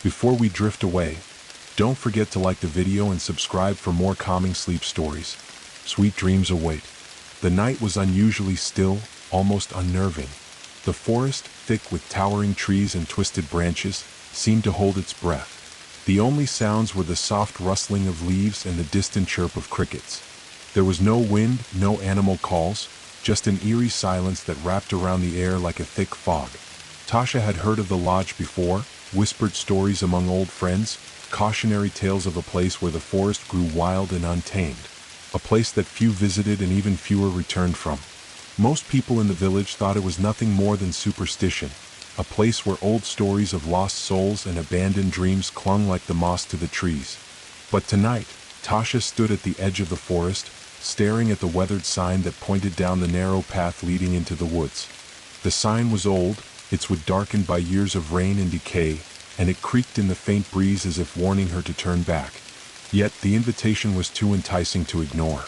Before we drift away, don't forget to like the video and subscribe for more calming sleep stories. Sweet dreams await. The night was unusually still, almost unnerving. The forest, thick with towering trees and twisted branches, seemed to hold its breath. The only sounds were the soft rustling of leaves and the distant chirp of crickets. There was no wind, no animal calls, just an eerie silence that wrapped around the air like a thick fog. Tasha had heard of the lodge before, whispered stories among old friends, cautionary tales of a place where the forest grew wild and untamed, a place that few visited and even fewer returned from. Most people in the village thought it was nothing more than superstition, a place where old stories of lost souls and abandoned dreams clung like the moss to the trees. But tonight, Tasha stood at the edge of the forest, staring at the weathered sign that pointed down the narrow path leading into the woods. The sign was old, its wood darkened by years of rain and decay, and it creaked in the faint breeze as if warning her to turn back. Yet the invitation was too enticing to ignore.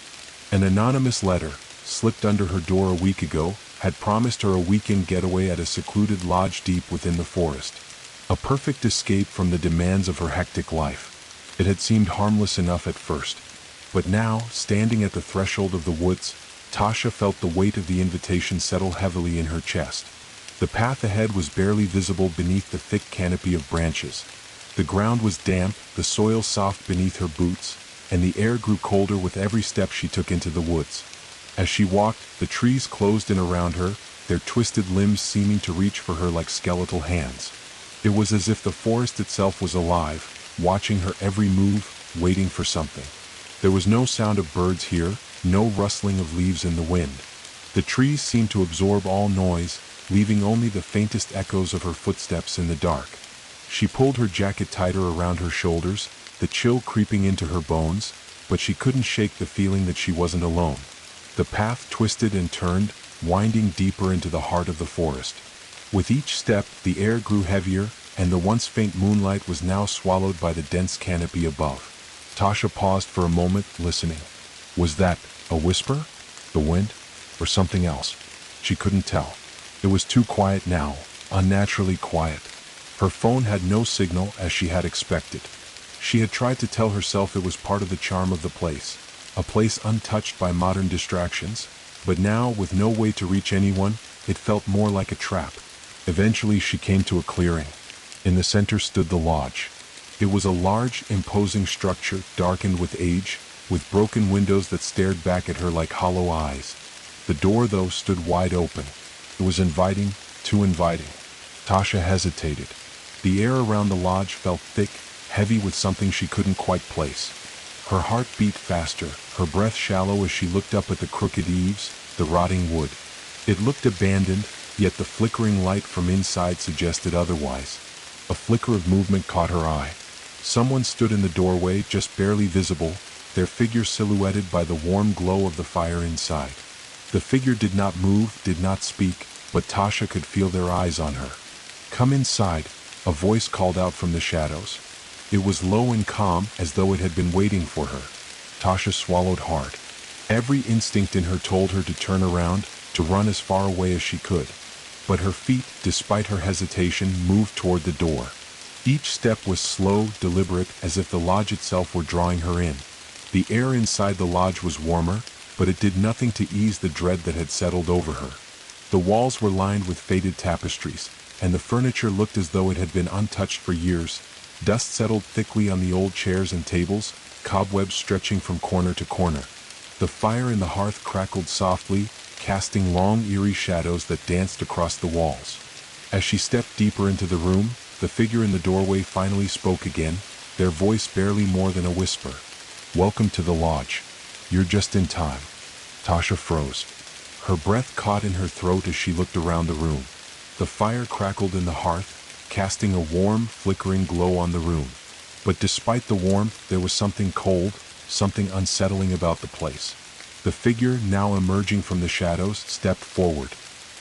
An anonymous letter, slipped under her door a week ago, had promised her a weekend getaway at a secluded lodge deep within the forest. A perfect escape from the demands of her hectic life. It had seemed harmless enough at first. But now, standing at the threshold of the woods, Tasha felt the weight of the invitation settle heavily in her chest. The path ahead was barely visible beneath the thick canopy of branches. The ground was damp, the soil soft beneath her boots, and the air grew colder with every step she took into the woods. As she walked, the trees closed in around her, their twisted limbs seeming to reach for her like skeletal hands. It was as if the forest itself was alive, watching her every move, waiting for something. There was no sound of birds here, no rustling of leaves in the wind. The trees seemed to absorb all noise, leaving only the faintest echoes of her footsteps in the dark. She pulled her jacket tighter around her shoulders, the chill creeping into her bones, but she couldn't shake the feeling that she wasn't alone. The path twisted and turned, winding deeper into the heart of the forest. With each step, the air grew heavier, and the once faint moonlight was now swallowed by the dense canopy above. Tasha paused for a moment, listening. Was that a whisper? The wind? Or something else? She couldn't tell. It was too quiet now, unnaturally quiet. Her phone had no signal as she had expected. She had tried to tell herself it was part of the charm of the place, a place untouched by modern distractions, but now, with no way to reach anyone, it felt more like a trap. Eventually she came to a clearing. In the center stood the lodge. It was a large, imposing structure, darkened with age, with broken windows that stared back at her like hollow eyes. The door, though, stood wide open. It was inviting, too inviting. Tasha hesitated. The air around the lodge felt thick, heavy with something she couldn't quite place. Her heart beat faster, her breath shallow as she looked up at the crooked eaves, the rotting wood. It looked abandoned, yet the flickering light from inside suggested otherwise. A flicker of movement caught her eye. Someone stood in the doorway, just barely visible, their figure silhouetted by the warm glow of the fire inside. The figure did not move, did not speak, but Tasha could feel their eyes on her. "Come inside," a voice called out from the shadows. It was low and calm, as though it had been waiting for her. Tasha swallowed hard. Every instinct in her told her to turn around, to run as far away as she could. But her feet, despite her hesitation, moved toward the door. Each step was slow, deliberate, as if the lodge itself were drawing her in. The air inside the lodge was warmer, but it did nothing to ease the dread that had settled over her. The walls were lined with faded tapestries, and the furniture looked as though it had been untouched for years. Dust settled thickly on the old chairs and tables, cobwebs stretching from corner to corner. The fire in the hearth crackled softly, casting long, eerie shadows that danced across the walls. As she stepped deeper into the room, the figure in the doorway finally spoke again, their voice barely more than a whisper. "Welcome to the lodge. You're just in time." Tasha froze. Her breath caught in her throat as she looked around the room. The fire crackled in the hearth, casting a warm, flickering glow on the room. But despite the warmth, there was something cold, something unsettling about the place. The figure, now emerging from the shadows, stepped forward.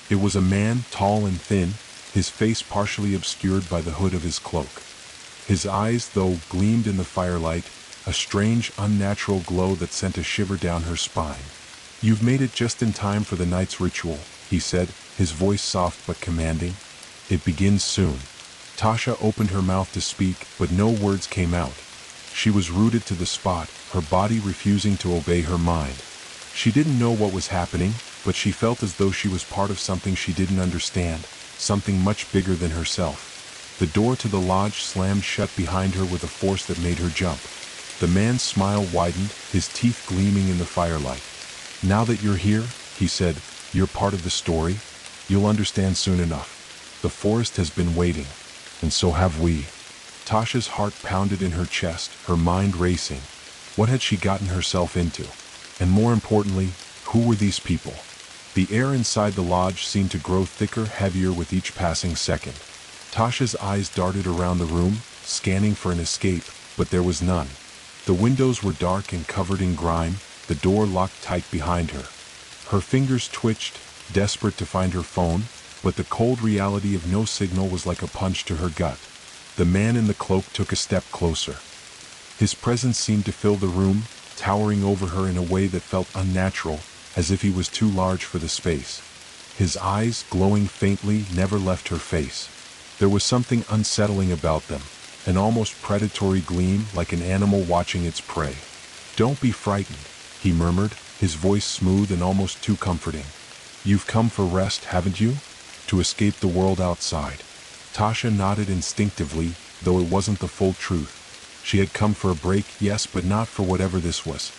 It was a man, tall and thin, his face partially obscured by the hood of his cloak. His eyes, though, gleamed in the firelight, a strange, unnatural glow that sent a shiver down her spine. "You've made it just in time for the night's ritual," he said, his voice soft but commanding. "It begins soon." Tasha opened her mouth to speak, but no words came out. She was rooted to the spot, her body refusing to obey her mind. She didn't know what was happening, but she felt as though she was part of something she didn't understand, something much bigger than herself. The door to the lodge slammed shut behind her with a force that made her jump. The man's smile widened, his teeth gleaming in the firelight. "Now that you're here," he said, "you're part of the story. You'll understand soon enough. The forest has been waiting, and so have we." Tasha's heart pounded in her chest, her mind racing. What had she gotten herself into? And more importantly, who were these people? The air inside the lodge seemed to grow thicker, heavier with each passing second. Tasha's eyes darted around the room, scanning for an escape, but there was none. The windows were dark and covered in grime, the door locked tight behind her. Her fingers twitched, desperate to find her phone, but the cold reality of no signal was like a punch to her gut. The man in the cloak took a step closer. His presence seemed to fill the room, towering over her in a way that felt unnatural, as if he was too large for the space. His eyes, glowing faintly, never left her face. There was something unsettling about them, an almost predatory gleam, like an animal watching its prey. "Don't be frightened," he murmured, his voice smooth and almost too comforting. "You've come for rest, haven't you? To escape the world outside." Tasha nodded instinctively, though it wasn't the full truth. She had come for a break, yes, but not for whatever this was.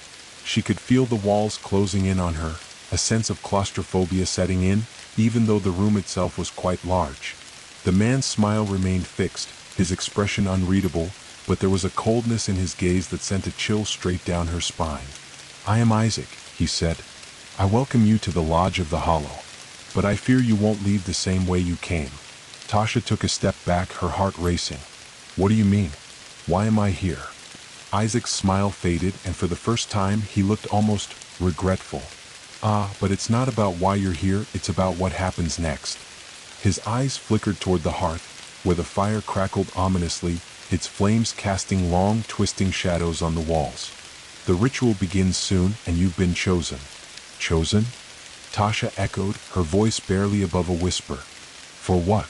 She could feel the walls closing in on her, a sense of claustrophobia setting in, even though the room itself was quite large. The man's smile remained fixed, his expression unreadable, but there was a coldness in his gaze that sent a chill straight down her spine. "I am Isaac," he said. "I welcome you to the Lodge of the Hollow. But I fear you won't leave the same way you came." Tasha took a step back, her heart racing. "What do you mean? Why am I here?" Isaac's smile faded, and for the first time he looked almost regretful. But it's not about why you're here, it's about what happens next." His eyes flickered toward the hearth, where the fire crackled ominously, its flames casting long, twisting shadows on the walls. "The ritual begins soon, and you've been chosen." "Chosen?" Tasha echoed, her voice barely above a whisper. "For what?"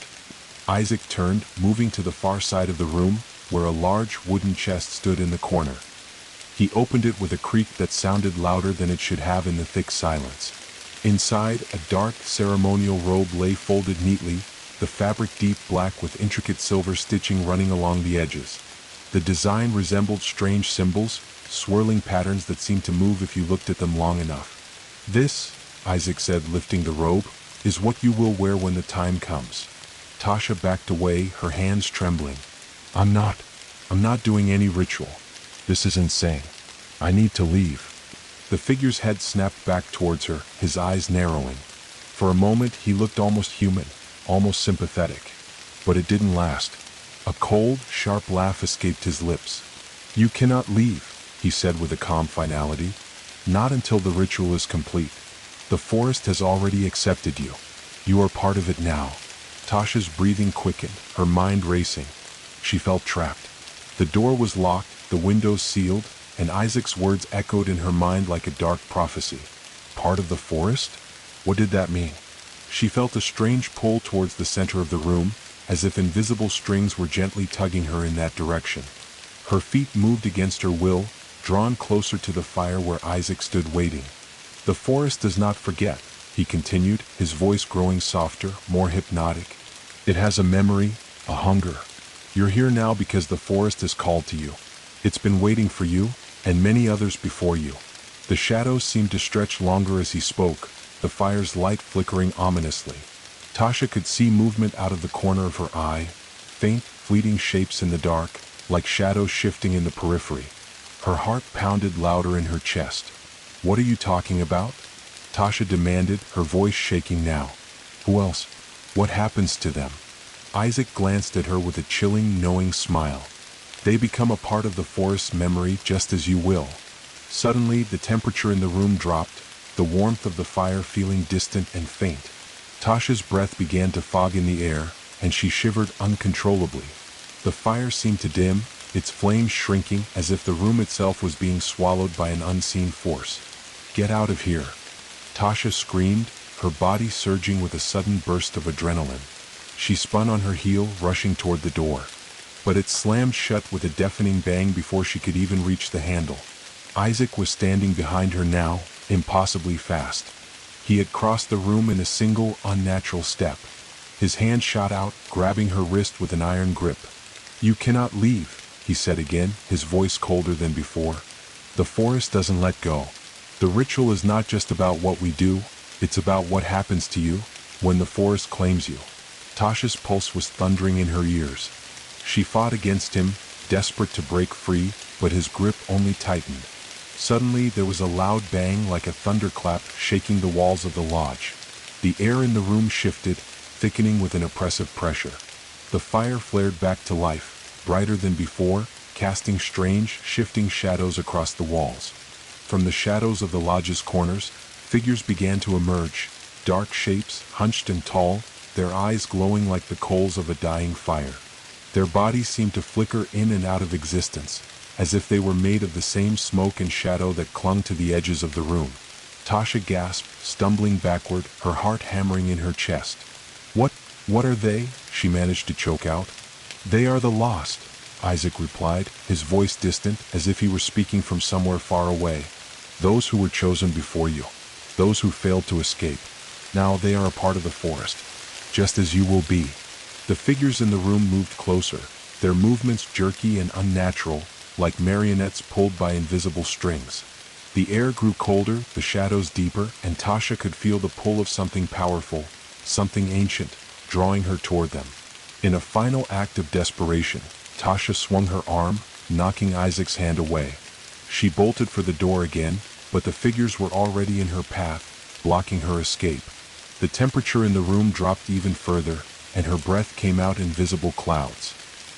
Isaac turned, moving to the far side of the room, where a large wooden chest stood in the corner. He opened it with a creak that sounded louder than it should have in the thick silence. Inside, a dark, ceremonial robe lay folded neatly, the fabric deep black with intricate silver stitching running along the edges. The design resembled strange symbols, swirling patterns that seemed to move if you looked at them long enough. "This," Isaac said, lifting the robe, "is what you will wear when the time comes." Tasha backed away, her hands trembling. I'm not doing any ritual. This is insane. I need to leave." The figure's head snapped back towards her, his eyes narrowing. For a moment he looked almost human, almost sympathetic. But it didn't last. A cold, sharp laugh escaped his lips. "You cannot leave," he said with a calm finality. "Not until the ritual is complete. The forest has already accepted you. You are part of it now." Tasha's breathing quickened, her mind racing. She felt trapped. The door was locked, the windows sealed, and Isaac's words echoed in her mind like a dark prophecy. Part of the forest? What did that mean? She felt a strange pull towards the center of the room, as if invisible strings were gently tugging her in that direction. Her feet moved against her will, drawn closer to the fire where Isaac stood waiting. "The forest does not forget," he continued, his voice growing softer, more hypnotic. "It has a memory, a hunger. You're here now because the forest has called to you. It's been waiting for you, and many others before you." The shadows seemed to stretch longer as he spoke, the fire's light flickering ominously. Tasha could see movement out of the corner of her eye, faint, fleeting shapes in the dark, like shadows shifting in the periphery. Her heart pounded louder in her chest. "What are you talking about?" Tasha demanded, her voice shaking now. "Who else? What happens to them?" Isaac glanced at her with a chilling, knowing smile. "They become a part of the forest's memory just as you will." Suddenly, the temperature in the room dropped, the warmth of the fire feeling distant and faint. Tasha's breath began to fog in the air, and she shivered uncontrollably. The fire seemed to dim, its flames shrinking as if the room itself was being swallowed by an unseen force. "Get out of here!" Tasha screamed, her body surging with a sudden burst of adrenaline. She spun on her heel, rushing toward the door. But it slammed shut with a deafening bang before she could even reach the handle. Isaac was standing behind her now, impossibly fast. He had crossed the room in a single, unnatural step. His hand shot out, grabbing her wrist with an iron grip. "You cannot leave," he said again, his voice colder than before. "The forest doesn't let go. The ritual is not just about what we do, it's about what happens to you when the forest claims you." Tasha's pulse was thundering in her ears. She fought against him, desperate to break free, but his grip only tightened. Suddenly there was a loud bang like a thunderclap shaking the walls of the lodge. The air in the room shifted, thickening with an oppressive pressure. The fire flared back to life, brighter than before, casting strange, shifting shadows across the walls. From the shadows of the lodge's corners, figures began to emerge, dark shapes, hunched and tall, their eyes glowing like the coals of a dying fire. Their bodies seemed to flicker in and out of existence, as if they were made of the same smoke and shadow that clung to the edges of the room. Tasha gasped, stumbling backward, her heart hammering in her chest. What are they?" she managed to choke out. "They are the lost," Isaac replied, his voice distant, as if he were speaking from somewhere far away. "Those who were chosen before you. Those who failed to escape. Now they are a part of the forest. Just as you will be." The figures in the room moved closer, their movements jerky and unnatural, like marionettes pulled by invisible strings. The air grew colder, the shadows deeper, and Tasha could feel the pull of something powerful, something ancient, drawing her toward them. In a final act of desperation, Tasha swung her arm, knocking Isaac's hand away. She bolted for the door again, but the figures were already in her path, blocking her escape. The temperature in the room dropped even further, and her breath came out in visible clouds.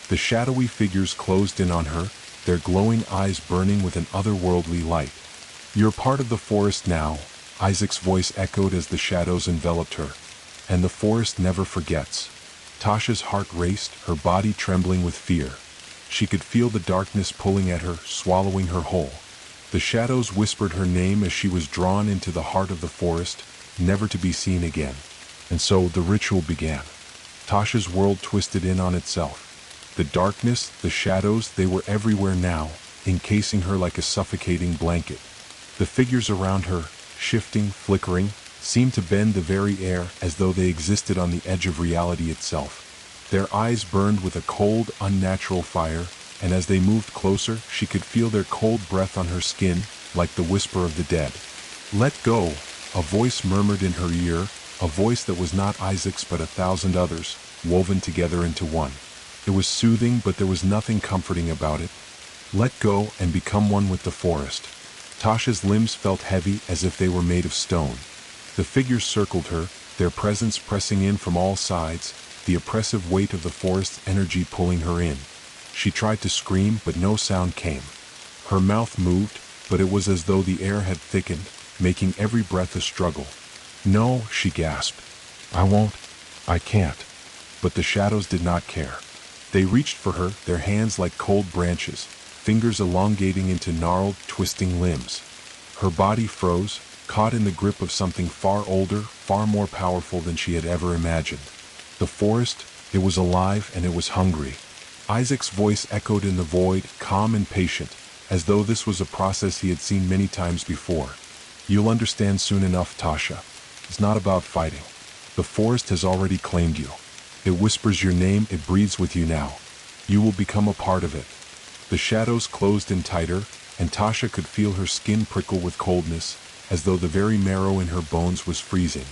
The shadowy figures closed in on her, their glowing eyes burning with an otherworldly light. "You're part of the forest now," Isaac's voice echoed as the shadows enveloped her. "And the forest never forgets." Tasha's heart raced, her body trembling with fear. She could feel the darkness pulling at her, swallowing her whole. The shadows whispered her name as she was drawn into the heart of the forest, never to be seen again. And so the ritual began. Tasha's world twisted in on itself. The darkness, the shadows, they were everywhere now, encasing her like a suffocating blanket. The figures around her, shifting, flickering, seemed to bend the very air as though they existed on the edge of reality itself. Their eyes burned with a cold, unnatural fire, and as they moved closer, she could feel their cold breath on her skin, like the whisper of the dead. "Let go," a voice murmured in her ear, a voice that was not Isaac's but 1,000 others, woven together into one. It was soothing, but there was nothing comforting about it. "Let go and become one with the forest." Tasha's limbs felt heavy as if they were made of stone. The figures circled her, their presence pressing in from all sides, the oppressive weight of the forest's energy pulling her in. She tried to scream, but no sound came. Her mouth moved, but it was as though the air had thickened, making every breath a struggle. "No," she gasped. "I won't. I can't." But the shadows did not care. They reached for her, their hands like cold branches, fingers elongating into gnarled, twisting limbs. Her body froze, caught in the grip of something far older, far more powerful than she had ever imagined. The forest, it was alive and it was hungry. Isaac's voice echoed in the void, calm and patient, as though this was a process he had seen many times before. "You'll understand soon enough, Tasha. It's not about fighting. The forest has already claimed you. It whispers your name, it breathes with you now. You will become a part of it." The shadows closed in tighter, and Tasha could feel her skin prickle with coldness, as though the very marrow in her bones was freezing.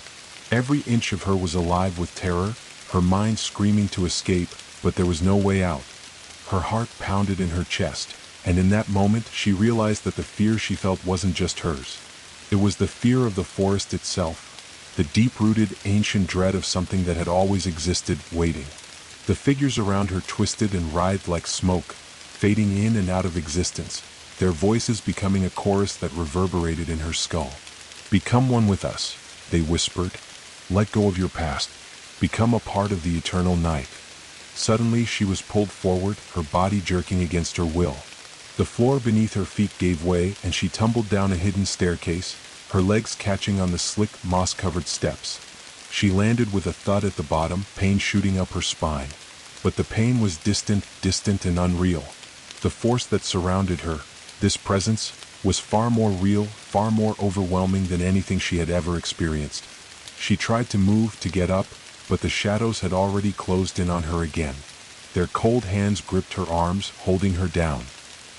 Every inch of her was alive with terror, her mind screaming to escape, but there was no way out. Her heart pounded in her chest, and in that moment she realized that the fear she felt wasn't just hers. It was the fear of the forest itself, the deep-rooted, ancient dread of something that had always existed, waiting. The figures around her twisted and writhed like smoke, fading in and out of existence, their voices becoming a chorus that reverberated in her skull. "Become one with us," they whispered. "Let go of your past. Become a part of the eternal night." Suddenly she was pulled forward, her body jerking against her will. The floor beneath her feet gave way, and she tumbled down a hidden staircase, her legs catching on the slick, moss-covered steps. She landed with a thud at the bottom, pain shooting up her spine. But the pain was distant and unreal. The force that surrounded her, this presence, was far more real, far more overwhelming than anything she had ever experienced. She tried to move, to get up, but the shadows had already closed in on her again. Their cold hands gripped her arms, holding her down.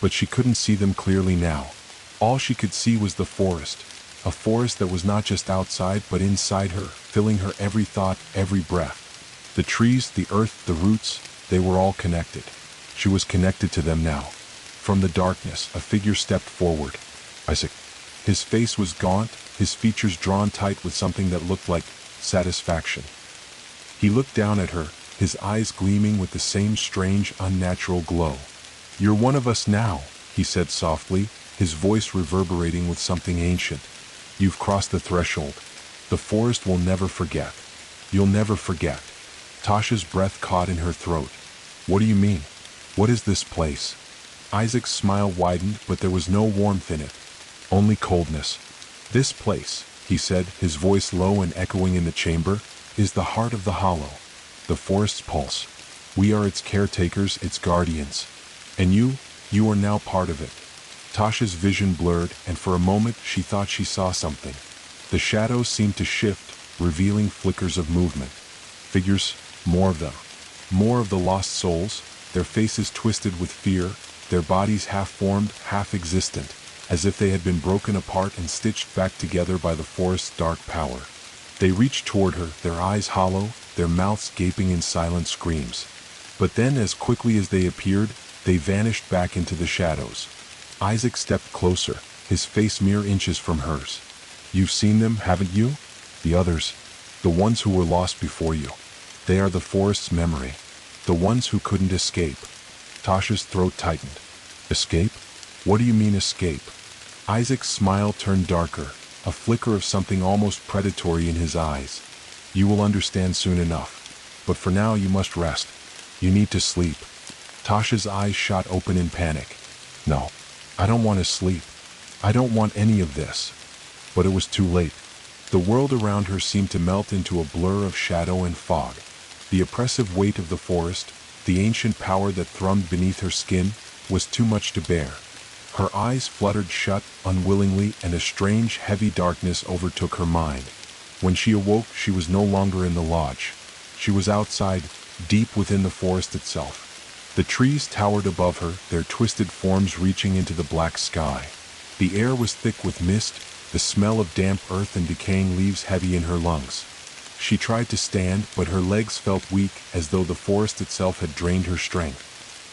But she couldn't see them clearly now. All she could see was the forest. A forest that was not just outside, but inside her, filling her every thought, every breath. The trees, the earth, the roots, they were all connected. She was connected to them now. From the darkness, a figure stepped forward. Isaac. His face was gaunt, his features drawn tight with something that looked like satisfaction. He looked down at her, his eyes gleaming with the same strange, unnatural glow. "You're one of us now," he said softly, his voice reverberating with something ancient. "You've crossed the threshold. The forest will never forget. You'll never forget." Tasha's breath caught in her throat. "What do you mean? What is this place?" Isaac's smile widened, but there was no warmth in it. Only coldness. "This place," he said, his voice low and echoing in the chamber, "is the heart of the hollow. The forest's pulse. We are its caretakers, its guardians. And you are now part of it." Tasha's vision blurred, and for a moment she thought she saw something. The shadows seemed to shift, revealing flickers of movement. Figures, more of them. More of the lost souls, their faces twisted with fear, their bodies half-formed, half-existent, as if they had been broken apart and stitched back together by the forest's dark power. They reached toward her, their eyes hollow, their mouths gaping in silent screams. But then, as quickly as they appeared, they vanished back into the shadows. Isaac stepped closer, his face mere inches from hers. "You've seen them, haven't you? The others, the ones who were lost before you. They are the forest's memory, the ones who couldn't escape." Tasha's throat tightened. "Escape? What do you mean escape?" Isaac's smile turned darker, a flicker of something almost predatory in his eyes. "You will understand soon enough. But for now you must rest. You need to sleep." Tasha's eyes shot open in panic. "No, I don't want to sleep. I don't want any of this." But it was too late. The world around her seemed to melt into a blur of shadow and fog. The oppressive weight of the forest, the ancient power that thrummed beneath her skin, was too much to bear. Her eyes fluttered shut, unwillingly, and a strange, heavy darkness overtook her mind. When she awoke, she was no longer in the lodge. She was outside, deep within the forest itself. The trees towered above her, their twisted forms reaching into the black sky. The air was thick with mist, the smell of damp earth and decaying leaves heavy in her lungs. She tried to stand, but her legs felt weak, as though the forest itself had drained her strength.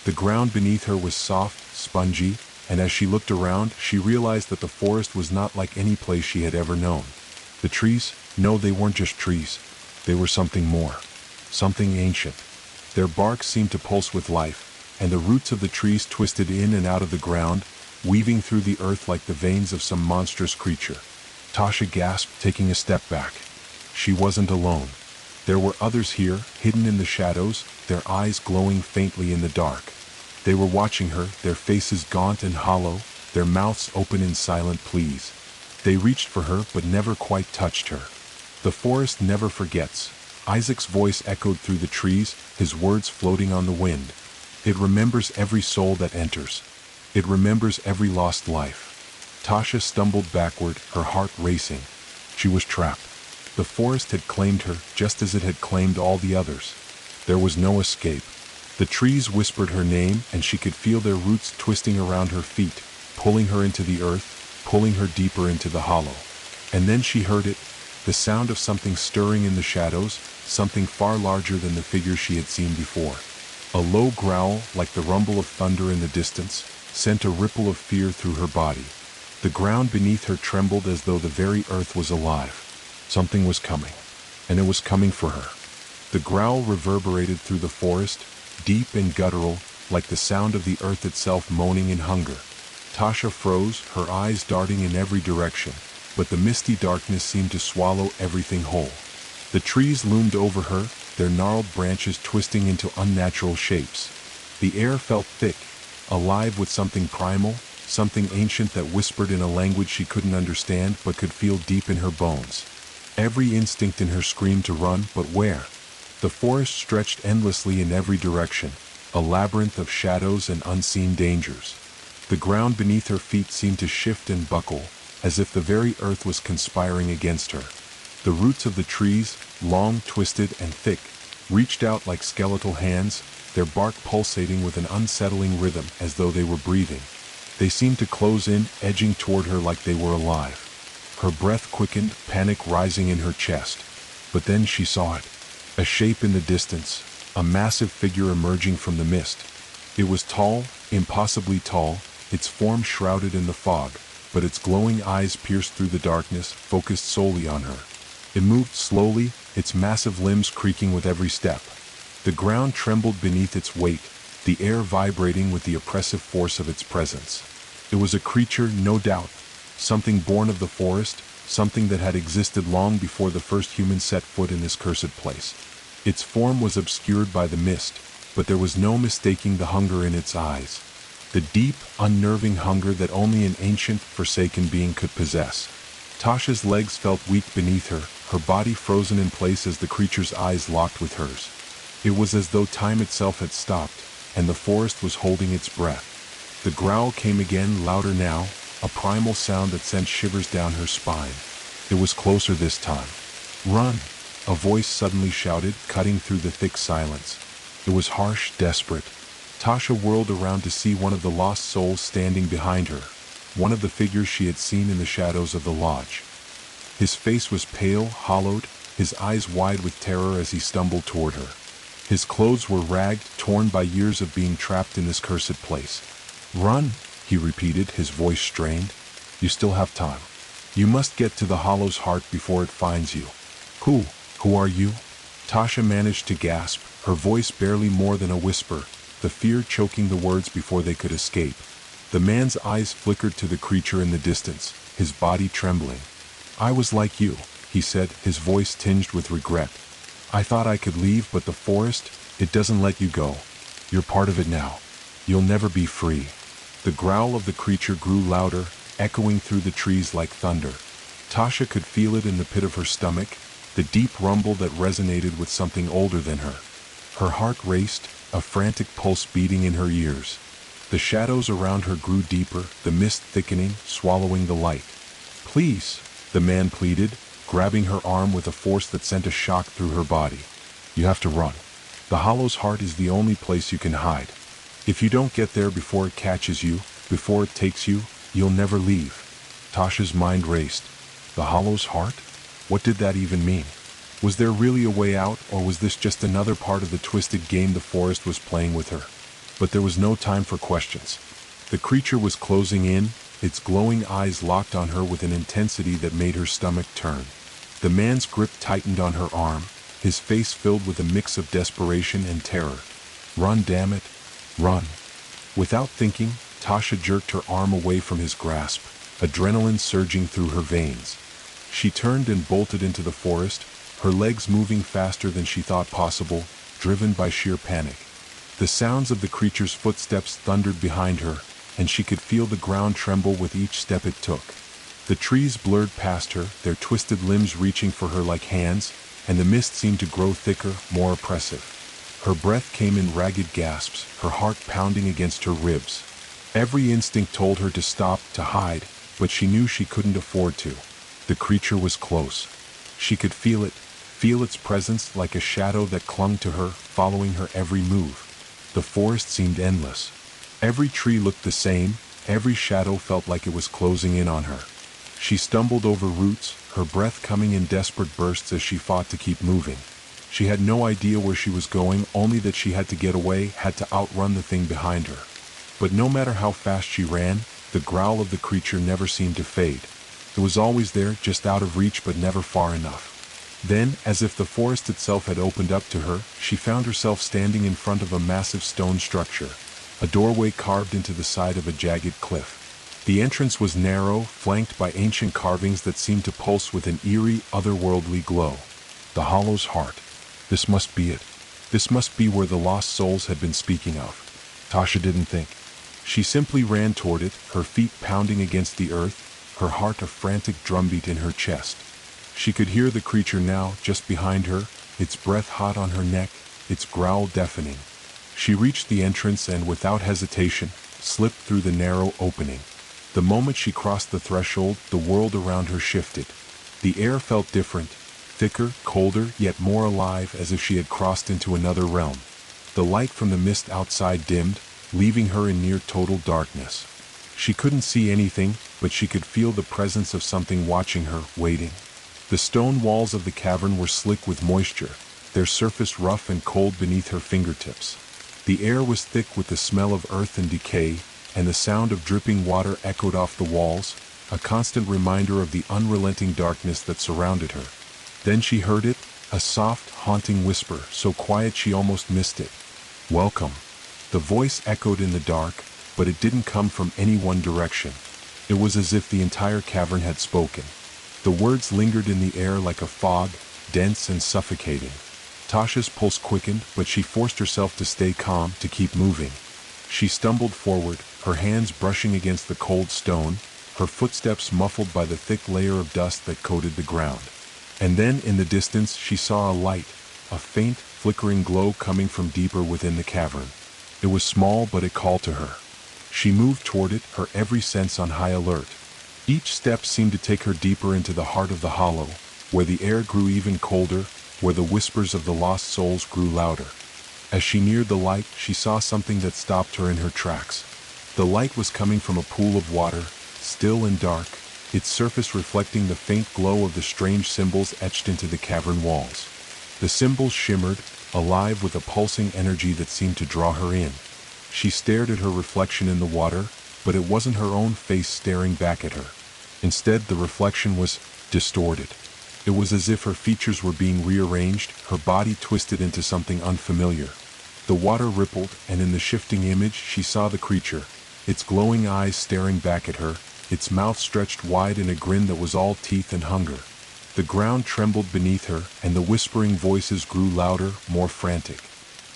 The ground beneath her was soft, spongy, and as she looked around, she realized that the forest was not like any place she had ever known. The trees, no, they weren't just trees. They were something more. Something ancient. Their bark seemed to pulse with life, and the roots of the trees twisted in and out of the ground, weaving through the earth like the veins of some monstrous creature. Tasha gasped, taking a step back. She wasn't alone. There were others here, hidden in the shadows, their eyes glowing faintly in the dark. They were watching her, their faces gaunt and hollow, their mouths open in silent pleas. They reached for her, but never quite touched her. "The forest never forgets." Isaac's voice echoed through the trees, his words floating on the wind. "It remembers every soul that enters. It remembers every lost life." Tasha stumbled backward, her heart racing. She was trapped. The forest had claimed her, just as it had claimed all the others. There was no escape. The trees whispered her name, and she could feel their roots twisting around her feet, pulling her into the earth, pulling her deeper into the hollow. And then she heard it, the sound of something stirring in the shadows, something far larger than the figure she had seen before. A low growl, like the rumble of thunder in the distance, sent a ripple of fear through her body. The ground beneath her trembled as though the very earth was alive. Something was coming, and it was coming for her. The growl reverberated through the forest, deep and guttural, like the sound of the earth itself moaning in hunger. Tasha froze, her eyes darting in every direction, but the misty darkness seemed to swallow everything whole. The trees loomed over her, their gnarled branches twisting into unnatural shapes. The air felt thick, alive with something primal, something ancient that whispered in a language she couldn't understand but could feel deep in her bones. Every instinct in her screamed to run, but where? The forest stretched endlessly in every direction, a labyrinth of shadows and unseen dangers. The ground beneath her feet seemed to shift and buckle, as if the very earth was conspiring against her. The roots of the trees, long, twisted, and thick, reached out like skeletal hands, their bark pulsating with an unsettling rhythm as though they were breathing. They seemed to close in, edging toward her like they were alive. Her breath quickened, panic rising in her chest. But then she saw it. A shape in the distance, a massive figure emerging from the mist. It was tall, impossibly tall, its form shrouded in the fog, but its glowing eyes pierced through the darkness, focused solely on her. It moved slowly, its massive limbs creaking with every step. The ground trembled beneath its weight, the air vibrating with the oppressive force of its presence. It was a creature, no doubt, something born of the forest, something that had existed long before the first humans set foot in this cursed place. Its form was obscured by the mist, but there was no mistaking the hunger in its eyes. The deep, unnerving hunger that only an ancient, forsaken being could possess. Tasha's legs felt weak beneath her, her body frozen in place as the creature's eyes locked with hers. It was as though time itself had stopped, and the forest was holding its breath. The growl came again, louder now, a primal sound that sent shivers down her spine. It was closer this time. "Run!" a voice suddenly shouted, cutting through the thick silence. It was harsh, desperate. Tasha whirled around to see one of the lost souls standing behind her, one of the figures she had seen in the shadows of the lodge. His face was pale, hollowed, his eyes wide with terror as he stumbled toward her. His clothes were ragged, torn by years of being trapped in this cursed place. "Run!" he repeated, his voice strained. "You still have time. You must get to the Hollow's heart before it finds you." Who are you?" Tasha managed to gasp, her voice barely more than a whisper, the fear choking the words before they could escape. The man's eyes flickered to the creature in the distance, his body trembling. "I was like you," he said, his voice tinged with regret. "I thought I could leave, but the forest, it doesn't let you go. You're part of it now. You'll never be free." The growl of the creature grew louder, echoing through the trees like thunder. Tasha could feel it in the pit of her stomach, the deep rumble that resonated with something older than her. Her heart raced, a frantic pulse beating in her ears. The shadows around her grew deeper, the mist thickening, swallowing the light. "Please," the man pleaded, grabbing her arm with a force that sent a shock through her body. "You have to run. The Hollow's heart is the only place you can hide. If you don't get there before it catches you, before it takes you, you'll never leave." Tasha's mind raced. The Hollow's heart? What did that even mean? Was there really a way out, or was this just another part of the twisted game the forest was playing with her? But there was no time for questions. The creature was closing in, its glowing eyes locked on her with an intensity that made her stomach turn. The man's grip tightened on her arm, his face filled with a mix of desperation and terror. "Run, damn it, run." Without thinking, Tasha jerked her arm away from his grasp, adrenaline surging through her veins. She turned and bolted into the forest, her legs moving faster than she thought possible, driven by sheer panic. The sounds of the creature's footsteps thundered behind her, and she could feel the ground tremble with each step it took. The trees blurred past her, their twisted limbs reaching for her like hands, and the mist seemed to grow thicker, more oppressive. Her breath came in ragged gasps, her heart pounding against her ribs. Every instinct told her to stop, to hide, but she knew she couldn't afford to. The creature was close. She could feel it, feel its presence like a shadow that clung to her, following her every move. The forest seemed endless. Every tree looked the same, every shadow felt like it was closing in on her. She stumbled over roots, her breath coming in desperate bursts as she fought to keep moving. She had no idea where she was going, only that she had to get away, had to outrun the thing behind her. But no matter how fast she ran, the growl of the creature never seemed to fade. It was always there, just out of reach but never far enough. Then, as if the forest itself had opened up to her, she found herself standing in front of a massive stone structure, a doorway carved into the side of a jagged cliff. The entrance was narrow, flanked by ancient carvings that seemed to pulse with an eerie, otherworldly glow. The Hollow's heart. This must be it. This must be where the lost souls had been speaking of. Tasha didn't think. She simply ran toward it, her feet pounding against the earth, her heart a frantic drumbeat in her chest. She could hear the creature now, just behind her, its breath hot on her neck, its growl deafening. She reached the entrance and, without hesitation, slipped through the narrow opening. The moment she crossed the threshold, the world around her shifted. The air felt different, thicker, colder, yet more alive, as if she had crossed into another realm. The light from the mist outside dimmed, leaving her in near total darkness. She couldn't see anything, but she could feel the presence of something watching her, waiting. The stone walls of the cavern were slick with moisture, their surface rough and cold beneath her fingertips. The air was thick with the smell of earth and decay, and the sound of dripping water echoed off the walls, a constant reminder of the unrelenting darkness that surrounded her. Then she heard it, a soft, haunting whisper, so quiet she almost missed it. "Welcome." The voice echoed in the dark, but it didn't come from any one direction. It was as if the entire cavern had spoken. The words lingered in the air like a fog, dense and suffocating. Tasha's pulse quickened, but she forced herself to stay calm, to keep moving. She stumbled forward, her hands brushing against the cold stone, her footsteps muffled by the thick layer of dust that coated the ground. And then, in the distance, she saw a light, a faint, flickering glow coming from deeper within the cavern. It was small, but it called to her. She moved toward it, her every sense on high alert. Each step seemed to take her deeper into the heart of the hollow, where the air grew even colder, where the whispers of the lost souls grew louder. As she neared the light, she saw something that stopped her in her tracks. The light was coming from a pool of water, still and dark, its surface reflecting the faint glow of the strange symbols etched into the cavern walls. The symbols shimmered, alive with a pulsing energy that seemed to draw her in. She stared at her reflection in the water, but it wasn't her own face staring back at her. Instead, the reflection was distorted. It was as if her features were being rearranged, her body twisted into something unfamiliar. The water rippled, and in the shifting image she saw the creature, its glowing eyes staring back at her, its mouth stretched wide in a grin that was all teeth and hunger. The ground trembled beneath her, and the whispering voices grew louder, more frantic.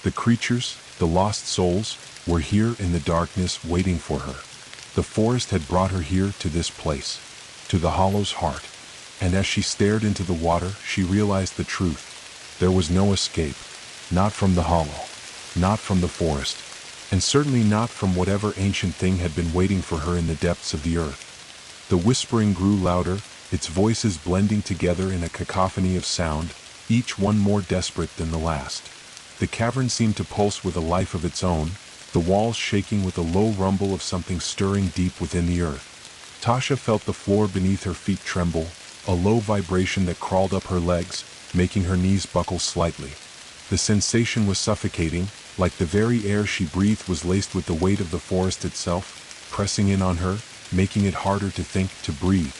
The creatures, the lost souls, were here in the darkness waiting for her. The forest had brought her here to this place, to the hollow's heart. And as she stared into the water, she realized the truth. There was no escape, not from the hollow, not from the forest, and certainly not from whatever ancient thing had been waiting for her in the depths of the earth. The whispering grew louder, its voices blending together in a cacophony of sound, each one more desperate than the last. The cavern seemed to pulse with a life of its own, the walls shaking with a low rumble of something stirring deep within the earth. Tasha felt the floor beneath her feet tremble, a low vibration that crawled up her legs, making her knees buckle slightly. The sensation was suffocating, like the very air she breathed was laced with the weight of the forest itself, pressing in on her, making it harder to think, to breathe.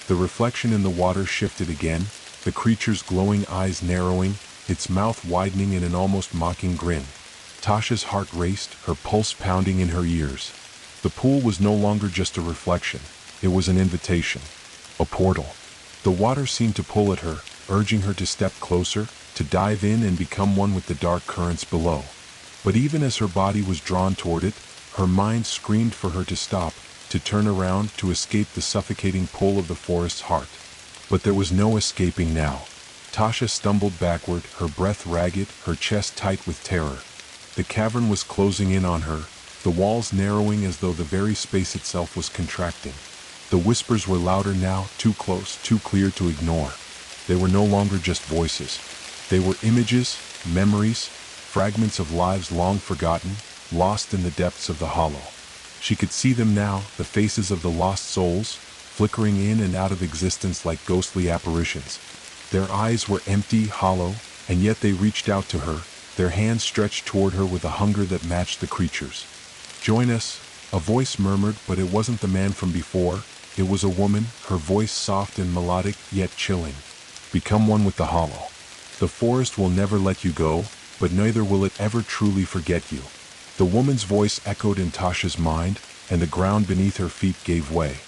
The reflection in the water shifted again, the creature's glowing eyes narrowing, its mouth widening in an almost mocking grin. Tasha's heart raced, her pulse pounding in her ears. The pool was no longer just a reflection, it was an invitation, a portal. The water seemed to pull at her, urging her to step closer, to dive in and become one with the dark currents below. But even as her body was drawn toward it, her mind screamed for her to stop, to turn around, to escape the suffocating pull of the forest's heart. But there was no escaping now. Tasha stumbled backward, her breath ragged, her chest tight with terror. The cavern was closing in on her, the walls narrowing as though the very space itself was contracting. The whispers were louder now, too close, too clear to ignore. They were no longer just voices. They were images, memories, fragments of lives long forgotten, lost in the depths of the hollow. She could see them now, the faces of the lost souls, flickering in and out of existence like ghostly apparitions. Their eyes were empty, hollow, and yet they reached out to her, their hands stretched toward her with a hunger that matched the creature's. "Join us," a voice murmured, but it wasn't the man from before. It was a woman, her voice soft and melodic, yet chilling. "Become one with the hollow. The forest will never let you go, but neither will it ever truly forget you." The woman's voice echoed in Tasha's mind, and the ground beneath her feet gave way.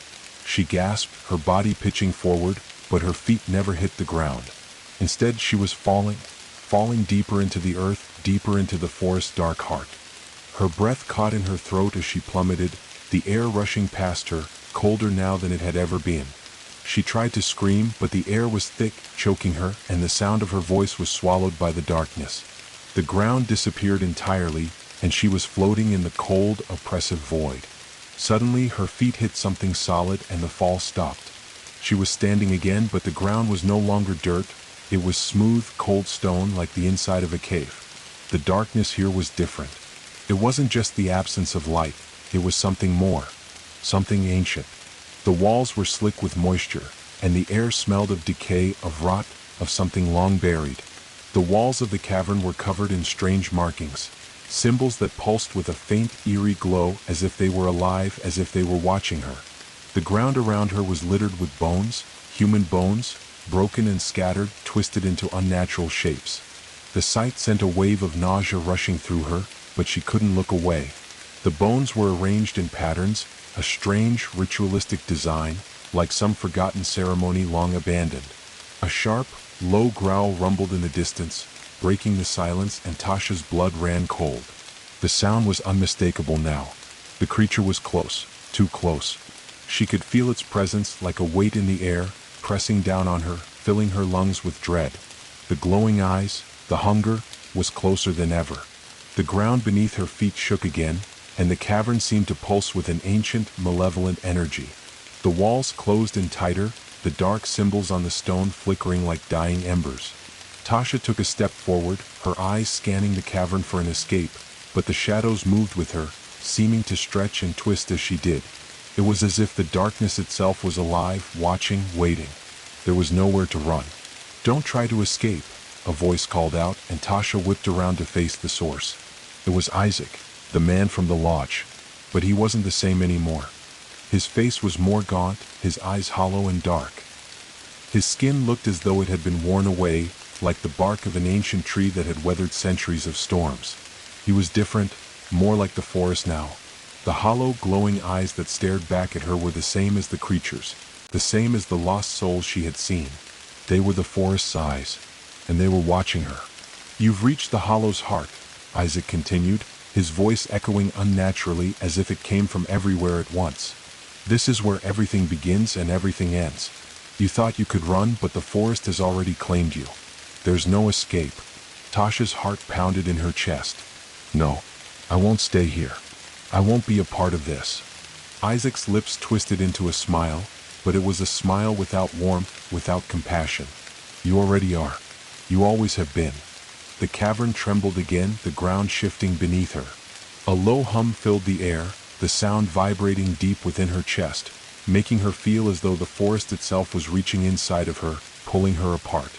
She gasped, her body pitching forward, but her feet never hit the ground. Instead, she was falling deeper into the earth, deeper into the forest's dark heart. Her breath caught in her throat as she plummeted, the air rushing past her, colder now than it had ever been. She tried to scream, but the air was thick, choking her, and the sound of her voice was swallowed by the darkness. The ground disappeared entirely, and she was floating in the cold, oppressive void. Suddenly, her feet hit something solid and the fall stopped. She was standing again, but the ground was no longer dirt. It was smooth, cold stone like the inside of a cave. The darkness here was different. It wasn't just the absence of light, it was something more, something ancient. The walls were slick with moisture, and the air smelled of decay, of rot, of something long buried. The walls of the cavern were covered in strange markings, symbols that pulsed with a faint, eerie glow, as if they were alive, as if they were watching her. The ground around her was littered with bones, human bones, broken and scattered, twisted into unnatural shapes. The sight sent a wave of nausea rushing through her, but she couldn't look away. The bones were arranged in patterns, a strange, ritualistic design, like some forgotten ceremony long abandoned. A sharp, low growl rumbled in the distance, breaking the silence, and Tasha's blood ran cold. The sound was unmistakable now. The creature was close, too close. She could feel its presence like a weight in the air, pressing down on her, filling her lungs with dread. The glowing eyes, the hunger, was closer than ever. The ground beneath her feet shook again, and the cavern seemed to pulse with an ancient, malevolent energy. The walls closed in tighter, the dark symbols on the stone flickering like dying embers. Tasha took a step forward, her eyes scanning the cavern for an escape, but the shadows moved with her, seeming to stretch and twist as she did. It was as if the darkness itself was alive, watching, waiting. There was nowhere to run. "Don't try to escape," a voice called out, and Tasha whipped around to face the source. It was Isaac, the man from the lodge, but he wasn't the same anymore. His face was more gaunt, his eyes hollow and dark. His skin looked as though it had been worn away, like the bark of an ancient tree that had weathered centuries of storms. He was different, more like the forest now. The hollow, glowing eyes that stared back at her were the same as the creatures, the same as the lost souls she had seen. They were the forest's eyes, and they were watching her. "You've reached the hollow's heart," Isaac continued, his voice echoing unnaturally as if it came from everywhere at once. "This is where everything begins and everything ends. You thought you could run, but the forest has already claimed you. There's no escape." Tasha's heart pounded in her chest. "No, I won't stay here. I won't be a part of this." Isaac's lips twisted into a smile, but it was a smile without warmth, without compassion. "You already are. You always have been." The cavern trembled again, the ground shifting beneath her. A low hum filled the air, the sound vibrating deep within her chest, making her feel as though the forest itself was reaching inside of her, pulling her apart.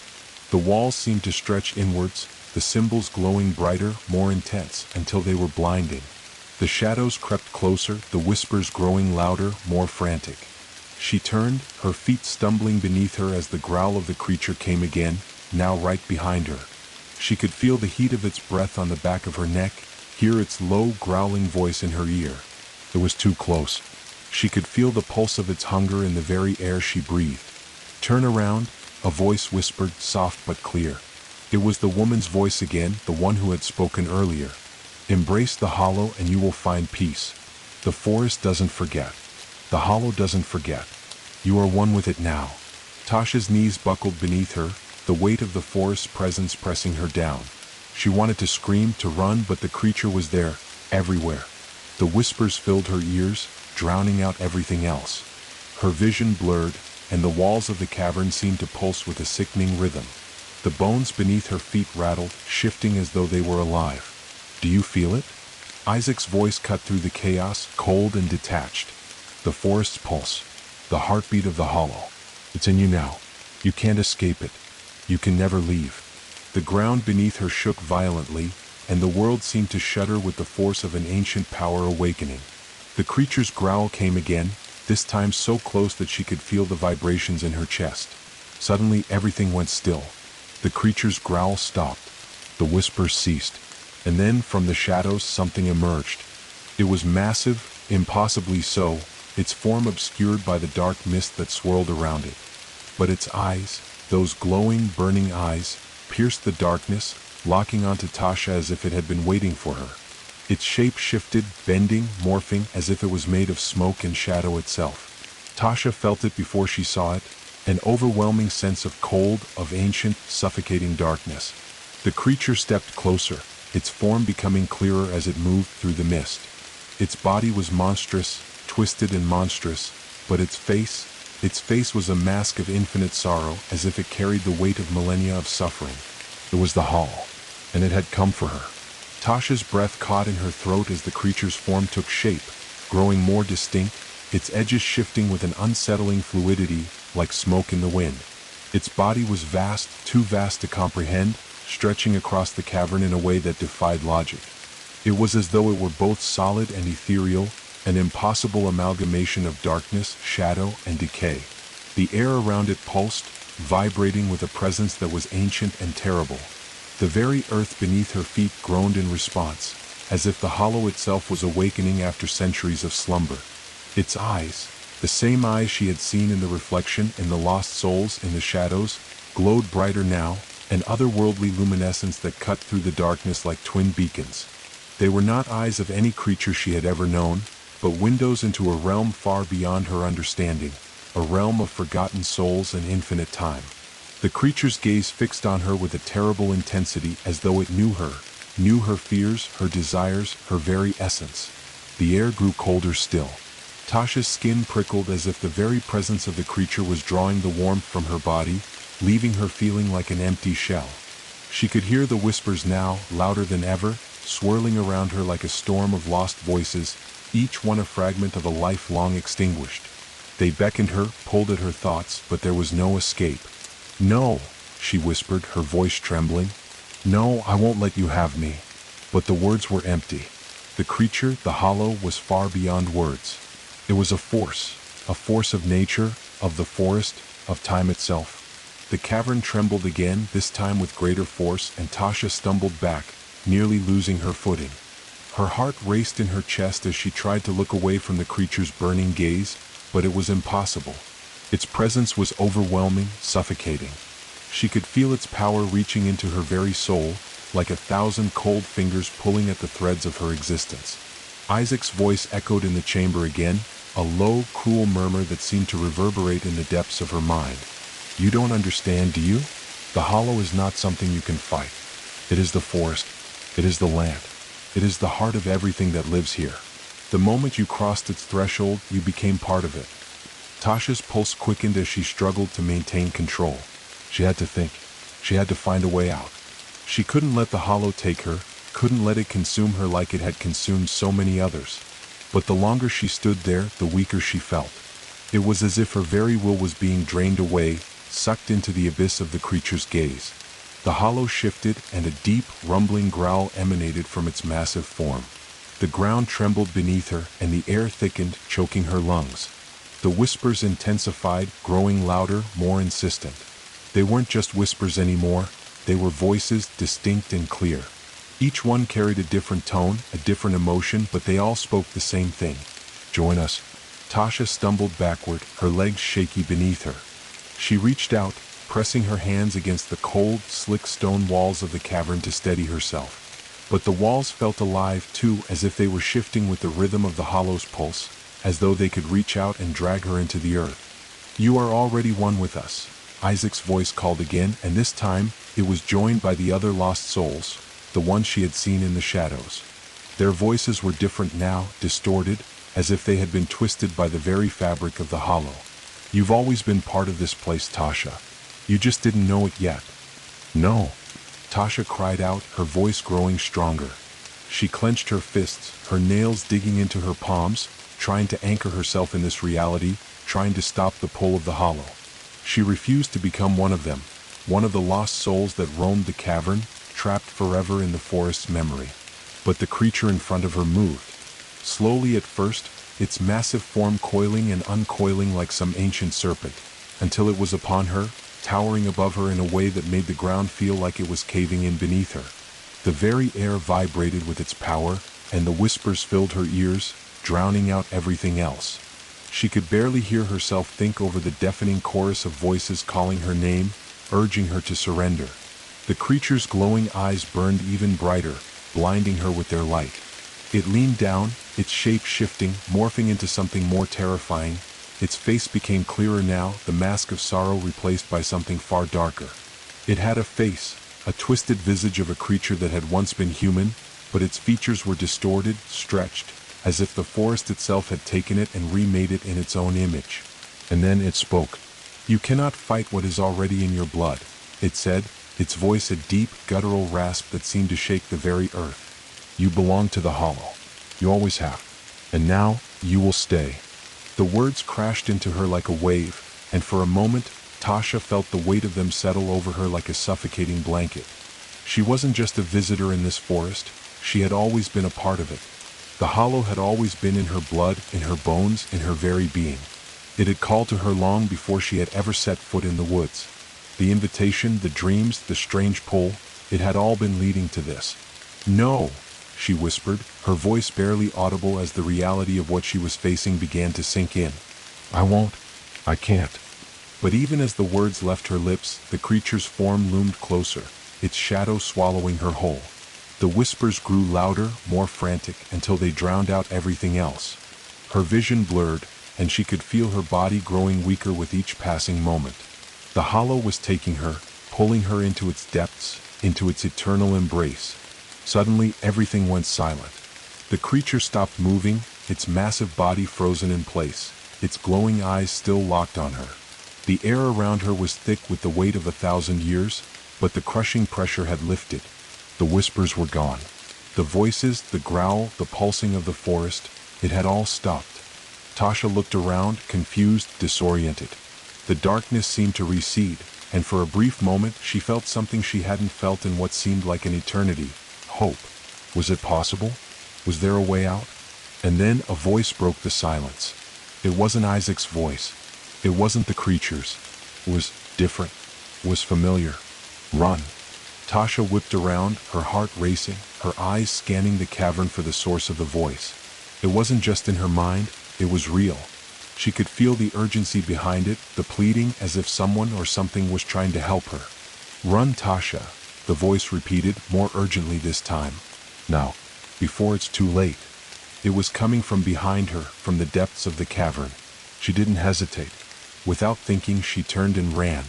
The walls seemed to stretch inwards, the symbols glowing brighter, more intense, until they were blinding. The shadows crept closer, the whispers growing louder, more frantic. She turned, her feet stumbling beneath her as the growl of the creature came again, now right behind her. She could feel the heat of its breath on the back of her neck, hear its low, growling voice in her ear. It was too close. She could feel the pulse of its hunger in the very air she breathed. "Turn around," a voice whispered, soft but clear. It was the woman's voice again, the one who had spoken earlier. "Embrace the hollow and you will find peace. The forest doesn't forget. The hollow doesn't forget. You are one with it now." Tasha's knees buckled beneath her, the weight of the forest's presence pressing her down. She wanted to scream, to run, but the creature was there, everywhere. The whispers filled her ears, drowning out everything else. Her vision blurred, and the walls of the cavern seemed to pulse with a sickening rhythm. The bones beneath her feet rattled, shifting as though they were alive. "Do you feel it?" Isaac's voice cut through the chaos, cold and detached. "The forest's pulse, the heartbeat of the hollow. It's in you now. You can't escape it. You can never leave." The ground beneath her shook violently, and the world seemed to shudder with the force of an ancient power awakening. The creature's growl came again, this time so close that she could feel the vibrations in her chest. Suddenly everything went still. The creature's growl stopped. The whispers ceased. And then, from the shadows, something emerged. It was massive, impossibly so, its form obscured by the dark mist that swirled around it. But its eyes, those glowing, burning eyes, pierced the darkness, locking onto Tasha as if it had been waiting for her. Its shape shifted, bending, morphing, as if it was made of smoke and shadow itself. Tasha felt it before she saw it, an overwhelming sense of cold, of ancient, suffocating darkness. The creature stepped closer, its form becoming clearer as it moved through the mist. Its body was monstrous, twisted and monstrous, but its face was a mask of infinite sorrow, as if it carried the weight of millennia of suffering. It was the Hall, and it had come for her. Tasha's breath caught in her throat as the creature's form took shape, growing more distinct, its edges shifting with an unsettling fluidity, like smoke in the wind. Its body was vast, too vast to comprehend, stretching across the cavern in a way that defied logic. It was as though it were both solid and ethereal, an impossible amalgamation of darkness, shadow, and decay. The air around it pulsed, vibrating with a presence that was ancient and terrible. The very earth beneath her feet groaned in response, as if the hollow itself was awakening after centuries of slumber. Its eyes, the same eyes she had seen in the reflection in the lost souls in the shadows, glowed brighter now, an otherworldly luminescence that cut through the darkness like twin beacons. They were not eyes of any creature she had ever known, but windows into a realm far beyond her understanding, a realm of forgotten souls and infinite time. The creature's gaze fixed on her with a terrible intensity, as though it knew her fears, her desires, her very essence. The air grew colder still. Tasha's skin prickled as if the very presence of the creature was drawing the warmth from her body, leaving her feeling like an empty shell. She could hear the whispers now, louder than ever, swirling around her like a storm of lost voices, each one a fragment of a life long extinguished. They beckoned her, pulled at her thoughts, but there was no escape. "No," she whispered, her voice trembling. "No, I won't let you have me." But the words were empty. The creature, the hollow, was far beyond words. It was a force of nature, of the forest, of time itself. The cavern trembled again, this time with greater force, and Tasha stumbled back, nearly losing her footing. Her heart raced in her chest as she tried to look away from the creature's burning gaze, but it was impossible. Its presence was overwhelming, suffocating. She could feel its power reaching into her very soul, like 1,000 cold fingers pulling at the threads of her existence. Isaac's voice echoed in the chamber again, a low, cruel murmur that seemed to reverberate in the depths of her mind. "You don't understand, do you? The hollow is not something you can fight. It is the forest. It is the land. It is the heart of everything that lives here. The moment you crossed its threshold, you became part of it." Tasha's pulse quickened as she struggled to maintain control. She had to think. She had to find a way out. She couldn't let the hollow take her, couldn't let it consume her like it had consumed so many others. But the longer she stood there, the weaker she felt. It was as if her very will was being drained away, sucked into the abyss of the creature's gaze. The hollow shifted, and a deep, rumbling growl emanated from its massive form. The ground trembled beneath her, and the air thickened, choking her lungs. The whispers intensified, growing louder, more insistent. They weren't just whispers anymore, they were voices, distinct and clear. Each one carried a different tone, a different emotion, but they all spoke the same thing. "Join us." Tasha stumbled backward, her legs shaky beneath her. She reached out, pressing her hands against the cold, slick stone walls of the cavern to steady herself. But the walls felt alive too, as if they were shifting with the rhythm of the hollow's pulse, as though they could reach out and drag her into the earth. "You are already one with us," Isaac's voice called again, and this time it was joined by the other lost souls, the ones she had seen in the shadows. Their voices were different now, distorted, as if they had been twisted by the very fabric of the hollow. "You've always been part of this place, Tasha. You just didn't know it yet." "No," Tasha cried out, her voice growing stronger. She clenched her fists, her nails digging into her palms, trying to anchor herself in this reality, trying to stop the pull of the hollow. She refused to become one of them, one of the lost souls that roamed the cavern, trapped forever in the forest's memory. But the creature in front of her moved. Slowly at first, its massive form coiling and uncoiling like some ancient serpent, until it was upon her, towering above her in a way that made the ground feel like it was caving in beneath her. The very air vibrated with its power, and the whispers filled her ears, drowning out everything else. She could barely hear herself think over the deafening chorus of voices calling her name, urging her to surrender. The creature's glowing eyes burned even brighter, blinding her with their light. It leaned down, its shape shifting, morphing into something more terrifying, Its face became clearer now, the mask of sorrow replaced by something far darker. It had a face, a twisted visage of a creature that had once been human, but its features were distorted, stretched, as if the forest itself had taken it and remade it in its own image. And then it spoke. "You cannot fight what is already in your blood," it said, its voice a deep, guttural rasp that seemed to shake the very earth. "You belong to the Hollow. You always have. And now, you will stay." The words crashed into her like a wave, and for a moment, Tasha felt the weight of them settle over her like a suffocating blanket. She wasn't just a visitor in this forest, she had always been a part of it. The Hollow had always been in her blood, in her bones, in her very being. It had called to her long before she had ever set foot in the woods. The invitation, the dreams, the strange pull, it had all been leading to this. "No," she whispered, her voice barely audible as the reality of what she was facing began to sink in. "I won't. I can't." But even as the words left her lips, the creature's form loomed closer, its shadow swallowing her whole. The whispers grew louder, more frantic, until they drowned out everything else. Her vision blurred, and she could feel her body growing weaker with each passing moment. The Hollow was taking her, pulling her into its depths, into its eternal embrace. Suddenly, everything went silent. The creature stopped moving, its massive body frozen in place, its glowing eyes still locked on her. The air around her was thick with the weight of 1,000 years, but the crushing pressure had lifted. The whispers were gone. The voices, the growl, the pulsing of the forest, it had all stopped. Tasha looked around, confused, disoriented. The darkness seemed to recede, and for a brief moment she felt something she hadn't felt in what seemed like an eternity. Hope. Was it possible? Was there a way out? And then a voice broke the silence. It wasn't Isaac's voice. It wasn't the creature's. It was different. It was familiar. "Run." Tasha whipped around, her heart racing, her eyes scanning the cavern for the source of the voice. It wasn't just in her mind, it was real. She could feel the urgency behind it, the pleading as if someone or something was trying to help her. "Run, Tasha," the voice repeated, more urgently this time. "Now, before it's too late." It was coming from behind her, from the depths of the cavern. She didn't hesitate. Without thinking, she turned and ran.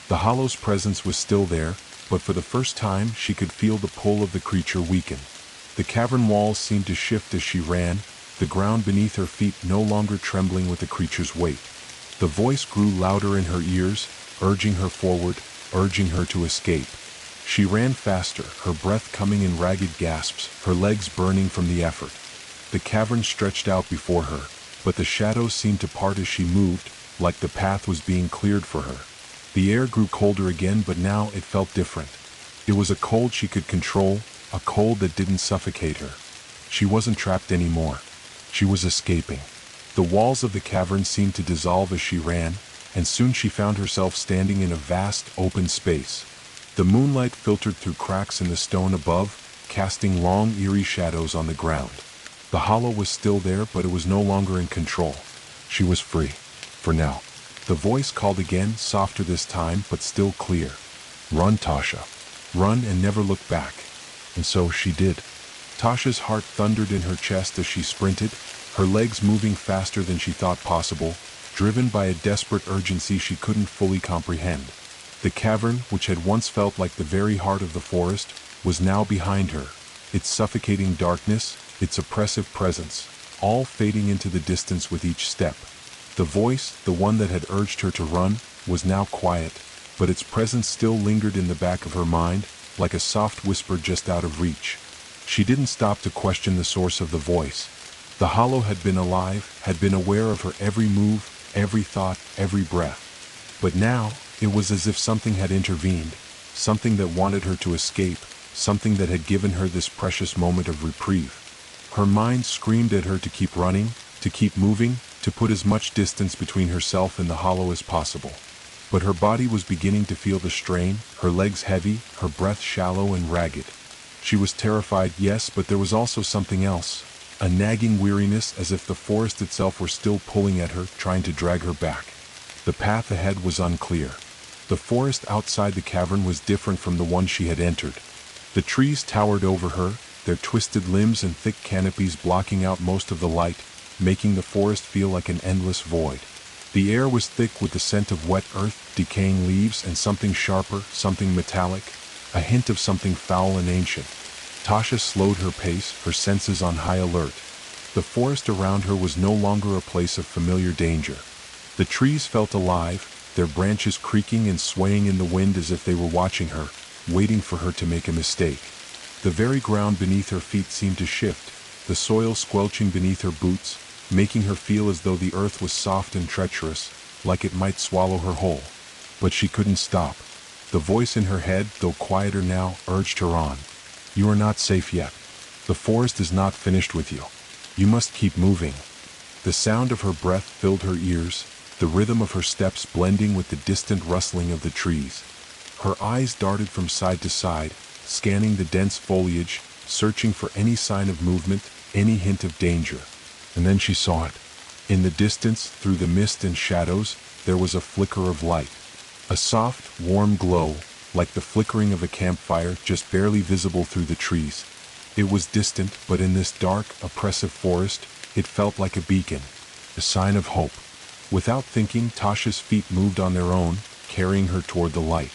The Hollow's presence was still there, but for the first time she could feel the pull of the creature weaken. The cavern walls seemed to shift as she ran, the ground beneath her feet no longer trembling with the creature's weight. The voice grew louder in her ears, urging her forward, urging her to escape. She ran faster, her breath coming in ragged gasps, her legs burning from the effort. The cavern stretched out before her, but the shadows seemed to part as she moved, like the path was being cleared for her. The air grew colder again, but now it felt different. It was a cold she could control, a cold that didn't suffocate her. She wasn't trapped anymore. She was escaping. The walls of the cavern seemed to dissolve as she ran, and soon she found herself standing in a vast, open space. The moonlight filtered through cracks in the stone above, casting long, eerie shadows on the ground. The Hollow was still there, but it was no longer in control. She was free. For now. The voice called again, softer this time, but still clear. "Run, Tasha. Run and never look back." And so she did. Tasha's heart thundered in her chest as she sprinted, her legs moving faster than she thought possible, driven by a desperate urgency she couldn't fully comprehend. The cavern, which had once felt like the very heart of the forest, was now behind her, its suffocating darkness, its oppressive presence, all fading into the distance with each step. The voice, the one that had urged her to run, was now quiet, but its presence still lingered in the back of her mind, like a soft whisper just out of reach. She didn't stop to question the source of the voice. The Hollow had been alive, had been aware of her every move, every thought, every breath. But now, it was as if something had intervened, something that wanted her to escape, something that had given her this precious moment of reprieve. Her mind screamed at her to keep running, to keep moving, to put as much distance between herself and the Hollow as possible. But her body was beginning to feel the strain, her legs heavy, her breath shallow and ragged. She was terrified, yes, but there was also something else, a nagging weariness as if the forest itself were still pulling at her, trying to drag her back. The path ahead was unclear. The forest outside the cavern was different from the one she had entered. The trees towered over her, their twisted limbs and thick canopies blocking out most of the light, making the forest feel like an endless void. The air was thick with the scent of wet earth, decaying leaves, and something sharper, something metallic, a hint of something foul and ancient. Tasha slowed her pace, her senses on high alert. The forest around her was no longer a place of familiar danger. The trees felt alive, their branches creaking and swaying in the wind as if they were watching her, waiting for her to make a mistake. The very ground beneath her feet seemed to shift, the soil squelching beneath her boots, making her feel as though the earth was soft and treacherous, like it might swallow her whole. But she couldn't stop. The voice in her head, though quieter now, urged her on. You are not safe yet. The forest is not finished with you. You must keep moving. The sound of her breath filled her ears, the rhythm of her steps blending with the distant rustling of the trees. Her eyes darted from side to side, scanning the dense foliage, searching for any sign of movement, any hint of danger. And then she saw it. In the distance, through the mist and shadows, there was a flicker of light. A soft, warm glow, like the flickering of a campfire, just barely visible through the trees. It was distant, but in this dark, oppressive forest, it felt like a beacon, a sign of hope. Without thinking, Tasha's feet moved on their own, carrying her toward the light.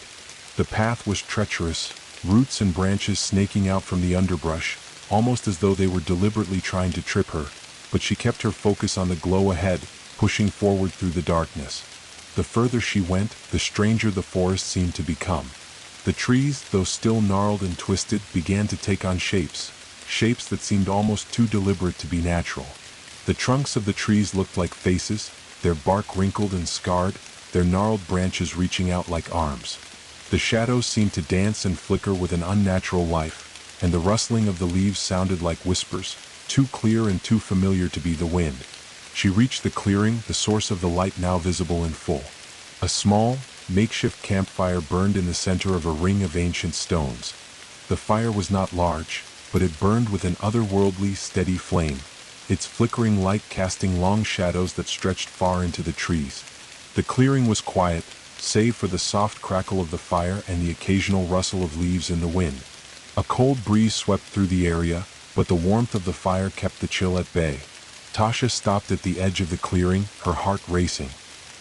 The path was treacherous, roots and branches snaking out from the underbrush, almost as though they were deliberately trying to trip her, but she kept her focus on the glow ahead, pushing forward through the darkness. The further she went, the stranger the forest seemed to become. The trees, though still gnarled and twisted, began to take on shapes that seemed almost too deliberate to be natural. The trunks of the trees looked like faces, their bark wrinkled and scarred, their gnarled branches reaching out like arms. The shadows seemed to dance and flicker with an unnatural life, and the rustling of the leaves sounded like whispers, too clear and too familiar to be the wind. She reached the clearing, the source of the light now visible in full. A small, makeshift campfire burned in the center of a ring of ancient stones. The fire was not large, but it burned with an otherworldly, steady flame, its flickering light casting long shadows that stretched far into the trees. The clearing was quiet, save for the soft crackle of the fire and the occasional rustle of leaves in the wind. A cold breeze swept through the area, but the warmth of the fire kept the chill at bay. Tasha stopped at the edge of the clearing, her heart racing.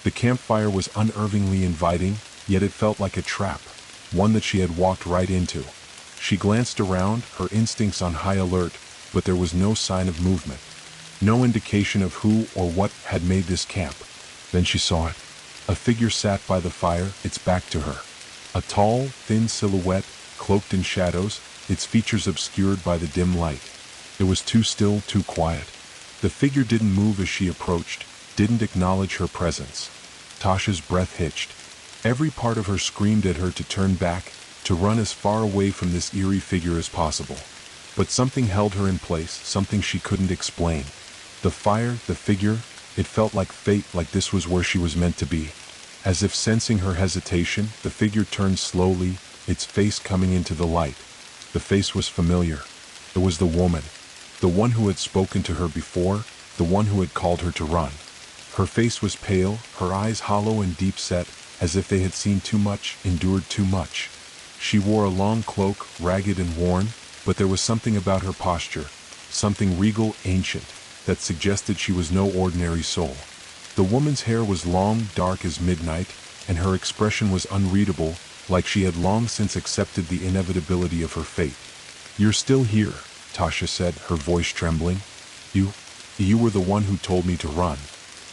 The campfire was unnervingly inviting, yet it felt like a trap, one that she had walked right into. She glanced around, her instincts on high alert, but there was no sign of movement. No indication of who or what had made this camp. Then she saw it. A figure sat by the fire, its back to her. A tall, thin silhouette, cloaked in shadows, its features obscured by the dim light. It was too still, too quiet. The figure didn't move as she approached, didn't acknowledge her presence. Tasha's breath hitched. Every part of her screamed at her to turn back, to run as far away from this eerie figure as possible. But something held her in place, something she couldn't explain. The fire, the figure, it felt like fate, like this was where she was meant to be. As if sensing her hesitation, the figure turned slowly, its face coming into the light. The face was familiar. It was the woman. The one who had spoken to her before, the one who had called her to run. Her face was pale, her eyes hollow and deep-set, as if they had seen too much, endured too much. She wore a long cloak, ragged and worn, but there was something about her posture, something regal, ancient, that suggested she was no ordinary soul. The woman's hair was long, dark as midnight, and her expression was unreadable, like she had long since accepted the inevitability of her fate. "You're still here," Tasha said, her voice trembling. You were the one who told me to run."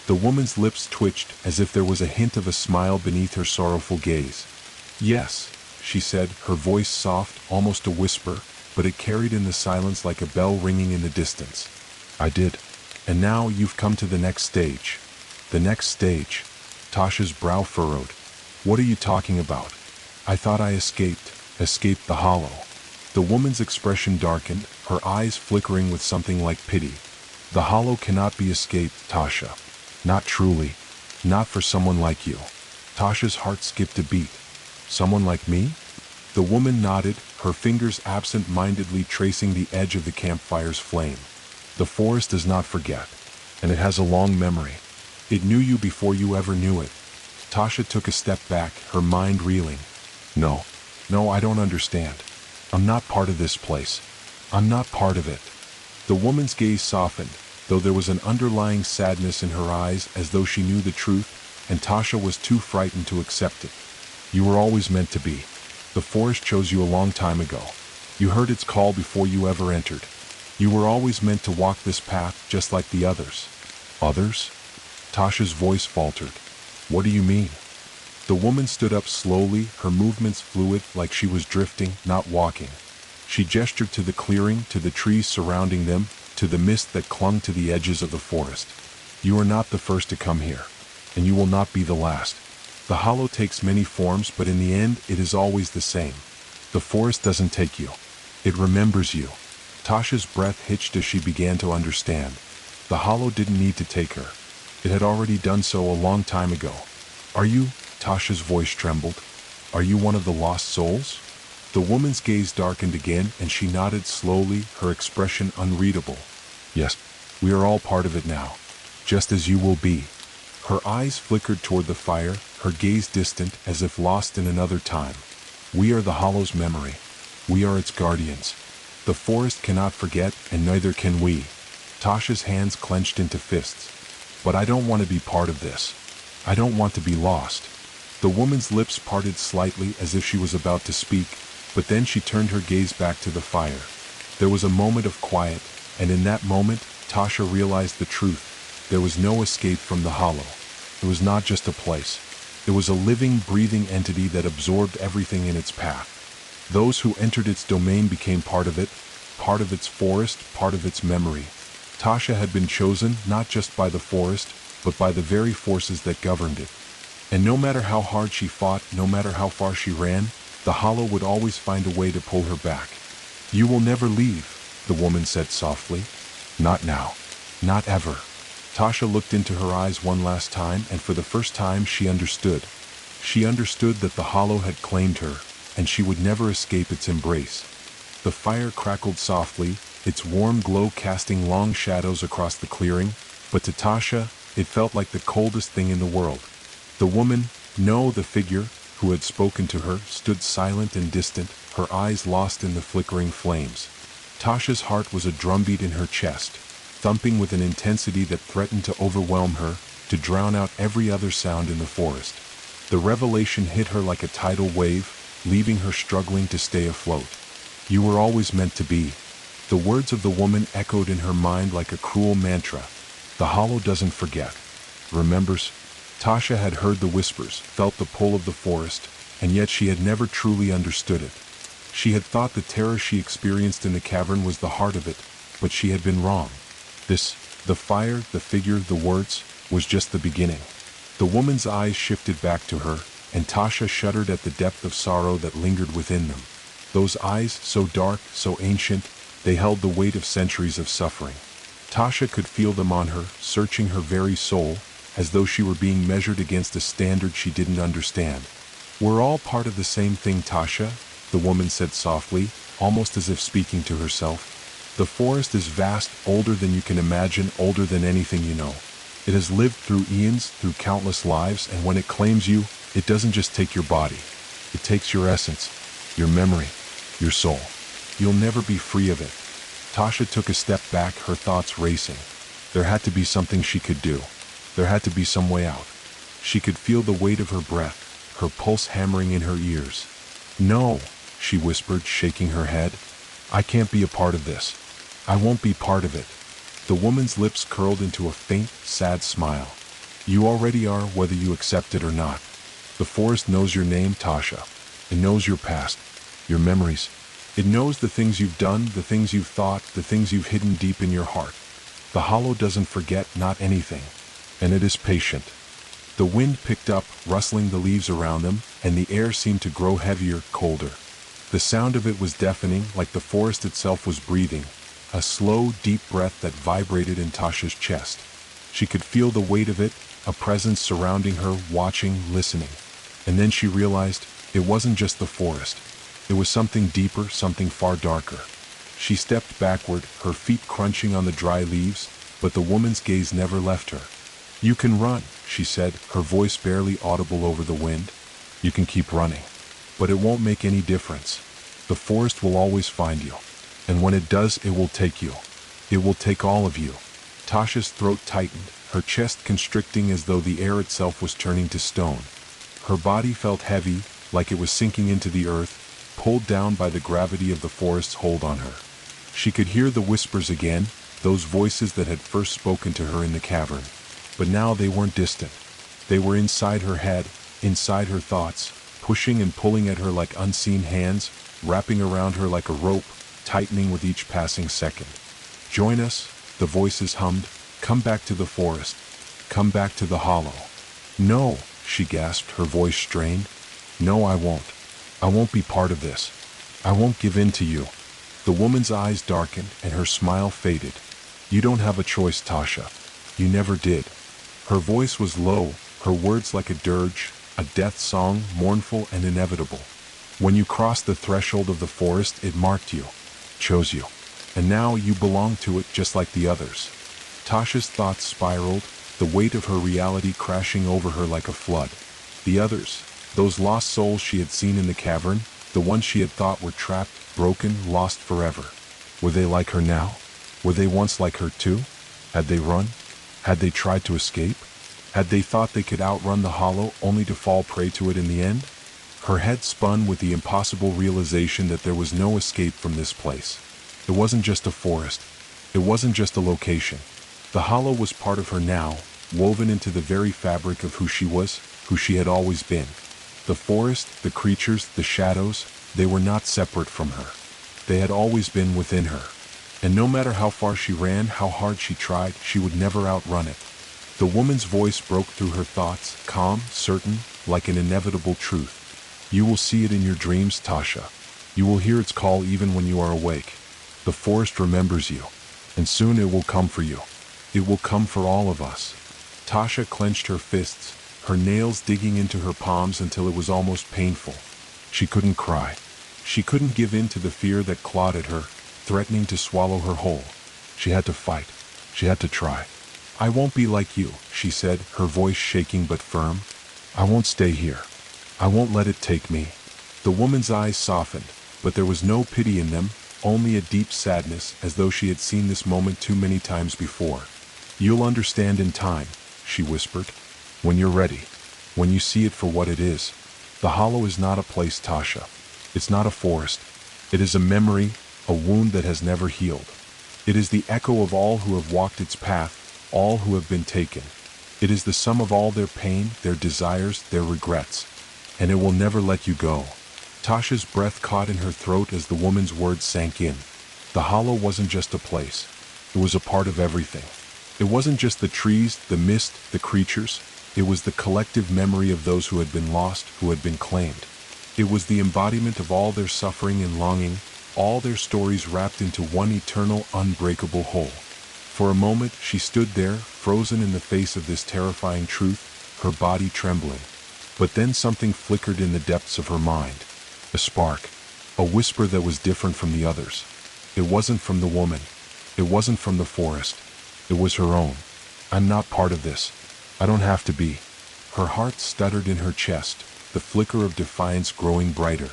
The woman's lips twitched, as if there was a hint of a smile beneath her sorrowful gaze. "Yes," she said, her voice soft, almost a whisper, but it carried in the silence like a bell ringing in the distance. "I did. And now you've come to the next stage." "The next stage?" Tasha's brow furrowed. "What are you talking about? I thought I escaped the hollow." The woman's expression darkened, her eyes flickering with something like pity. "The hollow cannot be escaped, Tasha. Not truly. Not for someone like you." Tasha's heart skipped a beat. "Someone like me?" The woman nodded, her fingers absent-mindedly tracing the edge of the campfire's flame. "The forest does not forget, and it has a long memory. It knew you before you ever knew it." Tasha took a step back, her mind reeling. No, I don't understand. I'm not part of this place. I'm not part of it." The woman's gaze softened, though there was an underlying sadness in her eyes as though she knew the truth, and Tasha was too frightened to accept it. You were always meant to be. The forest chose you a long time ago. You heard its call before you ever entered. You were always meant to walk this path just like the others. Others? Tasha's voice faltered. What do you mean? The woman stood up slowly, her movements fluid like she was drifting, not walking. She gestured to the clearing, to the trees surrounding them, to the mist that clung to the edges of the forest. You are not the first to come here, and you will not be the last. The hollow takes many forms, but in the end, it is always the same. The forest doesn't take you. It remembers you. Tasha's breath hitched as she began to understand. The hollow didn't need to take her. It had already done so a long time ago. Are you? Tasha's voice trembled. Are you one of the lost souls? The woman's gaze darkened again, and she nodded slowly, her expression unreadable. Yes, we are all part of it now, just as you will be. Her eyes flickered toward the fire, her gaze distant, as if lost in another time. We are the hollow's memory. We are its guardians. The forest cannot forget, and neither can we. Tasha's hands clenched into fists. But I don't want to be part of this. I don't want to be lost. The woman's lips parted slightly as if she was about to speak, but then she turned her gaze back to the fire. There was a moment of quiet, and in that moment, Tasha realized the truth. There was no escape from the hollow. It was not just a place. It was a living, breathing entity that absorbed everything in its path. Those who entered its domain became part of it, part of its forest, part of its memory. Tasha had been chosen not just by the forest, but by the very forces that governed it. And no matter how hard she fought, no matter how far she ran, the hollow would always find a way to pull her back. You will never leave, the woman said softly. Not now. Not ever. Tasha looked into her eyes one last time, and for the first time she understood. She understood that the hollow had claimed her, and she would never escape its embrace. The fire crackled softly, its warm glow casting long shadows across the clearing, but to Tasha, it felt like the coldest thing in the world. The woman, no, the figure, who had spoken to her, stood silent and distant, her eyes lost in the flickering flames. Tasha's heart was a drumbeat in her chest, thumping with an intensity that threatened to overwhelm her, to drown out every other sound in the forest. The revelation hit her like a tidal wave, leaving her struggling to stay afloat. You were always meant to be. The words of the woman echoed in her mind like a cruel mantra. The hollow doesn't forget. Remembers? Tasha had heard the whispers, felt the pull of the forest, and yet she had never truly understood it. She had thought the terror she experienced in the cavern was the heart of it, but she had been wrong. The fire, the figure, the words, was just the beginning. The woman's eyes shifted back to her, and Tasha shuddered at the depth of sorrow that lingered within them. Those eyes, so dark, so ancient, they held the weight of centuries of suffering. Tasha could feel them on her, searching her very soul, as though she were being measured against a standard she didn't understand. We're all part of the same thing, Tasha, the woman said softly, almost as if speaking to herself. The forest is vast, older than you can imagine, older than anything you know. It has lived through eons, through countless lives, and when it claims you, it doesn't just take your body. It takes your essence, your memory, your soul. You'll never be free of it. Tasha took a step back, her thoughts racing. There had to be something she could do. There had to be some way out. She could feel the weight of her breath, her pulse hammering in her ears. No, she whispered, shaking her head. I can't be a part of this. I won't be part of it. The woman's lips curled into a faint, sad smile. You already are, whether you accept it or not. The forest knows your name, Tasha. It knows your past, your memories. It knows the things you've done, the things you've thought, the things you've hidden deep in your heart. The hollow doesn't forget, not anything. And it is patient. The wind picked up, rustling the leaves around them, and the air seemed to grow heavier, colder. The sound of it was deafening, like the forest itself was breathing, a slow, deep breath that vibrated in Tasha's chest. She could feel the weight of it, a presence surrounding her, watching, listening. And then she realized it wasn't just the forest. It was something deeper, something far darker. She stepped backward, her feet crunching on the dry leaves, but the woman's gaze never left her. You can run, she said, her voice barely audible over the wind. You can keep running. But it won't make any difference. The forest will always find you. And when it does, it will take you. It will take all of you. Tasha's throat tightened, her chest constricting as though the air itself was turning to stone. Her body felt heavy, like it was sinking into the earth, pulled down by the gravity of the forest's hold on her. She could hear the whispers again, those voices that had first spoken to her in the cavern. But now they weren't distant. They were inside her head, inside her thoughts, pushing and pulling at her like unseen hands, wrapping around her like a rope, tightening with each passing second. "Join us," the voices hummed. "Come back to the forest. Come back to the hollow." "No," she gasped, her voice strained. "No, I won't. I won't be part of this. I won't give in to you." The woman's eyes darkened and her smile faded. "You don't have a choice, Tasha. You never did." Her voice was low, her words like a dirge, a death song, mournful and inevitable. "When you crossed the threshold of the forest, it marked you, chose you. And now you belong to it just like the others." Tasha's thoughts spiraled, the weight of her reality crashing over her like a flood. The others, those lost souls she had seen in the cavern, the ones she had thought were trapped, broken, lost forever. Were they like her now? Were they once like her too? Had they run? Had they tried to escape? Had they thought they could outrun the hollow only to fall prey to it in the end? Her head spun with the impossible realization that there was no escape from this place. It wasn't just a forest. It wasn't just a location. The hollow was part of her now, woven into the very fabric of who she was, who she had always been. The forest, the creatures, the shadows, they were not separate from her. They had always been within her. And no matter how far she ran, how hard she tried, she would never outrun it. The woman's voice broke through her thoughts, calm, certain, like an inevitable truth. "You will see it in your dreams, Tasha. You will hear its call even when you are awake. The forest remembers you, and soon it will come for you. It will come for all of us." Tasha clenched her fists, her nails digging into her palms until it was almost painful. She couldn't cry. She couldn't give in to the fear that clawed at her, threatening to swallow her whole. She had to fight. She had to try. "I won't be like you," she said, her voice shaking but firm. "I won't stay here. I won't let it take me." The woman's eyes softened, but there was no pity in them, only a deep sadness, as though she had seen this moment too many times before. "You'll understand in time," she whispered. "When you're ready. When you see it for what it is. The hollow is not a place, Tasha. It's not a forest. It is a memory, a wound that has never healed. It is the echo of all who have walked its path, all who have been taken. It is the sum of all their pain, their desires, their regrets. And it will never let you go." Tasha's breath caught in her throat as the woman's words sank in. The hollow wasn't just a place. It was a part of everything. It wasn't just the trees, the mist, the creatures. It was the collective memory of those who had been lost, who had been claimed. It was the embodiment of all their suffering and longing, all their stories wrapped into one eternal, unbreakable whole. For a moment, she stood there, frozen in the face of this terrifying truth, her body trembling. But then something flickered in the depths of her mind. A spark. A whisper that was different from the others. It wasn't from the woman. It wasn't from the forest. It was her own. "I'm not part of this. I don't have to be." Her heart stuttered in her chest, the flicker of defiance growing brighter.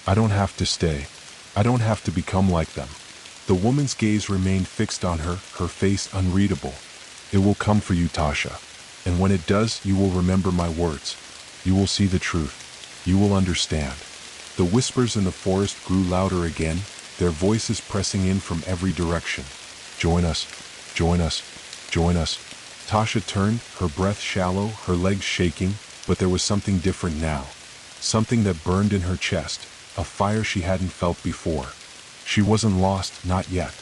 "I don't have to stay. I don't have to become like them." The woman's gaze remained fixed on her, her face unreadable. "It will come for you, Tasha. And when it does, you will remember my words. You will see the truth. You will understand." The whispers in the forest grew louder again, their voices pressing in from every direction. "Join us. Join us. Join us." Tasha turned, her breath shallow, her legs shaking, but there was something different now. Something that burned in her chest, a fire she hadn't felt before. She wasn't lost, not yet.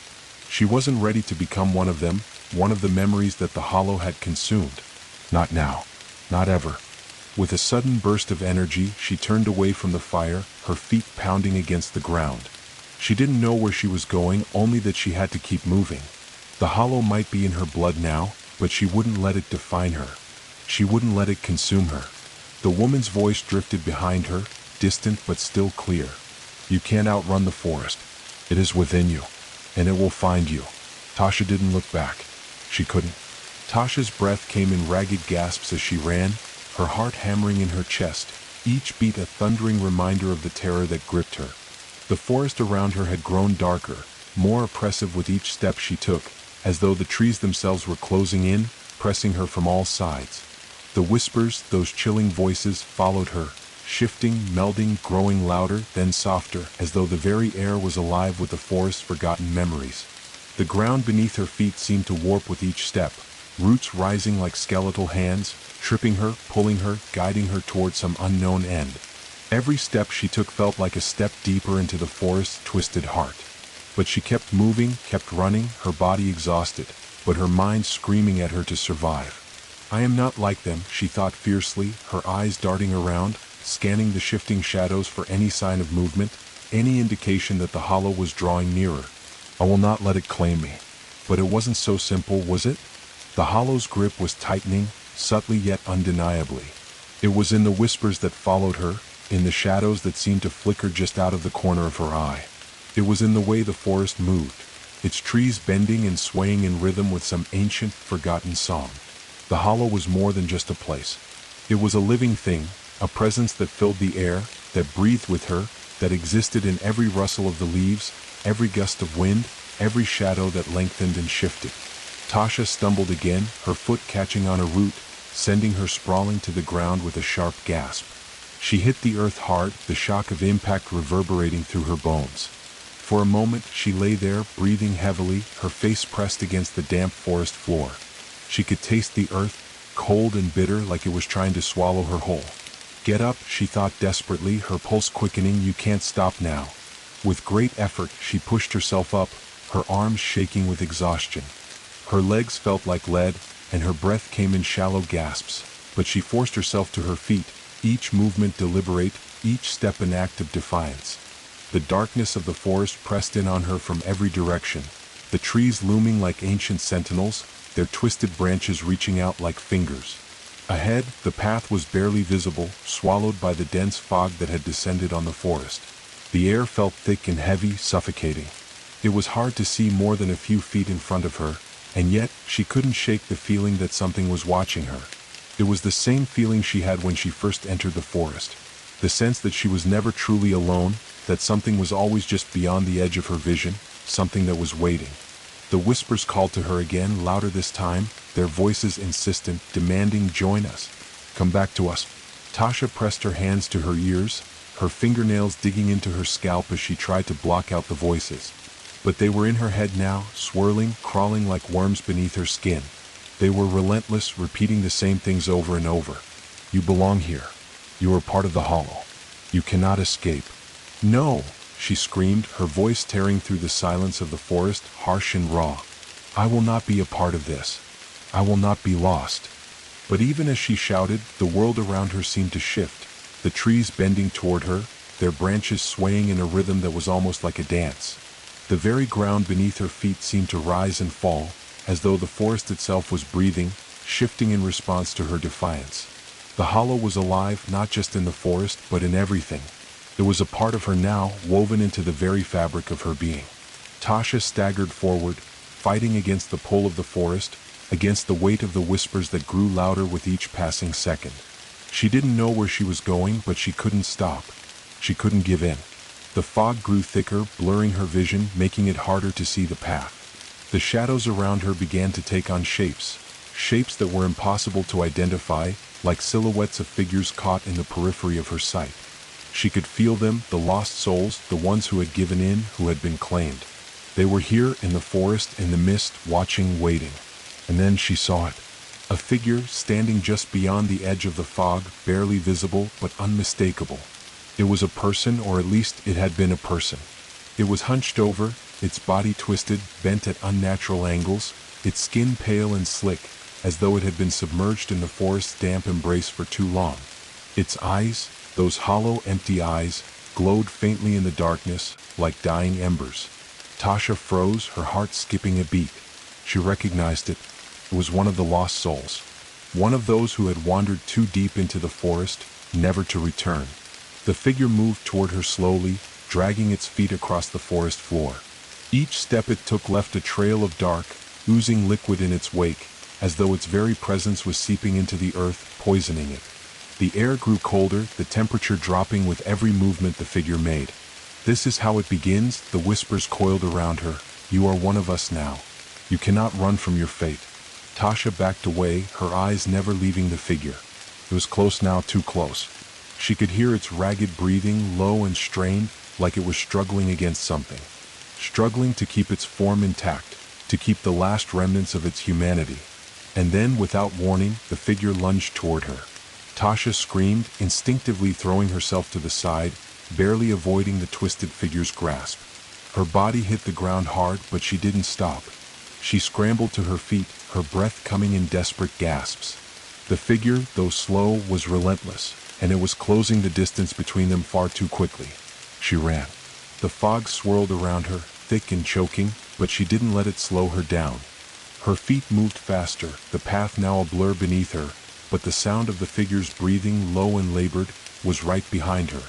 She wasn't ready to become one of them, one of the memories that the hollow had consumed. Not now. Not ever. With a sudden burst of energy, she turned away from the fire, her feet pounding against the ground. She didn't know where she was going, only that she had to keep moving. The hollow might be in her blood now, but she wouldn't let it define her. She wouldn't let it consume her. The woman's voice drifted behind her, distant but still clear. "You can't outrun the forest. It is within you, and it will find you." Tasha didn't look back. She couldn't. Tasha's breath came in ragged gasps as she ran, her heart hammering in her chest, each beat a thundering reminder of the terror that gripped her. The forest around her had grown darker, more oppressive with each step she took, as though the trees themselves were closing in, pressing her from all sides. The whispers, those chilling voices, followed her, shifting, melding, growing louder, then softer, as though the very air was alive with the forest's forgotten memories. The ground beneath her feet seemed to warp with each step, roots rising like skeletal hands, tripping her, pulling her, guiding her toward some unknown end. Every step she took felt like a step deeper into the forest's twisted heart. But she kept moving, kept running, her body exhausted, but her mind screaming at her to survive. I am not like them, she thought fiercely, her eyes darting around, scanning the shifting shadows for any sign of movement, any indication that the hollow was drawing nearer. I will not let it claim me. But it wasn't so simple, was it? The hollow's grip was tightening, subtly yet undeniably. It was in the whispers that followed her, in the shadows that seemed to flicker just out of the corner of her eye. It was in the way the forest moved, its trees bending and swaying in rhythm with some ancient, forgotten song. The hollow was more than just a place. It was a living thing, a presence that filled the air, that breathed with her, that existed in every rustle of the leaves, every gust of wind, every shadow that lengthened and shifted. Tasha stumbled again, her foot catching on a root, sending her sprawling to the ground with a sharp gasp. She hit the earth hard, the shock of impact reverberating through her bones. For a moment, she lay there, breathing heavily, her face pressed against the damp forest floor. She could taste the earth, cold and bitter, like it was trying to swallow her whole. Get up, she thought desperately, her pulse quickening. You can't stop now. With great effort, she pushed herself up, her arms shaking with exhaustion. Her legs felt like lead, and her breath came in shallow gasps, but she forced herself to her feet, each movement deliberate, each step an act of defiance. The darkness of the forest pressed in on her from every direction, the trees looming like ancient sentinels, their twisted branches reaching out like fingers. Ahead, the path was barely visible, swallowed by the dense fog that had descended on the forest. The air felt thick and heavy, suffocating. It was hard to see more than a few feet in front of her, and yet she couldn't shake the feeling that something was watching her. It was the same feeling she had when she first entered the forest. The sense that she was never truly alone, that something was always just beyond the edge of her vision, something that was waiting. The whispers called to her again, louder this time, their voices insistent, demanding, "Join us. Come back to us." Tasha pressed her hands to her ears, her fingernails digging into her scalp as she tried to block out the voices. But they were in her head now, swirling, crawling like worms beneath her skin. They were relentless, repeating the same things over and over. "You belong here. You are part of the hollow. You cannot escape." "No!" she screamed, her voice tearing through the silence of the forest, harsh and raw. "I will not be a part of this. I will not be lost." But even as she shouted, the world around her seemed to shift, the trees bending toward her, their branches swaying in a rhythm that was almost like a dance. The very ground beneath her feet seemed to rise and fall, as though the forest itself was breathing, shifting in response to her defiance. The hollow was alive, not just in the forest, but in everything. It was a part of her now, woven into the very fabric of her being. Tasha staggered forward, fighting against the pull of the forest, against the weight of the whispers that grew louder with each passing second. She didn't know where she was going, but she couldn't stop. She couldn't give in. The fog grew thicker, blurring her vision, making it harder to see the path. The shadows around her began to take on shapes that were impossible to identify, like silhouettes of figures caught in the periphery of her sight. She could feel them, the lost souls, the ones who had given in, who had been claimed. They were here in the forest, in the mist, watching, waiting. And then she saw it. A figure standing just beyond the edge of the fog, barely visible but unmistakable. It was a person, or at least it had been a person. It was hunched over, its body twisted, bent at unnatural angles, its skin pale and slick, as though it had been submerged in the forest's damp embrace for too long. Its eyes, those hollow, empty eyes, glowed faintly in the darkness, like dying embers. Tasha froze, her heart skipping a beat. She recognized it. It was one of the lost souls. One of those who had wandered too deep into the forest, never to return. The figure moved toward her slowly, dragging its feet across the forest floor. Each step it took left a trail of dark, oozing liquid in its wake, as though its very presence was seeping into the earth, poisoning it. The air grew colder, the temperature dropping with every movement the figure made. "This is how it begins," the whispers coiled around her. "You are one of us now. You cannot run from your fate. Tasha backed away, her eyes never leaving the figure. It was close now, too close. She could hear its ragged breathing, low and strained, like it was struggling against something. Struggling to keep its form intact, to keep the last remnants of its humanity. And then, without warning, the figure lunged toward her. Tasha screamed, instinctively throwing herself to the side, barely avoiding the twisted figure's grasp. Her body hit the ground hard, but she didn't stop. She scrambled to her feet, her breath coming in desperate gasps. The figure, though slow, was relentless, and it was closing the distance between them far too quickly. She ran. The fog swirled around her, thick and choking, but she didn't let it slow her down. Her feet moved faster, the path now a blur beneath her, but the sound of the figure's breathing, low and labored, was right behind her.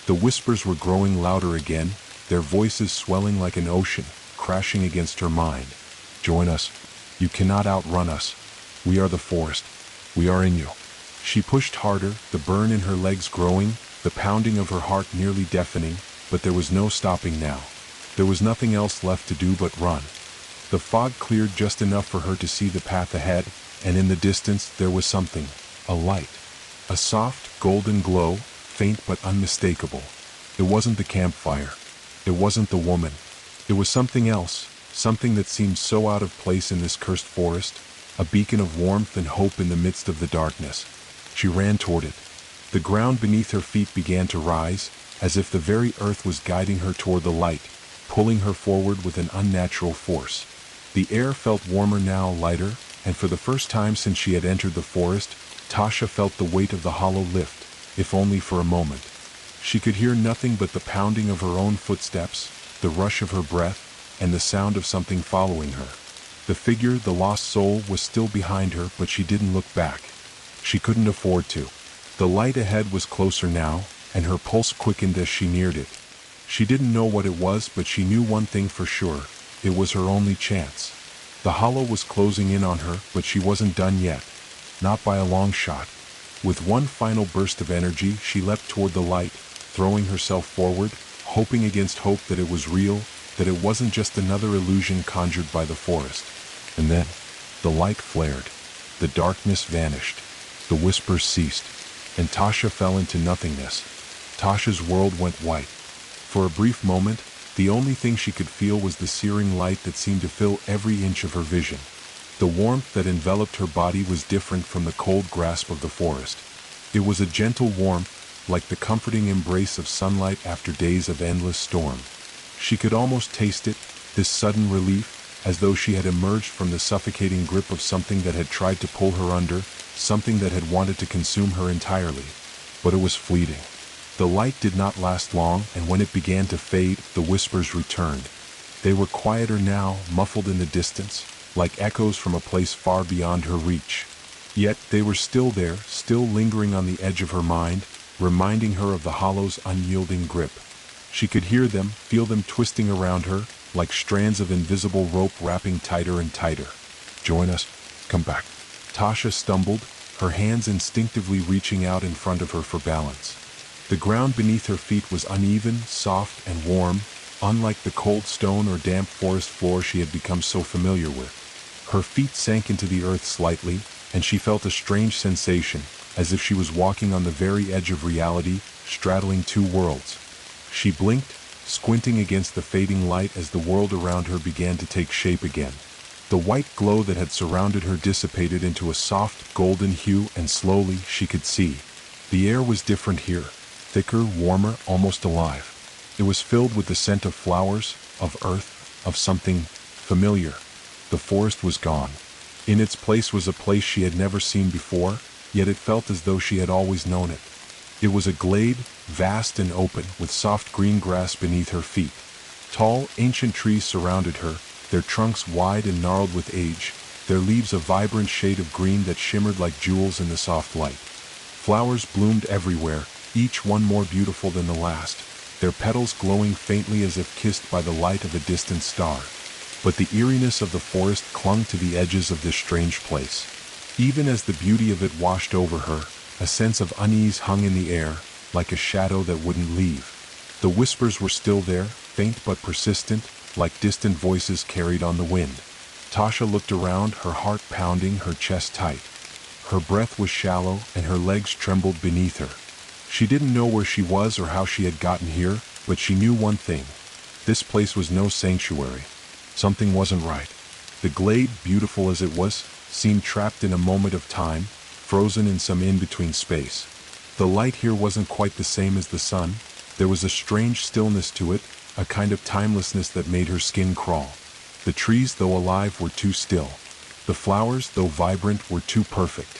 The whispers were growing louder again, their voices swelling like an ocean, crashing against her mind. Join us. You cannot outrun us. We are the forest. We are in you. She pushed harder, the burn in her legs growing, the pounding of her heart nearly deafening, but there was no stopping now. There was nothing else left to do but run. The fog cleared just enough for her to see the path ahead, and in the distance there was something, a light. A soft, golden glow, faint but unmistakable. It wasn't the campfire. It wasn't the woman. It was something else, something that seemed so out of place in this cursed forest, a beacon of warmth and hope in the midst of the darkness. She ran toward it. The ground beneath her feet began to rise, as if the very earth was guiding her toward the light, pulling her forward with an unnatural force. The air felt warmer now, lighter, and for the first time since she had entered the forest, Tasha felt the weight of the hollow lift, if only for a moment. She could hear nothing but the pounding of her own footsteps, the rush of her breath, and the sound of something following her. The figure, the lost soul, was still behind her, but she didn't look back. She couldn't afford to. The light ahead was closer now, and her pulse quickened as she neared it. She didn't know what it was, but she knew one thing for sure. It was her only chance. The hollow was closing in on her, but she wasn't done yet. Not by a long shot. With one final burst of energy, she leapt toward the light, throwing herself forward, hoping against hope that it was real, that it wasn't just another illusion conjured by the forest. And then, the light flared. The darkness vanished. The whispers ceased, and Tasha fell into nothingness. Tasha's world went white. For a brief moment, the only thing she could feel was the searing light that seemed to fill every inch of her vision. The warmth that enveloped her body was different from the cold grasp of the forest. It was a gentle warmth, like the comforting embrace of sunlight after days of endless storm. She could almost taste it, this sudden relief, as though she had emerged from the suffocating grip of something that had tried to pull her under, something that had wanted to consume her entirely. But it was fleeting. The light did not last long, and when it began to fade, the whispers returned. They were quieter now, muffled in the distance, like echoes from a place far beyond her reach. Yet they were still there, still lingering on the edge of her mind, reminding her of the hollow's unyielding grip. She could hear them, feel them twisting around her, like strands of invisible rope wrapping tighter and tighter. Join us. Come back. Tasha stumbled, her hands instinctively reaching out in front of her for balance. The ground beneath her feet was uneven, soft, and warm, unlike the cold stone or damp forest floor she had become so familiar with. Her feet sank into the earth slightly, and she felt a strange sensation, as if she was walking on the very edge of reality, straddling two worlds. She blinked, squinting against the fading light as the world around her began to take shape again. The white glow that had surrounded her dissipated into a soft, golden hue, and slowly she could see. The air was different here, thicker, warmer, almost alive. It was filled with the scent of flowers, of earth, of something familiar. The forest was gone. In its place was a place she had never seen before, yet it felt as though she had always known it. It was a glade, vast and open, with soft green grass beneath her feet. Tall, ancient trees surrounded her, their trunks wide and gnarled with age, their leaves a vibrant shade of green that shimmered like jewels in the soft light. Flowers bloomed everywhere, each one more beautiful than the last, their petals glowing faintly as if kissed by the light of a distant star. But the eeriness of the forest clung to the edges of this strange place. Even as the beauty of it washed over her, a sense of unease hung in the air, like a shadow that wouldn't leave. The whispers were still there, faint but persistent, like distant voices carried on the wind. Tasha looked around, her heart pounding, her chest tight. Her breath was shallow and her legs trembled beneath her. She didn't know where she was or how she had gotten here, but she knew one thing. This place was no sanctuary. Something wasn't right. The glade, beautiful as it was, seemed trapped in a moment of time, frozen in some in-between space. The light here wasn't quite the same as the sun. There was a strange stillness to it, a kind of timelessness that made her skin crawl. The trees, though alive, were too still. The flowers, though vibrant, were too perfect.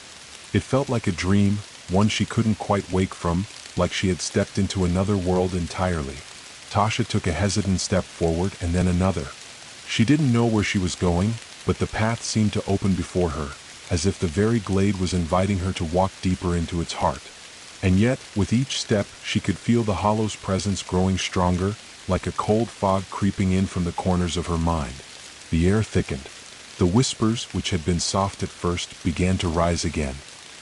It felt like a dream, one she couldn't quite wake from, like she had stepped into another world entirely. Tasha took a hesitant step forward and then another. She didn't know where she was going, but the path seemed to open before her, as if the very glade was inviting her to walk deeper into its heart. And yet, with each step, she could feel the hollow's presence growing stronger, like a cold fog creeping in from the corners of her mind. The air thickened. The whispers, which had been soft at first, began to rise again.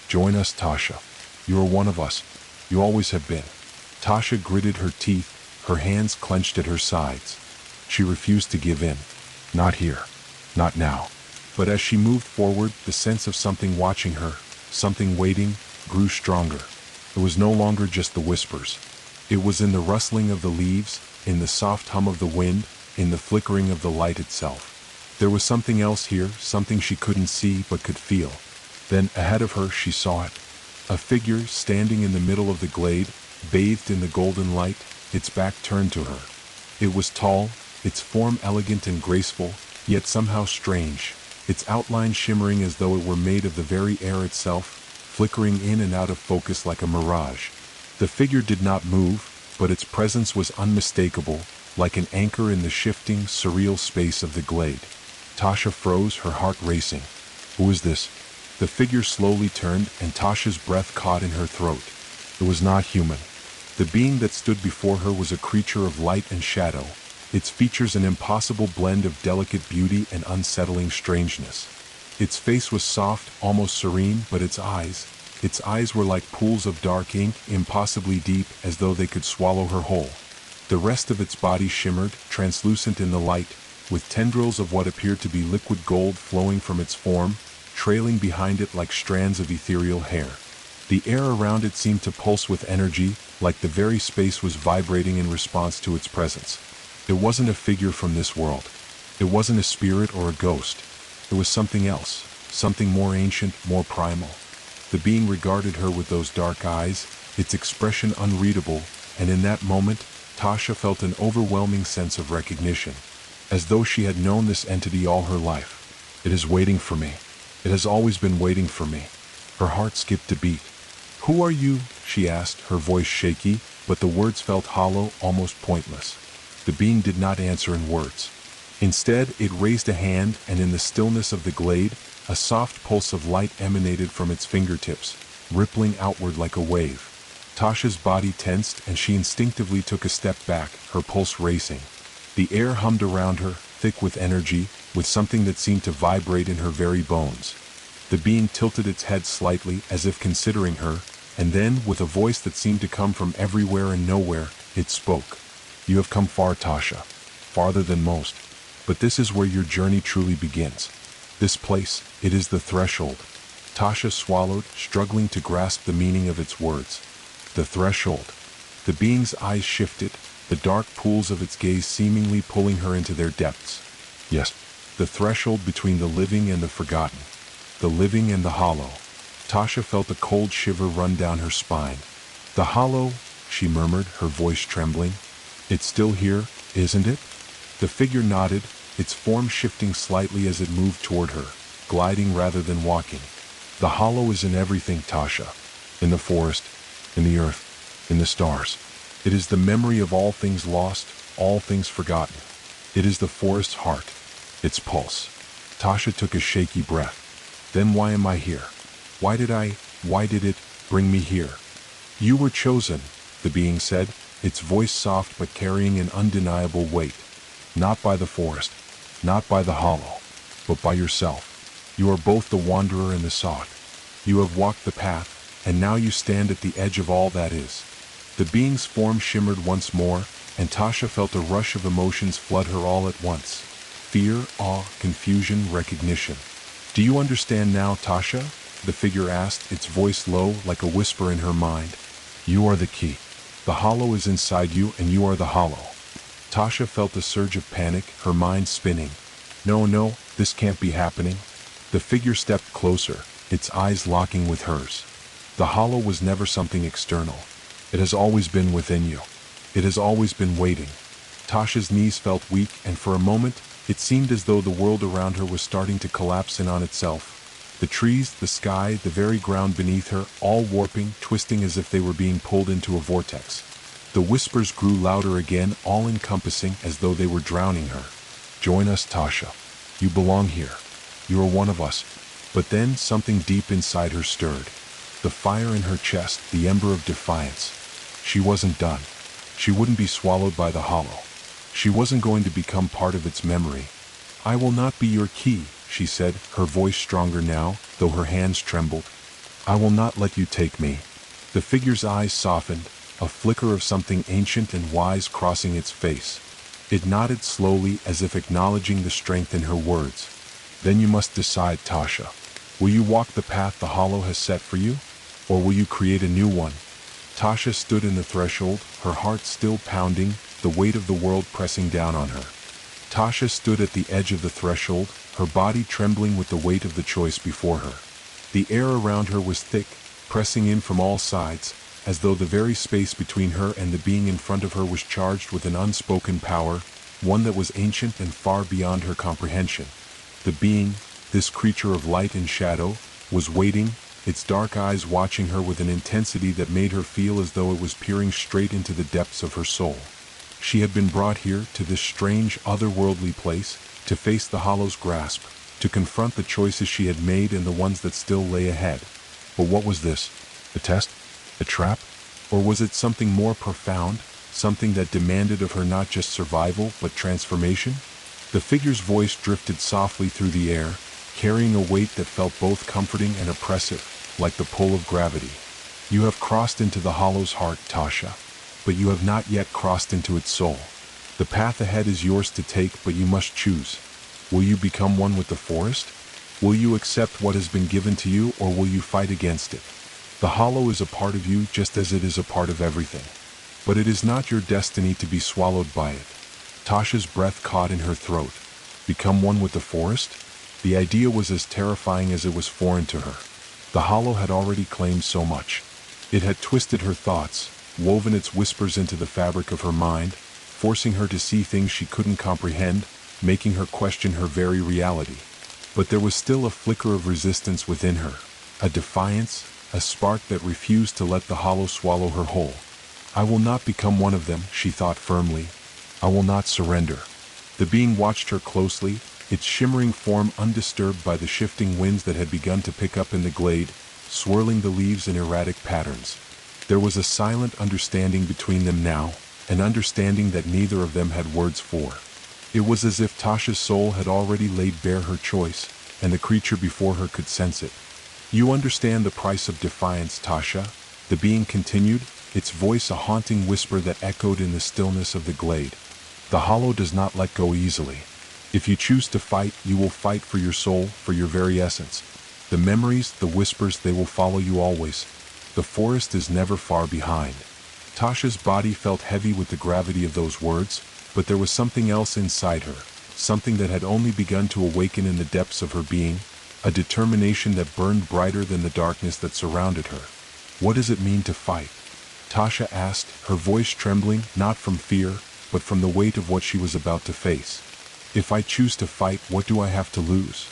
"Join us, Tasha. You are one of us. You always have been." Tasha gritted her teeth, her hands clenched at her sides. She refused to give in. Not here. Not now. But as she moved forward, the sense of something watching her, something waiting, grew stronger. It was no longer just the whispers. It was in the rustling of the leaves, in the soft hum of the wind, in the flickering of the light itself. There was something else here, something she couldn't see but could feel. Then, ahead of her, she saw it. A figure standing in the middle of the glade, bathed in the golden light, its back turned to her. It was tall, its form elegant and graceful, yet somehow strange, its outline shimmering as though it were made of the very air itself, flickering in and out of focus like a mirage. The figure did not move, but its presence was unmistakable, like an anchor in the shifting, surreal space of the glade. Tasha froze, her heart racing. Who is this? The figure slowly turned, and Tasha's breath caught in her throat. It was not human. The being that stood before her was a creature of light and shadow, its features an impossible blend of delicate beauty and unsettling strangeness. Its face was soft, almost serene, but its eyes were like pools of dark ink, impossibly deep, as though they could swallow her whole. The rest of its body shimmered, translucent in the light, with tendrils of what appeared to be liquid gold flowing from its form, trailing behind it like strands of ethereal hair. The air around it seemed to pulse with energy, like the very space was vibrating in response to its presence. It wasn't a figure from this world. It wasn't a spirit or a ghost. It was something else, something more ancient, more primal. The being regarded her with those dark eyes, its expression unreadable, and in that moment, Tasha felt an overwhelming sense of recognition, as though she had known this entity all her life. It is waiting for me. It has always been waiting for me. Her heart skipped a beat. "Who are you?" she asked, her voice shaky, but the words felt hollow, almost pointless. The being did not answer in words. Instead, it raised a hand, and in the stillness of the glade, a soft pulse of light emanated from its fingertips, rippling outward like a wave. Tasha's body tensed, and she instinctively took a step back, her pulse racing. The air hummed around her, thick with energy, with something that seemed to vibrate in her very bones. The being tilted its head slightly, as if considering her, and then, with a voice that seemed to come from everywhere and nowhere, it spoke. "You have come far, Tasha. Farther than most. But this is where your journey truly begins. This place, it is the threshold." Tasha swallowed, struggling to grasp the meaning of its words. The threshold. The being's eyes shifted, the dark pools of its gaze seemingly pulling her into their depths. Yes, the threshold between the living and the forgotten. The living and the hollow. Tasha felt a cold shiver run down her spine. "The hollow," she murmured, her voice trembling. "It's still here, isn't it?" The figure nodded, its form shifting slightly as it moved toward her, gliding rather than walking. "The hollow is in everything, Tasha. In the forest, in the earth, in the stars. It is the memory of all things lost, all things forgotten. It is the forest's heart, its pulse." Tasha took a shaky breath. "Then why am I here? Why did it bring me here?" "You were chosen," the being said, its voice soft but carrying an undeniable weight. "Not by the forest, not by the hollow, but by yourself. You are both the wanderer and the sought. You have walked the path, and now you stand at the edge of all that is." The being's form shimmered once more, and Tasha felt a rush of emotions flood her all at once. Fear, awe, confusion, recognition. Do you understand now, Tasha? The figure asked, its voice low, like a whisper in her mind. You are the key. The hollow is inside you, and you are the hollow. Tasha felt a surge of panic, her mind spinning. No, no, this can't be happening. The figure stepped closer, its eyes locking with hers. The hollow was never something external. It has always been within you. It has always been waiting. Tasha's knees felt weak, and for a moment, it seemed as though the world around her was starting to collapse in on itself. The trees, the sky, the very ground beneath her, all warping, twisting as if they were being pulled into a vortex. The whispers grew louder again, all-encompassing, as though they were drowning her. Join us, Tasha. You belong here. You are one of us. But then something deep inside her stirred. The fire in her chest, the ember of defiance. She wasn't done. She wouldn't be swallowed by the hollow. She wasn't going to become part of its memory. I will not be your key, she said, her voice stronger now, though her hands trembled. I will not let you take me. The figure's eyes softened, a flicker of something ancient and wise crossing its face. It nodded slowly, as if acknowledging the strength in her words. Then you must decide, Tasha. Will you walk the path the hollow has set for you? Or will you create a new one? Tasha stood in the threshold, her heart still pounding, the weight of the world pressing down on her. Tasha stood at the edge of the threshold, her body trembling with the weight of the choice before her. The air around her was thick, pressing in from all sides, as though the very space between her and the being in front of her was charged with an unspoken power, one that was ancient and far beyond her comprehension. The being, this creature of light and shadow, was waiting, its dark eyes watching her with an intensity that made her feel as though it was peering straight into the depths of her soul. She had been brought here, to this strange, otherworldly place, to face the hollow's grasp, to confront the choices she had made and the ones that still lay ahead. But what was this? A test? A trap? Or was it something more profound, something that demanded of her not just survival, but transformation? The figure's voice drifted softly through the air, carrying a weight that felt both comforting and oppressive, like the pull of gravity. You have crossed into the hollow's heart, Tasha, but you have not yet crossed into its soul. The path ahead is yours to take, but you must choose. Will you become one with the forest? Will you accept what has been given to you, or will you fight against it? The hollow is a part of you just as it is a part of everything. But it is not your destiny to be swallowed by it. Tasha's breath caught in her throat. Become one with the forest? The idea was as terrifying as it was foreign to her. The hollow had already claimed so much. It had twisted her thoughts, woven its whispers into the fabric of her mind, forcing her to see things she couldn't comprehend, making her question her very reality. But there was still a flicker of resistance within her, a defiance, a spark that refused to let the hollow swallow her whole. I will not become one of them, she thought firmly. I will not surrender. The being watched her closely, its shimmering form undisturbed by the shifting winds that had begun to pick up in the glade, swirling the leaves in erratic patterns. There was a silent understanding between them now, an understanding that neither of them had words for. It was as if Tasha's soul had already laid bare her choice, and the creature before her could sense it. You understand the price of defiance, Tasha, the being continued, its voice a haunting whisper that echoed in the stillness of the glade. The hollow does not let go easily. If you choose to fight, you will fight for your soul, for your very essence. The memories, the whispers, they will follow you always. The forest is never far behind. Tasha's body felt heavy with the gravity of those words, but there was something else inside her, something that had only begun to awaken in the depths of her being, a determination that burned brighter than the darkness that surrounded her. What does it mean to fight? Tasha asked, her voice trembling, not from fear, but from the weight of what she was about to face. If I choose to fight, what do I have to lose?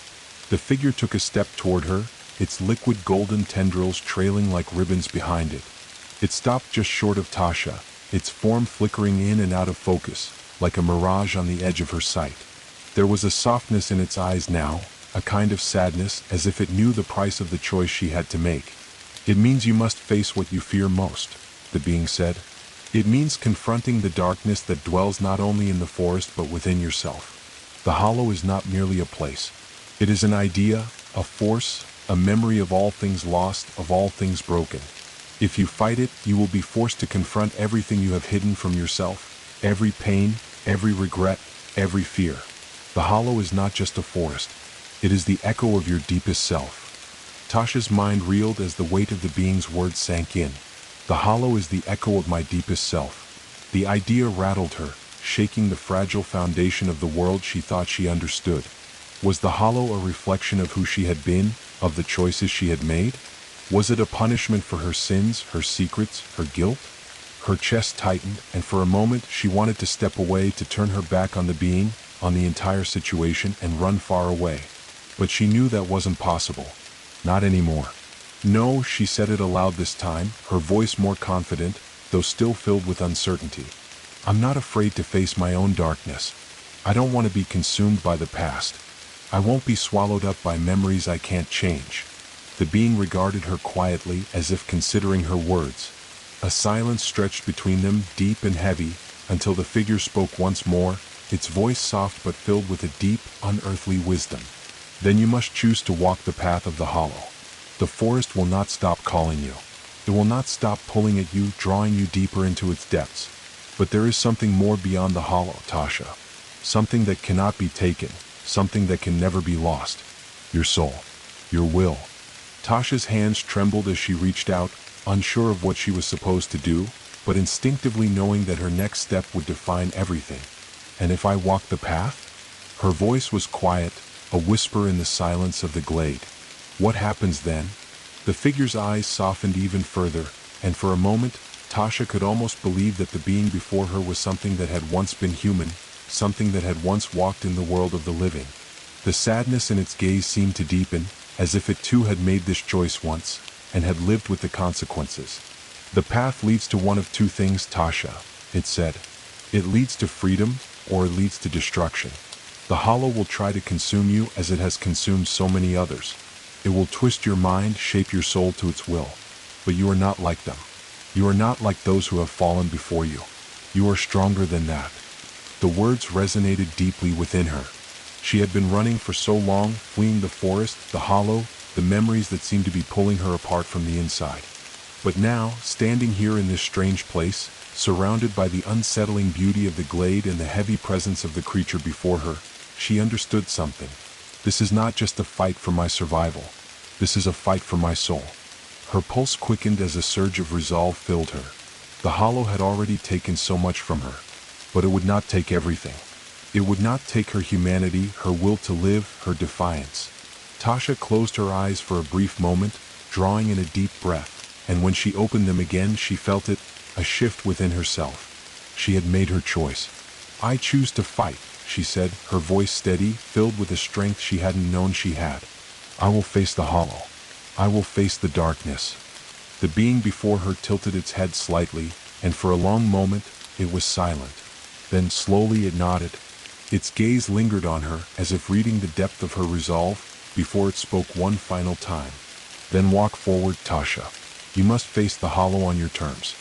The figure took a step toward her, its liquid golden tendrils trailing like ribbons behind it. It stopped just short of Tasha, its form flickering in and out of focus, like a mirage on the edge of her sight. There was a softness in its eyes now, a kind of sadness, as if it knew the price of the choice she had to make. It means you must face what you fear most, the being said. It means confronting the darkness that dwells not only in the forest but within yourself. The hollow is not merely a place. It is an idea, a force, a memory of all things lost, of all things broken. If you fight it, you will be forced to confront everything you have hidden from yourself, every pain, every regret, every fear. The hollow is not just a forest. It is the echo of your deepest self. Tasha's mind reeled as the weight of the being's words sank in. The hollow is the echo of my deepest self. The idea rattled her, shaking the fragile foundation of the world she thought she understood. Was the hollow a reflection of who she had been, of the choices she had made? Was it a punishment for her sins, her secrets, her guilt? Her chest tightened, and for a moment she wanted to step away, to turn her back on the being, on the entire situation, and run far away. But she knew that wasn't possible. Not anymore. No, she said it aloud this time, her voice more confident, though still filled with uncertainty. I'm not afraid to face my own darkness. I don't want to be consumed by the past. I won't be swallowed up by memories I can't change. The being regarded her quietly, as if considering her words. A silence stretched between them, deep and heavy, until the figure spoke once more, its voice soft but filled with a deep, unearthly wisdom. Then you must choose to walk the path of the hollow. The forest will not stop calling you. It will not stop pulling at you, drawing you deeper into its depths. But there is something more beyond the hollow, Tasha. Something that cannot be taken, something that can never be lost. Your soul. Your will. Tasha's hands trembled as she reached out, unsure of what she was supposed to do, but instinctively knowing that her next step would define everything. And if I walk the path? Her voice was quiet, a whisper in the silence of the glade. What happens then? The figure's eyes softened even further, and for a moment, Tasha could almost believe that the being before her was something that had once been human, something that had once walked in the world of the living. The sadness in its gaze seemed to deepen, as if it too had made this choice once, and had lived with the consequences. The path leads to one of two things, Tasha, it said. It leads to freedom, or it leads to destruction. The hollow will try to consume you as it has consumed so many others. It will twist your mind, shape your soul to its will. But you are not like them. You are not like those who have fallen before you. You are stronger than that. The words resonated deeply within her. She had been running for so long, fleeing the forest, the hollow, the memories that seemed to be pulling her apart from the inside. But now, standing here in this strange place, surrounded by the unsettling beauty of the glade and the heavy presence of the creature before her, she understood something. This is not just a fight for my survival. This is a fight for my soul. Her pulse quickened as a surge of resolve filled her. The hollow had already taken so much from her, but it would not take everything. It would not take her humanity, her will to live, her defiance. Tasha closed her eyes for a brief moment, drawing in a deep breath, and when she opened them again she felt it, a shift within herself. She had made her choice. I choose to fight, she said, her voice steady, filled with a strength she hadn't known she had. I will face the hollow. I will face the darkness. The being before her tilted its head slightly, and for a long moment it was silent. Then slowly it nodded. Its gaze lingered on her, as if reading the depth of her resolve, before it spoke one final time. Then walk forward, Tasha. You must face the hollow on your terms.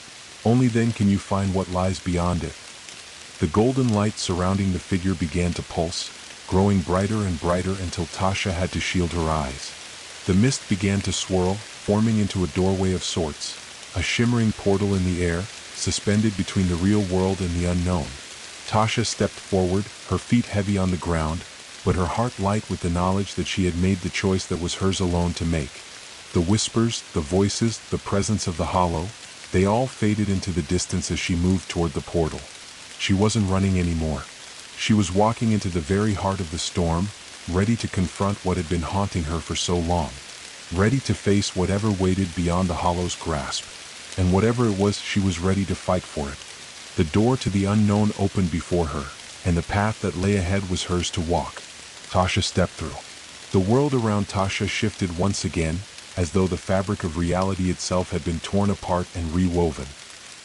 Only then can you find what lies beyond it. The golden light surrounding the figure began to pulse, growing brighter and brighter until Tasha had to shield her eyes. The mist began to swirl, forming into a doorway of sorts, a shimmering portal in the air, suspended between the real world and the unknown. Tasha stepped forward, her feet heavy on the ground, but her heart light with the knowledge that she had made the choice that was hers alone to make. The whispers, the voices, the presence of the hollow, they all faded into the distance as she moved toward the portal. She wasn't running anymore. She was walking into the very heart of the storm, ready to confront what had been haunting her for so long, ready to face whatever waited beyond the hollow's grasp. And whatever it was, she was ready to fight for it. The door to the unknown opened before her, and the path that lay ahead was hers to walk. Tasha stepped through. The world around Tasha shifted once again, as though the fabric of reality itself had been torn apart and rewoven.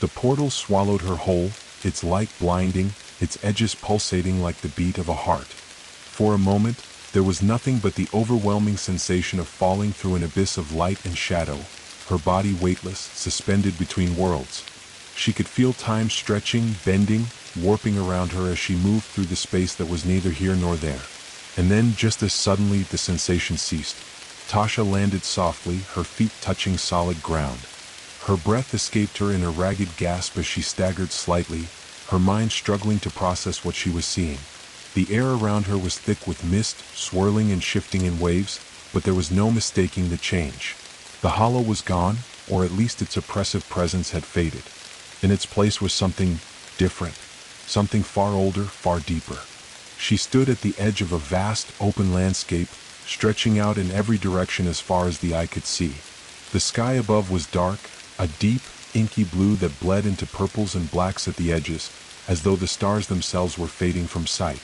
The portal swallowed her whole, its light blinding, its edges pulsating like the beat of a heart. For a moment, there was nothing but the overwhelming sensation of falling through an abyss of light and shadow, her body weightless, suspended between worlds. She could feel time stretching, bending, warping around her as she moved through the space that was neither here nor there. And then, just as suddenly, the sensation ceased. Tasha landed softly, her feet touching solid ground. Her breath escaped her in a ragged gasp as she staggered slightly, her mind struggling to process what she was seeing. The air around her was thick with mist, swirling and shifting in waves, but there was no mistaking the change. The hollow was gone, or at least its oppressive presence had faded. In its place was something different, something far older, far deeper. She stood at the edge of a vast, open landscape, stretching out in every direction as far as the eye could see. The sky above was dark, a deep, inky blue that bled into purples and blacks at the edges, as though the stars themselves were fading from sight.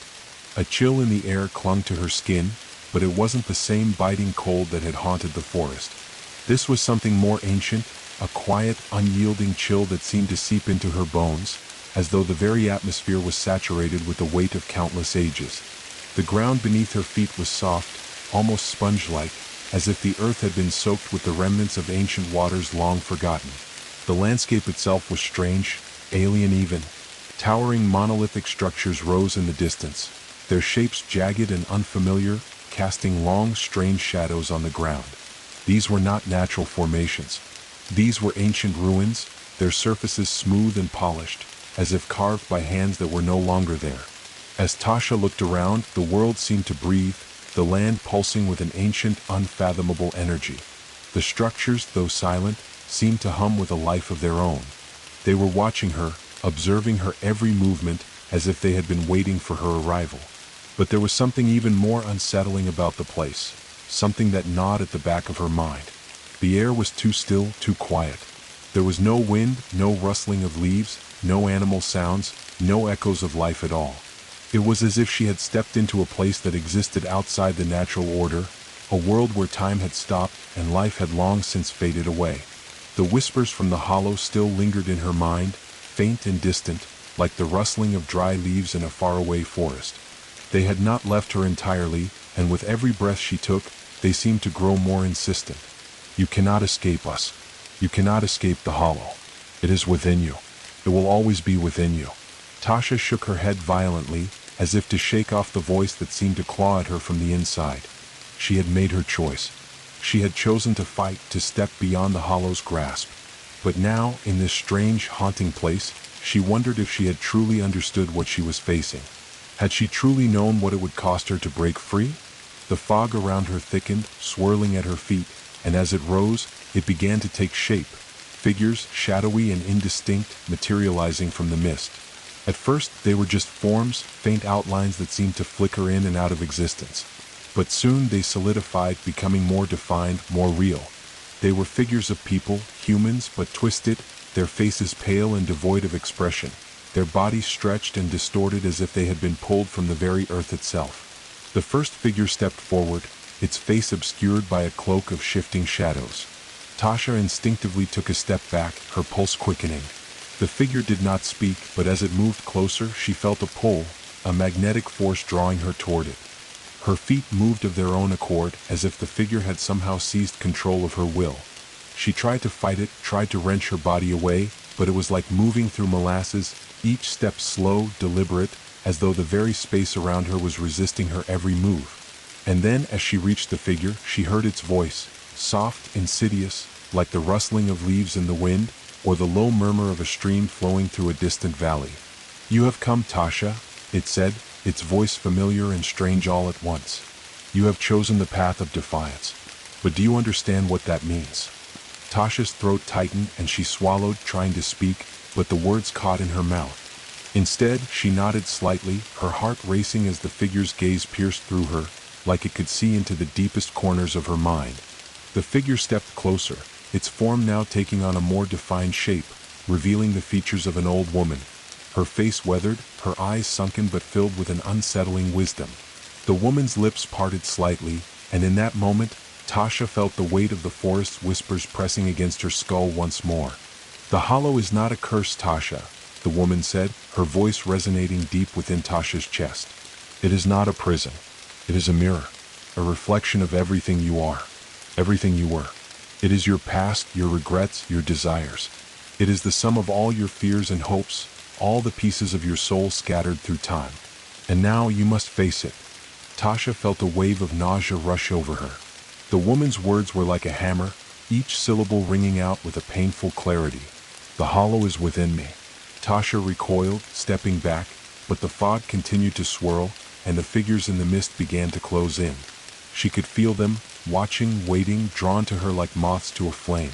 A chill in the air clung to her skin, but it wasn't the same biting cold that had haunted the forest. This was something more ancient, a quiet, unyielding chill that seemed to seep into her bones, as though the very atmosphere was saturated with the weight of countless ages. The ground beneath her feet was soft, almost sponge-like, as if the earth had been soaked with the remnants of ancient waters long forgotten. The landscape itself was strange, alien even. Towering monolithic structures rose in the distance, their shapes jagged and unfamiliar, casting long, strange shadows on the ground. These were not natural formations. These were ancient ruins, their surfaces smooth and polished, as if carved by hands that were no longer there. As Tasha looked around, the world seemed to breathe, the land pulsing with an ancient, unfathomable energy. The structures, though silent, seemed to hum with a life of their own. They were watching her, observing her every movement, as if they had been waiting for her arrival. But there was something even more unsettling about the place, something that gnawed at the back of her mind. The air was too still, too quiet. There was no wind, no rustling of leaves, no animal sounds, no echoes of life at all. It was as if she had stepped into a place that existed outside the natural order, a world where time had stopped and life had long since faded away. The whispers from the hollow still lingered in her mind, faint and distant, like the rustling of dry leaves in a faraway forest. They had not left her entirely, and with every breath she took, they seemed to grow more insistent. You cannot escape us. You cannot escape the hollow. It is within you. It will always be within you. Tasha shook her head violently, as if to shake off the voice that seemed to claw at her from the inside. She had made her choice. She had chosen to fight, to step beyond the hollow's grasp. But now, in this strange, haunting place, she wondered if she had truly understood what she was facing. Had she truly known what it would cost her to break free? The fog around her thickened, swirling at her feet, and as it rose, it began to take shape. Figures, shadowy and indistinct, materializing from the mist. At first, they were just forms, faint outlines that seemed to flicker in and out of existence. But soon they solidified, becoming more defined, more real. They were figures of people, humans, but twisted, their faces pale and devoid of expression, their bodies stretched and distorted as if they had been pulled from the very earth itself. The first figure stepped forward, its face obscured by a cloak of shifting shadows. Tasha instinctively took a step back, her pulse quickening. The figure did not speak, but as it moved closer, she felt a pull, a magnetic force drawing her toward it. Her feet moved of their own accord, as if the figure had somehow seized control of her will. She tried to fight it, tried to wrench her body away, but it was like moving through molasses, each step slow, deliberate, as though the very space around her was resisting her every move. And then, as she reached the figure, she heard its voice, soft, insidious, like the rustling of leaves in the wind, or the low murmur of a stream flowing through a distant valley. "You have come, Tasha," it said, its voice familiar and strange all at once. "You have chosen the path of defiance. But do you understand what that means?" Tasha's throat tightened and she swallowed, trying to speak, but the words caught in her mouth. Instead, she nodded slightly, her heart racing as the figure's gaze pierced through her, like it could see into the deepest corners of her mind. The figure stepped closer, its form now taking on a more defined shape, revealing the features of an old woman. Her face weathered, her eyes sunken but filled with an unsettling wisdom. The woman's lips parted slightly, and in that moment, Tasha felt the weight of the forest's whispers pressing against her skull once more. "The hollow is not a curse, Tasha," the woman said, her voice resonating deep within Tasha's chest. "It is not a prison. It is a mirror, a reflection of everything you are, everything you were. It is your past, your regrets, your desires. It is the sum of all your fears and hopes, all the pieces of your soul scattered through time. And now you must face it." Tasha felt a wave of nausea rush over her. The woman's words were like a hammer, each syllable ringing out with a painful clarity. "The hollow is within me." Tasha recoiled, stepping back, but the fog continued to swirl, and the figures in the mist began to close in. She could feel them, watching, waiting, drawn to her like moths to a flame.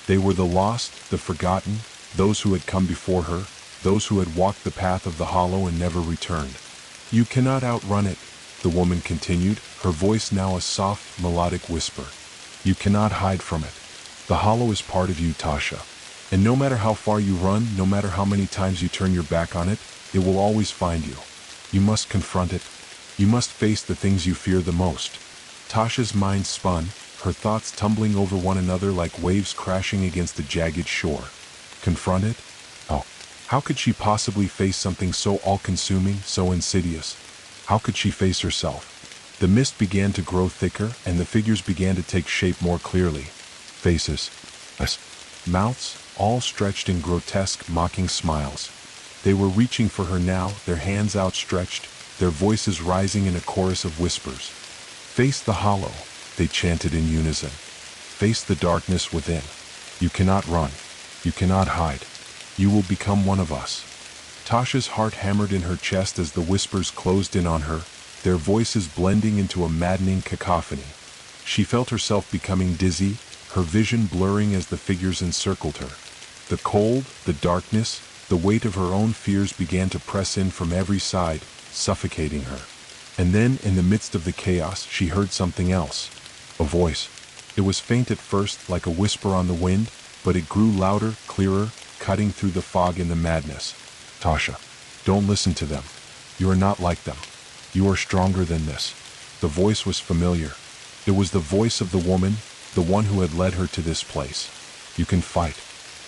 They were the lost, the forgotten, those who had come before her, those who had walked the path of the hollow and never returned. "You cannot outrun it," the woman continued, her voice now a soft, melodic whisper. "You cannot hide from it. The hollow is part of you, Tasha. And no matter how far you run, no matter how many times you turn your back on it, it will always find you. You must confront it. You must face the things you fear the most." Tasha's mind spun, her thoughts tumbling over one another like waves crashing against a jagged shore. Confront it? Oh, how could she possibly face something so all-consuming, so insidious? How could she face herself? The mist began to grow thicker, and the figures began to take shape more clearly. Faces. Mouths, all stretched in grotesque, mocking smiles. They were reaching for her now, their hands outstretched, their voices rising in a chorus of whispers. "Face the hollow," they chanted in unison. "Face the darkness within. You cannot run. You cannot hide. You will become one of us." Tasha's heart hammered in her chest as the whispers closed in on her, their voices blending into a maddening cacophony. She felt herself becoming dizzy, her vision blurring as the figures encircled her. The cold, the darkness, the weight of her own fears began to press in from every side, suffocating her. And then, in the midst of the chaos, she heard something else. A voice. It was faint at first, like a whisper on the wind, but it grew louder, clearer, cutting through the fog and the madness. "Tasha, don't listen to them. You are not like them. You are stronger than this." The voice was familiar. It was the voice of the woman, the one who had led her to this place. "You can fight.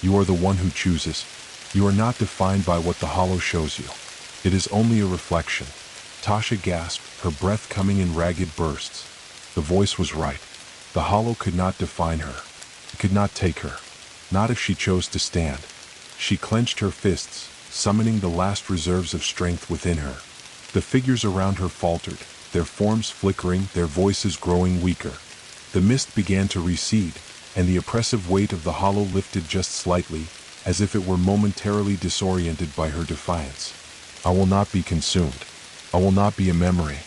You are the one who chooses. You are not defined by what the hollow shows you. It is only a reflection." Tasha gasped, her breath coming in ragged bursts. The voice was right. The hollow could not define her. It could not take her. Not if she chose to stand. She clenched her fists, summoning the last reserves of strength within her. The figures around her faltered, their forms flickering, their voices growing weaker. The mist began to recede, and the oppressive weight of the hollow lifted just slightly, as if it were momentarily disoriented by her defiance. "I will not be consumed. I will not be a memory."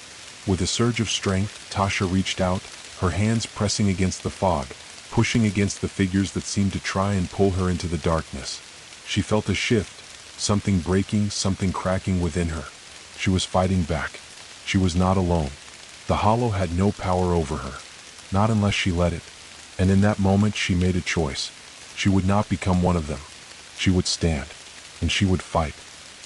With a surge of strength, Tasha reached out, her hands pressing against the fog, pushing against the figures that seemed to try and pull her into the darkness. She felt a shift, something breaking, something cracking within her. She was fighting back. She was not alone. The hollow had no power over her, not unless she let it. And in that moment she made a choice. She would not become one of them. She would stand, and she would fight.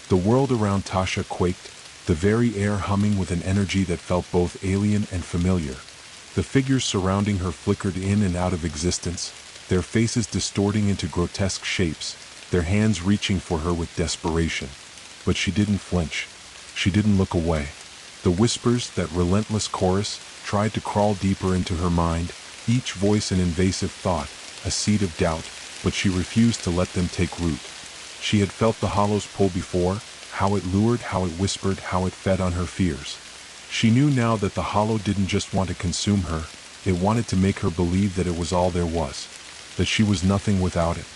The world around Tasha quaked, the very air humming with an energy that felt both alien and familiar. The figures surrounding her flickered in and out of existence, their faces distorting into grotesque shapes, their hands reaching for her with desperation. But she didn't flinch. She didn't look away. The whispers, that relentless chorus, tried to crawl deeper into her mind, each voice an invasive thought, a seed of doubt, but she refused to let them take root. She had felt the hollow's pull before, how it lured, how it whispered, how it fed on her fears. She knew now that the hollow didn't just want to consume her, it wanted to make her believe that it was all there was, that she was nothing without it.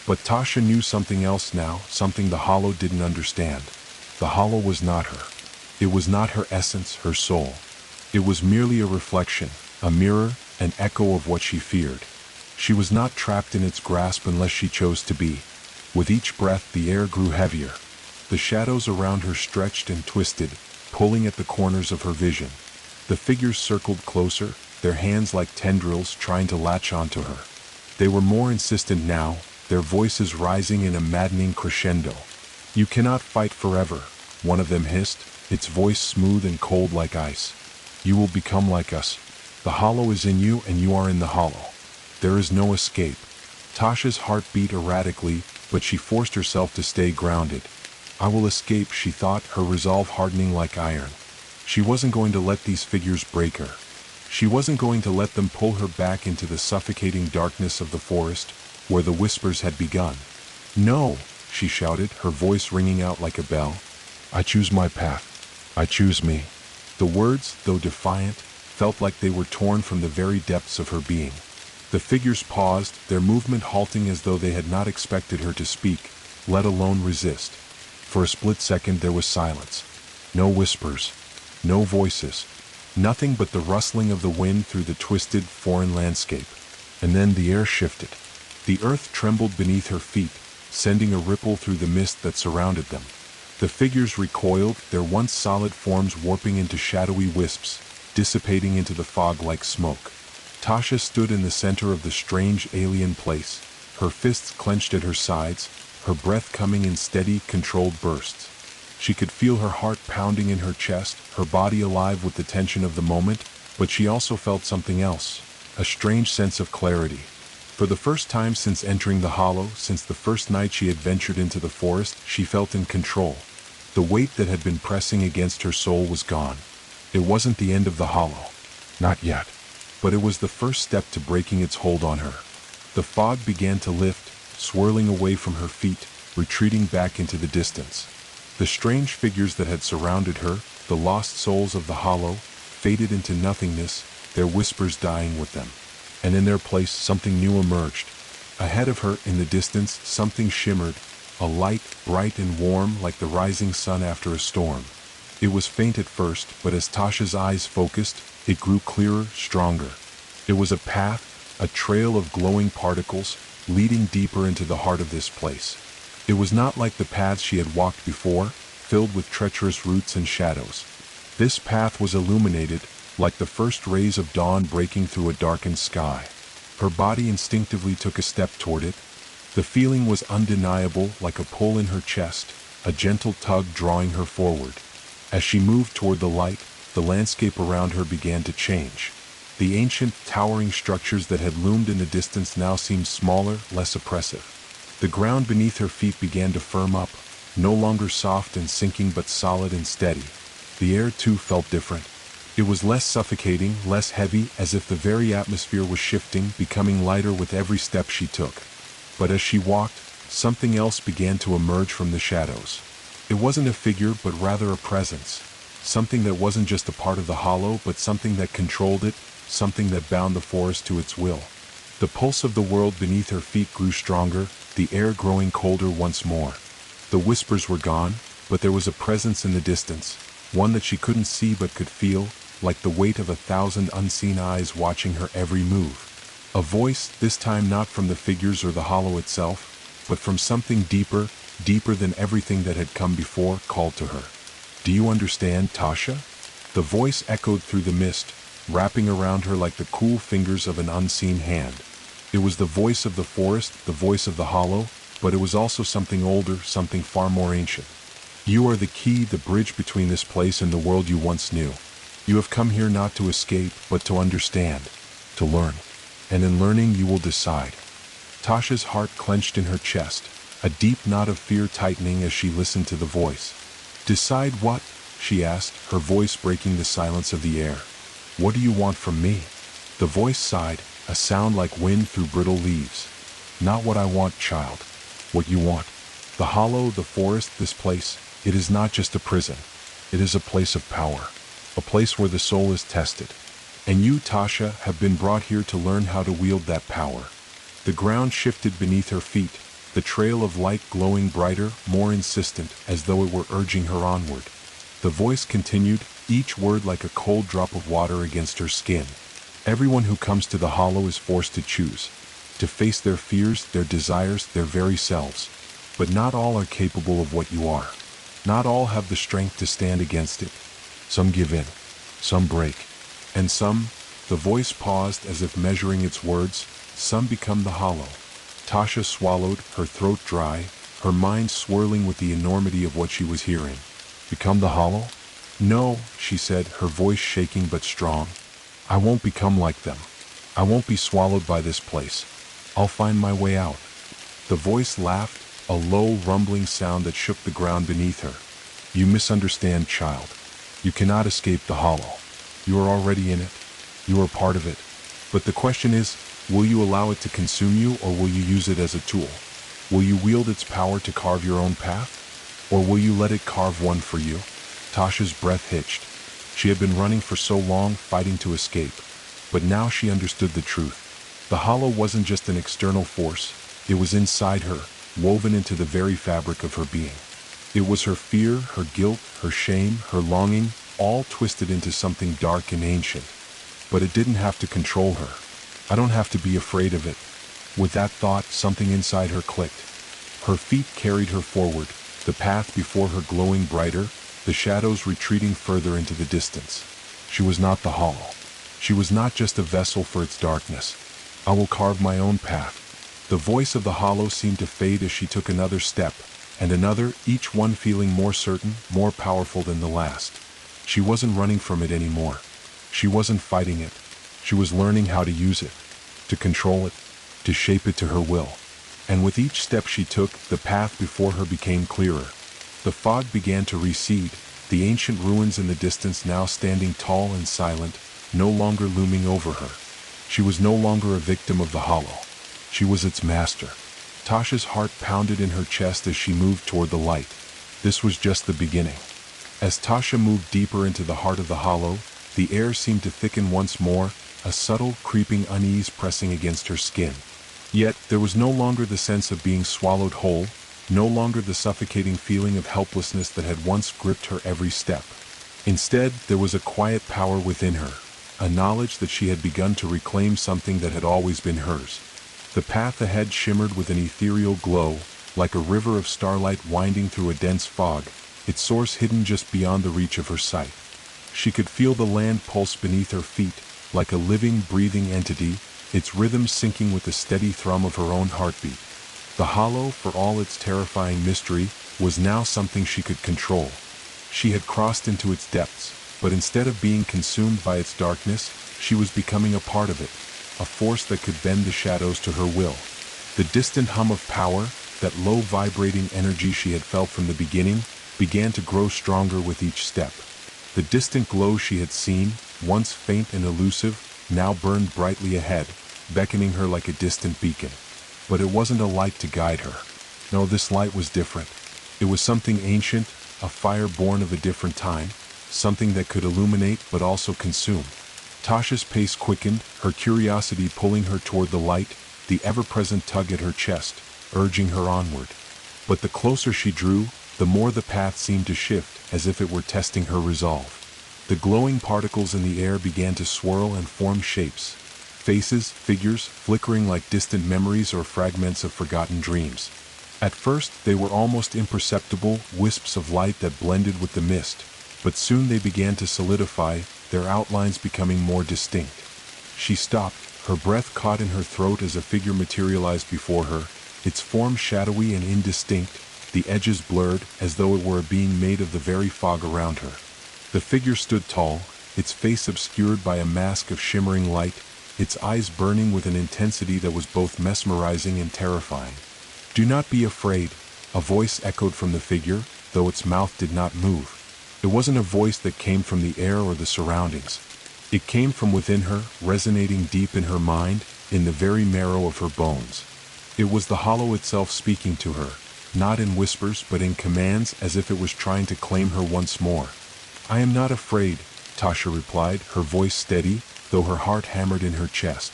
But Tasha knew something else now, something the hollow didn't understand. The hollow was not her. It was not her essence, her soul. It was merely a reflection, a mirror, an echo of what she feared. She was not trapped in its grasp unless she chose to be. With each breath the air grew heavier. The shadows around her stretched and twisted, pulling at the corners of her vision. The figures circled closer, their hands like tendrils trying to latch onto her. They were more insistent now, their voices rising in a maddening crescendo. "You cannot fight forever," one of them hissed, its voice smooth and cold like ice. "You will become like us. The hollow is in you and you are in the hollow. There is no escape." Tasha's heart beat erratically, but she forced herself to stay grounded. "I will escape," she thought, her resolve hardening like iron. She wasn't going to let these figures break her. She wasn't going to let them pull her back into the suffocating darkness of the forest, where the whispers had begun. "No," she shouted, her voice ringing out like a bell. "I choose my path. I choose me." The words, though defiant, felt like they were torn from the very depths of her being. The figures paused, their movement halting as though they had not expected her to speak, let alone resist. For a split second there was silence. No whispers. No voices. Nothing but the rustling of the wind through the twisted, foreign landscape. And then the air shifted. The earth trembled beneath her feet, sending a ripple through the mist that surrounded them. The figures recoiled, their once solid forms warping into shadowy wisps, dissipating into the fog like smoke. Tasha stood in the center of the strange alien place, her fists clenched at her sides, her breath coming in steady, controlled bursts. She could feel her heart pounding in her chest, her body alive with the tension of the moment, but she also felt something else, a strange sense of clarity. For the first time since entering the hollow, since the first night she had ventured into the forest, she felt in control. The weight that had been pressing against her soul was gone. It wasn't the end of the hollow. Not yet. But it was the first step to breaking its hold on her. The fog began to lift, swirling away from her feet, retreating back into the distance. The strange figures that had surrounded her, the lost souls of the hollow, faded into nothingness, their whispers dying with them. And in their place something new emerged. Ahead of her, in the distance, something shimmered, a light, bright and warm like the rising sun after a storm. It was faint at first, but as Tasha's eyes focused, it grew clearer, stronger. It was a path, a trail of glowing particles, leading deeper into the heart of this place. It was not like the paths she had walked before, filled with treacherous roots and shadows. This path was illuminated, like the first rays of dawn breaking through a darkened sky. Her body instinctively took a step toward it. The feeling was undeniable, like a pull in her chest, a gentle tug drawing her forward. As she moved toward the light, the landscape around her began to change. The ancient, towering structures that had loomed in the distance now seemed smaller, less oppressive. The ground beneath her feet began to firm up, no longer soft and sinking but solid and steady. The air too felt different. It was less suffocating, less heavy, as if the very atmosphere was shifting, becoming lighter with every step she took. But as she walked, something else began to emerge from the shadows. It wasn't a figure, but rather a presence. Something that wasn't just a part of the hollow, but something that controlled it, something that bound the forest to its will. The pulse of the world beneath her feet grew stronger, the air growing colder once more. The whispers were gone, but there was a presence in the distance, one that she couldn't see but could feel, like the weight of 1,000 unseen eyes watching her every move. A voice, this time not from the figures or the hollow itself, but from something deeper, deeper than everything that had come before, called to her. "Do you understand, Tasha?" The voice echoed through the mist, wrapping around her like the cool fingers of an unseen hand. It was the voice of the forest, the voice of the hollow, but it was also something older, something far more ancient. "You are the key, the bridge between this place and the world you once knew. You have come here not to escape, but to understand, to learn. And in learning you will decide." Tasha's heart clenched in her chest, a deep knot of fear tightening as she listened to the voice. "Decide what?" she asked, her voice breaking the silence of the air. "What do you want from me?" The voice sighed, a sound like wind through brittle leaves. "Not what I want, child. What you want. The hollow, the forest, this place, it is not just a prison. It is a place of power. A place where the soul is tested. And you, Tasha, have been brought here to learn how to wield that power." The ground shifted beneath her feet, the trail of light glowing brighter, more insistent, as though it were urging her onward. The voice continued, each word like a cold drop of water against her skin. "Everyone who comes to the hollow is forced to choose, to face their fears, their desires, their very selves. But not all are capable of what you are. Not all have the strength to stand against it. Some give in, some break, and some," the voice paused as if measuring its words, "some become the hollow." Tasha swallowed, her throat dry, her mind swirling with the enormity of what she was hearing. "Become the hollow?" "No," she said, her voice shaking but strong. "I won't become like them. I won't be swallowed by this place. I'll find my way out." The voice laughed, a low, rumbling sound that shook the ground beneath her. "You misunderstand, child. You cannot escape the hollow. You are already in it. You are part of it. But the question is, will you allow it to consume you, or will you use it as a tool? Will you wield its power to carve your own path? Or will you let it carve one for you?" Tasha's breath hitched. She had been running for so long, fighting to escape. But now she understood the truth. The hollow wasn't just an external force. It was inside her, woven into the very fabric of her being. It was her fear, her guilt, her shame, her longing, all twisted into something dark and ancient. But it didn't have to control her. I don't have to be afraid of it. With that thought, something inside her clicked. Her feet carried her forward, the path before her glowing brighter, the shadows retreating further into the distance. She was not the hollow. She was not just a vessel for its darkness. I will carve my own path. The voice of the hollow seemed to fade as she took another step, and another, each one feeling more certain, more powerful than the last. She wasn't running from it anymore. She wasn't fighting it. She was learning how to use it, to control it, to shape it to her will. And with each step she took, the path before her became clearer. The fog began to recede, the ancient ruins in the distance now standing tall and silent, no longer looming over her. She was no longer a victim of the hollow. She was its master. Tasha's heart pounded in her chest as she moved toward the light. This was just the beginning. As Tasha moved deeper into the heart of the hollow, the air seemed to thicken once more, a subtle, creeping unease pressing against her skin. Yet, there was no longer the sense of being swallowed whole, no longer the suffocating feeling of helplessness that had once gripped her every step. Instead, there was a quiet power within her, a knowledge that she had begun to reclaim something that had always been hers. The path ahead shimmered with an ethereal glow, like a river of starlight winding through a dense fog, its source hidden just beyond the reach of her sight. She could feel the land pulse beneath her feet, like a living, breathing entity, its rhythm syncing with the steady thrum of her own heartbeat. The hollow, for all its terrifying mystery, was now something she could control. She had crossed into its depths, but instead of being consumed by its darkness, she was becoming a part of it, a force that could bend the shadows to her will. The distant hum of power, that low vibrating energy she had felt from the beginning, began to grow stronger with each step. The distant glow she had seen, once faint and elusive, now burned brightly ahead, beckoning her like a distant beacon. But it wasn't a light to guide her. No, this light was different. It was something ancient, a fire born of a different time, something that could illuminate but also consume. Tasha's pace quickened, her curiosity pulling her toward the light, the ever-present tug at her chest, urging her onward. But the closer she drew, the more the path seemed to shift, as if it were testing her resolve. The glowing particles in the air began to swirl and form shapes. Faces, figures, flickering like distant memories or fragments of forgotten dreams. At first, they were almost imperceptible, wisps of light that blended with the mist, but soon they began to solidify, their outlines becoming more distinct. She stopped, her breath caught in her throat as a figure materialized before her, its form shadowy and indistinct, the edges blurred, as though it were a being made of the very fog around her. The figure stood tall, its face obscured by a mask of shimmering light, its eyes burning with an intensity that was both mesmerizing and terrifying. "Do not be afraid," a voice echoed from the figure, though its mouth did not move. It wasn't a voice that came from the air or the surroundings. It came from within her, resonating deep in her mind, in the very marrow of her bones. It was the hollow itself speaking to her, not in whispers but in commands, as if it was trying to claim her once more. "I am not afraid," Tasha replied, her voice steady, though her heart hammered in her chest.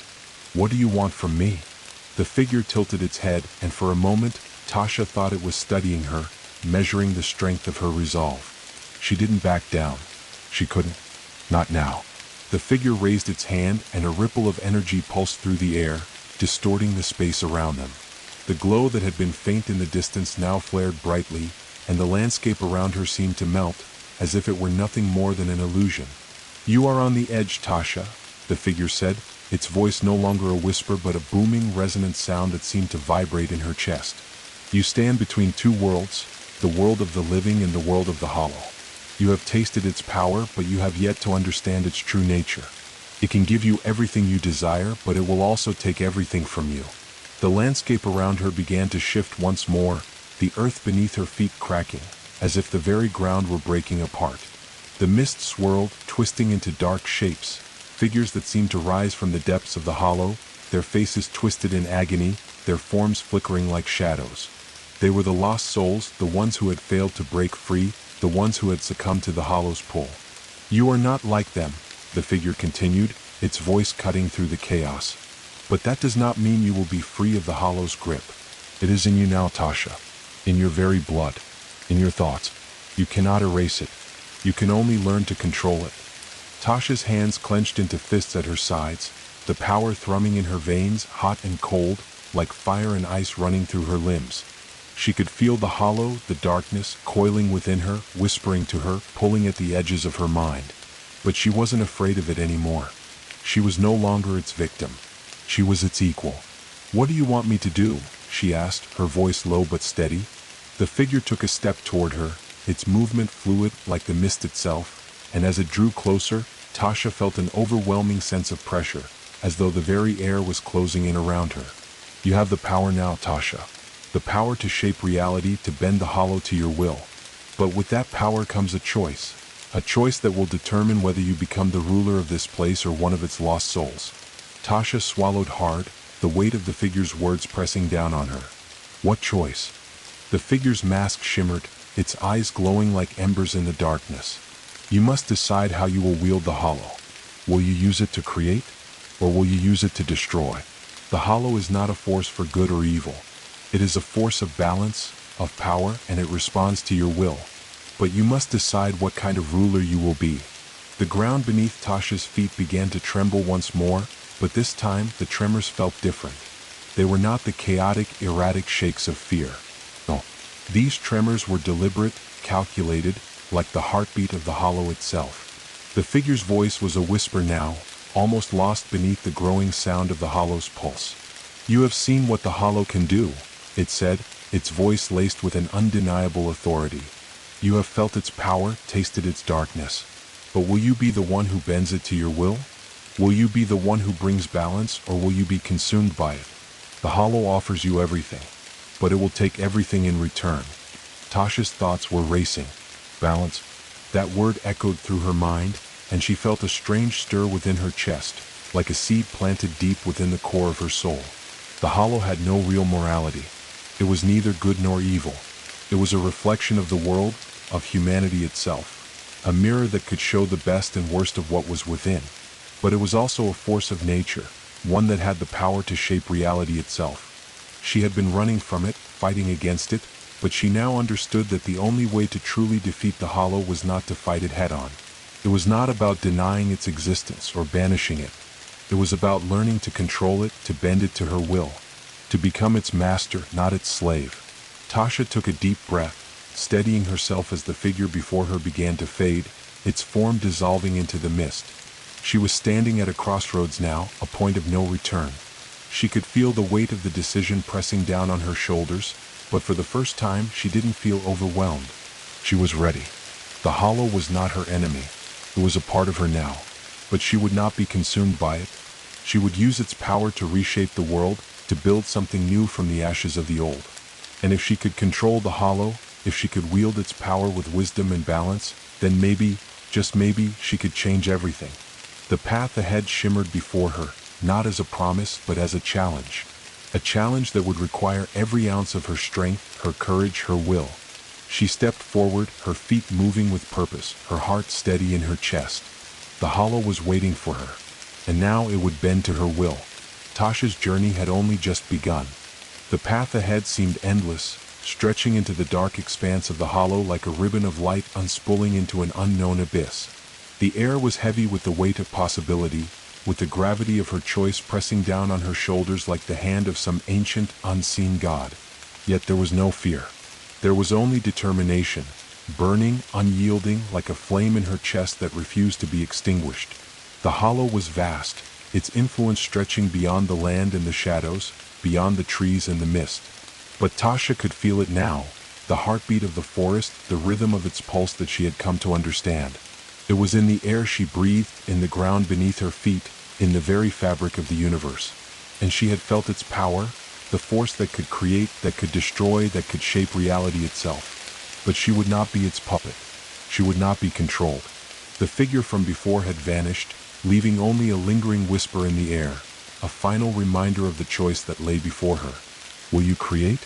"What do you want from me?" The figure tilted its head, and for a moment, Tasha thought it was studying her, measuring the strength of her resolve. She didn't back down. She couldn't. Not now. The figure raised its hand, and a ripple of energy pulsed through the air, distorting the space around them. The glow that had been faint in the distance now flared brightly, and the landscape around her seemed to melt, as if it were nothing more than an illusion. "You are on the edge, Tasha," the figure said, its voice no longer a whisper but a booming, resonant sound that seemed to vibrate in her chest. "You stand between two worlds, the world of the living and the world of the hollow. You have tasted its power, but you have yet to understand its true nature. It can give you everything you desire, but it will also take everything from you." The landscape around her began to shift once more, the earth beneath her feet cracking, as if the very ground were breaking apart. The mist swirled, twisting into dark shapes, figures that seemed to rise from the depths of the hollow, their faces twisted in agony, their forms flickering like shadows. They were the lost souls, the ones who had failed to break free, the ones who had succumbed to the hollow's pull. "You are not like them," the figure continued, its voice cutting through the chaos. "But that does not mean you will be free of the hollow's grip. It is in you now, Tasha. In your very blood. In your thoughts. You cannot erase it. You can only learn to control it. Tasha's hands clenched into fists at her sides, the power thrumming in her veins, hot and cold, like fire and ice running through her limbs. She could feel the hollow, the darkness, coiling within her, whispering to her, pulling at the edges of her mind. But she wasn't afraid of it anymore. She was no longer its victim. She was its equal. "What do you want me to do?" she asked, her voice low but steady. The figure took a step toward her, its movement fluid like the mist itself, and as it drew closer, Tasha felt an overwhelming sense of pressure, as though the very air was closing in around her. "You have the power now, Tasha. The power to shape reality, to bend the hollow to your will. But with that power comes a choice that will determine whether you become the ruler of this place or one of its lost souls." Tasha swallowed hard, the weight of the figure's words pressing down on her. "What choice?" The figure's mask shimmered, its eyes glowing like embers in the darkness. "You must decide how you will wield the hollow. Will you use it to create, or will you use it to destroy? The hollow is not a force for good or evil. It is a force of balance, of power, and it responds to your will. But you must decide what kind of ruler you will be." The ground beneath Tasha's feet began to tremble once more, but this time the tremors felt different. They were not the chaotic, erratic shakes of fear. No. These tremors were deliberate, calculated, like the heartbeat of the hollow itself. The figure's voice was a whisper now, almost lost beneath the growing sound of the hollow's pulse. "You have seen what the hollow can do," it said, its voice laced with an undeniable authority. "You have felt its power, tasted its darkness. But will you be the one who bends it to your will? Will you be the one who brings balance, or will you be consumed by it? The hollow offers you everything, but it will take everything in return." Tasha's thoughts were racing. Balance. That word echoed through her mind, and she felt a strange stir within her chest, like a seed planted deep within the core of her soul. The hollow had no real morality. It was neither good nor evil. It was a reflection of the world, of humanity itself. A mirror that could show the best and worst of what was within. But it was also a force of nature, one that had the power to shape reality itself. She had been running from it, fighting against it, but she now understood that the only way to truly defeat the hollow was not to fight it head-on. It was not about denying its existence or banishing it. It was about learning to control it, to bend it to her will, to become its master, not its slave. Tasha took a deep breath, steadying herself as the figure before her began to fade, its form dissolving into the mist. She was standing at a crossroads now, a point of no return. She could feel the weight of the decision pressing down on her shoulders, but for the first time she didn't feel overwhelmed. She was ready. The hollow was not her enemy. It was a part of her now, but she would not be consumed by it. She would use its power to reshape the world, to build something new from the ashes of the old. And if she could control the hollow, if she could wield its power with wisdom and balance, then maybe, just maybe, she could change everything. The path ahead shimmered before her, not as a promise, but as a challenge. A challenge that would require every ounce of her strength, her courage, her will. She stepped forward, her feet moving with purpose, her heart steady in her chest. The hollow was waiting for her, and now it would bend to her will. Tasha's journey had only just begun. The path ahead seemed endless, stretching into the dark expanse of the hollow like a ribbon of light unspooling into an unknown abyss. The air was heavy with the weight of possibility, with the gravity of her choice pressing down on her shoulders like the hand of some ancient, unseen god. Yet there was no fear. There was only determination, burning, unyielding, like a flame in her chest that refused to be extinguished. The hollow was vast, its influence stretching beyond the land and the shadows, beyond the trees and the mist. But Tasha could feel it now, the heartbeat of the forest, the rhythm of its pulse that she had come to understand. It was in the air she breathed, in the ground beneath her feet, in the very fabric of the universe. And she had felt its power, the force that could create, that could destroy, that could shape reality itself. But she would not be its puppet. She would not be controlled. The figure from before had vanished, leaving only a lingering whisper in the air, a final reminder of the choice that lay before her. Will you create,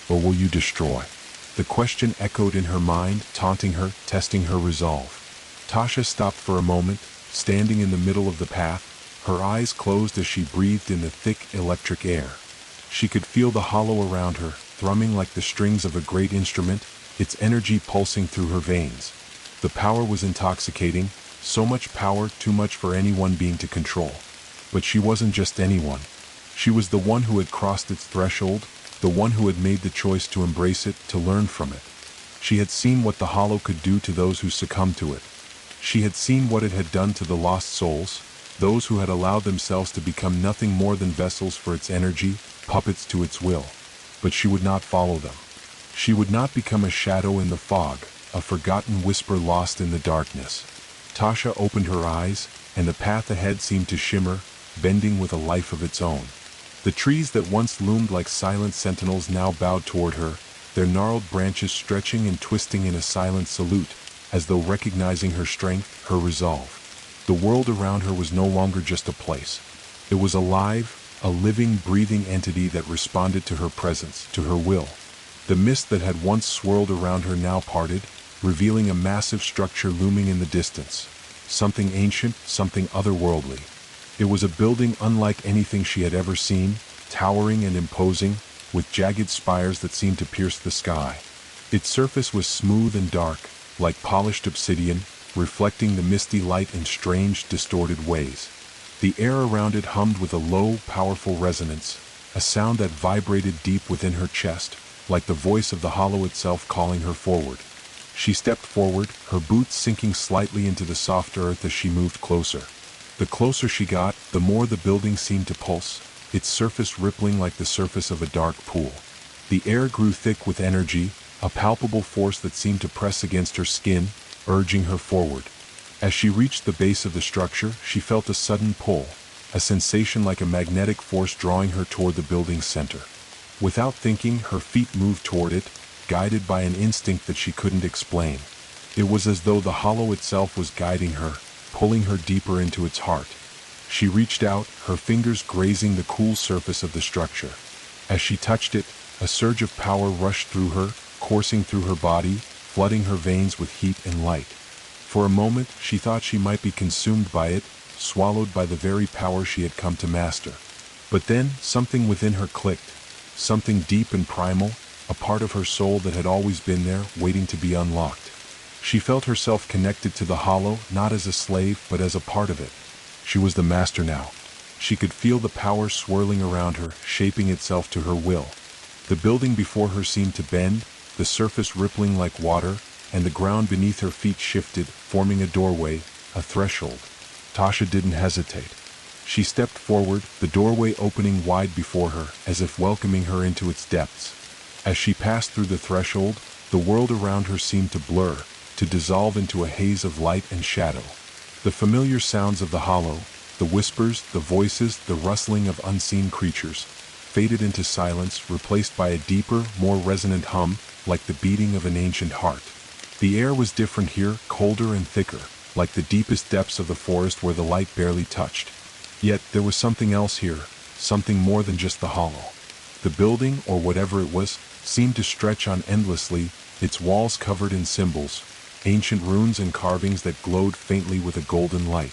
or will you destroy? The question echoed in her mind, taunting her, testing her resolve. Tasha stopped for a moment, standing in the middle of the path, her eyes closed as she breathed in the thick, electric air. She could feel the hollow around her, thrumming like the strings of a great instrument, its energy pulsing through her veins. The power was intoxicating, so much power, too much for any one being to control. But she wasn't just anyone. She was the one who had crossed its threshold, the one who had made the choice to embrace it, to learn from it. She had seen what the hollow could do to those who succumbed to it. She had seen what it had done to the lost souls, those who had allowed themselves to become nothing more than vessels for its energy, puppets to its will. But she would not follow them. She would not become a shadow in the fog, a forgotten whisper lost in the darkness. Tasha opened her eyes, and the path ahead seemed to shimmer, bending with a life of its own. The trees that once loomed like silent sentinels now bowed toward her, their gnarled branches stretching and twisting in a silent salute, as though recognizing her strength, her resolve. The world around her was no longer just a place. It was alive, a living, breathing entity that responded to her presence, to her will. The mist that had once swirled around her now parted, revealing a massive structure looming in the distance. Something ancient, something otherworldly. It was a building unlike anything she had ever seen, towering and imposing, with jagged spires that seemed to pierce the sky. Its surface was smooth and dark, like polished obsidian, reflecting the misty light in strange, distorted ways. The air around it hummed with a low, powerful resonance, a sound that vibrated deep within her chest, like the voice of the hollow itself calling her forward. She stepped forward, her boots sinking slightly into the soft earth as she moved closer. The closer she got, the more the building seemed to pulse, its surface rippling like the surface of a dark pool. The air grew thick with energy, a palpable force that seemed to press against her skin, urging her forward. As she reached the base of the structure, she felt a sudden pull, a sensation like a magnetic force drawing her toward the building's center. Without thinking, her feet moved toward it, guided by an instinct that she couldn't explain. It was as though the hollow itself was guiding her, pulling her deeper into its heart. She reached out, her fingers grazing the cool surface of the structure. As she touched it, a surge of power rushed through her, coursing through her body, flooding her veins with heat and light. For a moment, she thought she might be consumed by it, swallowed by the very power she had come to master. But then, something within her clicked, something deep and primal, a part of her soul that had always been there, waiting to be unlocked. She felt herself connected to the hollow, not as a slave, but as a part of it. She was the master now. She could feel the power swirling around her, shaping itself to her will. The building before her seemed to bend, the surface rippling like water, and the ground beneath her feet shifted, forming a doorway, a threshold. Tasha didn't hesitate. She stepped forward, the doorway opening wide before her, as if welcoming her into its depths. As she passed through the threshold, the world around her seemed to blur, to dissolve into a haze of light and shadow. The familiar sounds of the hollow, the whispers, the voices, the rustling of unseen creatures, faded into silence, replaced by a deeper, more resonant hum, like the beating of an ancient heart. The air was different here, colder and thicker, like the deepest depths of the forest where the light barely touched. Yet there was something else here, something more than just the hollow. The building, or whatever it was, seemed to stretch on endlessly, its walls covered in symbols, ancient runes and carvings that glowed faintly with a golden light.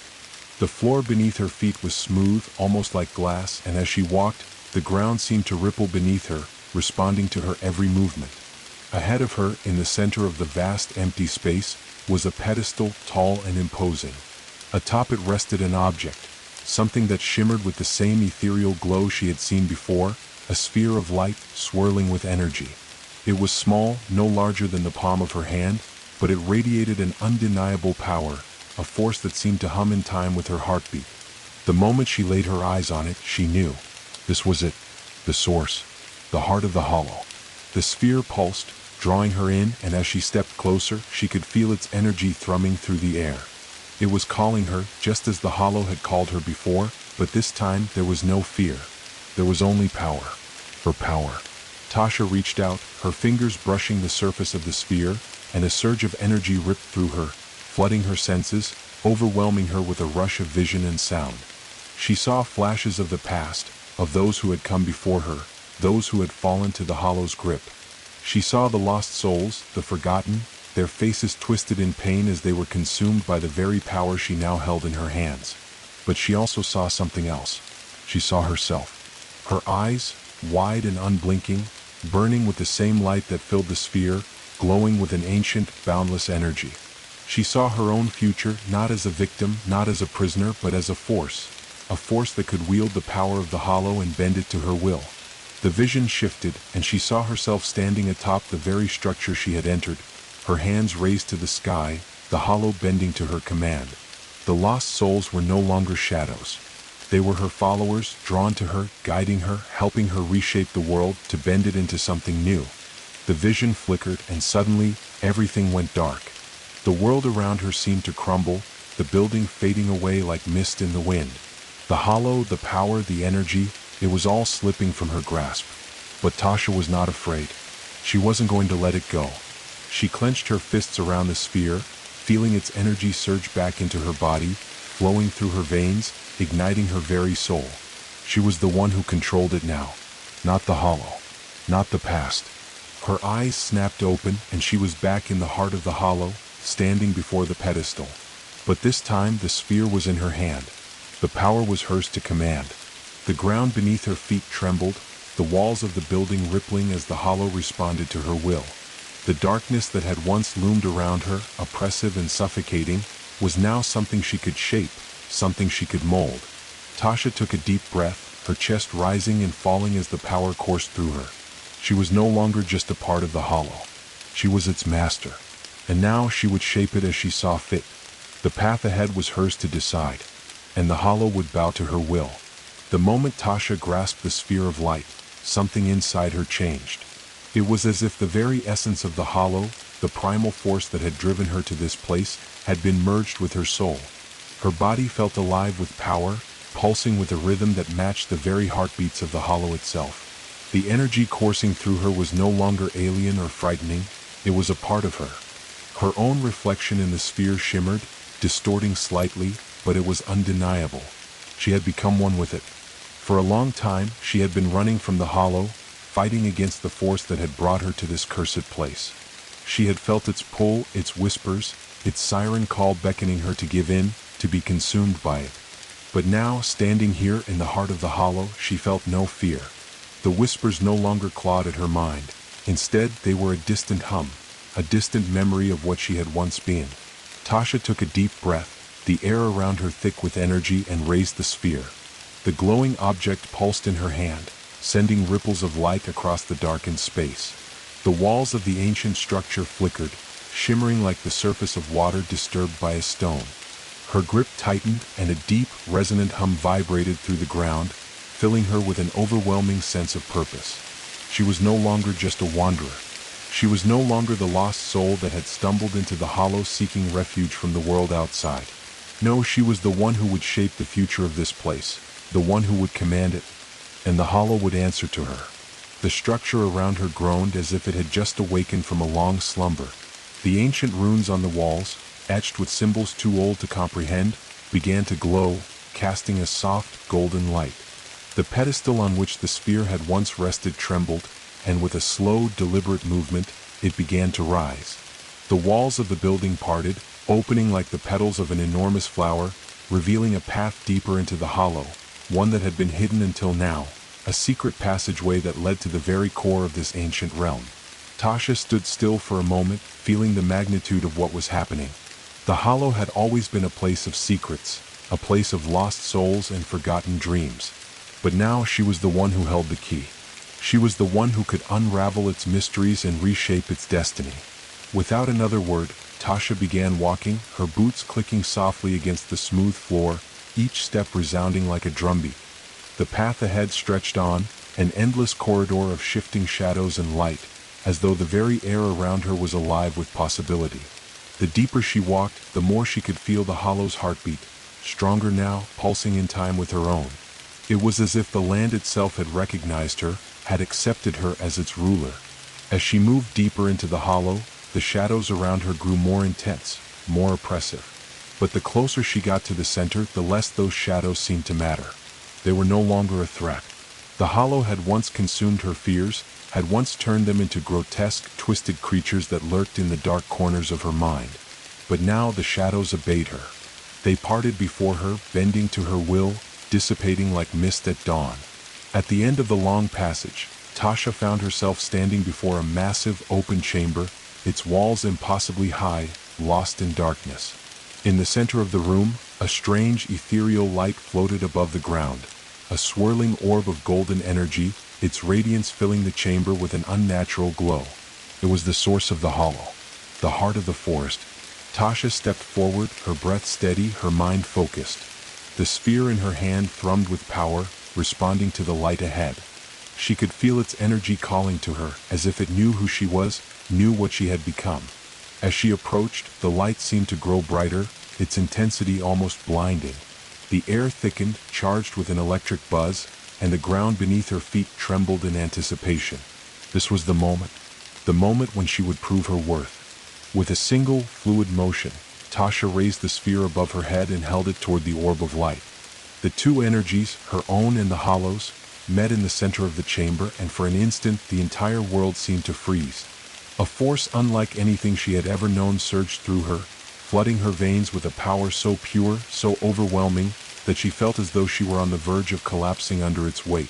The floor beneath her feet was smooth, almost like glass, and as she walked, the ground seemed to ripple beneath her, responding to her every movement. Ahead of her, in the center of the vast empty space, was a pedestal, tall and imposing. Atop it rested an object, something that shimmered with the same ethereal glow she had seen before, a sphere of light, swirling with energy. It was small, no larger than the palm of her hand, but it radiated an undeniable power, a force that seemed to hum in time with her heartbeat. The moment she laid her eyes on it, she knew. This was it, the source, the heart of the hollow. The sphere pulsed, drawing her in, and as she stepped closer, she could feel its energy thrumming through the air. It was calling her, just as the hollow had called her before, but this time there was no fear. There was only power. For power. Tasha reached out, her fingers brushing the surface of the sphere, and a surge of energy ripped through her, flooding her senses, overwhelming her with a rush of vision and sound. She saw flashes of the past, of those who had come before her, those who had fallen to the hollow's grip. She saw the lost souls, the forgotten, their faces twisted in pain as they were consumed by the very power she now held in her hands. But she also saw something else. She saw herself. Her eyes, wide and unblinking, burning with the same light that filled the sphere, glowing with an ancient, boundless energy. She saw her own future not as a victim, not as a prisoner, but as a force that could wield the power of the hollow and bend it to her will. The vision shifted, and she saw herself standing atop the very structure she had entered, her hands raised to the sky, the hollow bending to her command. The lost souls were no longer shadows. They were her followers, drawn to her, guiding her, helping her reshape the world to bend it into something new. The vision flickered, and suddenly, everything went dark. The world around her seemed to crumble, the building fading away like mist in the wind. The hollow, the power, the energy, it was all slipping from her grasp. But Tasha was not afraid. She wasn't going to let it go. She clenched her fists around the sphere, feeling its energy surge back into her body, flowing through her veins, igniting her very soul. She was the one who controlled it now. Not the hollow. Not the past. Her eyes snapped open, and she was back in the heart of the hollow, standing before the pedestal. But this time the sphere was in her hand. The power was hers to command. The ground beneath her feet trembled, the walls of the building rippling as the hollow responded to her will. The darkness that had once loomed around her, oppressive and suffocating, was now something she could shape, something she could mold. Tasha took a deep breath, her chest rising and falling as the power coursed through her. She was no longer just a part of the hollow. She was its master. And now she would shape it as she saw fit. The path ahead was hers to decide, and the hollow would bow to her will. The moment Tasha grasped the sphere of light, something inside her changed. It was as if the very essence of the hollow, the primal force that had driven her to this place, had been merged with her soul. Her body felt alive with power, pulsing with a rhythm that matched the very heartbeats of the hollow itself. The energy coursing through her was no longer alien or frightening, it was a part of her. Her own reflection in the sphere shimmered, distorting slightly, but it was undeniable. She had become one with it. For a long time, she had been running from the hollow, fighting against the force that had brought her to this cursed place. She had felt its pull, its whispers, its siren call beckoning her to give in, to be consumed by it. But now, standing here in the heart of the hollow, she felt no fear. The whispers no longer clawed at her mind. Instead, they were a distant hum, a distant memory of what she had once been. Tasha took a deep breath, the air around her thick with energy, and raised the sphere. The glowing object pulsed in her hand, sending ripples of light across the darkened space. The walls of the ancient structure flickered, shimmering like the surface of water disturbed by a stone. Her grip tightened, and a deep, resonant hum vibrated through the ground, filling her with an overwhelming sense of purpose. She was no longer just a wanderer. She was no longer the lost soul that had stumbled into the hollow seeking refuge from the world outside. No, she was the one who would shape the future of this place, the one who would command it, and the hollow would answer to her. The structure around her groaned as if it had just awakened from a long slumber. The ancient runes on the walls, etched with symbols too old to comprehend, began to glow, casting a soft, golden light. The pedestal on which the sphere had once rested trembled, and with a slow, deliberate movement, it began to rise. The walls of the building parted, opening like the petals of an enormous flower, revealing a path deeper into the hollow, one that had been hidden until now, a secret passageway that led to the very core of this ancient realm. Tasha stood still for a moment, feeling the magnitude of what was happening. The hollow had always been a place of secrets, a place of lost souls and forgotten dreams. But now she was the one who held the key. She was the one who could unravel its mysteries and reshape its destiny. Without another word, Tasha began walking, her boots clicking softly against the smooth floor, each step resounding like a drumbeat. The path ahead stretched on, an endless corridor of shifting shadows and light, as though the very air around her was alive with possibility. The deeper she walked, the more she could feel the hollow's heartbeat, stronger now, pulsing in time with her own. It was as if the land itself had recognized her, had accepted her as its ruler. As she moved deeper into the hollow, the shadows around her grew more intense, more oppressive. But the closer she got to the center, the less those shadows seemed to matter. They were no longer a threat. The hollow had once consumed her fears, had once turned them into grotesque, twisted creatures that lurked in the dark corners of her mind. But now the shadows obeyed her. They parted before her, bending to her will, dissipating like mist at dawn. At the end of the long passage, Tasha found herself standing before a massive, open chamber, its walls impossibly high, lost in darkness. In the center of the room, a strange ethereal light floated above the ground, a swirling orb of golden energy, its radiance filling the chamber with an unnatural glow. It was the source of the hollow, the heart of the forest. Tasha stepped forward, her breath steady, her mind focused. The sphere in her hand thrummed with power, responding to the light ahead. She could feel its energy calling to her, as if it knew who she was, knew what she had become. As she approached, the light seemed to grow brighter, its intensity almost blinding. The air thickened, charged with an electric buzz, and the ground beneath her feet trembled in anticipation. This was the moment when she would prove her worth. With a single, fluid motion, Tasha raised the sphere above her head and held it toward the orb of light. The two energies, her own and the hollow's, met in the center of the chamber, and for an instant the entire world seemed to freeze. A force unlike anything she had ever known surged through her, flooding her veins with a power so pure, so overwhelming, that she felt as though she were on the verge of collapsing under its weight.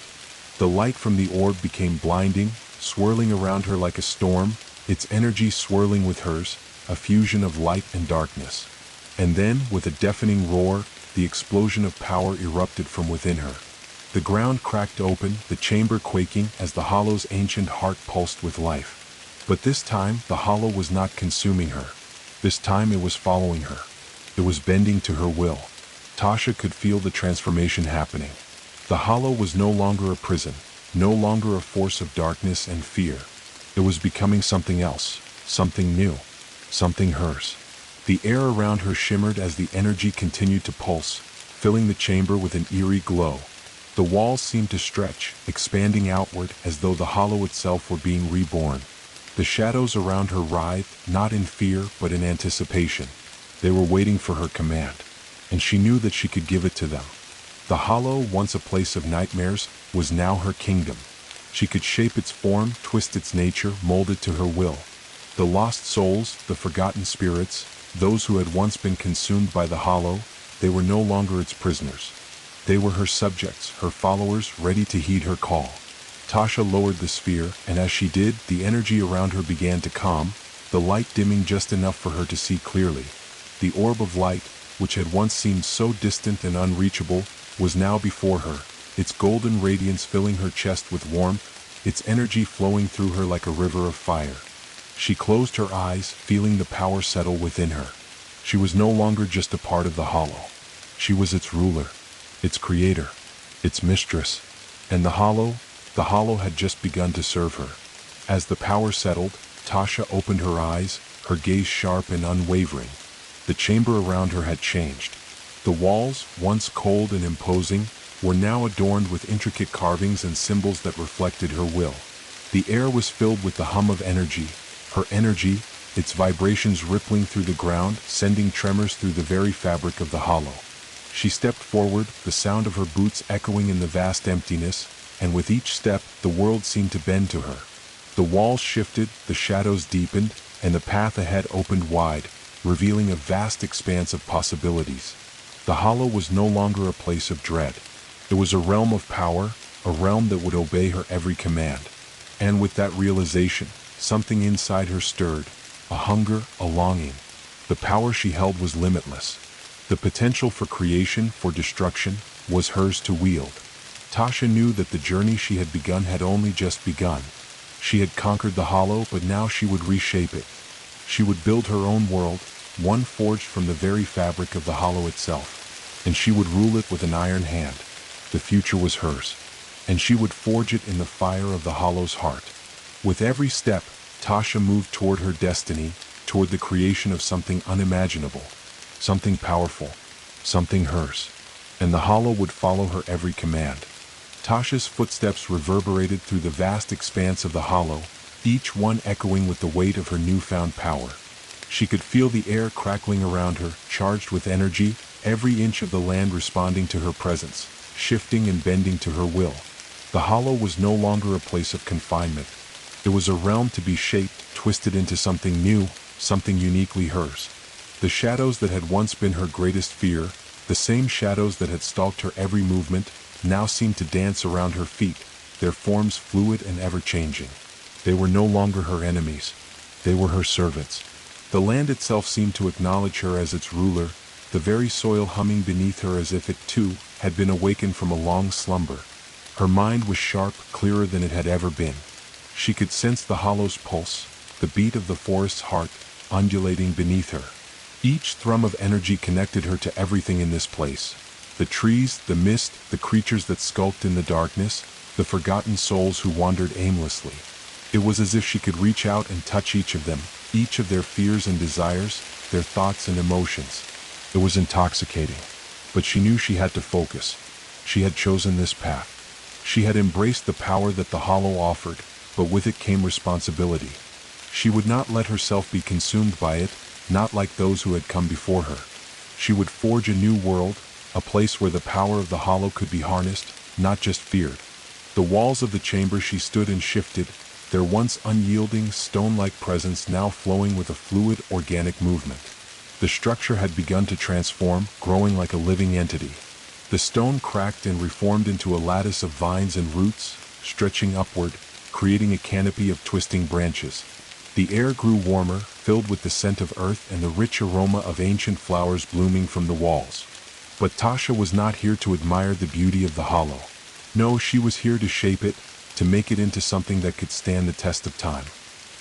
The light from the orb became blinding, swirling around her like a storm, its energy swirling with hers, a fusion of light and darkness. And then, with a deafening roar, the explosion of power erupted from within her. The ground cracked open, the chamber quaking as the hollow's ancient heart pulsed with life. But this time, the hollow was not consuming her. This time it was following her. It was bending to her will. Tasha could feel the transformation happening. The hollow was no longer a prison, no longer a force of darkness and fear. It was becoming something else, something new, something hers. The air around her shimmered as the energy continued to pulse, filling the chamber with an eerie glow. The walls seemed to stretch, expanding outward as though the hollow itself were being reborn. The shadows around her writhed, not in fear but in anticipation. They were waiting for her command, and she knew that she could give it to them. The hollow, once a place of nightmares, was now her kingdom. She could shape its form, twist its nature, mold it to her will. The lost souls, the forgotten spirits, those who had once been consumed by the hollow, they were no longer its prisoners. They were her subjects, her followers, ready to heed her call. Tasha lowered the sphere, and as she did, the energy around her began to calm, the light dimming just enough for her to see clearly. The orb of light, which had once seemed so distant and unreachable, was now before her, its golden radiance filling her chest with warmth, its energy flowing through her like a river of fire. She closed her eyes, feeling the power settle within her. She was no longer just a part of the hollow. She was its ruler, its creator, its mistress, and the hollow had just begun to serve her. As the power settled, Tasha opened her eyes, her gaze sharp and unwavering. The chamber around her had changed. The walls, once cold and imposing, were now adorned with intricate carvings and symbols that reflected her will. The air was filled with the hum of energy, her energy, its vibrations rippling through the ground, sending tremors through the very fabric of the hollow. She stepped forward, the sound of her boots echoing in the vast emptiness, and with each step, the world seemed to bend to her. The walls shifted, the shadows deepened, and the path ahead opened wide, revealing a vast expanse of possibilities. The hollow was no longer a place of dread. It was a realm of power, a realm that would obey her every command. And with that realization, something inside her stirred, a hunger, a longing. The power she held was limitless. The potential for creation, for destruction, was hers to wield. Tasha knew that the journey she had begun had only just begun. She had conquered the hollow, but now she would reshape it. She would build her own world, one forged from the very fabric of the hollow itself. And she would rule it with an iron hand. The future was hers. And she would forge it in the fire of the hollow's heart. With every step, Tasha moved toward her destiny, toward the creation of something unimaginable, something powerful, something hers. And the hollow would follow her every command. Tasha's footsteps reverberated through the vast expanse of the hollow, each one echoing with the weight of her newfound power. She could feel the air crackling around her, charged with energy, every inch of the land responding to her presence, shifting and bending to her will. The hollow was no longer a place of confinement. It was a realm to be shaped, twisted into something new, something uniquely hers. The shadows that had once been her greatest fear, the same shadows that had stalked her every movement, now seemed to dance around her feet, their forms fluid and ever-changing. They were no longer her enemies. They were her servants. The land itself seemed to acknowledge her as its ruler, the very soil humming beneath her as if it, too, had been awakened from a long slumber. Her mind was sharp, clearer than it had ever been. She could sense the hollow's pulse, the beat of the forest's heart, undulating beneath her. Each thrum of energy connected her to everything in this place. The trees, the mist, the creatures that skulked in the darkness, the forgotten souls who wandered aimlessly. It was as if she could reach out and touch each of them, each of their fears and desires, their thoughts and emotions. It was intoxicating, but she knew she had to focus. She had chosen this path. She had embraced the power that the hollow offered, but with it came responsibility. She would not let herself be consumed by it, not like those who had come before her. She would forge a new world, a place where the power of the hollow could be harnessed, not just feared. The walls of the chamber she stood and shifted, their once unyielding, stone-like presence now flowing with a fluid, organic movement. The structure had begun to transform, growing like a living entity. The stone cracked and reformed into a lattice of vines and roots, stretching upward, creating a canopy of twisting branches. The air grew warmer, filled with the scent of earth and the rich aroma of ancient flowers blooming from the walls. But Tasha was not here to admire the beauty of the hollow. No, she was here to shape it, to make it into something that could stand the test of time.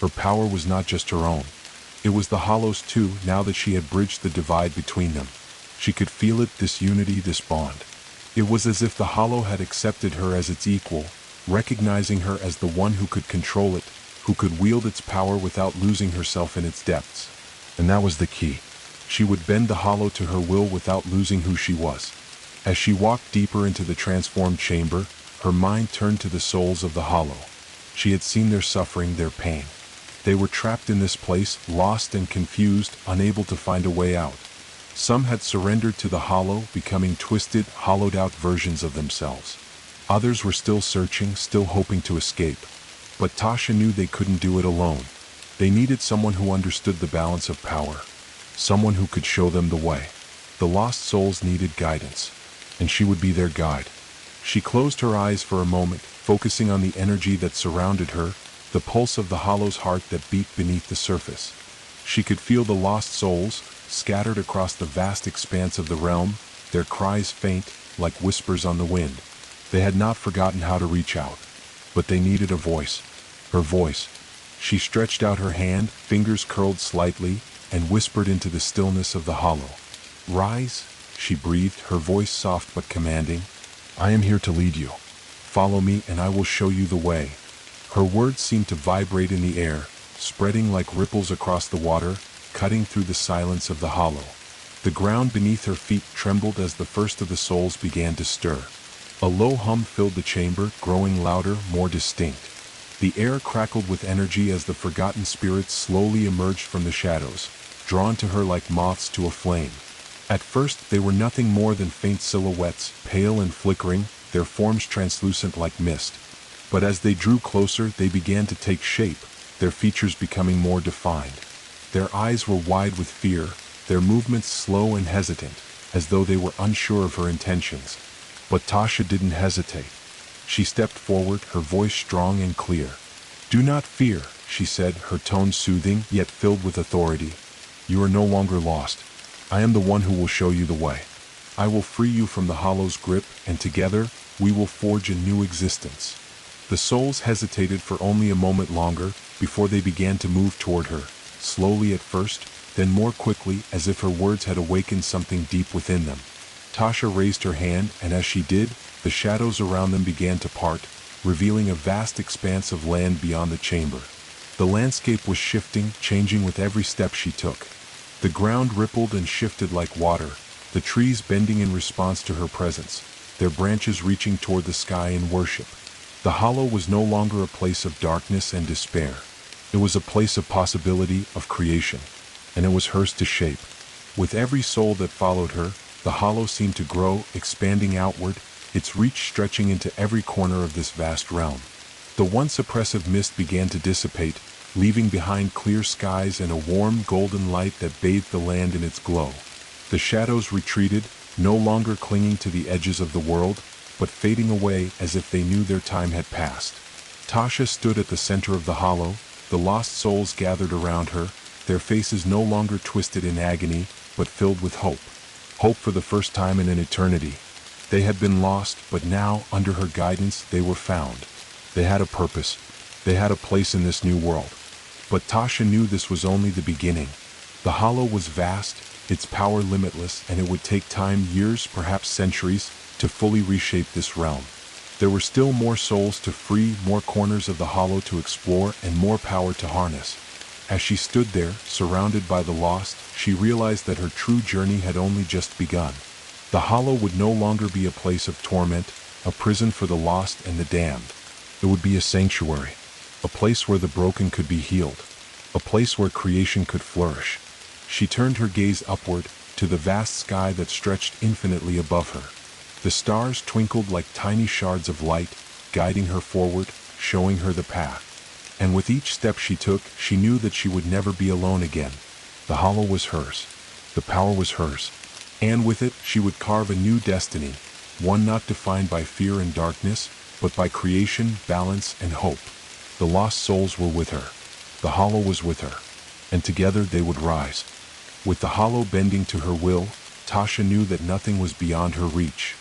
Her power was not just her own. It was the hollow's too, now that she had bridged the divide between them. She could feel it, this unity, this bond. It was as if the hollow had accepted her as its equal, recognizing her as the one who could control it, who could wield its power without losing herself in its depths. And that was the key. She would bend the hollow to her will without losing who she was. As she walked deeper into the transformed chamber, her mind turned to the souls of the hollow. She had seen their suffering, their pain. They were trapped in this place, lost and confused, unable to find a way out. Some had surrendered to the hollow, becoming twisted, hollowed-out versions of themselves. Others were still searching, still hoping to escape. But Tasha knew they couldn't do it alone. They needed someone who understood the balance of power, someone who could show them the way. The lost souls needed guidance, and she would be their guide. She closed her eyes for a moment, focusing on the energy that surrounded her, the pulse of the hollow's heart that beat beneath the surface. She could feel the lost souls, scattered across the vast expanse of the realm, their cries faint, like whispers on the wind. They had not forgotten how to reach out, but they needed a voice. Her voice. She stretched out her hand, fingers curled slightly, and whispered into the stillness of the hollow. "Rise," she breathed, her voice soft but commanding. "I am here to lead you. Follow me and I will show you the way." Her words seemed to vibrate in the air, spreading like ripples across the water, cutting through the silence of the hollow. The ground beneath her feet trembled as the first of the souls began to stir. A low hum filled the chamber, growing louder, more distinct. The air crackled with energy as the forgotten spirits slowly emerged from the shadows, drawn to her like moths to a flame. At first, they were nothing more than faint silhouettes, pale and flickering, their forms translucent like mist. But as they drew closer, they began to take shape, their features becoming more defined. Their eyes were wide with fear, their movements slow and hesitant, as though they were unsure of her intentions. But Tasha didn't hesitate. She stepped forward, her voice strong and clear. "Do not fear," she said, her tone soothing, yet filled with authority. "You are no longer lost. I am the one who will show you the way. I will free you from the hollow's grip, and together, we will forge a new existence." The souls hesitated for only a moment longer, before they began to move toward her, slowly at first, then more quickly, as if her words had awakened something deep within them. Tasha raised her hand, and as she did, the shadows around them began to part, revealing a vast expanse of land beyond the chamber. The landscape was shifting, changing with every step she took. The ground rippled and shifted like water, the trees bending in response to her presence, their branches reaching toward the sky in worship. The hollow was no longer a place of darkness and despair. It was a place of possibility, of creation, and it was hers to shape. With every soul that followed her, the hollow seemed to grow, expanding outward, its reach stretching into every corner of this vast realm. The once oppressive mist began to dissipate, leaving behind clear skies and a warm golden light that bathed the land in its glow. The shadows retreated, no longer clinging to the edges of the world, but fading away as if they knew their time had passed. Tasha stood at the center of the hollow, the lost souls gathered around her, their faces no longer twisted in agony, but filled with hope. Hope for the first time in an eternity. They had been lost, but now, under her guidance, they were found. They had a purpose. They had a place in this new world. But Tasha knew this was only the beginning. The hollow was vast, its power limitless, and it would take time, years, perhaps centuries, to fully reshape this realm. There were still more souls to free, more corners of the hollow to explore, and more power to harness. As she stood there, surrounded by the lost, she realized that her true journey had only just begun. The hollow would no longer be a place of torment, a prison for the lost and the damned. It would be a sanctuary, a place where the broken could be healed, a place where creation could flourish. She turned her gaze upward, to the vast sky that stretched infinitely above her. The stars twinkled like tiny shards of light, guiding her forward, showing her the path. And with each step she took, she knew that she would never be alone again. The hollow was hers. The power was hers. And with it, she would carve a new destiny, one not defined by fear and darkness, but by creation, balance, and hope. The lost souls were with her. The hollow was with her. And together they would rise. With the hollow bending to her will, Tasha knew that nothing was beyond her reach.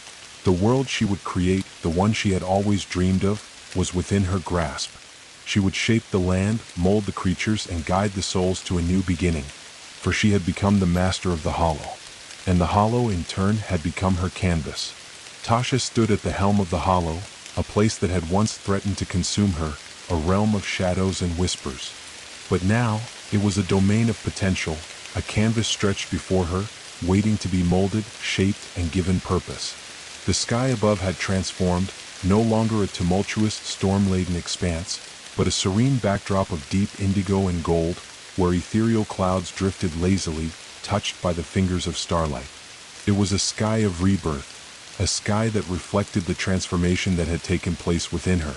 The world she would create, the one she had always dreamed of, was within her grasp. She would shape the land, mold the creatures, and guide the souls to a new beginning. For she had become the master of the hollow. And the hollow, in turn, had become her canvas. Tasha stood at the helm of the hollow, a place that had once threatened to consume her, a realm of shadows and whispers. But now, it was a domain of potential, a canvas stretched before her, waiting to be molded, shaped, and given purpose. The sky above had transformed, no longer a tumultuous, storm-laden expanse, but a serene backdrop of deep indigo and gold, where ethereal clouds drifted lazily, touched by the fingers of starlight. It was a sky of rebirth, a sky that reflected the transformation that had taken place within her.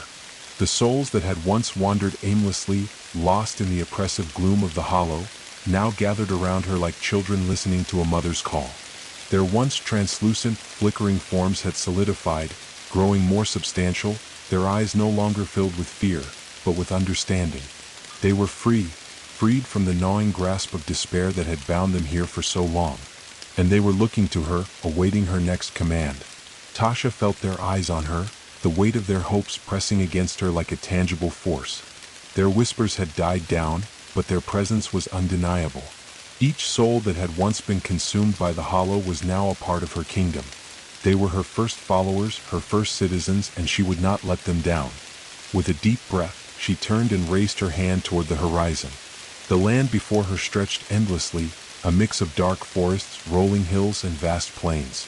The souls that had once wandered aimlessly, lost in the oppressive gloom of the hollow, now gathered around her like children listening to a mother's call. Their once translucent, flickering forms had solidified, growing more substantial, their eyes no longer filled with fear, but with understanding. They were free, freed from the gnawing grasp of despair that had bound them here for so long. And they were looking to her, awaiting her next command. Tasha felt their eyes on her, the weight of their hopes pressing against her like a tangible force. Their whispers had died down, but their presence was undeniable. Each soul that had once been consumed by the hollow was now a part of her kingdom. They were her first followers, her first citizens, and she would not let them down. With a deep breath, she turned and raised her hand toward the horizon. The land before her stretched endlessly, a mix of dark forests, rolling hills, and vast plains.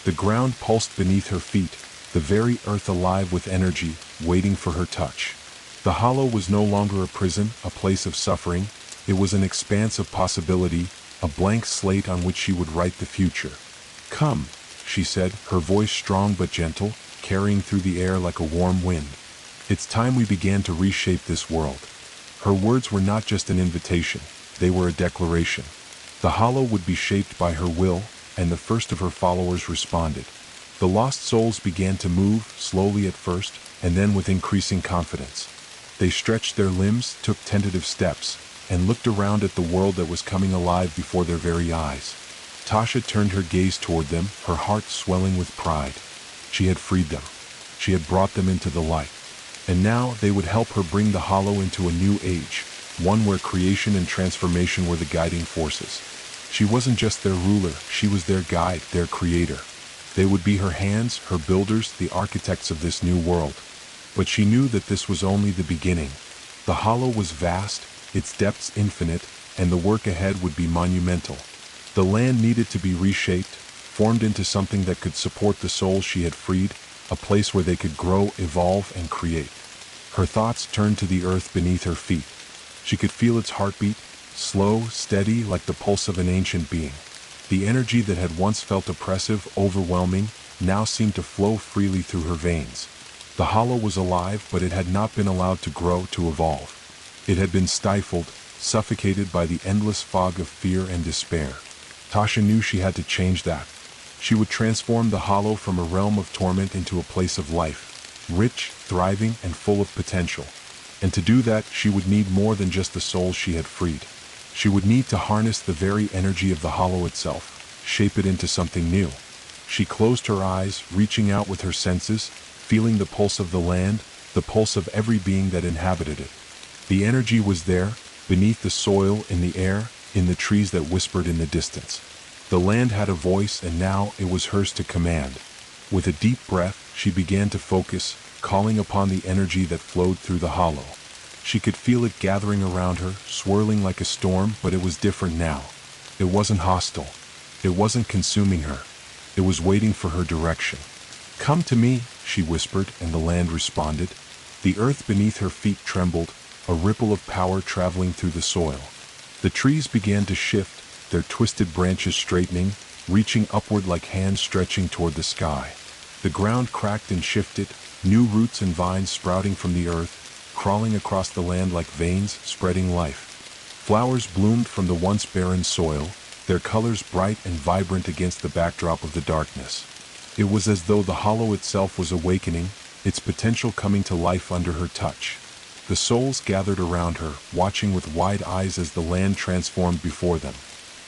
The ground pulsed beneath her feet, the very earth alive with energy, waiting for her touch. The hollow was no longer a prison, a place of suffering. It was an expanse of possibility, a blank slate on which she would write the future. "Come," she said, her voice strong but gentle, carrying through the air like a warm wind. "It's time we began to reshape this world." Her words were not just an invitation, they were a declaration. The hollow would be shaped by her will, and the first of her followers responded. The lost souls began to move, slowly at first, and then with increasing confidence. They stretched their limbs, took tentative steps, and looked around at the world that was coming alive before their very eyes. Tasha turned her gaze toward them, her heart swelling with pride. She had freed them. She had brought them into the light. And now they would help her bring the hollow into a new age, one where creation and transformation were the guiding forces. She wasn't just their ruler, she was their guide, their creator. They would be her hands, her builders, the architects of this new world. But she knew that this was only the beginning. The hollow was vast, its depths infinite, and the work ahead would be monumental. The land needed to be reshaped, formed into something that could support the souls she had freed, a place where they could grow, evolve, and create. Her thoughts turned to the earth beneath her feet. She could feel its heartbeat, slow, steady, like the pulse of an ancient being. The energy that had once felt oppressive, overwhelming, now seemed to flow freely through her veins. The hollow was alive, but it had not been allowed to grow, to evolve. It had been stifled, suffocated by the endless fog of fear and despair. Tasha knew she had to change that. She would transform the hollow from a realm of torment into a place of life, rich, thriving, and full of potential. And to do that, she would need more than just the souls she had freed. She would need to harness the very energy of the hollow itself, shape it into something new. She closed her eyes, reaching out with her senses, feeling the pulse of the land, the pulse of every being that inhabited it. The energy was there, beneath the soil, in the air, in the trees that whispered in the distance. The land had a voice, and now it was hers to command. With a deep breath, she began to focus, calling upon the energy that flowed through the hollow. She could feel it gathering around her, swirling like a storm, but it was different now. It wasn't hostile. It wasn't consuming her. It was waiting for her direction. "Come to me," she whispered, and the land responded. The earth beneath her feet trembled, a ripple of power traveling through the soil. The trees began to shift, their twisted branches straightening, reaching upward like hands stretching toward the sky. The ground cracked and shifted, new roots and vines sprouting from the earth, crawling across the land like veins, spreading life. Flowers bloomed from the once barren soil, their colors bright and vibrant against the backdrop of the darkness. It was as though the hollow itself was awakening, its potential coming to life under her touch. The souls gathered around her, watching with wide eyes as the land transformed before them.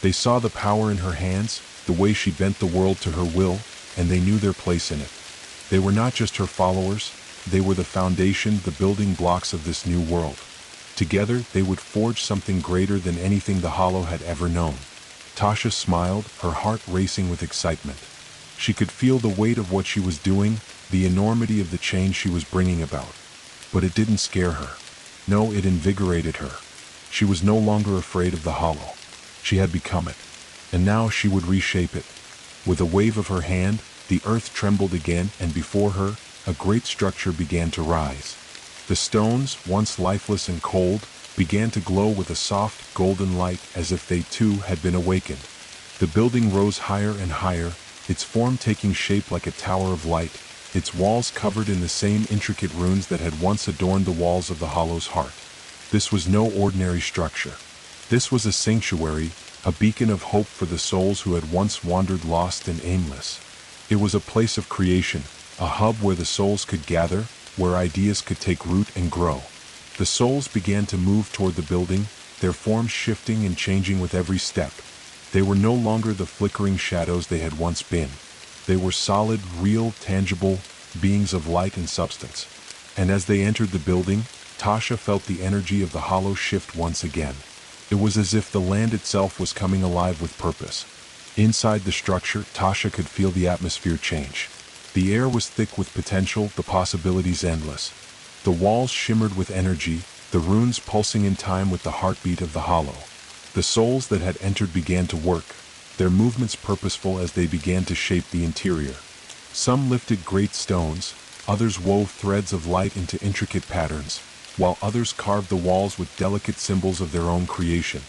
They saw the power in her hands, the way she bent the world to her will, and they knew their place in it. They were not just her followers, they were the foundation, the building blocks of this new world. Together, they would forge something greater than anything the hollow had ever known. Tasha smiled, her heart racing with excitement. She could feel the weight of what she was doing, the enormity of the change she was bringing about. But it didn't scare her. No, it invigorated her. She was no longer afraid of the hollow. She had become it. And now she would reshape it. With a wave of her hand, the earth trembled again, and before her, a great structure began to rise. The stones, once lifeless and cold, began to glow with a soft, golden light as if they too had been awakened. The building rose higher and higher, its form taking shape like a tower of light, its walls covered in the same intricate runes that had once adorned the walls of the hollow's heart. This was no ordinary structure. This was a sanctuary, a beacon of hope for the souls who had once wandered lost and aimless. It was a place of creation, a hub where the souls could gather, where ideas could take root and grow. The souls began to move toward the building, their forms shifting and changing with every step. They were no longer the flickering shadows they had once been. They were solid, real, tangible beings of light and substance. And as they entered the building, Tasha felt the energy of the hollow shift once again. It was as if the land itself was coming alive with purpose. Inside the structure, Tasha could feel the atmosphere change. The air was thick with potential, the possibilities endless. The walls shimmered with energy, the runes pulsing in time with the heartbeat of the hollow. The souls that had entered began to work, their movements purposeful as they began to shape the interior. Some lifted great stones, others wove threads of light into intricate patterns, while others carved the walls with delicate symbols of their own creation.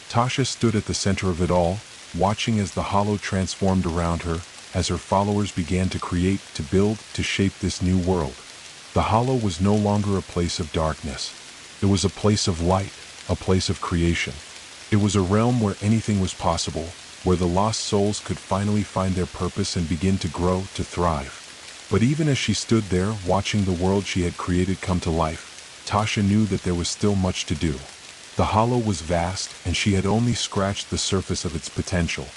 Tasha stood at the center of it all, watching as the hollow transformed around her, as her followers began to create, to build, to shape this new world. The hollow was no longer a place of darkness. It was a place of light, a place of creation. It was a realm where anything was possible, where the lost souls could finally find their purpose and begin to grow, to thrive. But even as she stood there, watching the world she had created come to life, Tasha knew that there was still much to do. The hollow was vast, and she had only scratched the surface of its potential.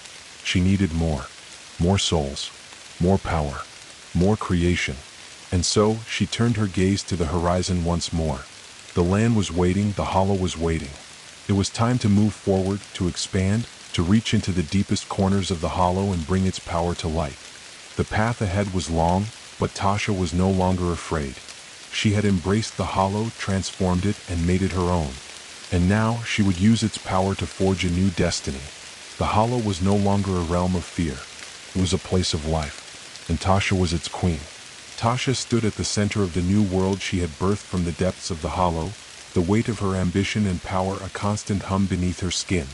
She needed more. More souls. More power. More creation. And so, she turned her gaze to the horizon once more. The land was waiting, the hollow was waiting. It was time to move forward, to expand, to reach into the deepest corners of the hollow and bring its power to light. The path ahead was long, but Tasha was no longer afraid. She had embraced the hollow, transformed it, and made it her own. And now, she would use its power to forge a new destiny. The hollow was no longer a realm of fear. It was a place of life, and Tasha was its queen. Tasha stood at the center of the new world she had birthed from the depths of the hollow, the weight of her ambition and power a constant hum beneath her skin.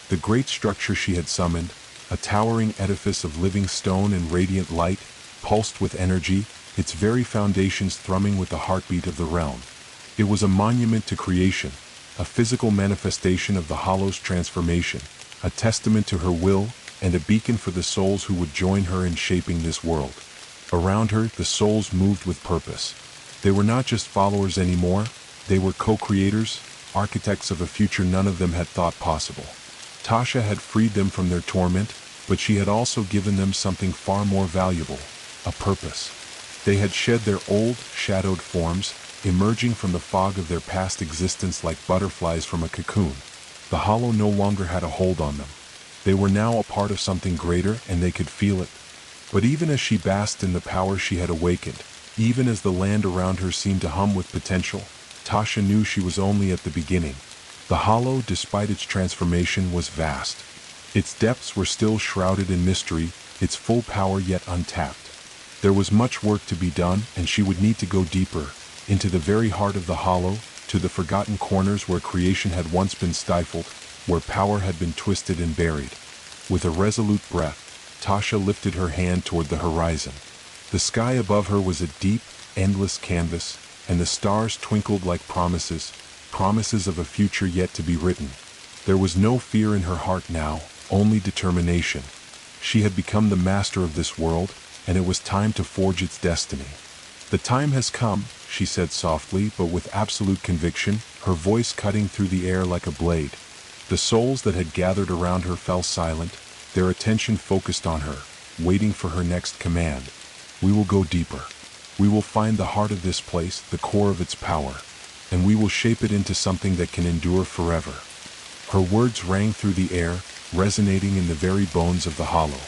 The great structure she had summoned, a towering edifice of living stone and radiant light, pulsed with energy, its very foundations thrumming with the heartbeat of the realm. It was a monument to creation, a physical manifestation of the hollow's transformation, a testament to her will, and a beacon for the souls who would join her in shaping this world. Around her, the souls moved with purpose. They were not just followers anymore, they were co-creators, architects of a future none of them had thought possible. Tasha had freed them from their torment, but she had also given them something far more valuable, a purpose. They had shed their old, shadowed forms, emerging from the fog of their past existence like butterflies from a cocoon. The hollow no longer had a hold on them. They were now a part of something greater, and they could feel it. But even as she basked in the power she had awakened, even as the land around her seemed to hum with potential, Tasha knew she was only at the beginning. The hollow, despite its transformation, was vast. Its depths were still shrouded in mystery, its full power yet untapped. There was much work to be done, and she would need to go deeper, into the very heart of the hollow, to the forgotten corners where creation had once been stifled, where power had been twisted and buried. With a resolute breath, Tasha lifted her hand toward the horizon. The sky above her was a deep, endless canvas, and the stars twinkled like promises of a future yet to be written. There was no fear in her heart now, only determination. She had become the master of this world, and it was time to forge its destiny. "The time has come," she said softly but with absolute conviction, her voice cutting through the air like a blade. The souls that had gathered around her fell silent, their attention focused on her, waiting for her next command. "We will go deeper. We will find the heart of this place, the core of its power, and we will shape it into something that can endure forever." Her words rang through the air, resonating in the very bones of the hollow.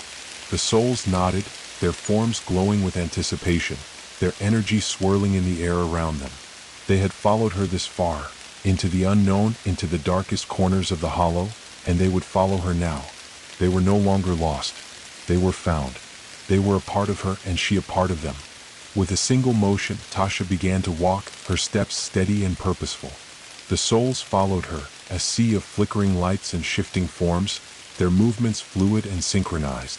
The souls nodded, their forms glowing with anticipation, their energy swirling in the air around them. They had followed her this far, into the unknown, into the darkest corners of the hollow, and they would follow her now. They were no longer lost. They were found. They were a part of her, and she a part of them. With a single motion, Tasha began to walk, her steps steady and purposeful. The souls followed her, a sea of flickering lights and shifting forms, their movements fluid and synchronized.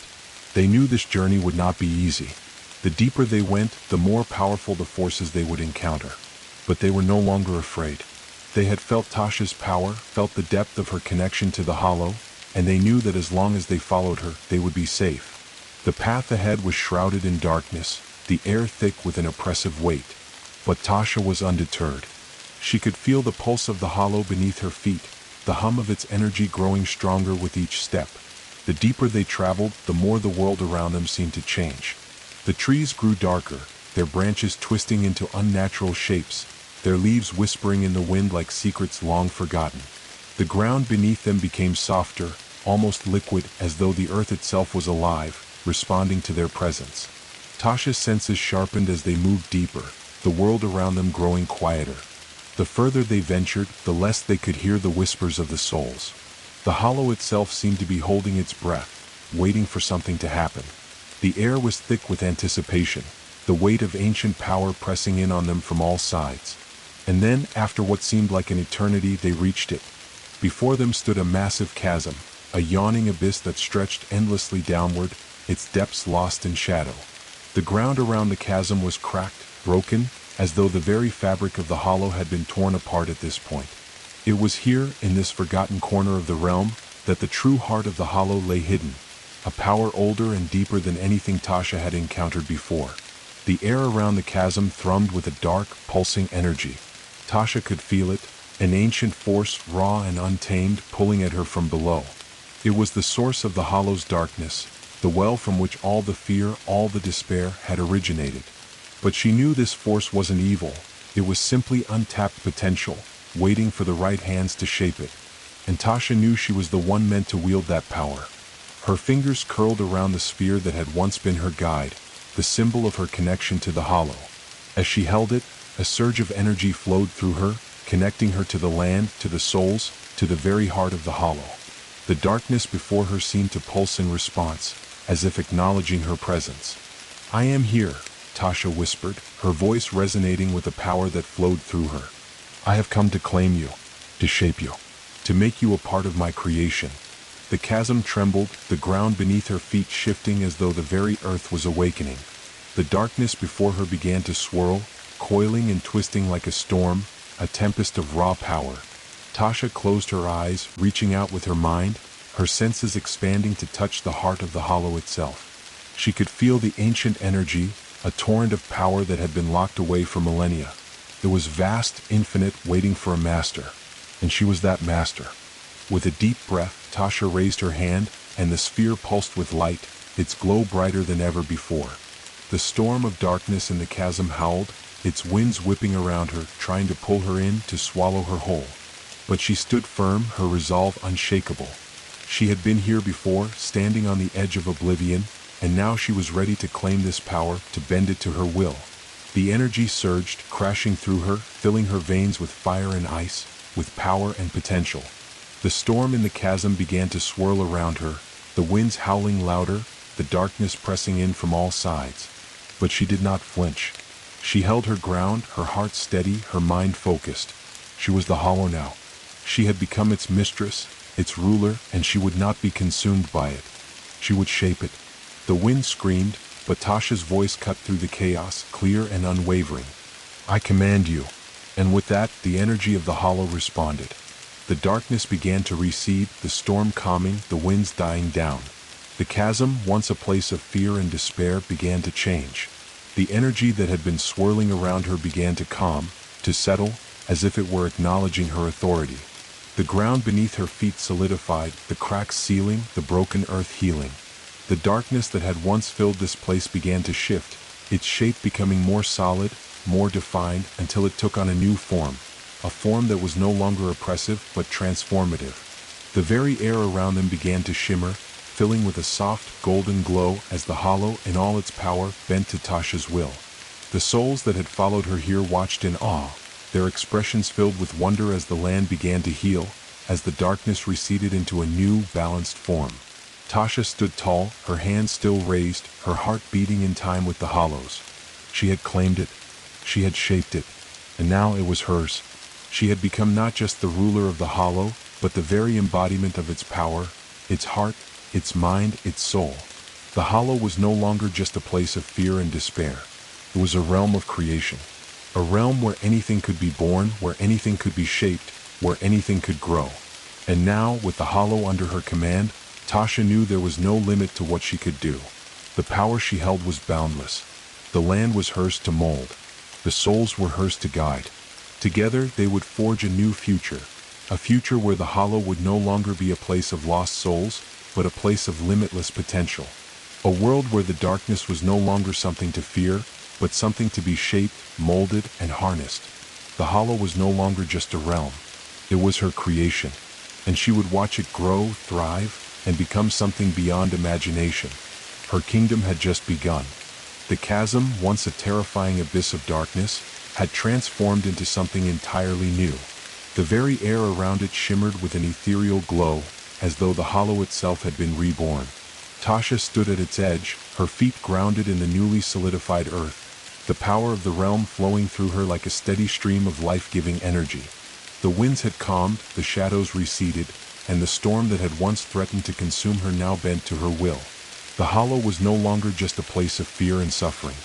They knew this journey would not be easy. The deeper they went, the more powerful the forces they would encounter. But they were no longer afraid. They had felt Tasha's power, felt the depth of her connection to the hollow, and they knew that as long as they followed her, they would be safe. The path ahead was shrouded in darkness, the air thick with an oppressive weight. But Tasha was undeterred. She could feel the pulse of the hollow beneath her feet, the hum of its energy growing stronger with each step. The deeper they traveled, the more the world around them seemed to change. The trees grew darker, their branches twisting into unnatural shapes, their leaves whispering in the wind like secrets long forgotten. The ground beneath them became softer, almost liquid, as though the earth itself was alive, responding to their presence. Tasha's senses sharpened as they moved deeper, the world around them growing quieter. The further they ventured, the less they could hear the whispers of the souls. The hollow itself seemed to be holding its breath, waiting for something to happen. The air was thick with anticipation, the weight of ancient power pressing in on them from all sides. And then, after what seemed like an eternity, they reached it. Before them stood a massive chasm, a yawning abyss that stretched endlessly downward, its depths lost in shadow. The ground around the chasm was cracked, broken, as though the very fabric of the hollow had been torn apart at this point. It was here, in this forgotten corner of the realm, that the true heart of the hollow lay hidden, a power older and deeper than anything Tasha had encountered before. The air around the chasm thrummed with a dark, pulsing energy. Tasha could feel it, an ancient force, raw and untamed, pulling at her from below. It was the source of the hollow's darkness, the well from which all the fear, all the despair had originated. But she knew this force wasn't evil. It was simply untapped potential, waiting for the right hands to shape it. And Tasha knew she was the one meant to wield that power. Her fingers curled around the sphere that had once been her guide, the symbol of her connection to the hollow. As she held it, a surge of energy flowed through her, connecting her to the land, to the souls, to the very heart of the hollow. The darkness before her seemed to pulse in response, as if acknowledging her presence. "I am here," Tasha whispered, her voice resonating with the power that flowed through her. "I have come to claim you, to shape you, to make you a part of my creation." The chasm trembled, the ground beneath her feet shifting as though the very earth was awakening. The darkness before her began to swirl, coiling and twisting like a storm, a tempest of raw power. Tasha closed her eyes, reaching out with her mind, her senses expanding to touch the heart of the hollow itself. She could feel the ancient energy, a torrent of power that had been locked away for millennia. It was vast, infinite, waiting for a master. and she was that master. With a deep breath, Tasha raised her hand, and the sphere pulsed with light, its glow brighter than ever before. The storm of darkness in the chasm howled, its winds whipping around her, trying to pull her in to swallow her whole. But she stood firm, her resolve unshakable. She had been here before, standing on the edge of oblivion, and now she was ready to claim this power, to bend it to her will. The energy surged, crashing through her, filling her veins with fire and ice, with power and potential. The storm in the chasm began to swirl around her, the winds howling louder, the darkness pressing in from all sides. But she did not flinch. She held her ground, her heart steady, her mind focused. She was the hollow now. She had become its mistress, its ruler, and she would not be consumed by it. She would shape it. The wind screamed, but Tasha's voice cut through the chaos, clear and unwavering. "I command you." And with that, the energy of the hollow responded. The darkness began to recede, the storm calming, the winds dying down. The chasm, once a place of fear and despair, began to change. The energy that had been swirling around her began to calm, to settle, as if it were acknowledging her authority. The ground beneath her feet solidified, the cracks sealing, the broken earth healing. The darkness that had once filled this place began to shift, its shape becoming more solid, more defined, until it took on a new form. A form that was no longer oppressive, but transformative. The very air around them began to shimmer, filling with a soft, golden glow as the hollow, in all its power, bent to Tasha's will. The souls that had followed her here watched in awe, their expressions filled with wonder as the land began to heal, as the darkness receded into a new, balanced form. Tasha stood tall, her hands still raised, her heart beating in time with the hollows. She had claimed it. She had shaped it. And now it was hers. She had become not just the ruler of the hollow, but the very embodiment of its power, its heart, its mind, its soul. The hollow was no longer just a place of fear and despair. It was a realm of creation. A realm where anything could be born, where anything could be shaped, where anything could grow. And now, with the hollow under her command, Tasha knew there was no limit to what she could do. The power she held was boundless. The land was hers to mold. The souls were hers to guide. Together, they would forge a new future. A future where the hollow would no longer be a place of lost souls, but a place of limitless potential. A world where the darkness was no longer something to fear, but something to be shaped, molded, and harnessed. The hollow was no longer just a realm. It was her creation, and she would watch it grow, thrive, and become something beyond imagination. Her kingdom had just begun. The chasm, once a terrifying abyss of darkness, had transformed into something entirely new. The very air around it shimmered with an ethereal glow, as though the hollow itself had been reborn. Tasha stood at its edge, her feet grounded in the newly solidified earth, the power of the realm flowing through her like a steady stream of life-giving energy. The winds had calmed, the shadows receded, and the storm that had once threatened to consume her now bent to her will. The hollow was no longer just a place of fear and suffering.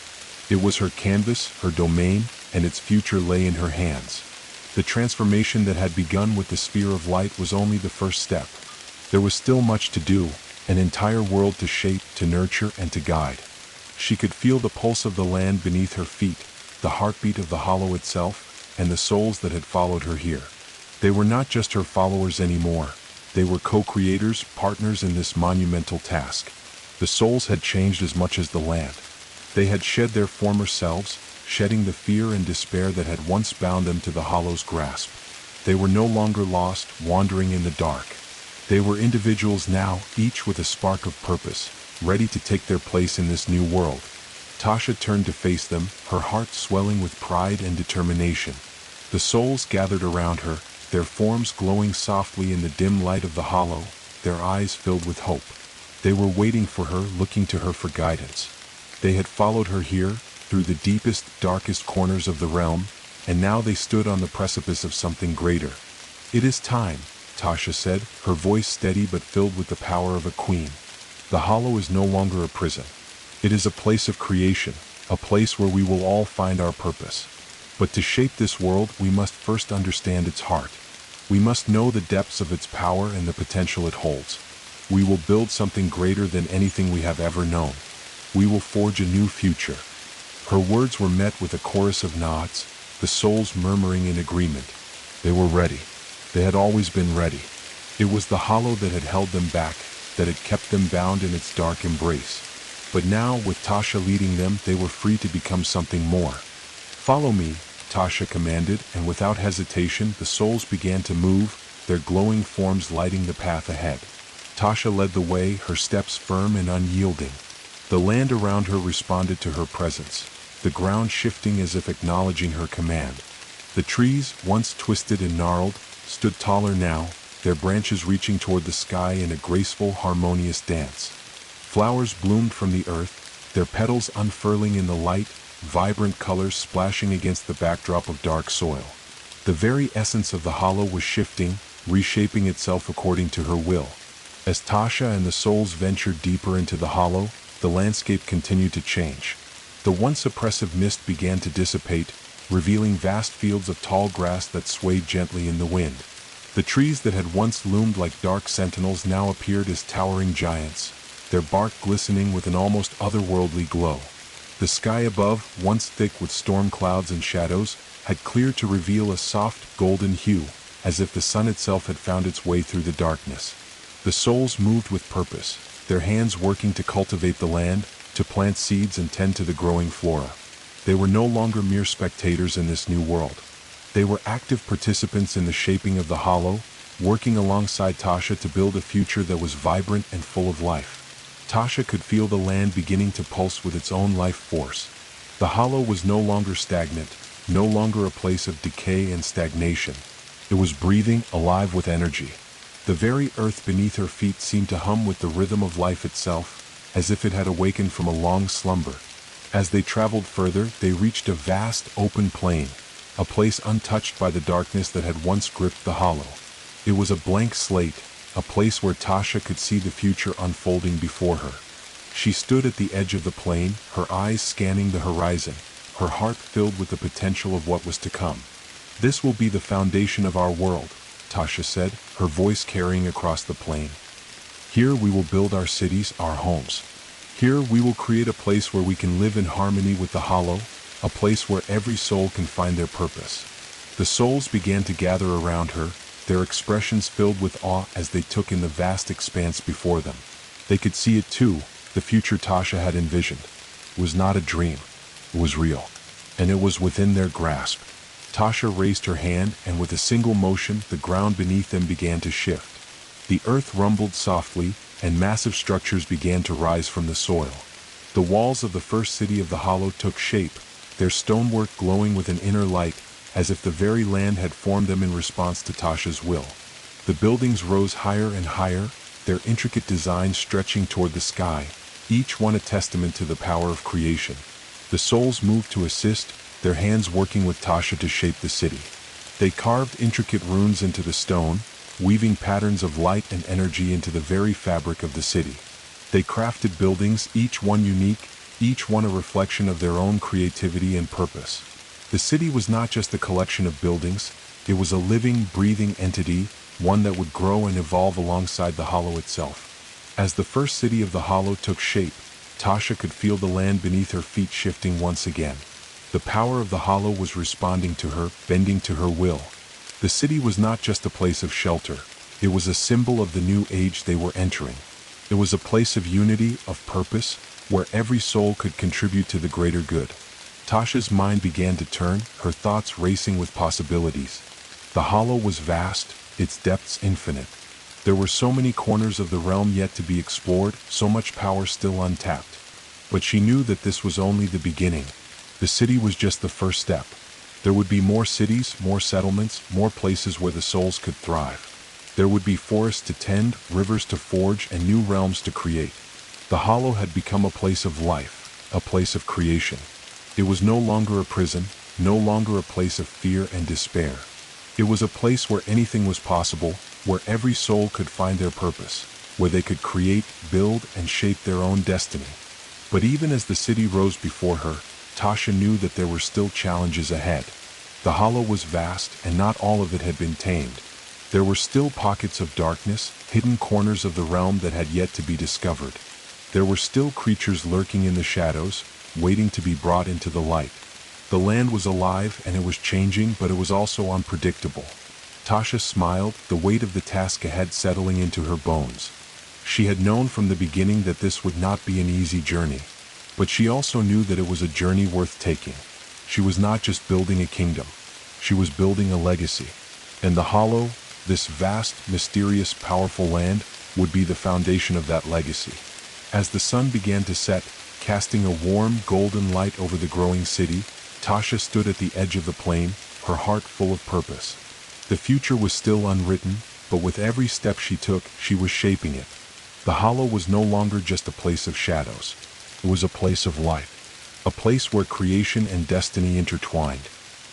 It was her canvas, her domain, and its future lay in her hands. The transformation that had begun with the sphere of light was only the first step. There was still much to do, an entire world to shape, to nurture, and to guide. She could feel the pulse of the land beneath her feet, the heartbeat of the hollow itself, and the souls that had followed her here. They were not just her followers anymore. They were co-creators, partners in this monumental task. The souls had changed as much as the land. They had shed their former selves, shedding the fear and despair that had once bound them to the hollow's grasp. They were no longer lost, wandering in the dark. They were individuals now, each with a spark of purpose, ready to take their place in this new world. Tasha turned to face them, her heart swelling with pride and determination. The souls gathered around her, their forms glowing softly in the dim light of the hollow, their eyes filled with hope. They were waiting for her, looking to her for guidance. They had followed her here, through the deepest, darkest corners of the realm, and now they stood on the precipice of something greater. "It is time," Tasha said, her voice steady but filled with the power of a queen. "The hollow is no longer a prison. It is a place of creation, a place where we will all find our purpose. But to shape this world, we must first understand its heart. We must know the depths of its power and the potential it holds. We will build something greater than anything we have ever known. We will forge a new future." Her words were met with a chorus of nods, the souls murmuring in agreement. They were ready. They had always been ready. It was the hollow that had held them back, that had kept them bound in its dark embrace. But now, with Tasha leading them, they were free to become something more. "Follow me," Tasha commanded, and without hesitation, the souls began to move, their glowing forms lighting the path ahead. Tasha led the way, her steps firm and unyielding. The land around her responded to her presence, the ground shifting as if acknowledging her command. The trees, once twisted and gnarled, stood taller now, their branches reaching toward the sky in a graceful, harmonious dance. Flowers bloomed from the earth, their petals unfurling in the light, vibrant colors splashing against the backdrop of dark soil. The very essence of the hollow was shifting, reshaping itself according to her will. As Tasha and the souls ventured deeper into the hollow, the landscape continued to change. The once oppressive mist began to dissipate, revealing vast fields of tall grass that swayed gently in the wind. The trees that had once loomed like dark sentinels now appeared as towering giants, their bark glistening with an almost otherworldly glow. The sky above, once thick with storm clouds and shadows, had cleared to reveal a soft, golden hue, as if the sun itself had found its way through the darkness. The souls moved with purpose, their hands working to cultivate the land, to plant seeds and tend to the growing flora. They were no longer mere spectators in this new world. They were active participants in the shaping of the hollow, working alongside Tasha to build a future that was vibrant and full of life. Tasha could feel the land beginning to pulse with its own life force. The hollow was no longer stagnant, no longer a place of decay and stagnation. It was breathing, alive with energy. The very earth beneath her feet seemed to hum with the rhythm of life itself, as if it had awakened from a long slumber. As they traveled further, they reached a vast, open plain, a place untouched by the darkness that had once gripped the hollow. It was a blank slate, a place where Tasha could see the future unfolding before her. She stood at the edge of the plain, her eyes scanning the horizon, her heart filled with the potential of what was to come. "This will be the foundation of our world," Tasha said, her voice carrying across the plain. "Here we will build our cities, our homes. Here we will create a place where we can live in harmony with the hollow, a place where every soul can find their purpose." The souls began to gather around her, their expressions filled with awe as they took in the vast expanse before them. They could see it too, the future Tasha had envisioned. It was not a dream, it was real, and it was within their grasp. Tasha raised her hand, and with a single motion, the ground beneath them began to shift. The earth rumbled softly, and massive structures began to rise from the soil. The walls of the first city of the hollow took shape, their stonework glowing with an inner light, as if the very land had formed them in response to Tasha's will. The buildings rose higher and higher, their intricate designs stretching toward the sky, each one a testament to the power of creation. The souls moved to assist, their hands working with Tasha to shape the city. They carved intricate runes into the stone, weaving patterns of light and energy into the very fabric of the city. They crafted buildings, each one unique, each one a reflection of their own creativity and purpose. The city was not just a collection of buildings, it was a living, breathing entity, one that would grow and evolve alongside the hollow itself. As the first city of the hollow took shape, Tasha could feel the land beneath her feet shifting once again. The power of the hollow was responding to her, bending to her will. The city was not just a place of shelter, it was a symbol of the new age they were entering. It was a place of unity, of purpose, where every soul could contribute to the greater good. Tasha's mind began to turn, her thoughts racing with possibilities. The hollow was vast, its depths infinite. There were so many corners of the realm yet to be explored, so much power still untapped. But she knew that this was only the beginning. The city was just the first step. There would be more cities, more settlements, more places where the souls could thrive. There would be forests to tend, rivers to forge, and new realms to create. The hollow had become a place of life, a place of creation. It was no longer a prison, no longer a place of fear and despair. It was a place where anything was possible, where every soul could find their purpose, where they could create, build, and shape their own destiny. But even as the city rose before her, Tasha knew that there were still challenges ahead. The hollow was vast, and not all of it had been tamed. There were still pockets of darkness, hidden corners of the realm that had yet to be discovered. There were still creatures lurking in the shadows, waiting to be brought into the light. The land was alive and it was changing, but it was also unpredictable. Tasha smiled, the weight of the task ahead settling into her bones. She had known from the beginning that this would not be an easy journey, but she also knew that it was a journey worth taking. She was not just building a kingdom, she was building a legacy. And the Hollow, this vast, mysterious, powerful land, would be the foundation of that legacy. As the sun began to set, casting a warm, golden light over the growing city, Tasha stood at the edge of the plain, her heart full of purpose. The future was still unwritten, but with every step she took, she was shaping it. The Hollow was no longer just a place of shadows. It was a place of light, a place where creation and destiny intertwined.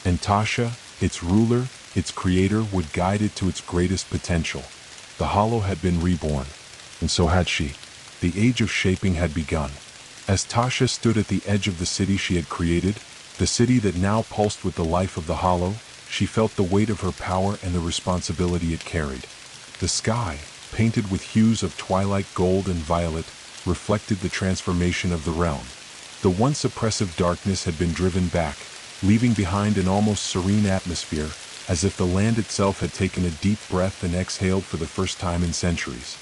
And Tasha, its ruler, its creator, would guide it to its greatest potential. The Hollow had been reborn, and so had she. The age of shaping had begun. As Tasha stood at the edge of the city she had created, the city that now pulsed with the life of the Hollow, she felt the weight of her power and the responsibility it carried. The sky, painted with hues of twilight gold and violet, reflected the transformation of the realm. The once oppressive darkness had been driven back, leaving behind an almost serene atmosphere, as if the land itself had taken a deep breath and exhaled for the first time in centuries.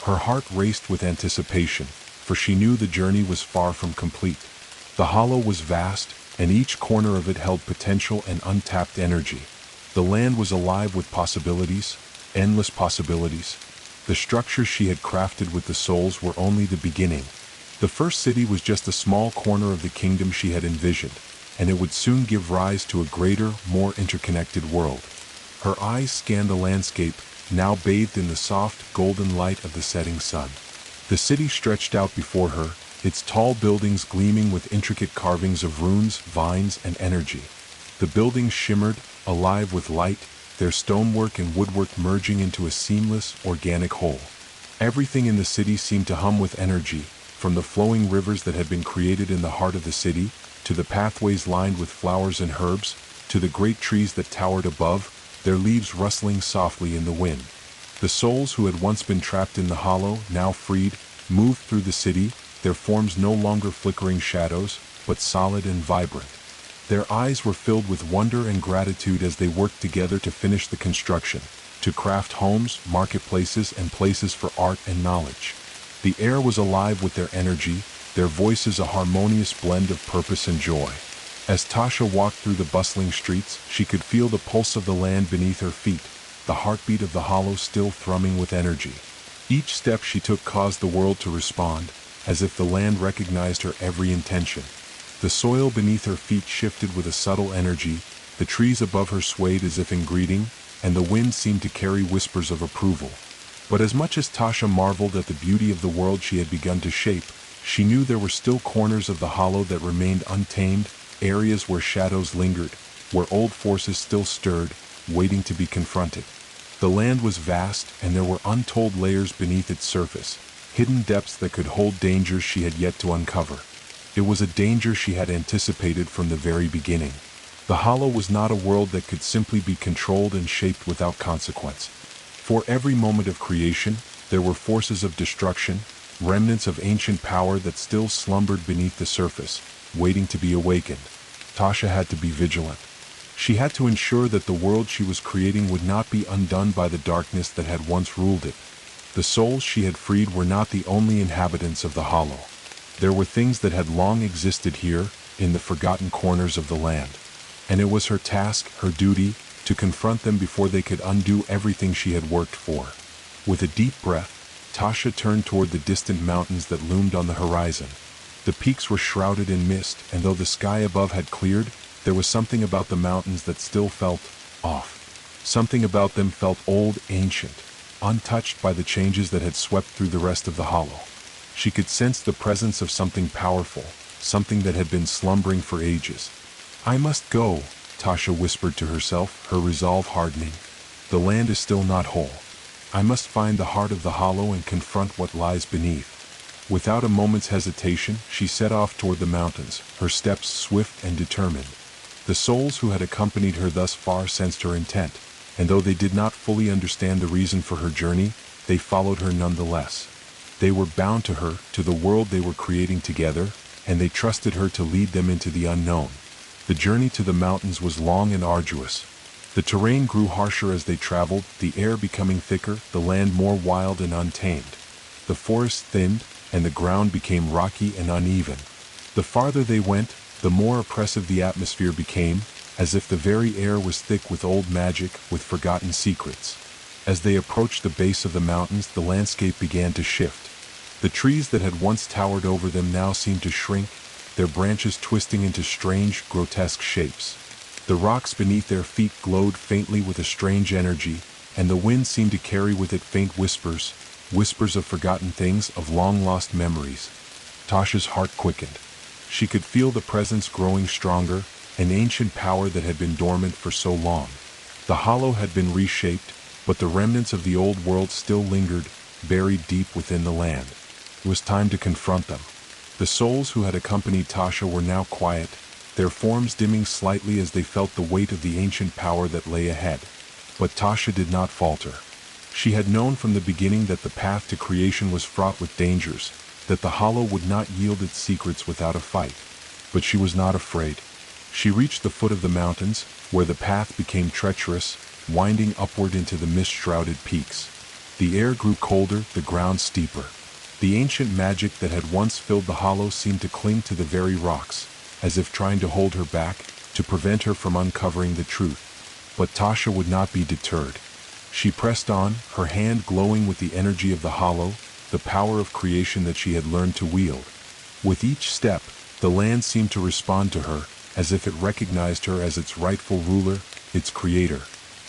Her heart raced with anticipation, for she knew the journey was far from complete. The Hollow was vast, and each corner of it held potential and untapped energy. The land was alive with possibilities, endless possibilities. The structures she had crafted with the souls were only the beginning. The first city was just a small corner of the kingdom she had envisioned, and it would soon give rise to a greater, more interconnected world. Her eyes scanned the landscape, now bathed in the soft, golden light of the setting sun. The city stretched out before her, its tall buildings gleaming with intricate carvings of runes, vines, and energy. The buildings shimmered, alive with light, their stonework and woodwork merging into a seamless, organic whole. Everything in the city seemed to hum with energy, from the flowing rivers that had been created in the heart of the city, to the pathways lined with flowers and herbs, to the great trees that towered above, their leaves rustling softly in the wind. The souls who had once been trapped in the Hollow, now freed, moved through the city, their forms no longer flickering shadows, but solid and vibrant. Their eyes were filled with wonder and gratitude as they worked together to finish the construction, to craft homes, marketplaces, and places for art and knowledge. The air was alive with their energy, their voices a harmonious blend of purpose and joy. As Tasha walked through the bustling streets, she could feel the pulse of the land beneath her feet, the heartbeat of the Hollow still thrumming with energy. Each step she took caused the world to respond, as if the land recognized her every intention. The soil beneath her feet shifted with a subtle energy, the trees above her swayed as if in greeting, and the wind seemed to carry whispers of approval. But as much as Tasha marveled at the beauty of the world she had begun to shape, she knew there were still corners of the Hollow that remained untamed, areas where shadows lingered, where old forces still stirred, waiting to be confronted. The land was vast, and there were untold layers beneath its surface, hidden depths that could hold dangers she had yet to uncover. It was a danger she had anticipated from the very beginning. The Hollow was not a world that could simply be controlled and shaped without consequence. For every moment of creation, there were forces of destruction, remnants of ancient power that still slumbered beneath the surface, waiting to be awakened. Tasha had to be vigilant. She had to ensure that the world she was creating would not be undone by the darkness that had once ruled it. The souls she had freed were not the only inhabitants of the Hollow. There were things that had long existed here, in the forgotten corners of the land. And it was her task, her duty, to confront them before they could undo everything she had worked for. With a deep breath, Tasha turned toward the distant mountains that loomed on the horizon. The peaks were shrouded in mist, and though the sky above had cleared, there was something about the mountains that still felt off. Something about them felt old, ancient, untouched by the changes that had swept through the rest of the Hollow. She could sense the presence of something powerful, something that had been slumbering for ages. "I must go," Tasha whispered to herself, her resolve hardening. "The land is still not whole. I must find the heart of the Hollow and confront what lies beneath." Without a moment's hesitation, she set off toward the mountains, her steps swift and determined. The souls who had accompanied her thus far sensed her intent, and though they did not fully understand the reason for her journey, they followed her nonetheless. They were bound to her, to the world they were creating together, and they trusted her to lead them into the unknown. The journey to the mountains was long and arduous. The terrain grew harsher as they traveled, the air becoming thicker, the land more wild and untamed. The forest thinned, and the ground became rocky and uneven. The farther they went, the more oppressive the atmosphere became, as if the very air was thick with old magic, with forgotten secrets. As they approached the base of the mountains, the landscape began to shift. The trees that had once towered over them now seemed to shrink, their branches twisting into strange, grotesque shapes. The rocks beneath their feet glowed faintly with a strange energy, and the wind seemed to carry with it faint whispers, whispers of forgotten things, of long-lost memories. Tasha's heart quickened. She could feel the presence growing stronger, an ancient power that had been dormant for so long. The hollow had been reshaped, but the remnants of the old world still lingered, buried deep within the land. It was time to confront them. The souls who had accompanied Tasha were now quiet, their forms dimming slightly as they felt the weight of the ancient power that lay ahead. But Tasha did not falter. She had known from the beginning that the path to creation was fraught with dangers, that the hollow would not yield its secrets without a fight. But she was not afraid. She reached the foot of the mountains, where the path became treacherous, winding upward into the mist-shrouded peaks. The air grew colder, the ground steeper. The ancient magic that had once filled the hollow seemed to cling to the very rocks, as if trying to hold her back, to prevent her from uncovering the truth. But Tasha would not be deterred. She pressed on, her hand glowing with the energy of the hollow, the power of creation that she had learned to wield. With each step, the land seemed to respond to her, as if it recognized her as its rightful ruler, its creator.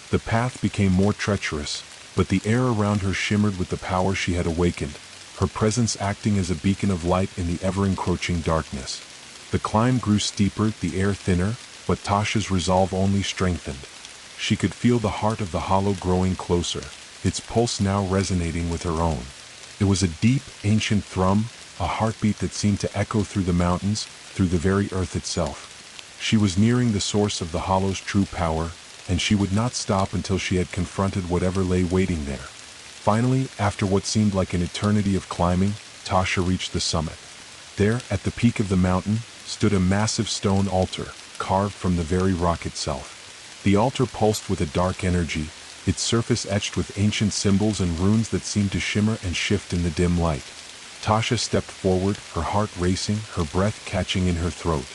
The path became more treacherous, but the air around her shimmered with the power she had awakened, her presence acting as a beacon of light in the ever-encroaching darkness. The climb grew steeper, the air thinner, but Tasha's resolve only strengthened. She could feel the heart of the hollow growing closer, its pulse now resonating with her own. It was a deep, ancient thrum, a heartbeat that seemed to echo through the mountains, through the very earth itself. She was nearing the source of the hollow's true power, and she would not stop until she had confronted whatever lay waiting there. Finally, after what seemed like an eternity of climbing, Tasha reached the summit. There, at the peak of the mountain, stood a massive stone altar, carved from the very rock itself. The altar pulsed with a dark energy, its surface etched with ancient symbols and runes that seemed to shimmer and shift in the dim light. Tasha stepped forward, her heart racing, her breath catching in her throat.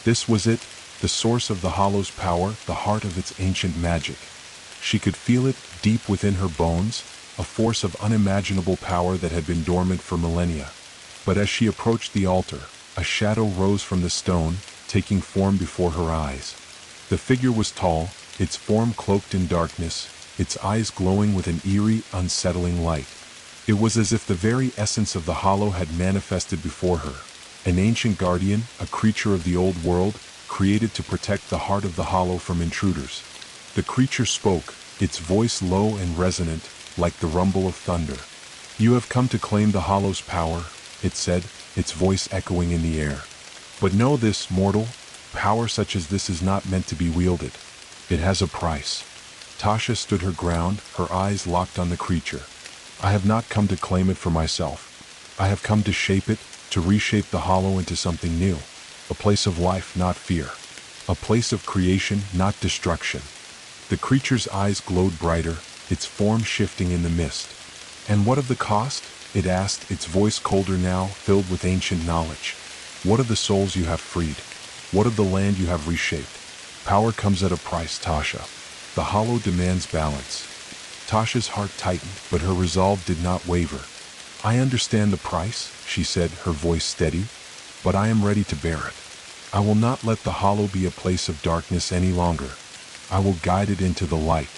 This was it, the source of the hollow's power, the heart of its ancient magic. She could feel it, deep within her bones, a force of unimaginable power that had been dormant for millennia. But as she approached the altar, a shadow rose from the stone, taking form before her eyes. The figure was tall, its form cloaked in darkness, its eyes glowing with an eerie, unsettling light. It was as if the very essence of the hollow had manifested before her, an ancient guardian, a creature of the old world, created to protect the heart of the hollow from intruders. The creature spoke, its voice low and resonant, like the rumble of thunder. "You have come to claim the hollow's power," it said, its voice echoing in the air. "But know this, mortal, power such as this is not meant to be wielded. It has a price." Tasha stood her ground, her eyes locked on the creature. "I have not come to claim it for myself. I have come to shape it, to reshape the hollow into something new. A place of life, not fear. A place of creation, not destruction." The creature's eyes glowed brighter, its form shifting in the mist. "And what of the cost?" it asked, its voice colder now, filled with ancient knowledge. "What of the souls you have freed? What of the land you have reshaped? Power comes at a price, Tasha. The hollow demands balance." Tasha's heart tightened, but her resolve did not waver. "I understand the price," she said, her voice steady, "but I am ready to bear it. I will not let the hollow be a place of darkness any longer. I will guide it into the light."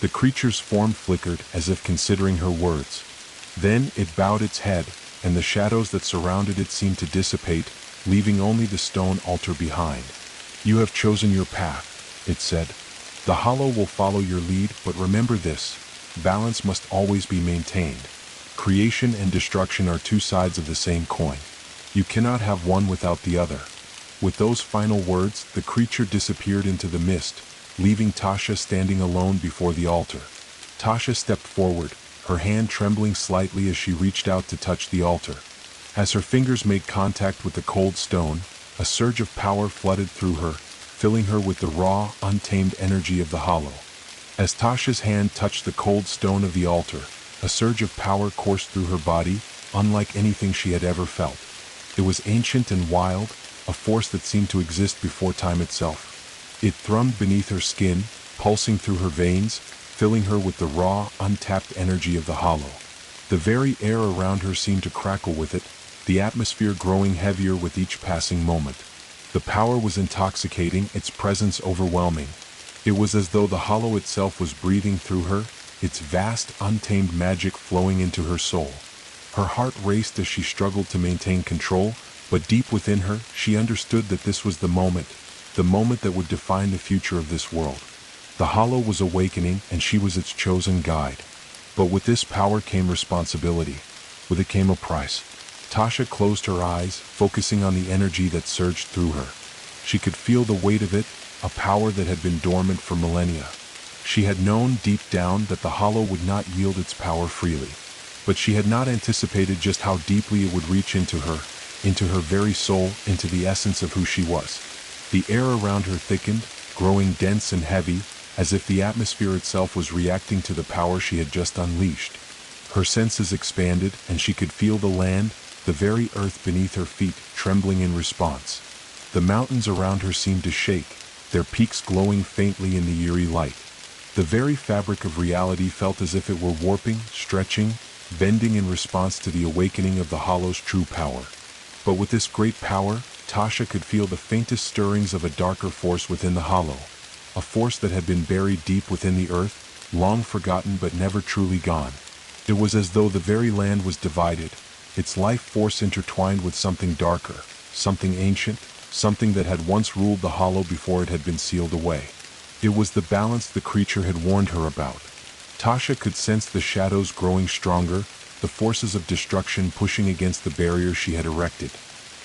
The creature's form flickered, as if considering her words. Then it bowed its head, and the shadows that surrounded it seemed to dissipate, leaving only the stone altar behind. "You have chosen your path," it said. "The hollow will follow your lead, but remember this: balance must always be maintained. Creation and destruction are two sides of the same coin. You cannot have one without the other." With those final words, the creature disappeared into the mist, leaving Tasha standing alone before the altar. Tasha stepped forward, her hand trembling slightly as she reached out to touch the altar. As her fingers made contact with the cold stone, a surge of power flooded through her, filling her with the raw, untamed energy of the hollow. As Tasha's hand touched the cold stone of the altar, a surge of power coursed through her body, unlike anything she had ever felt. It was ancient and wild, a force that seemed to exist before time itself. It thrummed beneath her skin, pulsing through her veins, filling her with the raw, untapped energy of the hollow. The very air around her seemed to crackle with it, the atmosphere growing heavier with each passing moment. The power was intoxicating, its presence overwhelming. It was as though the hollow itself was breathing through her, its vast, untamed magic flowing into her soul. Her heart raced as she struggled to maintain control, but deep within her, she understood that this was the moment that would define the future of this world. The hollow was awakening, and she was its chosen guide. But with this power came responsibility. With it came a price. Tasha closed her eyes, focusing on the energy that surged through her. She could feel the weight of it, a power that had been dormant for millennia. She had known deep down that the hollow would not yield its power freely. But she had not anticipated just how deeply it would reach into her very soul, into the essence of who she was. The air around her thickened, growing dense and heavy, as if the atmosphere itself was reacting to the power she had just unleashed. Her senses expanded, and she could feel the land, the very earth beneath her feet, trembling in response. The mountains around her seemed to shake, their peaks glowing faintly in the eerie light. The very fabric of reality felt as if it were warping, stretching, bending in response to the awakening of the hollow's true power. But with this great power, Tasha could feel the faintest stirrings of a darker force within the hollow, a force that had been buried deep within the earth, long forgotten but never truly gone. It was as though the very land was divided, its life force intertwined with something darker, something ancient, something that had once ruled the hollow before it had been sealed away. It was the balance the creature had warned her about. Tasha could sense the shadows growing stronger, the forces of destruction pushing against the barrier she had erected.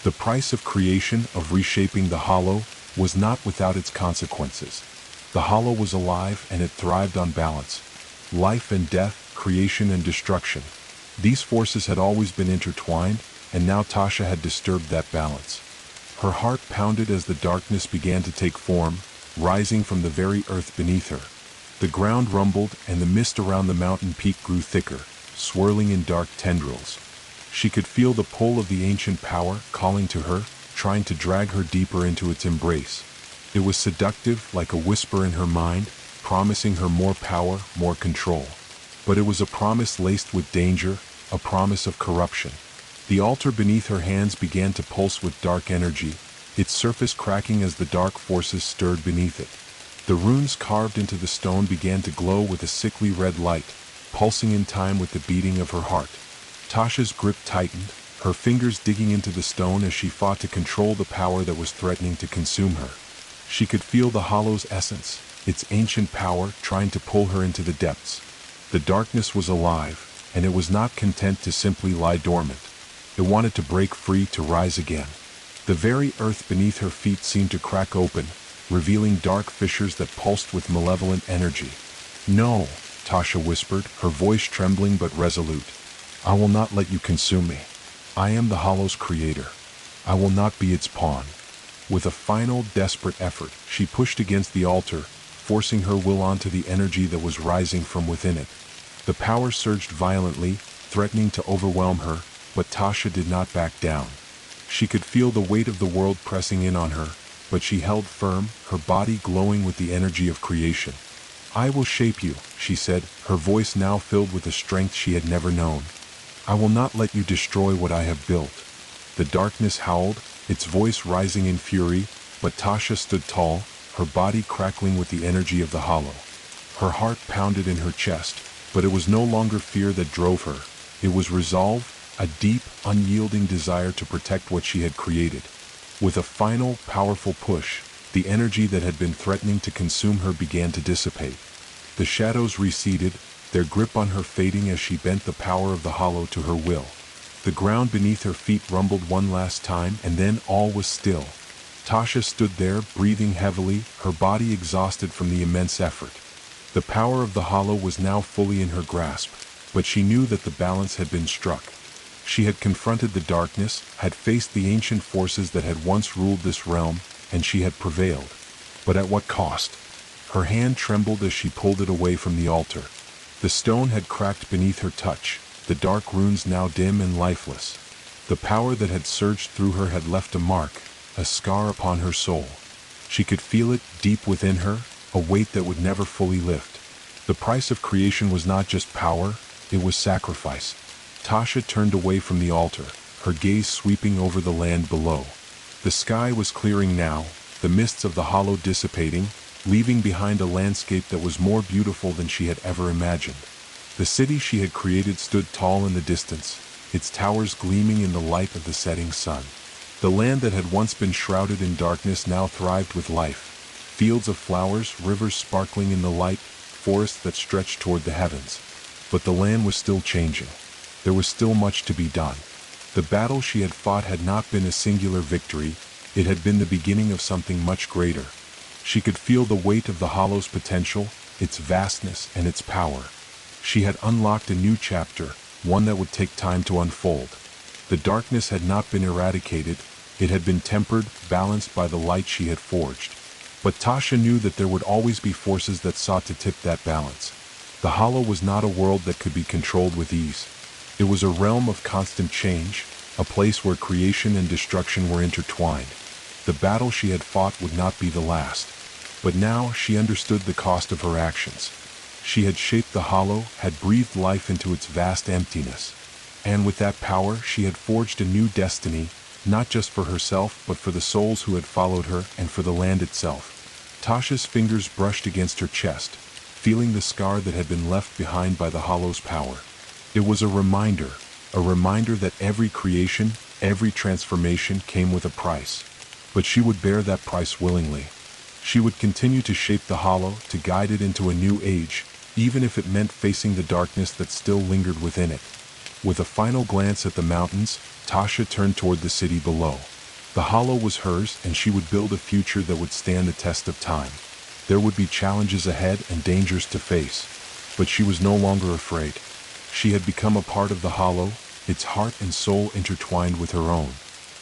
The price of creation, of reshaping the hollow, was not without its consequences. The hollow was alive, and it thrived on balance. Life and death, creation and destruction. These forces had always been intertwined, and now Tasha had disturbed that balance. Her heart pounded as the darkness began to take form, rising from the very earth beneath her. The ground rumbled, and the mist around the mountain peak grew thicker, swirling in dark tendrils. She could feel the pull of the ancient power calling to her, trying to drag her deeper into its embrace. It was seductive, like a whisper in her mind, promising her more power, more control. But it was a promise laced with danger, a promise of corruption. The altar beneath her hands began to pulse with dark energy, its surface cracking as the dark forces stirred beneath it. The runes carved into the stone began to glow with a sickly red light, pulsing in time with the beating of her heart. Tasha's grip tightened, her fingers digging into the stone as she fought to control the power that was threatening to consume her. She could feel the hollow's essence, its ancient power trying to pull her into the depths. The darkness was alive, and it was not content to simply lie dormant. It wanted to break free, to rise again. The very earth beneath her feet seemed to crack open, revealing dark fissures that pulsed with malevolent energy. "No," Tasha whispered, her voice trembling but resolute. "I will not let you consume me. I am the hollow's creator. I will not be its pawn." With a final, desperate effort, she pushed against the altar, forcing her will onto the energy that was rising from within it. The power surged violently, threatening to overwhelm her, but Tasha did not back down. She could feel the weight of the world pressing in on her, but she held firm, her body glowing with the energy of creation. "I will shape you," she said, her voice now filled with a strength she had never known. "I will not let you destroy what I have built." The darkness howled, its voice rising in fury, but Tasha stood tall, her body crackling with the energy of the hollow. Her heart pounded in her chest, but it was no longer fear that drove her. It was resolve, a deep, unyielding desire to protect what she had created. With a final, powerful push, the energy that had been threatening to consume her began to dissipate. The shadows receded, their grip on her fading as she bent the power of the hollow to her will. The ground beneath her feet rumbled one last time, and then all was still. Tasha stood there, breathing heavily, her body exhausted from the immense effort. The power of the hollow was now fully in her grasp, but she knew that the balance had been struck. She had confronted the darkness, had faced the ancient forces that had once ruled this realm, and she had prevailed. But at what cost? Her hand trembled as she pulled it away from the altar. The stone had cracked beneath her touch, the dark runes now dim and lifeless. The power that had surged through her had left a mark, a scar upon her soul. She could feel it deep within her, a weight that would never fully lift. The price of creation was not just power, it was sacrifice. Tasha turned away from the altar, her gaze sweeping over the land below. The sky was clearing now, the mists of the hollow dissipating, leaving behind a landscape that was more beautiful than she had ever imagined. The city she had created stood tall in the distance, its towers gleaming in the light of the setting sun. The land that had once been shrouded in darkness now thrived with life. Fields of flowers, rivers sparkling in the light, forests that stretched toward the heavens. But the land was still changing. There was still much to be done. The battle she had fought had not been a singular victory, it had been the beginning of something much greater. She could feel the weight of the hollow's potential, its vastness and its power. She had unlocked a new chapter, one that would take time to unfold. The darkness had not been eradicated, it had been tempered, balanced by the light she had forged. But Tasha knew that there would always be forces that sought to tip that balance. The hollow was not a world that could be controlled with ease. It was a realm of constant change, a place where creation and destruction were intertwined. The battle she had fought would not be the last. But now she understood the cost of her actions. She had shaped the hollow, had breathed life into its vast emptiness. And with that power she had forged a new destiny, not just for herself but for the souls who had followed her and for the land itself. Tasha's fingers brushed against her chest, feeling the scar that had been left behind by the hollow's power. It was a reminder that every creation, every transformation came with a price. But she would bear that price willingly. She would continue to shape the hollow, to guide it into a new age, even if it meant facing the darkness that still lingered within it. With a final glance at the mountains, Tasha turned toward the city below. The hollow was hers, and she would build a future that would stand the test of time. There would be challenges ahead and dangers to face, but she was no longer afraid. She had become a part of the hollow, its heart and soul intertwined with her own.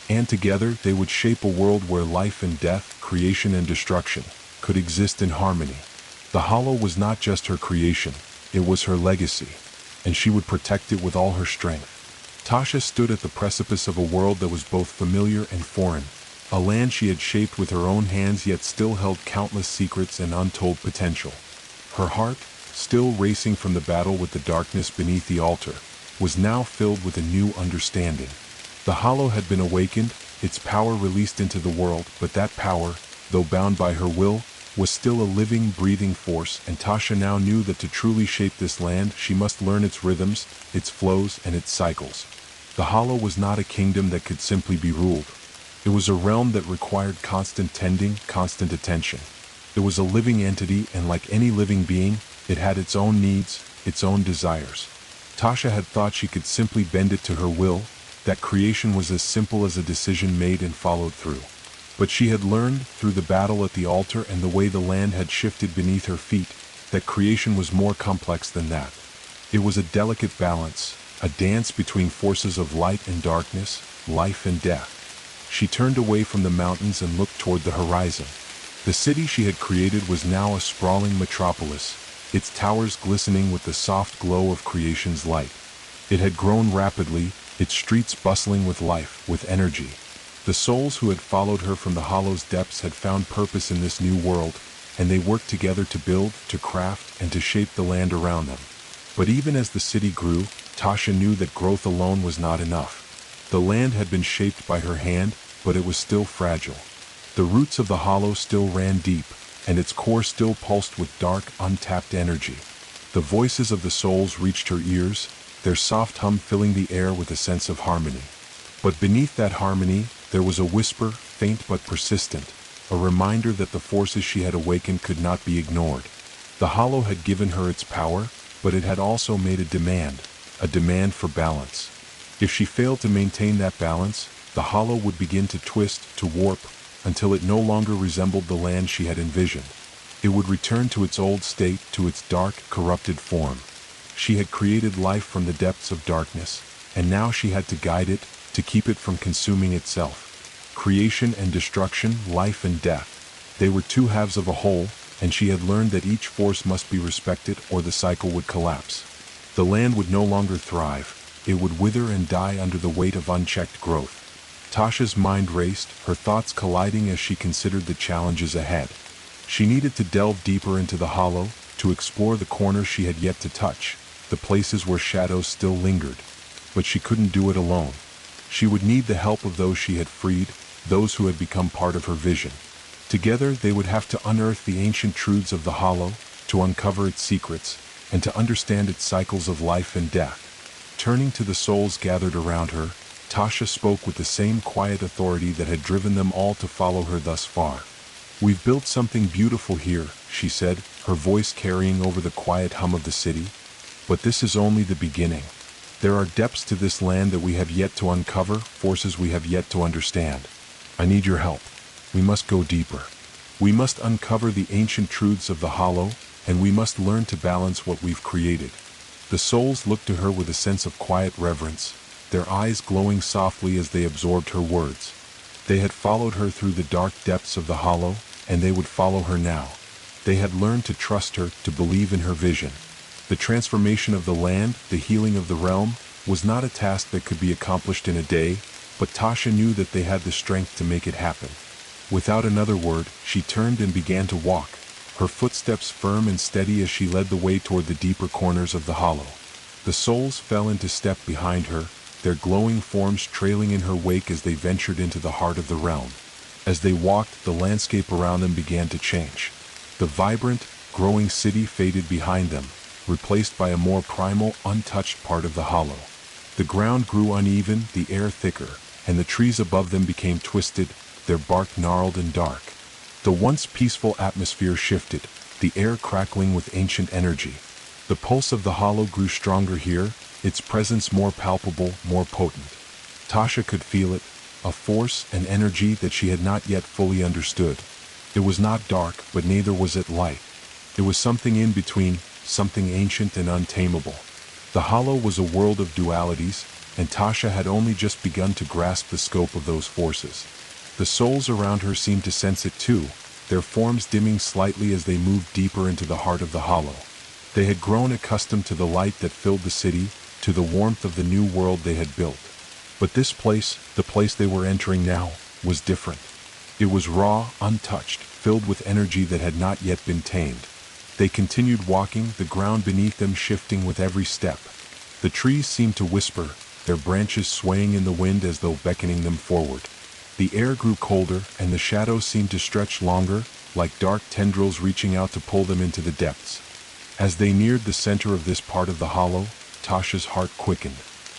And together they would shape a world where life and death, creation and destruction, could exist in harmony. The hollow was not just her creation, it was her legacy, and she would protect it with all her strength. Tasha stood at the precipice of a world that was both familiar and foreign, a land she had shaped with her own hands yet still held countless secrets and untold potential. Her heart, still racing from the battle with the darkness beneath the altar, was now filled with a new understanding. The hollow had been awakened, its power released into the world, but that power, though bound by her will, was still a living, breathing force, and Tasha now knew that to truly shape this land, she must learn its rhythms, its flows, and its cycles. The hollow was not a kingdom that could simply be ruled. It was a realm that required constant tending, constant attention. It was a living entity, and like any living being, it had its own needs, its own desires. Tasha had thought she could simply bend it to her will, that creation was as simple as a decision made and followed through. But she had learned, through the battle at the altar and the way the land had shifted beneath her feet, that creation was more complex than that. It was a delicate balance, a dance between forces of light and darkness, life and death. She turned away from the mountains and looked toward the horizon. The city she had created was now a sprawling metropolis, its towers glistening with the soft glow of creation's light. It had grown rapidly, its streets bustling with life, with energy. The souls who had followed her from the hollow's depths had found purpose in this new world, and they worked together to build, to craft, and to shape the land around them. But even as the city grew, Tasha knew that growth alone was not enough. The land had been shaped by her hand, but it was still fragile. The roots of the hollow still ran deep, and its core still pulsed with dark, untapped energy. The voices of the souls reached her ears, their soft hum filling the air with a sense of harmony. But beneath that harmony, there was a whisper, faint but persistent, a reminder that the forces she had awakened could not be ignored. The hollow had given her its power, but it had also made a demand for balance. If she failed to maintain that balance, the hollow would begin to twist, to warp, until it no longer resembled the land she had envisioned. It would return to its old state, to its dark, corrupted form. She had created life from the depths of darkness, and now she had to guide it, to keep it from consuming itself. Creation and destruction, life and death. They were two halves of a whole, and she had learned that each force must be respected or the cycle would collapse. The land would no longer thrive, it would wither and die under the weight of unchecked growth. Tasha's mind raced, her thoughts colliding as she considered the challenges ahead. She needed to delve deeper into the hollow, to explore the corners she had yet to touch, the places where shadows still lingered. But she couldn't do it alone. She would need the help of those she had freed, those who had become part of her vision. Together they would have to unearth the ancient truths of the hollow, to uncover its secrets, and to understand its cycles of life and death. Turning to the souls gathered around her, Tasha spoke with the same quiet authority that had driven them all to follow her thus far. "We've built something beautiful here," she said, her voice carrying over the quiet hum of the city. "But this is only the beginning. There are depths to this land that we have yet to uncover, forces we have yet to understand. I need your help. We must go deeper. We must uncover the ancient truths of the hollow, and we must learn to balance what we've created." The souls looked to her with a sense of quiet reverence, their eyes glowing softly as they absorbed her words. They had followed her through the dark depths of the hollow, and they would follow her now. They had learned to trust her, to believe in her vision. The transformation of the land, the healing of the realm, was not a task that could be accomplished in a day, but Tasha knew that they had the strength to make it happen. Without another word, she turned and began to walk, her footsteps firm and steady as she led the way toward the deeper corners of the hollow. The souls fell into step behind her, their glowing forms trailing in her wake as they ventured into the heart of the realm. As they walked, the landscape around them began to change. The vibrant, growing city faded behind them, replaced by a more primal, untouched part of the hollow. The ground grew uneven, the air thicker, and the trees above them became twisted, their bark gnarled and dark. The once peaceful atmosphere shifted, the air crackling with ancient energy. The pulse of the hollow grew stronger here, its presence more palpable, more potent. Tasha could feel it, a force, an energy that she had not yet fully understood. It was not dark, but neither was it light. It was something in between, something ancient and untamable. The hollow was a world of dualities, and Tasha had only just begun to grasp the scope of those forces. The souls around her seemed to sense it too, their forms dimming slightly as they moved deeper into the heart of the hollow. They had grown accustomed to the light that filled the city, to the warmth of the new world they had built. But this place, the place they were entering now, was different. It was raw, untouched, filled with energy that had not yet been tamed. They continued walking, the ground beneath them shifting with every step. The trees seemed to whisper, their branches swaying in the wind as though beckoning them forward. The air grew colder, and the shadows seemed to stretch longer, like dark tendrils reaching out to pull them into the depths. As they neared the center of this part of the hollow, Tasha's heart quickened.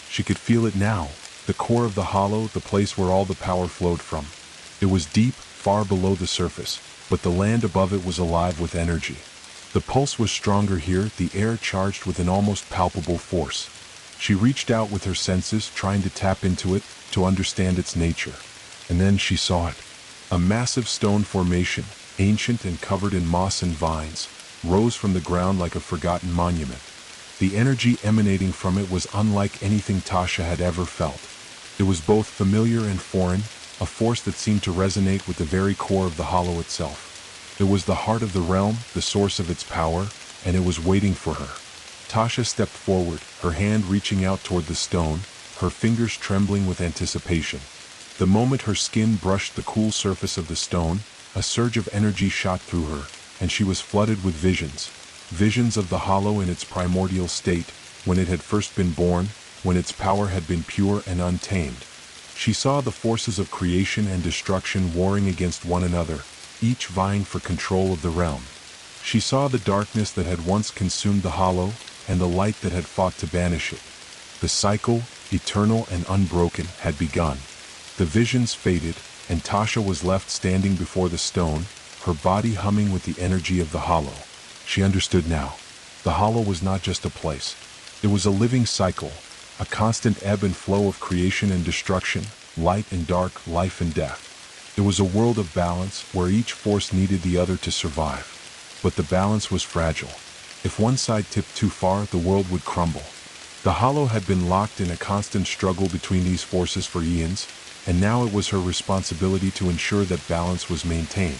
She could feel it now, the core of the hollow, the place where all the power flowed from. It was deep, far below the surface, but the land above it was alive with energy. The pulse was stronger here, the air charged with an almost palpable force. She reached out with her senses, trying to tap into it, to understand its nature. And then she saw it. A massive stone formation, ancient and covered in moss and vines, rose from the ground like a forgotten monument. The energy emanating from it was unlike anything Tasha had ever felt. It was both familiar and foreign, a force that seemed to resonate with the very core of the hollow itself. It was the heart of the realm, the source of its power, and it was waiting for her. Tasha stepped forward, her hand reaching out toward the stone, her fingers trembling with anticipation. The moment her skin brushed the cool surface of the stone, a surge of energy shot through her, and she was flooded with visions. Visions of the hollow in its primordial state, when it had first been born, when its power had been pure and untamed. She saw the forces of creation and destruction warring against one another, each vying for control of the realm. She saw the darkness that had once consumed the hollow, and the light that had fought to banish it. The cycle, eternal and unbroken, had begun. The visions faded, and Tasha was left standing before the stone, her body humming with the energy of the hollow. She understood now. The hollow was not just a place. It was a living cycle, a constant ebb and flow of creation and destruction, light and dark, life and death. It was a world of balance, where each force needed the other to survive. But the balance was fragile. If one side tipped too far, the world would crumble. The hollow had been locked in a constant struggle between these forces for eons, and now it was her responsibility to ensure that balance was maintained.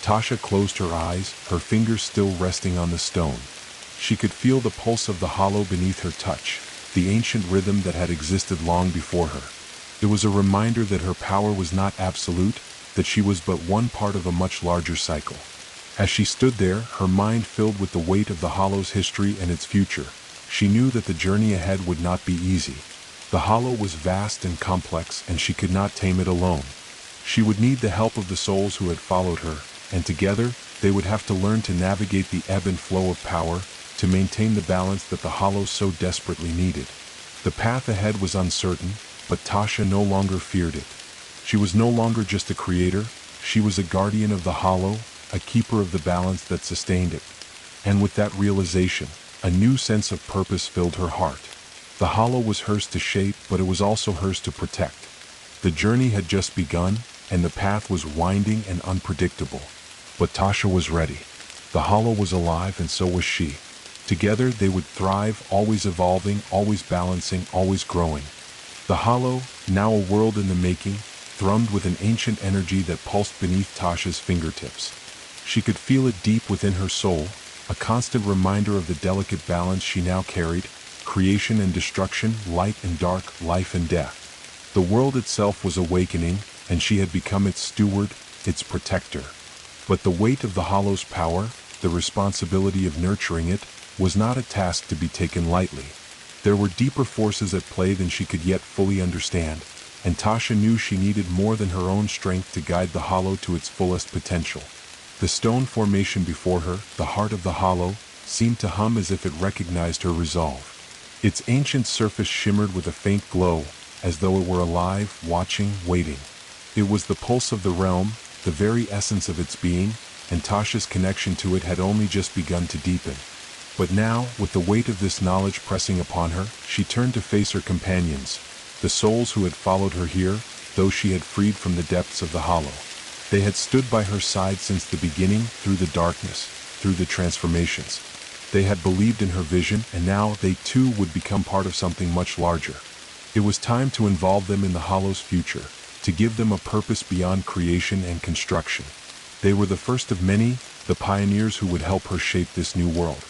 Tasha closed her eyes, her fingers still resting on the stone. She could feel the pulse of the hollow beneath her touch, the ancient rhythm that had existed long before her. It was a reminder that her power was not absolute, that she was but one part of a much larger cycle. As she stood there, her mind filled with the weight of the hollow's history and its future, she knew that the journey ahead would not be easy. The hollow was vast and complex, and she could not tame it alone. She would need the help of the souls who had followed her, and together, they would have to learn to navigate the ebb and flow of power, to maintain the balance that the hollow so desperately needed. The path ahead was uncertain, but Tasha no longer feared it. She was no longer just a creator, she was a guardian of the hollow, a keeper of the balance that sustained it. And with that realization, a new sense of purpose filled her heart. The hollow was hers to shape, but it was also hers to protect. The journey had just begun, and the path was winding and unpredictable. But Tasha was ready. The hollow was alive, and so was she. Together they would thrive, always evolving, always balancing, always growing. The hollow, now a world in the making, thrummed with an ancient energy that pulsed beneath Tasha's fingertips. She could feel it deep within her soul, a constant reminder of the delicate balance she now carried, creation and destruction, light and dark, life and death. The world itself was awakening, and she had become its steward, its protector. But the weight of the hollow's power, the responsibility of nurturing it, was not a task to be taken lightly. There were deeper forces at play than she could yet fully understand, and Tasha knew she needed more than her own strength to guide the hollow to its fullest potential. The stone formation before her, the heart of the hollow, seemed to hum as if it recognized her resolve. Its ancient surface shimmered with a faint glow, as though it were alive, watching, waiting. It was the pulse of the realm, the very essence of its being, and Tasha's connection to it had only just begun to deepen. But now, with the weight of this knowledge pressing upon her, she turned to face her companions, the souls who had followed her here, those she had freed from the depths of the hollow. They had stood by her side since the beginning, through the darkness, through the transformations. They had believed in her vision, and now they too would become part of something much larger. It was time to involve them in the hollow's future, to give them a purpose beyond creation and construction. They were the first of many, the pioneers who would help her shape this new world.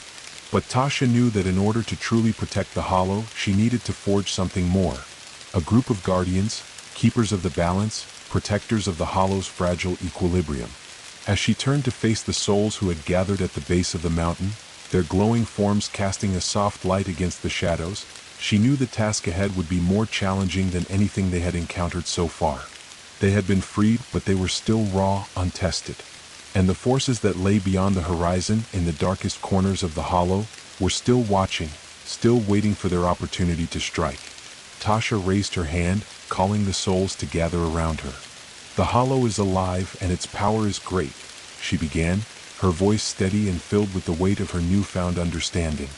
But Tasha knew that in order to truly protect the hollow, she needed to forge something more. A group of guardians, keepers of the balance, protectors of the hollow's fragile equilibrium. As she turned to face the souls who had gathered at the base of the mountain, their glowing forms casting a soft light against the shadows, she knew the task ahead would be more challenging than anything they had encountered so far. They had been freed, but they were still raw, untested. And the forces that lay beyond the horizon, in the darkest corners of the hollow, were still watching, still waiting for their opportunity to strike. Tasha raised her hand, calling the souls to gather around her. "The hollow is alive, and its power is great," she began, her voice steady and filled with the weight of her newfound understanding.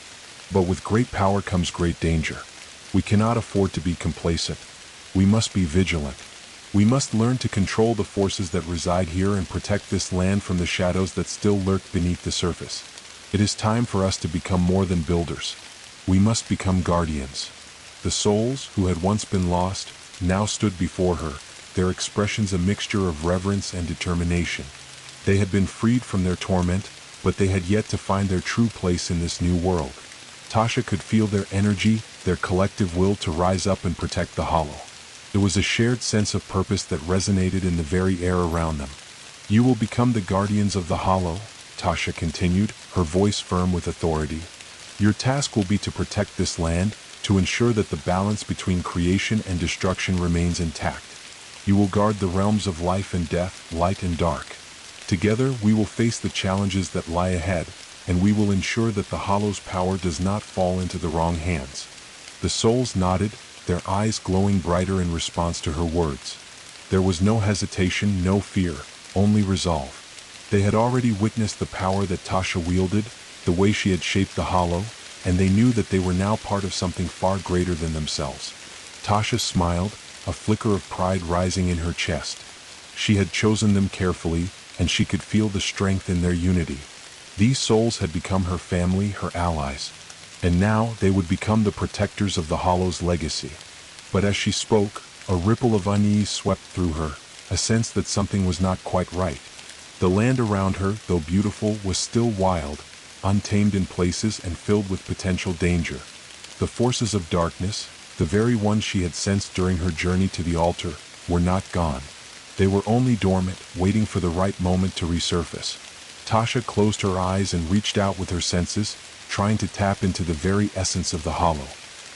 "But with great power comes great danger. We cannot afford to be complacent. We must be vigilant. We must learn to control the forces that reside here and protect this land from the shadows that still lurk beneath the surface. It is time for us to become more than builders. We must become guardians." The souls, who had once been lost, now stood before her, their expressions a mixture of reverence and determination. They had been freed from their torment, but they had yet to find their true place in this new world. Tasha could feel their energy, their collective will to rise up and protect the hollow. It was a shared sense of purpose that resonated in the very air around them. "You will become the guardians of the hollow," Tasha continued, her voice firm with authority. "Your task will be to protect this land, to ensure that the balance between creation and destruction remains intact. You will guard the realms of life and death, light and dark. Together we will face the challenges that lie ahead, and we will ensure that the hollow's power does not fall into the wrong hands." The souls nodded, their eyes glowing brighter in response to her words. There was no hesitation, no fear, only resolve. They had already witnessed the power that Tasha wielded, the way she had shaped the hollow, and they knew that they were now part of something far greater than themselves. Tasha smiled, a flicker of pride rising in her chest. She had chosen them carefully, and she could feel the strength in their unity. These souls had become her family, her allies. And now they would become the protectors of the hollow's legacy. But as she spoke, a ripple of unease swept through her, a sense that something was not quite right. The land around her, though beautiful, was still wild, untamed in places and filled with potential danger. The forces of darkness, the very ones she had sensed during her journey to the altar, were not gone. They were only dormant, waiting for the right moment to resurface. Tasha closed her eyes and reached out with her senses, trying to tap into the very essence of the hollow.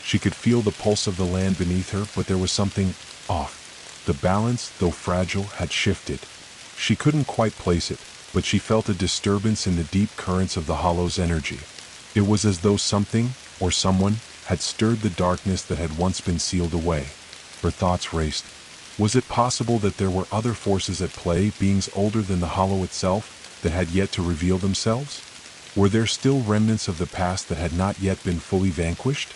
She could feel the pulse of the land beneath her, but there was something off. The balance, though fragile, had shifted. She couldn't quite place it, but she felt a disturbance in the deep currents of the hollow's energy. It was as though something, or someone, had stirred the darkness that had once been sealed away. Her thoughts raced. Was it possible that there were other forces at play, beings older than the hollow itself, that had yet to reveal themselves? Were there still remnants of the past that had not yet been fully vanquished?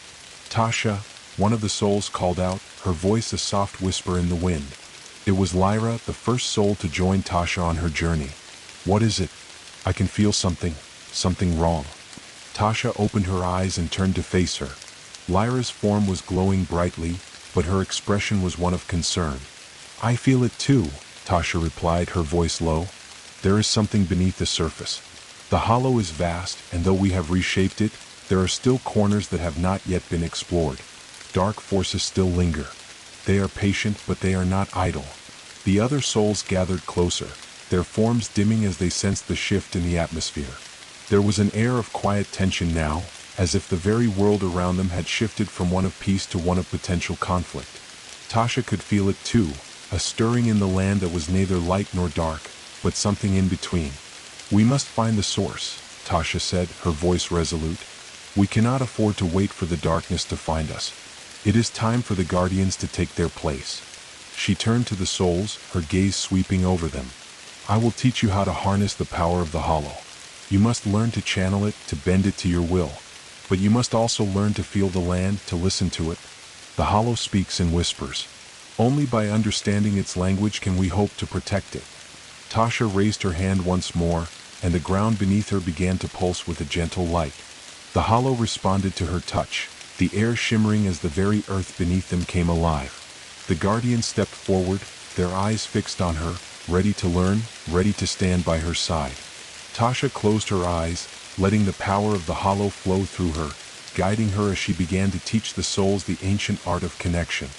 Tasha, one of the souls, called out, her voice a soft whisper in the wind. It was Lyra, the first soul to join Tasha on her journey. What is it? I can feel something wrong. Tasha opened her eyes and turned to face her. Lyra's form was glowing brightly, but her expression was one of concern. I feel it too, Tasha replied, her voice low. There is something beneath the surface. The hollow is vast, and though we have reshaped it, there are still corners that have not yet been explored. Dark forces still linger. They are patient, but they are not idle. The other souls gathered closer, their forms dimming as they sensed the shift in the atmosphere. There was an air of quiet tension now, as if the very world around them had shifted from one of peace to one of potential conflict. Tasha could feel it too, a stirring in the land that was neither light nor dark, but something in between. We must find the source, Tasha said, her voice resolute. We cannot afford to wait for the darkness to find us. It is time for the guardians to take their place. She turned to the souls, her gaze sweeping over them. I will teach you how to harness the power of the hollow. You must learn to channel it, to bend it to your will. But you must also learn to feel the land, to listen to it. The hollow speaks in whispers. Only by understanding its language can we hope to protect it. Tasha raised her hand once more, and the ground beneath her began to pulse with a gentle light. The hollow responded to her touch, the air shimmering as the very earth beneath them came alive. The guardians stepped forward, their eyes fixed on her, ready to learn, ready to stand by her side. Tasha closed her eyes, letting the power of the hollow flow through her, guiding her as she began to teach the souls the ancient art of connection.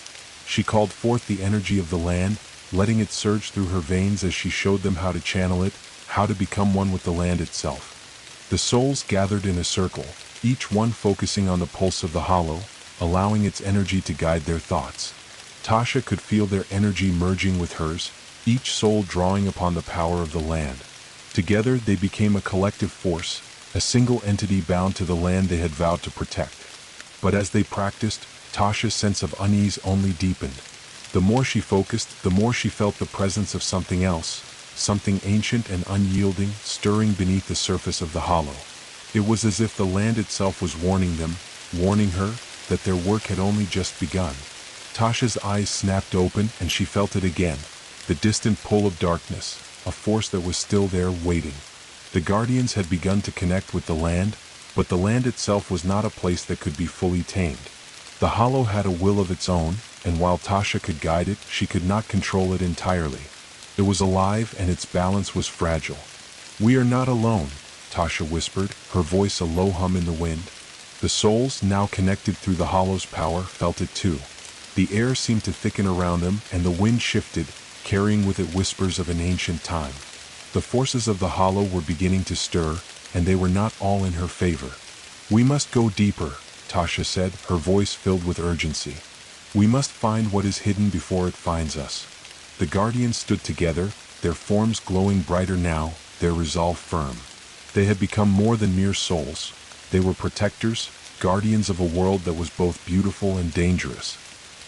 She called forth the energy of the land, letting it surge through her veins as she showed them how to channel it, how to become one with the land itself. The souls gathered in a circle, each one focusing on the pulse of the hollow, allowing its energy to guide their thoughts. Tasha could feel their energy merging with hers, each soul drawing upon the power of the land. Together they became a collective force, a single entity bound to the land they had vowed to protect. But as they practiced, Tasha's sense of unease only deepened. The more she focused, the more she felt the presence of something else, something ancient and unyielding, stirring beneath the surface of the hollow. It was as if the land itself was warning them, warning her, that their work had only just begun. Tasha's eyes snapped open and she felt it again, the distant pull of darkness, a force that was still there waiting. The guardians had begun to connect with the land, but the land itself was not a place that could be fully tamed. The hollow had a will of its own, and while Tasha could guide it, she could not control it entirely. It was alive and its balance was fragile. We are not alone, Tasha whispered, her voice a low hum in the wind. The souls, now connected through the hollow's power, felt it too. The air seemed to thicken around them, and the wind shifted, carrying with it whispers of an ancient time. The forces of the hollow were beginning to stir, and they were not all in her favor. We must go deeper, Tasha said, her voice filled with urgency. We must find what is hidden before it finds us. The guardians stood together, their forms glowing brighter now, their resolve firm. They had become more than mere souls. They were protectors, guardians of a world that was both beautiful and dangerous.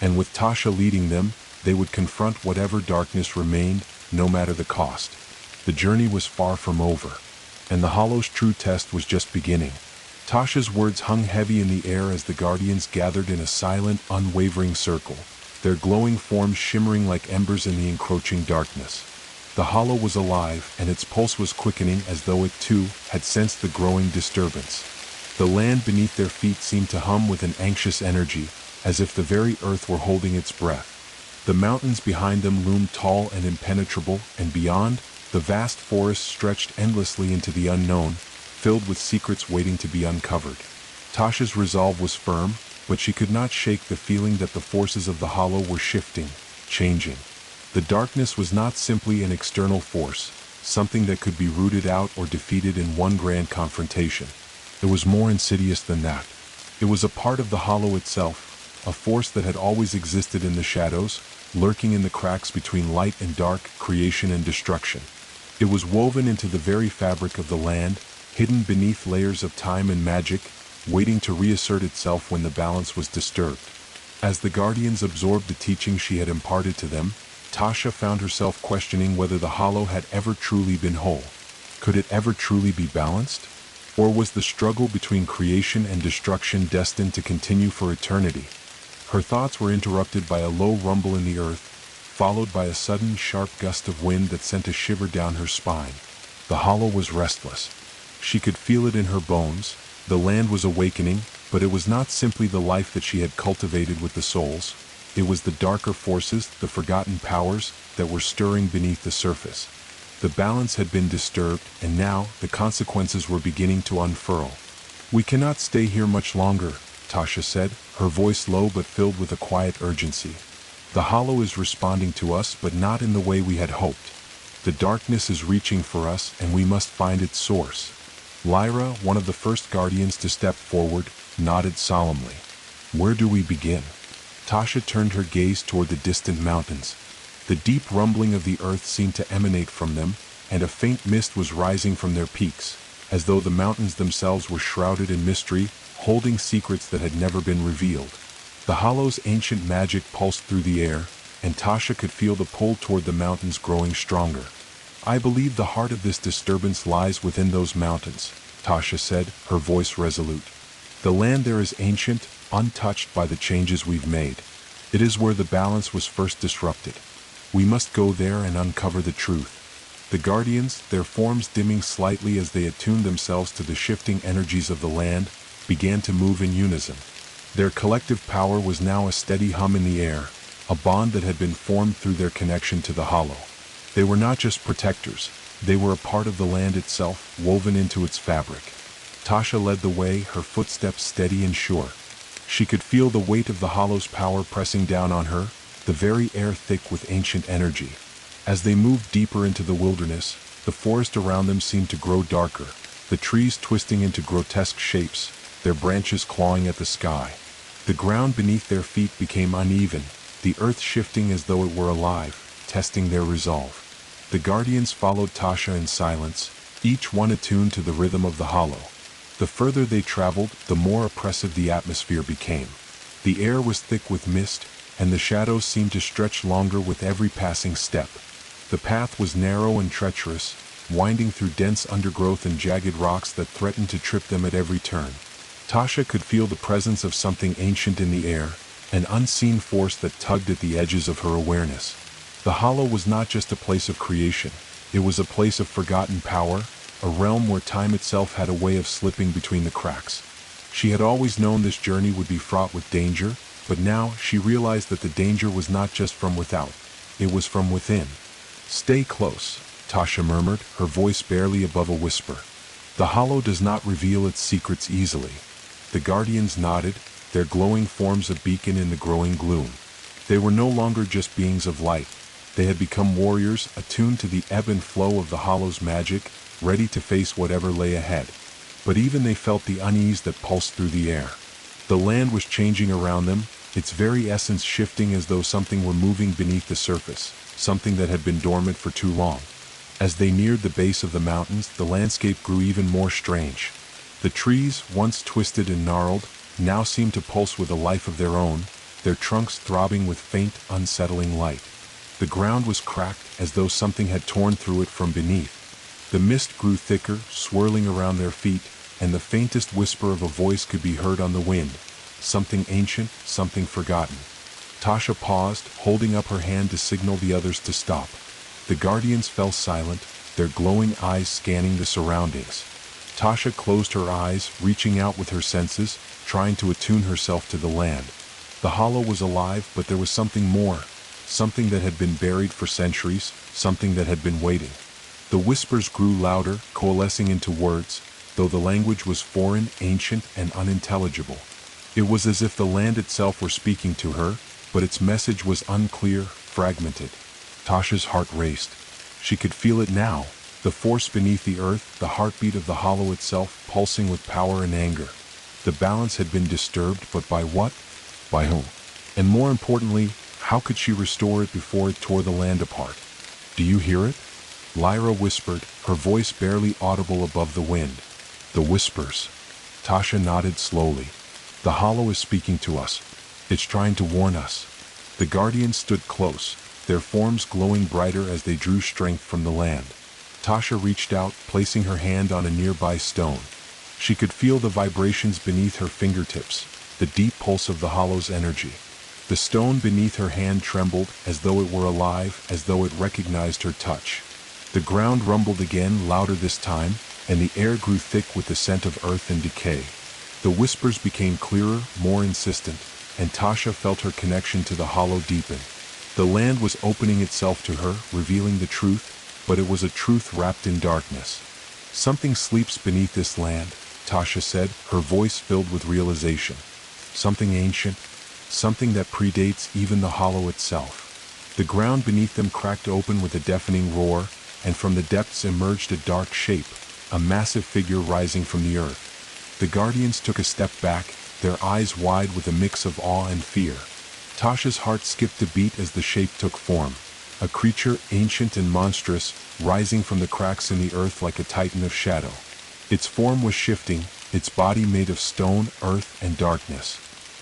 And with Tasha leading them, they would confront whatever darkness remained, no matter the cost. The journey was far from over, and the hollow's true test was just beginning. Tasha's words hung heavy in the air as the guardians gathered in a silent, unwavering circle, their glowing forms shimmering like embers in the encroaching darkness. The hollow was alive, and its pulse was quickening as though it too had sensed the growing disturbance. The land beneath their feet seemed to hum with an anxious energy, as if the very earth were holding its breath. The mountains behind them loomed tall and impenetrable, and beyond, The vast forest stretched endlessly into the unknown, filled with secrets waiting to be uncovered. Tasha's resolve was firm, but she could not shake the feeling that the forces of the hollow were shifting, changing. The darkness was not simply an external force, something that could be rooted out or defeated in one grand confrontation. It was more insidious than that. It was a part of the hollow itself, a force that had always existed in the shadows, lurking in the cracks between light and dark, creation and destruction. It was woven into the very fabric of the land, hidden beneath layers of time and magic, waiting to reassert itself when the balance was disturbed. As the guardians absorbed the teaching she had imparted to them, Tasha found herself questioning whether the hollow had ever truly been whole. Could it ever truly be balanced? Or was the struggle between creation and destruction destined to continue for eternity? Her thoughts were interrupted by a low rumble in the earth, followed by a sudden sharp gust of wind that sent a shiver down her spine. The hollow was restless. She could feel it in her bones. The land was awakening, but it was not simply the life that she had cultivated with the souls. It was the darker forces, the forgotten powers, that were stirring beneath the surface. The balance had been disturbed, and now the consequences were beginning to unfurl. "We cannot stay here much longer," Tasha said, her voice low but filled with a quiet urgency. "The hollow is responding to us, but not in the way we had hoped. The darkness is reaching for us, and we must find its source." Lyra, one of the first guardians to step forward, nodded solemnly. "Where do we begin?" Tasha turned her gaze toward the distant mountains. The deep rumbling of the earth seemed to emanate from them, and a faint mist was rising from their peaks, as though the mountains themselves were shrouded in mystery, holding secrets that had never been revealed. The hollow's ancient magic pulsed through the air, and Tasha could feel the pull toward the mountains growing stronger. "I believe the heart of this disturbance lies within those mountains," Tasha said, her voice resolute. "The land there is ancient, untouched by the changes we've made. It is where the balance was first disrupted. We must go there and uncover the truth." The guardians, their forms dimming slightly as they attuned themselves to the shifting energies of the land, began to move in unison. Their collective power was now a steady hum in the air, a bond that had been formed through their connection to the hollow. They were not just protectors, they were a part of the land itself, woven into its fabric. Tasha led the way, her footsteps steady and sure. She could feel the weight of the hollow's power pressing down on her, the very air thick with ancient energy. As they moved deeper into the wilderness, the forest around them seemed to grow darker, the trees twisting into grotesque shapes, their branches clawing at the sky. The ground beneath their feet became uneven, the earth shifting as though it were alive, testing their resolve. The guardians followed Tasha in silence, each one attuned to the rhythm of the hollow. The further they traveled, the more oppressive the atmosphere became. The air was thick with mist, and the shadows seemed to stretch longer with every passing step. The path was narrow and treacherous, winding through dense undergrowth and jagged rocks that threatened to trip them at every turn. Tasha could feel the presence of something ancient in the air, an unseen force that tugged at the edges of her awareness. The hollow was not just a place of creation, it was a place of forgotten power, a realm where time itself had a way of slipping between the cracks. She had always known this journey would be fraught with danger, but now she realized that the danger was not just from without, it was from within. "Stay close," Tasha murmured, her voice barely above a whisper. "The hollow does not reveal its secrets easily." The guardians nodded, their glowing forms a beacon in the growing gloom. They were no longer just beings of light. They had become warriors, attuned to the ebb and flow of the hollow's magic, ready to face whatever lay ahead. But even they felt the unease that pulsed through the air. The land was changing around them, its very essence shifting as though something were moving beneath the surface, something that had been dormant for too long. As they neared the base of the mountains, the landscape grew even more strange. The trees, once twisted and gnarled, now seemed to pulse with a life of their own, their trunks throbbing with faint, unsettling light. The ground was cracked, as though something had torn through it from beneath. The mist grew thicker, swirling around their feet, and the faintest whisper of a voice could be heard on the wind. Something ancient, something forgotten. Tasha paused, holding up her hand to signal the others to stop. The guardians fell silent, their glowing eyes scanning the surroundings. Tasha closed her eyes, reaching out with her senses, trying to attune herself to the land. The hollow was alive, but there was something more, something that had been buried for centuries, something that had been waiting. The whispers grew louder, coalescing into words, though the language was foreign, ancient, and unintelligible. It was as if the land itself were speaking to her, but its message was unclear, fragmented. Tasha's heart raced. She could feel it now, the force beneath the earth, the heartbeat of the hollow itself, pulsing with power and anger. The balance had been disturbed, but by what? By whom? And more importantly, how could she restore it before it tore the land apart? Do you hear it? Lyra whispered, her voice barely audible above the wind. The whispers. Tasha nodded slowly. The hollow is speaking to us. It's trying to warn us. The guardians stood close, their forms glowing brighter as they drew strength from the land. Tasha reached out, placing her hand on a nearby stone. She could feel the vibrations beneath her fingertips, the deep pulse of the hollow's energy. The stone beneath her hand trembled, as though it were alive, as though it recognized her touch. The ground rumbled again, louder this time, and the air grew thick with the scent of earth and decay. The whispers became clearer, more insistent, and Tasha felt her connection to the hollow deepen. The land was opening itself to her, revealing the truth, but it was a truth wrapped in darkness. Something sleeps beneath this land, Tasha said, her voice filled with realization. Something ancient, something that predates even the hollow itself. The ground beneath them cracked open with a deafening roar, and from the depths emerged a dark shape, a massive figure rising from the earth. The guardians took a step back, their eyes wide with a mix of awe and fear. Tasha's heart skipped a beat as the shape took form. A creature, ancient and monstrous, rising from the cracks in the earth like a titan of shadow. Its form was shifting, its body made of stone, earth, and darkness.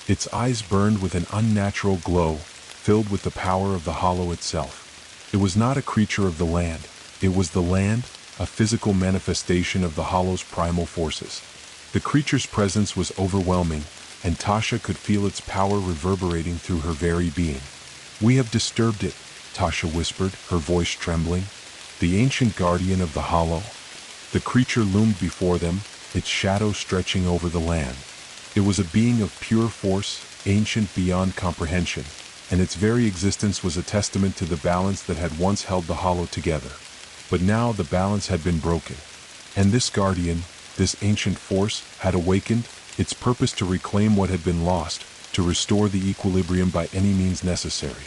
Its eyes burned with an unnatural glow, filled with the power of the hollow itself. It was not a creature of the land. It was the land, a physical manifestation of the hollow's primal forces. The creature's presence was overwhelming, and Tasha could feel its power reverberating through her very being. "We have disturbed it," Tasha whispered, her voice trembling. The ancient guardian of the hollow. The creature loomed before them, its shadow stretching over the land. It was a being of pure force, ancient beyond comprehension, and its very existence was a testament to the balance that had once held the hollow together. But now the balance had been broken. And this guardian, this ancient force, had awakened, its purpose to reclaim what had been lost, to restore the equilibrium by any means necessary.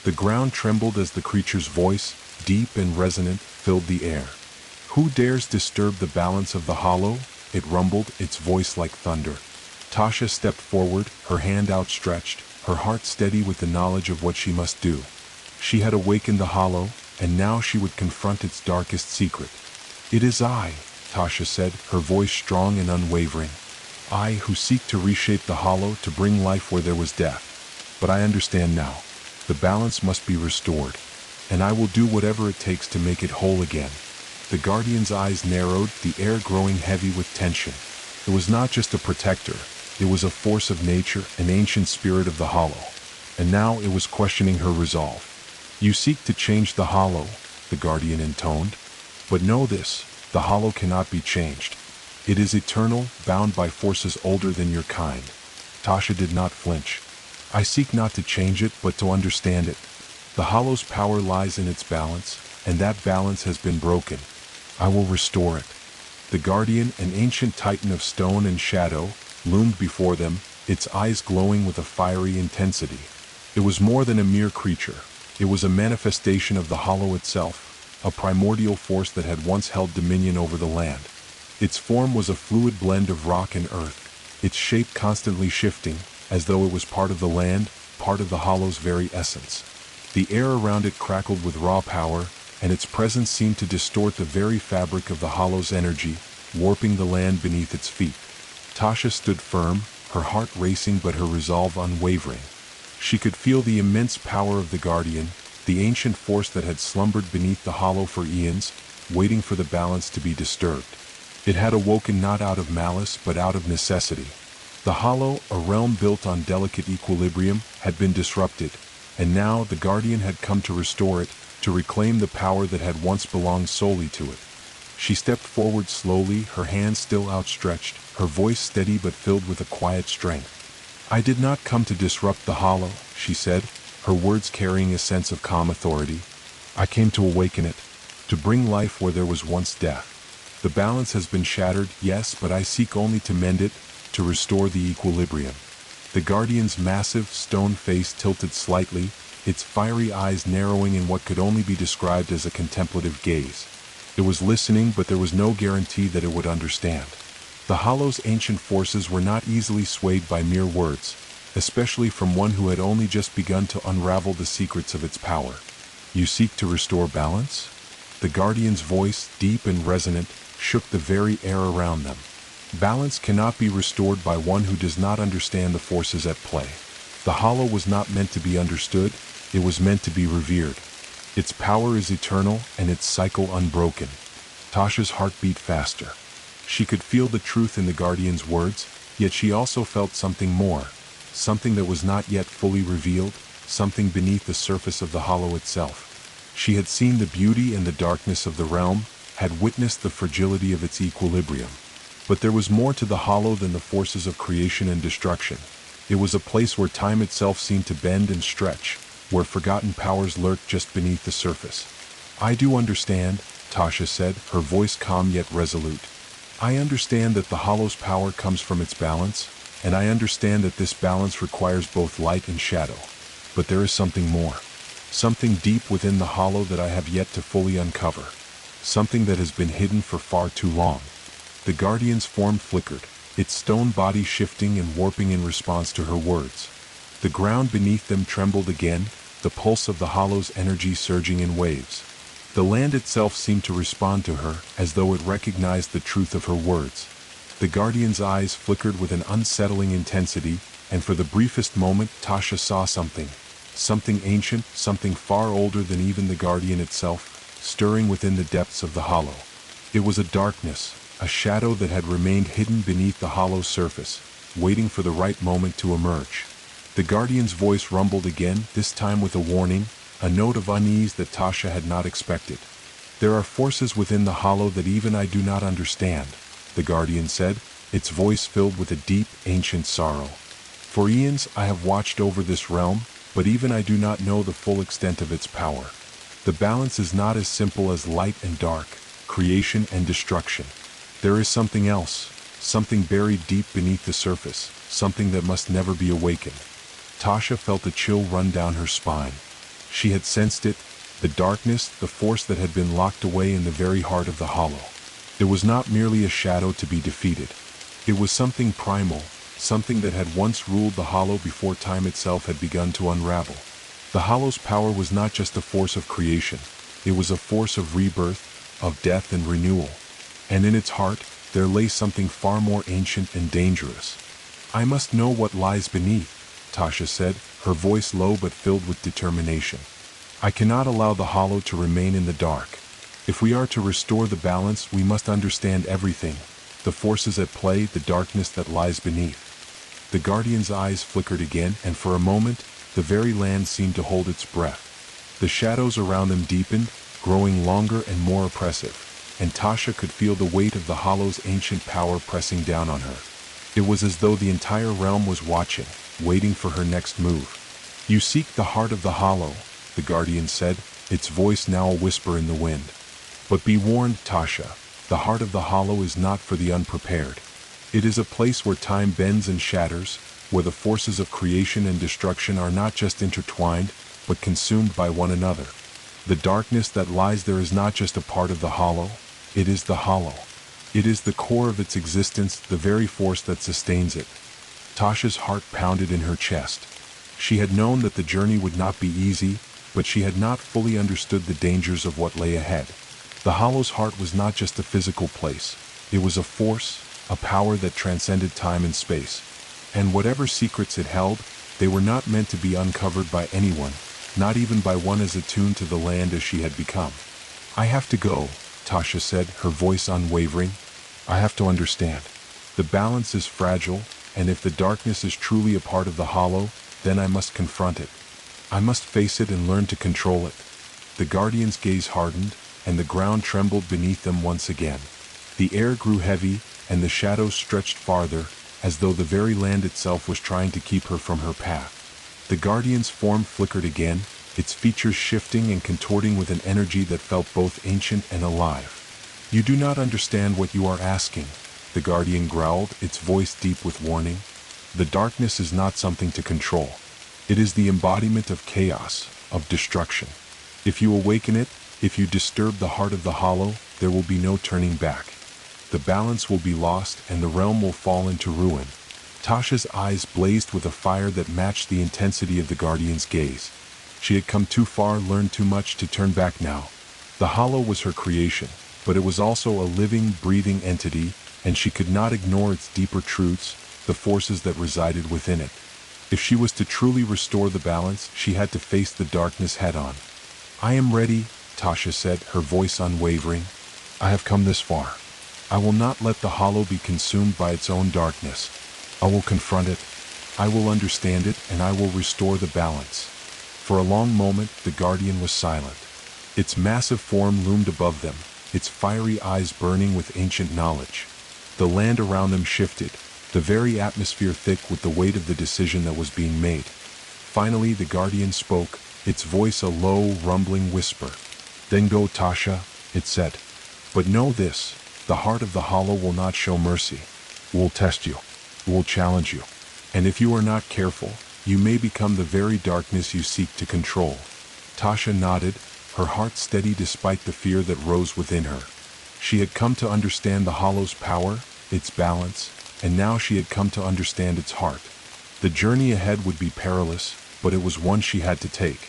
The ground trembled as the creature's voice, deep and resonant, filled the air. "Who dares disturb the balance of the hollow?" It rumbled, its voice like thunder. Tasha stepped forward, her hand outstretched, her heart steady with the knowledge of what she must do. She had awakened the hollow, and now she would confront its darkest secret. "It is I," Tasha said, her voice strong and unwavering. "I who seek to reshape the hollow, to bring life where there was death. But I understand now. The balance must be restored, and I will do whatever it takes to make it whole again." The guardian's eyes narrowed, the air growing heavy with tension. It was not just a protector, it was a force of nature, an ancient spirit of the hollow. And now it was questioning her resolve. "You seek to change the hollow," the guardian intoned. "But know this, the hollow cannot be changed. It is eternal, bound by forces older than your kind." Tasha did not flinch. "I seek not to change it, but to understand it. The hollow's power lies in its balance, and that balance has been broken. I will restore it." The guardian, an ancient titan of stone and shadow, loomed before them, its eyes glowing with a fiery intensity. It was more than a mere creature. It was a manifestation of the hollow itself, a primordial force that had once held dominion over the land. Its form was a fluid blend of rock and earth, its shape constantly shifting, as though it was part of the land, part of the hollow's very essence. The air around it crackled with raw power, and its presence seemed to distort the very fabric of the hollow's energy, warping the land beneath its feet. Tasha stood firm, her heart racing but her resolve unwavering. She could feel the immense power of the guardian, the ancient force that had slumbered beneath the hollow for eons, waiting for the balance to be disturbed. It had awoken not out of malice but out of necessity. The hollow, a realm built on delicate equilibrium, had been disrupted, and now the guardian had come to restore it, to reclaim the power that had once belonged solely to it. She stepped forward slowly, her hands still outstretched, her voice steady but filled with a quiet strength. "I did not come to disrupt the hollow," she said, her words carrying a sense of calm authority. "I came to awaken it. to bring life where there was once death. The balance has been shattered, yes, but I seek only to mend it, to restore the equilibrium. The guardian's massive, stone face tilted slightly, its fiery eyes narrowing in what could only be described as a contemplative gaze. It was listening, but there was no guarantee that it would understand. The Hollow's ancient forces were not easily swayed by mere words, especially from one who had only just begun to unravel the secrets of its power. You seek to restore balance? The guardian's voice, deep and resonant, shook the very air around them. Balance cannot be restored by one who does not understand the forces at play. The Hollow was not meant to be understood, it was meant to be revered. Its power is eternal and its cycle unbroken. Tasha's heart beat faster. She could feel the truth in the guardian's words, yet she also felt something more. Something that was not yet fully revealed, something beneath the surface of the Hollow itself. She had seen the beauty and the darkness of the realm, had witnessed the fragility of its equilibrium. But there was more to the Hollow than the forces of creation and destruction. It was a place where time itself seemed to bend and stretch, where forgotten powers lurked just beneath the surface. I do understand, Tasha said, her voice calm yet resolute. I understand that the Hollow's power comes from its balance, and I understand that this balance requires both light and shadow. But there is something more. Something deep within the Hollow that I have yet to fully uncover. Something that has been hidden for far too long. The guardian's form flickered, its stone body shifting and warping in response to her words. The ground beneath them trembled again, the pulse of the Hollow's energy surging in waves. The land itself seemed to respond to her, as though it recognized the truth of her words. The guardian's eyes flickered with an unsettling intensity, and for the briefest moment Tasha saw something. Something ancient, something far older than even the guardian itself, stirring within the depths of the Hollow. It was a darkness, a shadow that had remained hidden beneath the Hollow's surface, waiting for the right moment to emerge. The guardian's voice rumbled again, this time with a warning, a note of unease that Tasha had not expected. There are forces within the Hollow that even I do not understand, the guardian said, its voice filled with a deep, ancient sorrow. For eons I have watched over this realm, but even I do not know the full extent of its power. The balance is not as simple as light and dark, creation and destruction. There is something else, something buried deep beneath the surface, something that must never be awakened. Tasha felt a chill run down her spine. She had sensed it, the darkness, the force that had been locked away in the very heart of the Hollow. It was not merely a shadow to be defeated. It was something primal, something that had once ruled the Hollow before time itself had begun to unravel. The Hollow's power was not just a force of creation, it was a force of rebirth, of death and renewal. And in its heart, there lay something far more ancient and dangerous. I must know what lies beneath, Tasha said, her voice low but filled with determination. I cannot allow the Hollow to remain in the dark. If we are to restore the balance, we must understand everything, the forces at play, the darkness that lies beneath. The guardian's eyes flickered again, and for a moment, the very land seemed to hold its breath. The shadows around them deepened, growing longer and more oppressive, and Tasha could feel the weight of the Hollow's ancient power pressing down on her. It was as though the entire realm was watching, waiting for her next move. You seek the heart of the Hollow, the guardian said, its voice now a whisper in the wind. But be warned, Tasha, the heart of the Hollow is not for the unprepared. It is a place where time bends and shatters, where the forces of creation and destruction are not just intertwined, but consumed by one another. The darkness that lies there is not just a part of the Hollow, it is the Hollow. It is the core of its existence, the very force that sustains it. Tasha's heart pounded in her chest. She had known that the journey would not be easy, but she had not fully understood the dangers of what lay ahead. The Hollow's heart was not just a physical place. It was a force, a power that transcended time and space. And whatever secrets it held, they were not meant to be uncovered by anyone, not even by one as attuned to the land as she had become. I have to go, Tasha said, her voice unwavering. I have to understand. The balance is fragile, and if the darkness is truly a part of the Hollow, then I must confront it. I must face it and learn to control it. The guardian's gaze hardened, and the ground trembled beneath them once again. The air grew heavy, and the shadows stretched farther, as though the very land itself was trying to keep her from her path. The guardian's form flickered again, its features shifting and contorting with an energy that felt both ancient and alive. "You do not understand what you are asking," the guardian growled, its voice deep with warning. "The darkness is not something to control. It is the embodiment of chaos, of destruction. If you awaken it, if you disturb the heart of the hollow, there will be no turning back. The balance will be lost and the realm will fall into ruin." Tasha's eyes blazed with a fire that matched the intensity of the guardian's gaze. She had come too far, learned too much to turn back now. The hollow was her creation, but it was also a living, breathing entity, and she could not ignore its deeper truths, the forces that resided within it. If she was to truly restore the balance, she had to face the darkness head-on. "I am ready," Tasha said, her voice unwavering. "I have come this far. I will not let the hollow be consumed by its own darkness. I will confront it, I will understand it, and I will restore the balance." For a long moment, the guardian was silent. Its massive form loomed above them, its fiery eyes burning with ancient knowledge. The land around them shifted, the very atmosphere thick with the weight of the decision that was being made. Finally, the guardian spoke, its voice a low, rumbling whisper. "Then go, Tasha," it said. "But know this, the heart of the hollow will not show mercy. It will test you. It will challenge you. And if you are not careful, you may become the very darkness you seek to control." Tasha nodded, her heart steady despite the fear that rose within her. She had come to understand the hollow's power, its balance, and now she had come to understand its heart. The journey ahead would be perilous, but it was one she had to take.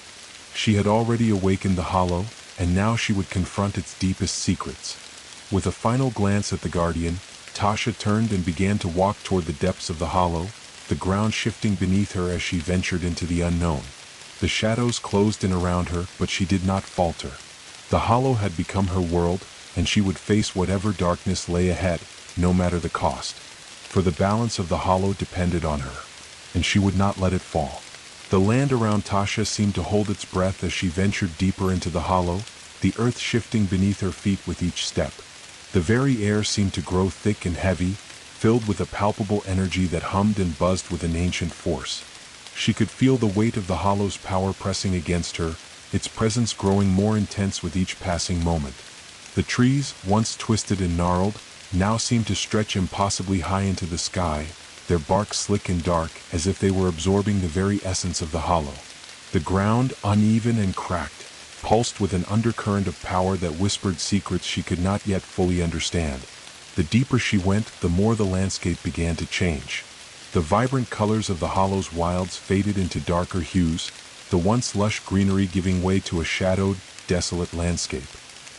She had already awakened the hollow, and now she would confront its deepest secrets. With a final glance at the guardian, Tasha turned and began to walk toward the depths of the hollow, the ground shifting beneath her as she ventured into the unknown. The shadows closed in around her, but she did not falter. The hollow had become her world, and she would face whatever darkness lay ahead, no matter the cost. For the balance of the hollow depended on her, and she would not let it fall. The land around Tasha seemed to hold its breath as she ventured deeper into the hollow, the earth shifting beneath her feet with each step. The very air seemed to grow thick and heavy, filled with a palpable energy that hummed and buzzed with an ancient force. She could feel the weight of the hollow's power pressing against her, its presence growing more intense with each passing moment. The trees, once twisted and gnarled, now seemed to stretch impossibly high into the sky, their bark slick and dark as if they were absorbing the very essence of the hollow. The ground, uneven and cracked, pulsed with an undercurrent of power that whispered secrets she could not yet fully understand. The deeper she went, the more the landscape began to change. The vibrant colors of the hollow's wilds faded into darker hues, the once lush greenery giving way to a shadowed, desolate landscape.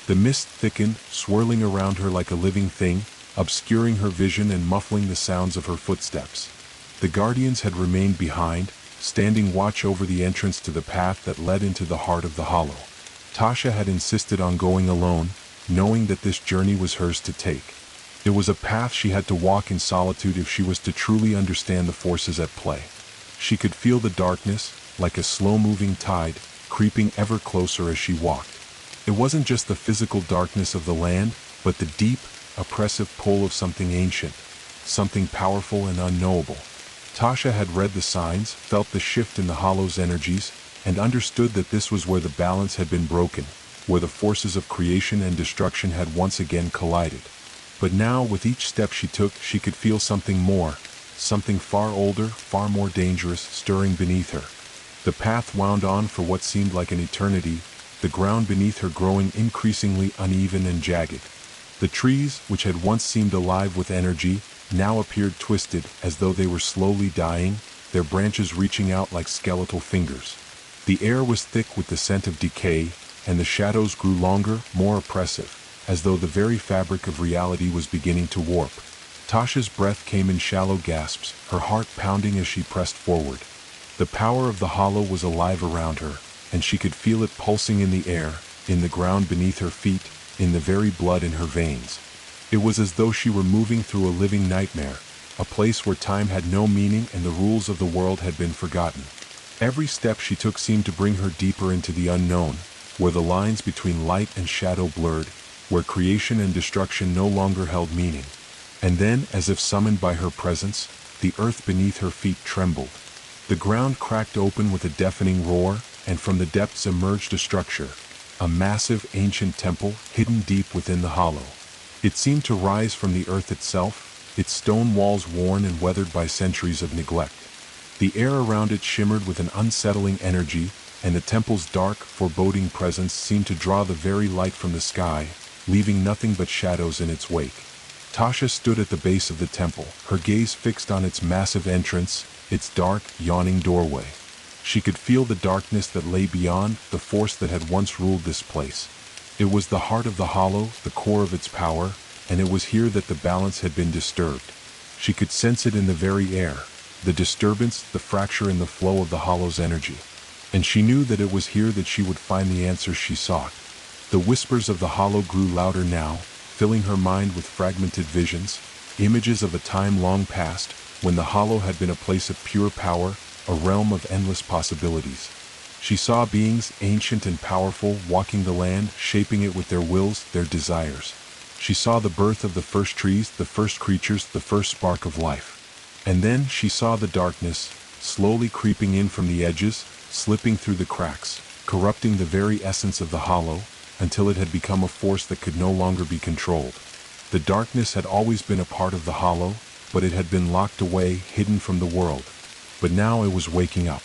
The mist thickened, swirling around her like a living thing, obscuring her vision and muffling the sounds of her footsteps. The guardians had remained behind, standing watch over the entrance to the path that led into the heart of the hollow. Tasha had insisted on going alone, knowing that this journey was hers to take. It was a path she had to walk in solitude if she was to truly understand the forces at play. She could feel the darkness, like a slow-moving tide, creeping ever closer as she walked. It wasn't just the physical darkness of the land, but the deep, oppressive pull of something ancient, something powerful and unknowable. Tasha had read the signs, felt the shift in the hollow's energies, and understood that this was where the balance had been broken, where the forces of creation and destruction had once again collided. But now, with each step she took, she could feel something more, something far older, far more dangerous, stirring beneath her. The path wound on for what seemed like an eternity, the ground beneath her growing increasingly uneven and jagged. The trees, which had once seemed alive with energy, now appeared twisted as though they were slowly dying, their branches reaching out like skeletal fingers. The air was thick with the scent of decay, and the shadows grew longer, more oppressive, as though the very fabric of reality was beginning to warp. Tasha's breath came in shallow gasps, her heart pounding as she pressed forward. The power of the hollow was alive around her, and she could feel it pulsing in the air, in the ground beneath her feet, in the very blood in her veins. It was as though she were moving through a living nightmare, a place where time had no meaning and the rules of the world had been forgotten. Every step she took seemed to bring her deeper into the unknown, where the lines between light and shadow blurred, where creation and destruction no longer held meaning. And then, as if summoned by her presence, the earth beneath her feet trembled. The ground cracked open with a deafening roar, and from the depths emerged a structure, a massive ancient temple hidden deep within the hollow. It seemed to rise from the earth itself, its stone walls worn and weathered by centuries of neglect. The air around it shimmered with an unsettling energy, and the temple's dark, foreboding presence seemed to draw the very light from the sky, leaving nothing but shadows in its wake. Tasha stood at the base of the temple, her gaze fixed on its massive entrance, its dark, yawning doorway. She could feel the darkness that lay beyond, the force that had once ruled this place. It was the heart of the hollow, the core of its power, and it was here that the balance had been disturbed. She could sense it in the very air, the disturbance, the fracture in the flow of the hollow's energy. And she knew that it was here that she would find the answers she sought. The whispers of the hollow grew louder now, filling her mind with fragmented visions, images of a time long past, when the hollow had been a place of pure power, a realm of endless possibilities. She saw beings, ancient and powerful, walking the land, shaping it with their wills, their desires. She saw the birth of the first trees, the first creatures, the first spark of life. And then she saw the darkness, slowly creeping in from the edges, slipping through the cracks, corrupting the very essence of the hollow, until it had become a force that could no longer be controlled. The darkness had always been a part of the hollow, but it had been locked away, hidden from the world. But now it was waking up.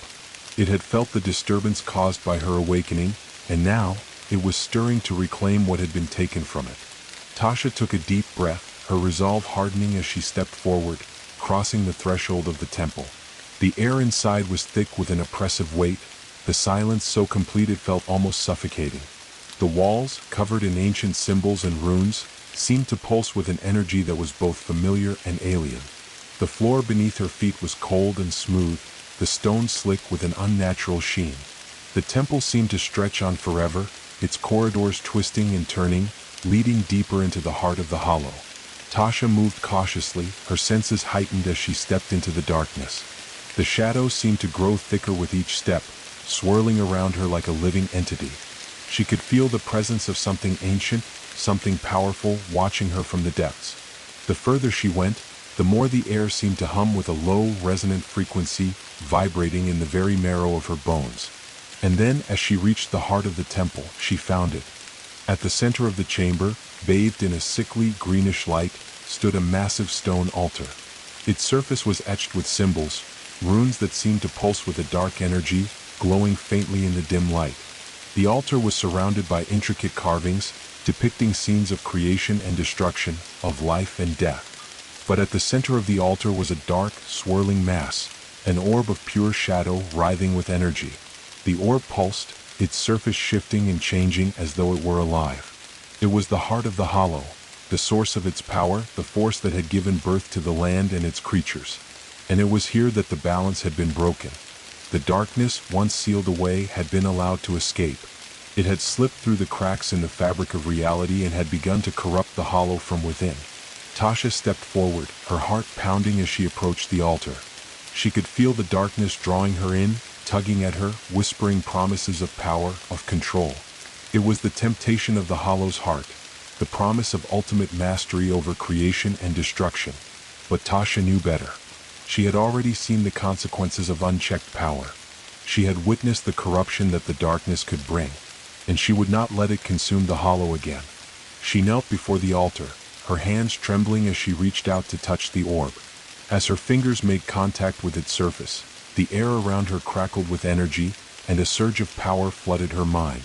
It had felt the disturbance caused by her awakening, and now it was stirring to reclaim what had been taken from it. Tasha took a deep breath, her resolve hardening as she stepped forward, crossing the threshold of the temple. The air inside was thick with an oppressive weight, the silence so complete it felt almost suffocating. The walls, covered in ancient symbols and runes, seemed to pulse with an energy that was both familiar and alien. The floor beneath her feet was cold and smooth, the stone slick with an unnatural sheen. The temple seemed to stretch on forever, its corridors twisting and turning, leading deeper into the heart of the hollow. Tasha moved cautiously, her senses heightened as she stepped into the darkness. The shadows seemed to grow thicker with each step, swirling around her like a living entity. She could feel the presence of something ancient, something powerful, watching her from the depths. The further she went, the more the air seemed to hum with a low, resonant frequency, vibrating in the very marrow of her bones. And then, as she reached the heart of the temple, she found it. At the center of the chamber, bathed in a sickly, greenish light, stood a massive stone altar. Its surface was etched with symbols, runes that seemed to pulse with a dark energy, glowing faintly in the dim light. The altar was surrounded by intricate carvings, depicting scenes of creation and destruction, of life and death. But at the center of the altar was a dark, swirling mass, an orb of pure shadow writhing with energy. The orb pulsed, its surface shifting and changing as though it were alive. It was the heart of the hollow, the source of its power, the force that had given birth to the land and its creatures. And it was here that the balance had been broken. The darkness, once sealed away, had been allowed to escape. It had slipped through the cracks in the fabric of reality and had begun to corrupt the hollow from within. Tasha stepped forward, her heart pounding as she approached the altar. She could feel the darkness drawing her in, tugging at her, whispering promises of power, of control. It was the temptation of the hollow's heart, the promise of ultimate mastery over creation and destruction. But Tasha knew better. She had already seen the consequences of unchecked power. She had witnessed the corruption that the darkness could bring, and she would not let it consume the hollow again. She knelt before the altar, her hands trembling as she reached out to touch the orb. As her fingers made contact with its surface, the air around her crackled with energy, and a surge of power flooded her mind.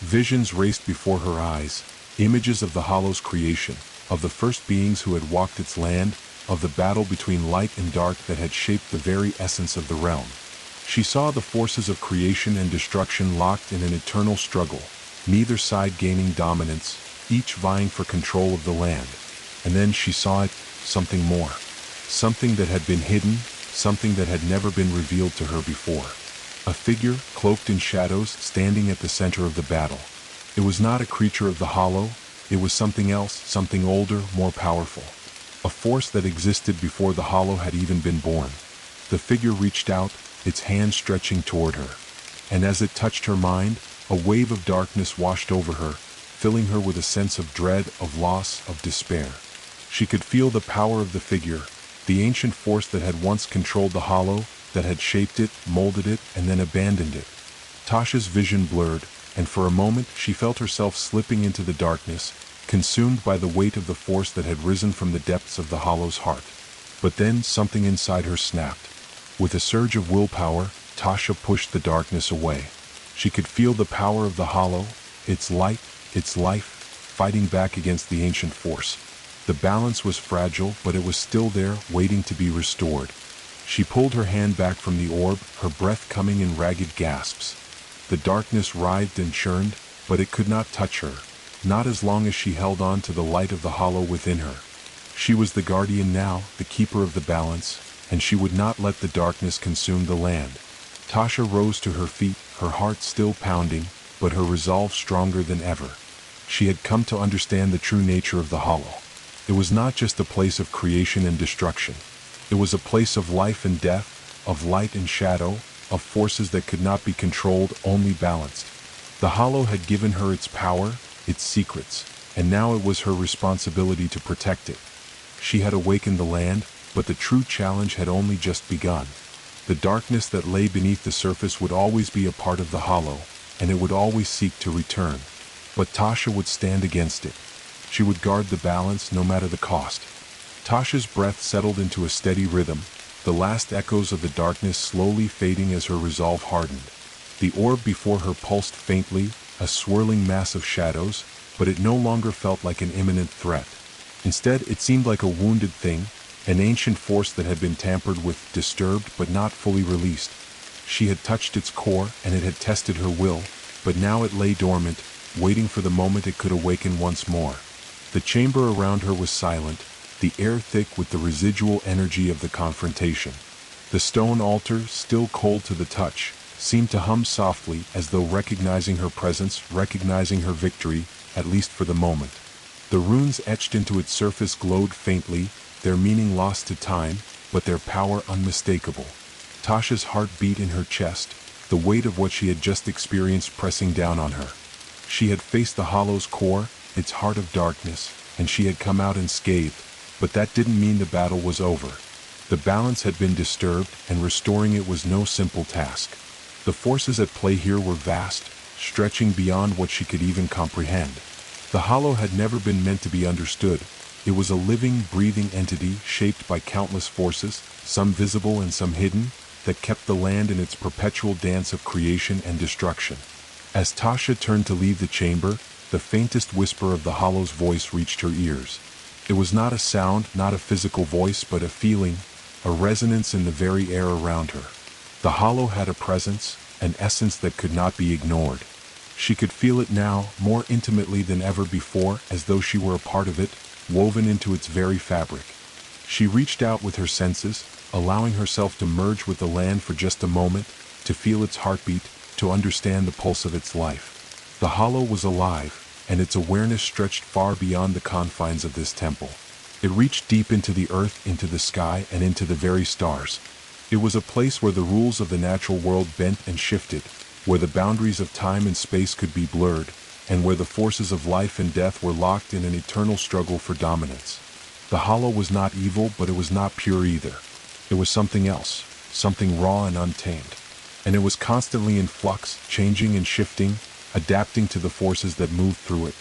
Visions raced before her eyes, images of the hollow's creation, of the first beings who had walked its land, of the battle between light and dark that had shaped the very essence of the realm. She saw the forces of creation and destruction locked in an eternal struggle, neither side gaining dominance, each vying for control of the land. And then she saw it, something more. Something that had been hidden, something that had never been revealed to her before. A figure, cloaked in shadows, standing at the center of the battle. It was not a creature of the hollow, it was something else, something older, more powerful. A force that existed before the hollow had even been born. The figure reached out, its hand stretching toward her. And as it touched her mind, a wave of darkness washed over her, filling her with a sense of dread, of loss, of despair. She could feel the power of the figure, the ancient force that had once controlled the hollow, that had shaped it, molded it, and then abandoned it. Tasha's vision blurred, and for a moment she felt herself slipping into the darkness, consumed by the weight of the force that had risen from the depths of the hollow's heart. But then something inside her snapped. With a surge of willpower, Tasha pushed the darkness away. She could feel the power of the hollow, its light, its life, fighting back against the ancient force. The balance was fragile, but it was still there, waiting to be restored. She pulled her hand back from the orb, her breath coming in ragged gasps. The darkness writhed and churned, but it could not touch her, not as long as she held on to the light of the hollow within her. She was the guardian now, the keeper of the balance, and she would not let the darkness consume the land. Tasha rose to her feet, her heart still pounding, but her resolve stronger than ever. She had come to understand the true nature of the hollow. It was not just a place of creation and destruction. It was a place of life and death, of light and shadow, of forces that could not be controlled, only balanced. The hollow had given her its power, its secrets, and now it was her responsibility to protect it. She had awakened the land, but the true challenge had only just begun. The darkness that lay beneath the surface would always be a part of the hollow, and it would always seek to return. But Tasha would stand against it. She would guard the balance no matter the cost. Tasha's breath settled into a steady rhythm, the last echoes of the darkness slowly fading as her resolve hardened. The orb before her pulsed faintly, a swirling mass of shadows, but it no longer felt like an imminent threat. Instead, it seemed like a wounded thing, an ancient force that had been tampered with, disturbed but not fully released. She had touched its core, and it had tested her will, but now it lay dormant, waiting for the moment it could awaken once more. The chamber around her was silent, the air thick with the residual energy of the confrontation. The stone altar, still cold to the touch, seemed to hum softly as though recognizing her presence, recognizing her victory, at least for the moment. The runes etched into its surface glowed faintly, their meaning lost to time, but their power unmistakable. Tasha's heart beat in her chest, the weight of what she had just experienced pressing down on her. She had faced the hollow's core, its heart of darkness, and she had come out unscathed, but that didn't mean the battle was over. The balance had been disturbed, and restoring it was no simple task. The forces at play here were vast, stretching beyond what she could even comprehend. The hollow had never been meant to be understood. It was a living, breathing entity shaped by countless forces, some visible and some hidden, that kept the land in its perpetual dance of creation and destruction. As Tasha turned to leave the chamber, the faintest whisper of the hollow's voice reached her ears. It was not a sound, not a physical voice, but a feeling, a resonance in the very air around her. The hollow had a presence, an essence that could not be ignored. She could feel it now, more intimately than ever before, as though she were a part of it, woven into its very fabric. She reached out with her senses, allowing herself to merge with the land for just a moment, to feel its heartbeat, to understand the pulse of its life. The hollow was alive, and its awareness stretched far beyond the confines of this temple. It reached deep into the earth, into the sky, and into the very stars. It was a place where the rules of the natural world bent and shifted, where the boundaries of time and space could be blurred, and where the forces of life and death were locked in an eternal struggle for dominance. The hollow was not evil, but it was not pure either. It was something else, something raw and untamed. And it was constantly in flux, changing and shifting, adapting to the forces that moved through it.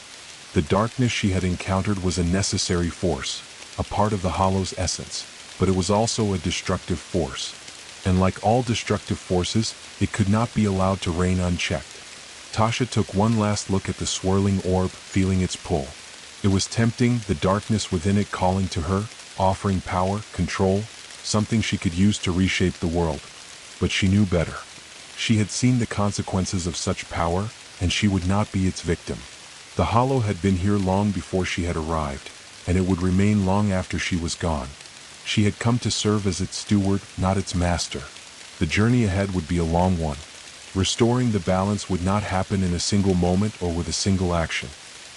The darkness she had encountered was a necessary force, a part of the hollow's essence, but it was also a destructive force. And like all destructive forces, it could not be allowed to reign unchecked. Tasha took one last look at the swirling orb, feeling its pull. It was tempting, the darkness within it calling to her, offering power, control, something she could use to reshape the world. But she knew better. She had seen the consequences of such power, and she would not be its victim. The hollow had been here long before she had arrived, and it would remain long after she was gone. She had come to serve as its steward, not its master. The journey ahead would be a long one. Restoring the balance would not happen in a single moment or with a single action.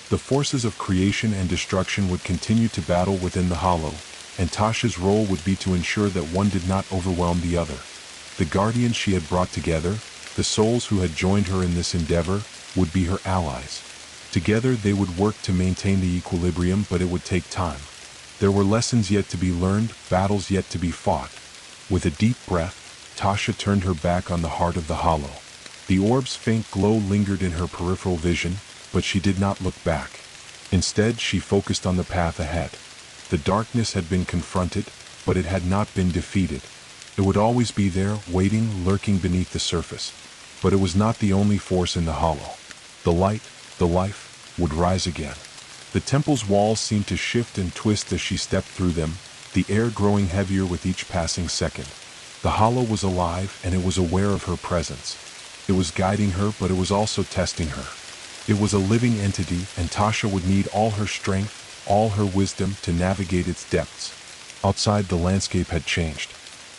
The forces of creation and destruction would continue to battle within the hollow, and Tasha's role would be to ensure that one did not overwhelm the other. The guardians she had brought together, the souls who had joined her in this endeavor, would be her allies. Together they would work to maintain the equilibrium, but it would take time. There were lessons yet to be learned, battles yet to be fought. With a deep breath, Tasha turned her back on the heart of the hollow. The orb's faint glow lingered in her peripheral vision, but she did not look back. Instead, she focused on the path ahead. The darkness had been confronted, but it had not been defeated. It would always be there, waiting, lurking beneath the surface. But it was not the only force in the hollow. The light, the life, would rise again. The temple's walls seemed to shift and twist as she stepped through them, the air growing heavier with each passing second. The hollow was alive, and it was aware of her presence. It was guiding her, but it was also testing her. It was a living entity, and Tasha would need all her strength, all her wisdom to navigate its depths. Outside, the landscape had changed.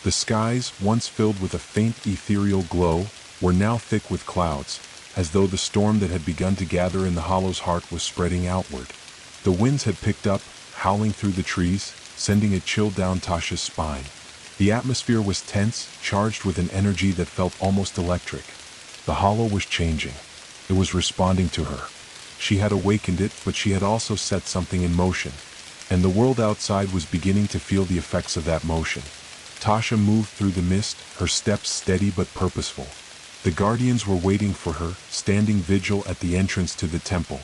The skies, once filled with a faint ethereal glow, were now thick with clouds, as though the storm that had begun to gather in the hollow's heart was spreading outward. The winds had picked up, howling through the trees, sending a chill down Tasha's spine. The atmosphere was tense, charged with an energy that felt almost electric. The hollow was changing. It was responding to her. She had awakened it, but she had also set something in motion, and the world outside was beginning to feel the effects of that motion. Tasha moved through the mist, her steps steady but purposeful. The guardians were waiting for her, standing vigil at the entrance to the temple.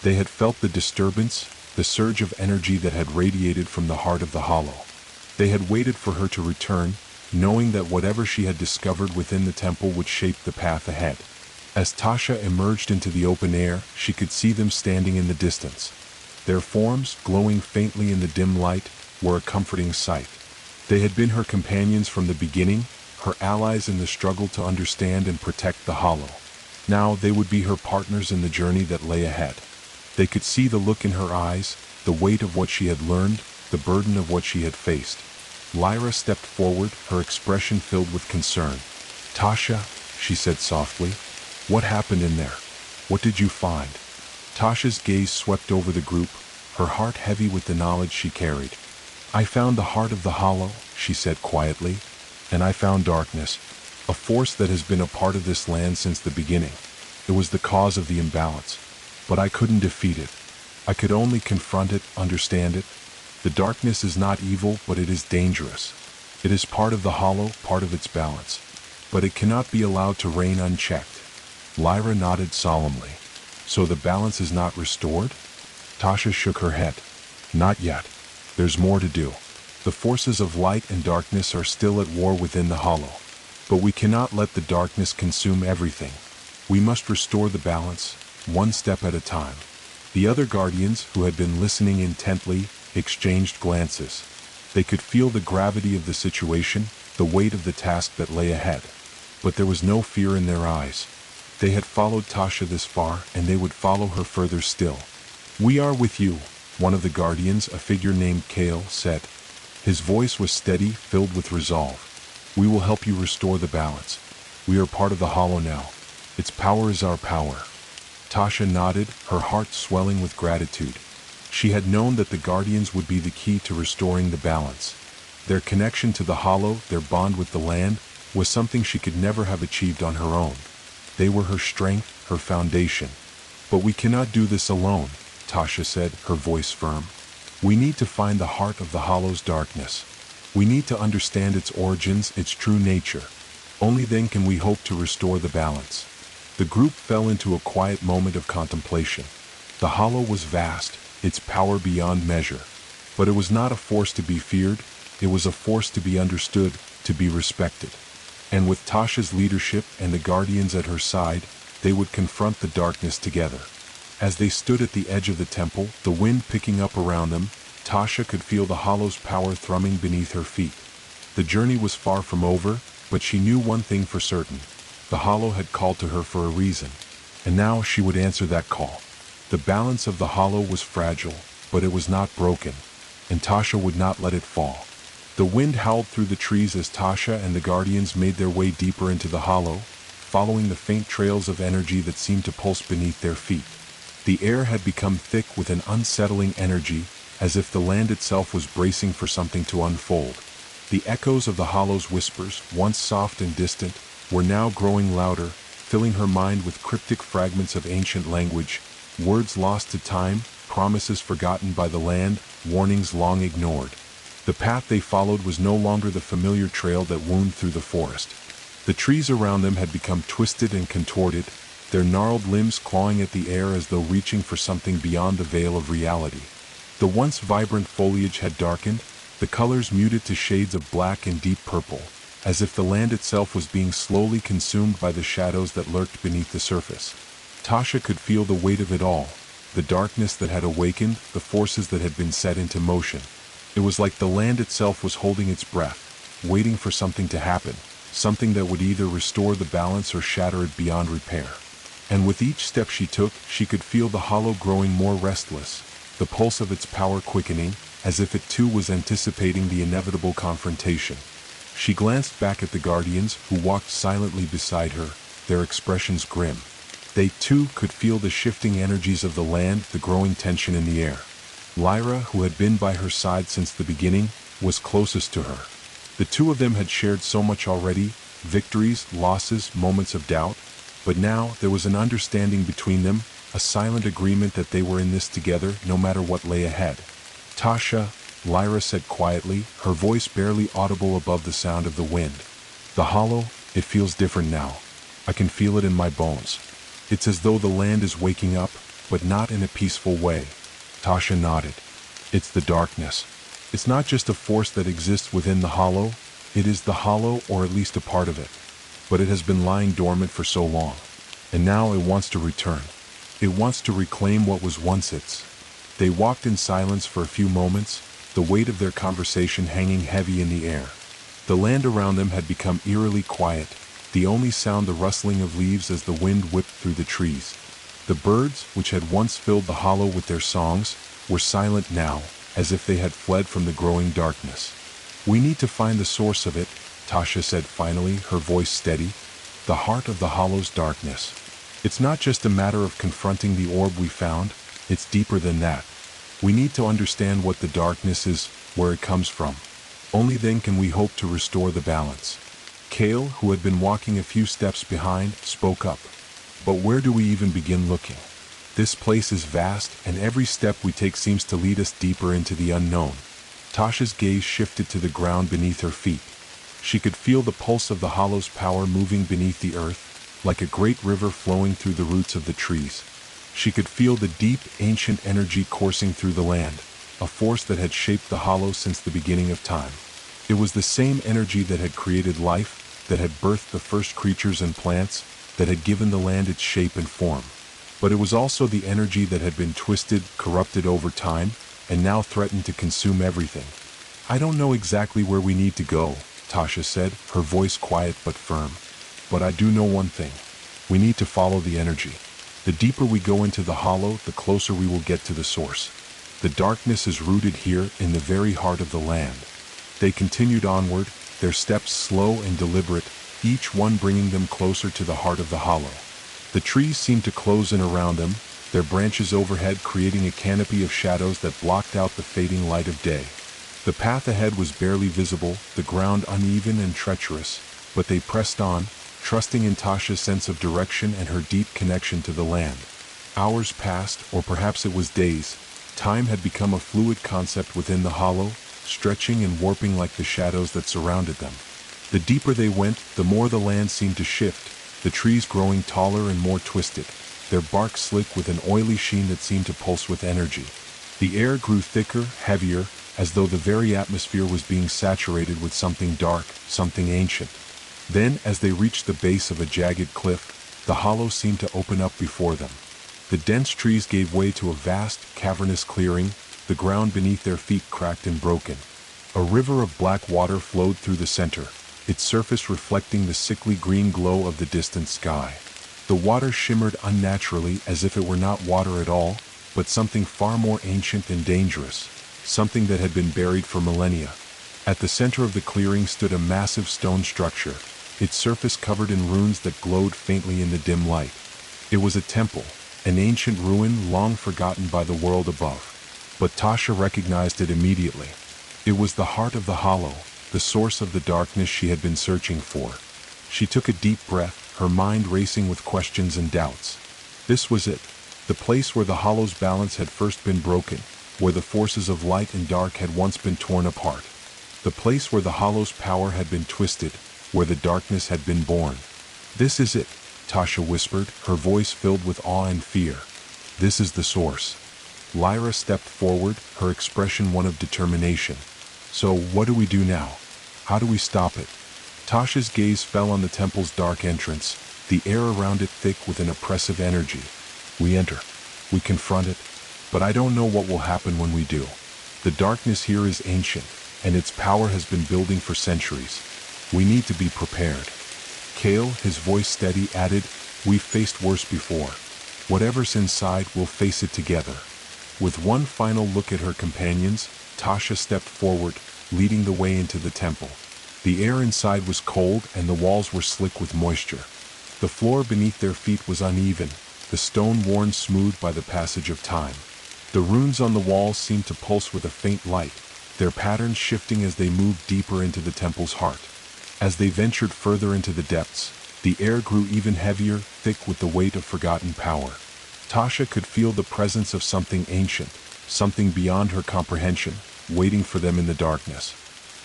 They had felt the disturbance, the surge of energy that had radiated from the heart of the hollow. They had waited for her to return, knowing that whatever she had discovered within the temple would shape the path ahead. As Tasha emerged into the open air, she could see them standing in the distance. Their forms, glowing faintly in the dim light, were a comforting sight. They had been her companions from the beginning, her allies in the struggle to understand and protect the hollow. Now they would be her partners in the journey that lay ahead. They could see the look in her eyes, the weight of what she had learned, the burden of what she had faced. Lyra stepped forward, her expression filled with concern. "Tasha," she said softly, "what happened in there? What did you find?" Tasha's gaze swept over the group, her heart heavy with the knowledge she carried. "I found the heart of the hollow," she said quietly, "and I found darkness, a force that has been a part of this land since the beginning. It was the cause of the imbalance, but I couldn't defeat it. I could only confront it, understand it. The darkness is not evil, but it is dangerous. It is part of the hollow, part of its balance, but it cannot be allowed to reign unchecked." Lyra nodded solemnly. "So the balance is not restored?" Tasha shook her head. "Not yet. There's more to do. The forces of light and darkness are still at war within the hollow. But we cannot let the darkness consume everything. We must restore the balance, one step at a time." The other guardians, who had been listening intently, exchanged glances. They could feel the gravity of the situation, the weight of the task that lay ahead. But there was no fear in their eyes. They had followed Tasha this far, and they would follow her further still. "We are with you," one of the guardians, a figure named Kale, said. His voice was steady, filled with resolve. "We will help you restore the balance. We are part of the hollow now. Its power is our power." Tasha nodded, her heart swelling with gratitude. She had known that the guardians would be the key to restoring the balance. Their connection to the hollow, their bond with the land, was something she could never have achieved on her own. They were her strength, her foundation. "But we cannot do this alone," Tasha said, her voice firm. "We need to find the heart of the hollow's darkness. We need to understand its origins, its true nature. Only then can we hope to restore the balance." The group fell into a quiet moment of contemplation. The hollow was vast, its power beyond measure. But it was not a force to be feared, it was a force to be understood, to be respected. And with Tasha's leadership and the guardians at her side, they would confront the darkness together. As they stood at the edge of the temple, the wind picking up around them, Tasha could feel the hollow's power thrumming beneath her feet. The journey was far from over, but she knew one thing for certain. The hollow had called to her for a reason, and now she would answer that call. The balance of the hollow was fragile, but it was not broken, and Tasha would not let it fall. The wind howled through the trees as Tasha and the guardians made their way deeper into the hollow, following the faint trails of energy that seemed to pulse beneath their feet. The air had become thick with an unsettling energy, as if the land itself was bracing for something to unfold. The echoes of the hollow's whispers, once soft and distant, were now growing louder, filling her mind with cryptic fragments of ancient language, words lost to time, promises forgotten by the land, warnings long ignored. The path they followed was no longer the familiar trail that wound through the forest. The trees around them had become twisted and contorted, their gnarled limbs clawing at the air as though reaching for something beyond the veil of reality. The once vibrant foliage had darkened, the colors muted to shades of black and deep purple, as if the land itself was being slowly consumed by the shadows that lurked beneath the surface. Tasha could feel the weight of it all, the darkness that had awakened, the forces that had been set into motion. It was like the land itself was holding its breath, waiting for something to happen, something that would either restore the balance or shatter it beyond repair. And with each step she took, she could feel the hollow growing more restless, the pulse of its power quickening, as if it too was anticipating the inevitable confrontation. She glanced back at the guardians, who walked silently beside her, their expressions grim. They too could feel the shifting energies of the land, the growing tension in the air. Lyra, who had been by her side since the beginning, was closest to her. The two of them had shared so much already, victories, losses, moments of doubt, but now there was an understanding between them, a silent agreement that they were in this together no matter what lay ahead. Tasha, Lyra said quietly, her voice barely audible above the sound of the wind. The hollow, it feels different now. I can feel it in my bones. It's as though the land is waking up, but not in a peaceful way. Tasha nodded. It's the darkness. It's not just a force that exists within the hollow, it is the hollow, or at least a part of it. But it has been lying dormant for so long, and now it wants to return. It wants to reclaim what was once its. They walked in silence for a few moments, the weight of their conversation hanging heavy in the air. The land around them had become eerily quiet, the only sound the rustling of leaves as the wind whipped through the trees. The birds, which had once filled the hollow with their songs, were silent now, as if they had fled from the growing darkness. We need to find the source of it, Tasha said finally, her voice steady. The heart of the hollow's darkness. It's not just a matter of confronting the orb we found, it's deeper than that. We need to understand what the darkness is, where it comes from. Only then can we hope to restore the balance. Kale, who had been walking a few steps behind, spoke up. But where do we even begin looking? This place is vast, and every step we take seems to lead us deeper into the unknown. Tasha's gaze shifted to the ground beneath her feet. She could feel the pulse of the hollow's power moving beneath the earth, like a great river flowing through the roots of the trees. She could feel the deep, ancient energy coursing through the land, a force that had shaped the hollow since the beginning of time. It was the same energy that had created life, that had birthed the first creatures and plants, that had given the land its shape and form. But it was also the energy that had been twisted, corrupted over time, and now threatened to consume everything. I don't know exactly where we need to go, Tasha said, her voice quiet but firm. But I do know one thing. We need to follow the energy. The deeper we go into the hollow, the closer we will get to the source. The darkness is rooted here in the very heart of the land. They continued onward, their steps slow and deliberate, each one bringing them closer to the heart of the hollow. The trees seemed to close in around them, their branches overhead creating a canopy of shadows that blocked out the fading light of day. The path ahead was barely visible, the ground uneven and treacherous, but they pressed on, trusting in Tasha's sense of direction and her deep connection to the land. Hours passed, or perhaps it was days. Time had become a fluid concept within the hollow, stretching and warping like the shadows that surrounded them. The deeper they went, the more the land seemed to shift, the trees growing taller and more twisted, their bark slick with an oily sheen that seemed to pulse with energy. The air grew thicker, heavier, as though the very atmosphere was being saturated with something dark, something ancient. Then, as they reached the base of a jagged cliff, the hollow seemed to open up before them. The dense trees gave way to a vast, cavernous clearing, the ground beneath their feet cracked and broken. A river of black water flowed through the center, its surface reflecting the sickly green glow of the distant sky. The water shimmered unnaturally as if it were not water at all, but something far more ancient and dangerous, something that had been buried for millennia. At the center of the clearing stood a massive stone structure, its surface covered in runes that glowed faintly in the dim light. It was a temple, an ancient ruin long forgotten by the world above. But Tasha recognized it immediately. It was the heart of the hollow, the source of the darkness she had been searching for. She took a deep breath, her mind racing with questions and doubts. This was it, the place where the hollow's balance had first been broken, where the forces of light and dark had once been torn apart. The place where the hollow's power had been twisted, where the darkness had been born. "This is it," Tasha whispered, her voice filled with awe and fear. "This is the source." Lyra stepped forward, her expression one of determination. "So, what do we do now? How do we stop it?" Tasha's gaze fell on the temple's dark entrance, the air around it thick with an oppressive energy. "We enter. We confront it. But I don't know what will happen when we do. The darkness here is ancient, and its power has been building for centuries. We need to be prepared." Kale, his voice steady, added, "We've faced worse before. Whatever's inside, we'll face it together." With one final look at her companions, Tasha stepped forward, leading the way into the temple. The air inside was cold and the walls were slick with moisture. The floor beneath their feet was uneven, the stone worn smooth by the passage of time. The runes on the walls seemed to pulse with a faint light, their patterns shifting as they moved deeper into the temple's heart. As they ventured further into the depths, the air grew even heavier, thick with the weight of forgotten power. Tasha could feel the presence of something ancient, something beyond her comprehension, waiting for them in the darkness.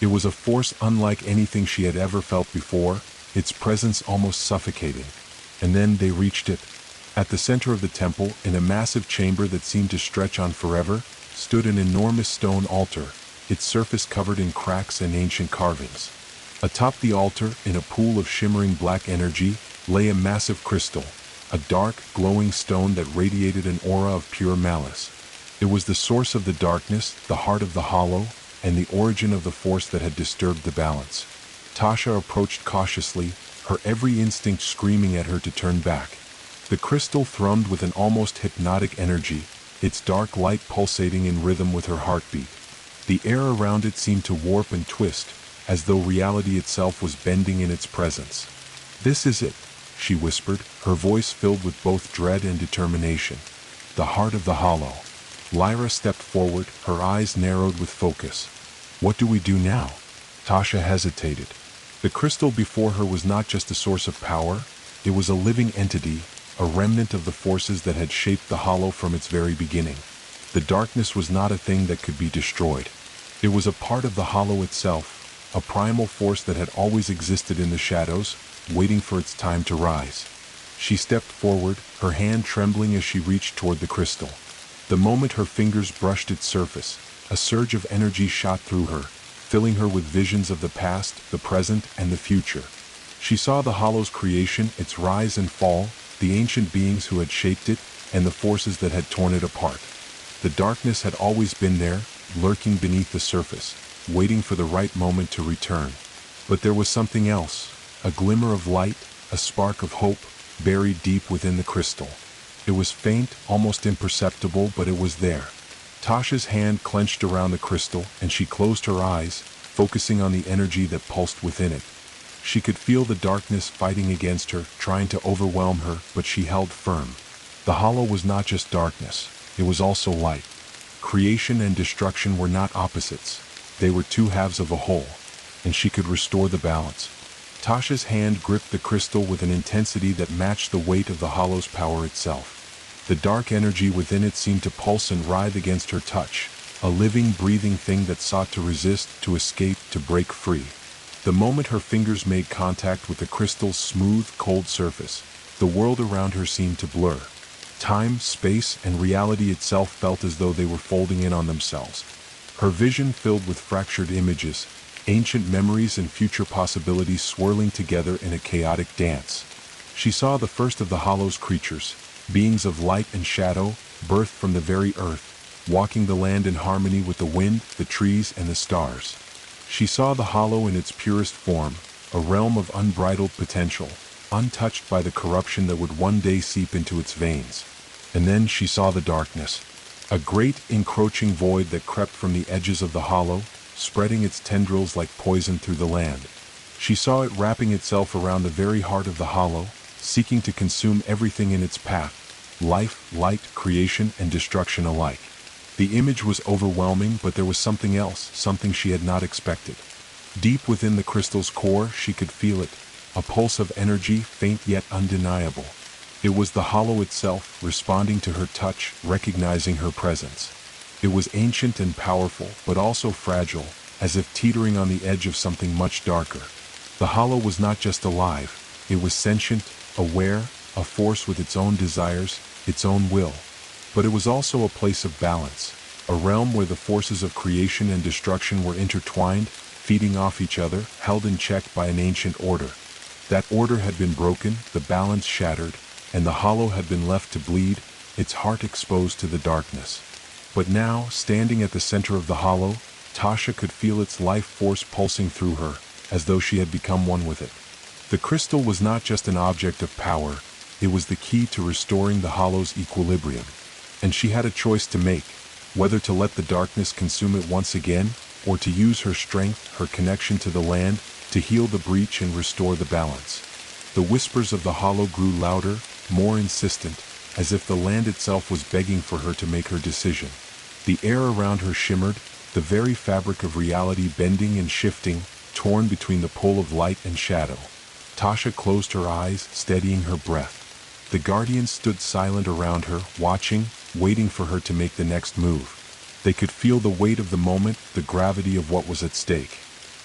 It was a force unlike anything she had ever felt before, its presence almost suffocating. And then they reached it. At the center of the temple, in a massive chamber that seemed to stretch on forever, stood an enormous stone altar, its surface covered in cracks and ancient carvings. Atop the altar, in a pool of shimmering black energy, lay a massive crystal, a dark, glowing stone that radiated an aura of pure malice. It was the source of the darkness, the heart of the hollow, and the origin of the force that had disturbed the balance. Tasha approached cautiously, her every instinct screaming at her to turn back. The crystal thrummed with an almost hypnotic energy, its dark light pulsating in rhythm with her heartbeat. The air around it seemed to warp and twist, as though reality itself was bending in its presence. "This is it," she whispered, her voice filled with both dread and determination. "The heart of the hollow." Lyra stepped forward, her eyes narrowed with focus. "What do we do now?" Tasha hesitated. The crystal before her was not just a source of power, it was a living entity, a remnant of the forces that had shaped the hollow from its very beginning. The darkness was not a thing that could be destroyed. It was a part of the hollow itself, a primal force that had always existed in the shadows, waiting for its time to rise. She stepped forward, her hand trembling as she reached toward the crystal. The moment her fingers brushed its surface, a surge of energy shot through her, filling her with visions of the past, the present, and the future. She saw the hollow's creation, its rise and fall, the ancient beings who had shaped it, and the forces that had torn it apart. The darkness had always been there, lurking beneath the surface, waiting for the right moment to return. But there was something else, a glimmer of light, a spark of hope, buried deep within the crystal. It was faint, almost imperceptible, but it was there. Tasha's hand clenched around the crystal, and she closed her eyes, focusing on the energy that pulsed within it. She could feel the darkness fighting against her, trying to overwhelm her, but she held firm. The hollow was not just darkness, it was also light. Creation and destruction were not opposites. They were two halves of a whole, and she could restore the balance. Tasha's hand gripped the crystal with an intensity that matched the weight of the hollow's power itself. The dark energy within it seemed to pulse and writhe against her touch, a living, breathing thing that sought to resist, to escape, to break free. The moment her fingers made contact with the crystal's smooth, cold surface, the world around her seemed to blur. Time, space, and reality itself felt as though they were folding in on themselves. Her vision filled with fractured images, ancient memories and future possibilities swirling together in a chaotic dance. She saw the first of the hollow's creatures, beings of light and shadow, birthed from the very earth, walking the land in harmony with the wind, the trees, and the stars. She saw the hollow in its purest form, a realm of unbridled potential, untouched by the corruption that would one day seep into its veins. And then she saw the darkness, a great, encroaching void that crept from the edges of the hollow, spreading its tendrils like poison through the land. She saw it wrapping itself around the very heart of the hollow, seeking to consume everything in its path, life, light, creation, and destruction alike. The image was overwhelming, but there was something else, something she had not expected. Deep within the crystal's core, she could feel it, a pulse of energy, faint yet undeniable. It was the hollow itself, responding to her touch, recognizing her presence. It was ancient and powerful, but also fragile, as if teetering on the edge of something much darker. The hollow was not just alive, it was sentient, aware, a force with its own desires, its own will. But it was also a place of balance, a realm where the forces of creation and destruction were intertwined, feeding off each other, held in check by an ancient order. That order had been broken, the balance shattered, and the hollow had been left to bleed, its heart exposed to the darkness. But now, standing at the center of the hollow, Tasha could feel its life force pulsing through her, as though she had become one with it. The crystal was not just an object of power, it was the key to restoring the hollow's equilibrium. And she had a choice to make, whether to let the darkness consume it once again, or to use her strength, her connection to the land, to heal the breach and restore the balance. The whispers of the hollow grew louder, more insistent, as if the land itself was begging for her to make her decision. The air around her shimmered, the very fabric of reality bending and shifting, torn between the pull of light and shadow. Tasha closed her eyes, steadying her breath. The guardians stood silent around her, watching, waiting for her to make the next move. They could feel the weight of the moment, the gravity of what was at stake.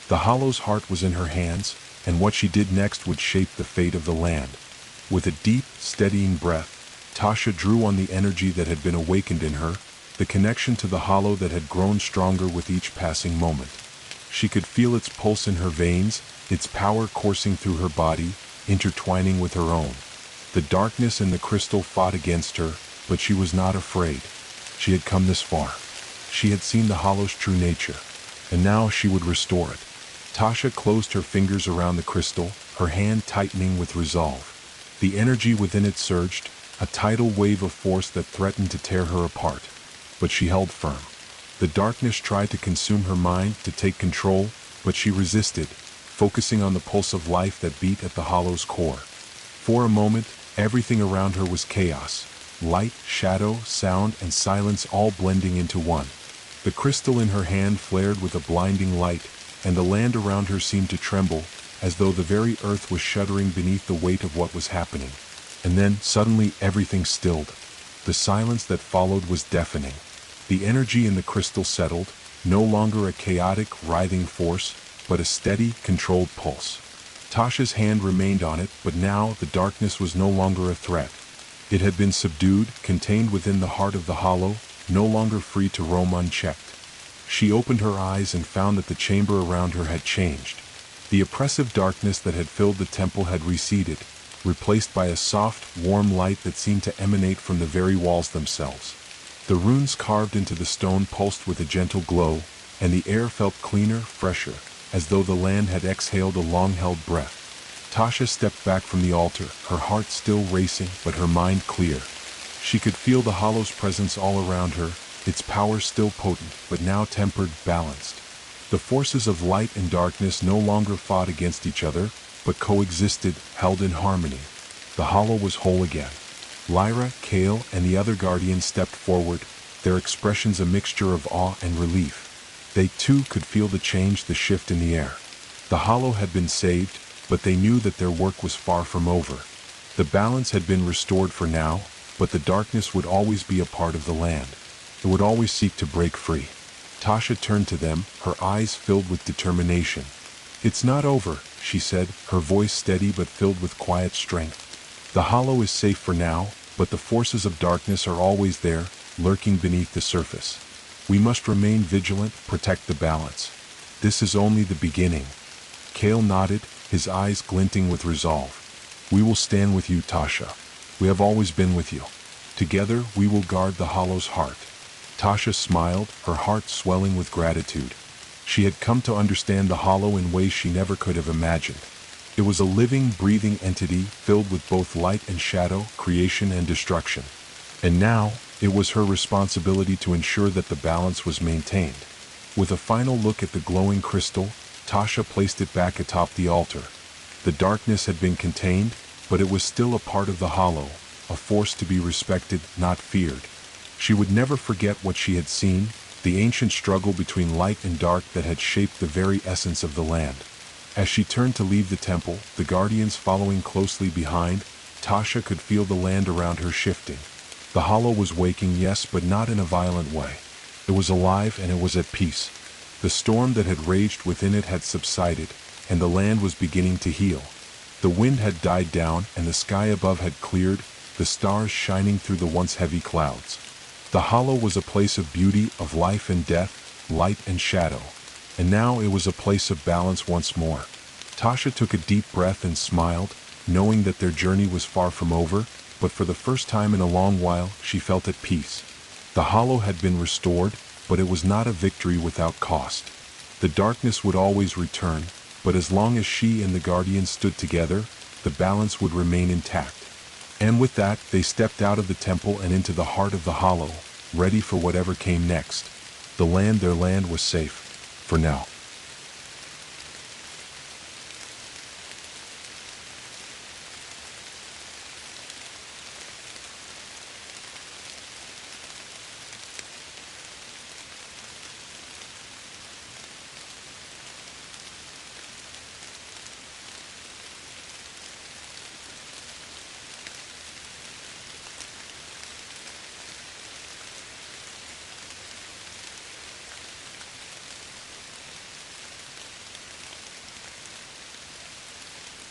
The hollow's heart was in her hands, and what she did next would shape the fate of the land. With a deep, steadying breath, Tasha drew on the energy that had been awakened in her, the connection to the hollow that had grown stronger with each passing moment. She could feel its pulse in her veins, its power coursing through her body, intertwining with her own. The darkness and the crystal fought against her, but she was not afraid. She had come this far. She had seen the hollow's true nature, and now she would restore it. Tasha closed her fingers around the crystal, her hand tightening with resolve. The energy within it surged, a tidal wave of force that threatened to tear her apart. But she held firm. The darkness tried to consume her mind, to take control, but she resisted, focusing on the pulse of life that beat at the hollow's core. For a moment, everything around her was chaos. Light, shadow, sound, and silence all blending into one. The crystal in her hand flared with a blinding light, and the land around her seemed to tremble, as though the very earth was shuddering beneath the weight of what was happening. And then, suddenly, everything stilled. The silence that followed was deafening. The energy in the crystal settled, no longer a chaotic, writhing force, but a steady, controlled pulse. Tasha's hand remained on it, but now the darkness was no longer a threat. It had been subdued, contained within the heart of the hollow, no longer free to roam unchecked. She opened her eyes and found that the chamber around her had changed. The oppressive darkness that had filled the temple had receded, replaced by a soft, warm light that seemed to emanate from the very walls themselves. The runes carved into the stone pulsed with a gentle glow, and the air felt cleaner, fresher, as though the land had exhaled a long-held breath. Tasha stepped back from the altar, her heart still racing, but her mind clear. She could feel the hollow's presence all around her, its power still potent, but now tempered, balanced. The forces of light and darkness no longer fought against each other, but coexisted, held in harmony. The hollow was whole again. Lyra, Kale, and the other guardians stepped forward, their expressions a mixture of awe and relief. They too could feel the change, the shift in the air. The hollow had been saved, but they knew that their work was far from over. The balance had been restored for now, but the darkness would always be a part of the land. It would always seek to break free. Tasha turned to them, her eyes filled with determination. "It's not over," she said, her voice steady but filled with quiet strength. "The hollow is safe for now, but the forces of darkness are always there, lurking beneath the surface. We must remain vigilant, protect the balance. This is only the beginning." Kale nodded, his eyes glinting with resolve. "We will stand with you, Tasha. We have always been with you. Together, we will guard the hollow's heart." Tasha smiled, her heart swelling with gratitude. She had come to understand the hollow in ways she never could have imagined. It was a living, breathing entity filled with both light and shadow, creation and destruction. And now, it was her responsibility to ensure that the balance was maintained. With a final look at the glowing crystal, Tasha placed it back atop the altar. The darkness had been contained, but it was still a part of the hollow, a force to be respected, not feared. She would never forget what she had seen, the ancient struggle between light and dark that had shaped the very essence of the land. As she turned to leave the temple, the guardians following closely behind, Tasha could feel the land around her shifting. The hollow was waking, yes, but not in a violent way. It was alive and it was at peace. The storm that had raged within it had subsided, and the land was beginning to heal. The wind had died down and the sky above had cleared, the stars shining through the once heavy clouds. The hollow was a place of beauty, of life and death, light and shadow. And now it was a place of balance once more. Tasha took a deep breath and smiled, knowing that their journey was far from over, but for the first time in a long while, she felt at peace. The hollow had been restored, but it was not a victory without cost. The darkness would always return, but as long as she and the guardians stood together, the balance would remain intact. And with that, they stepped out of the temple and into the heart of the hollow, ready for whatever came next. Their land was safe, for now.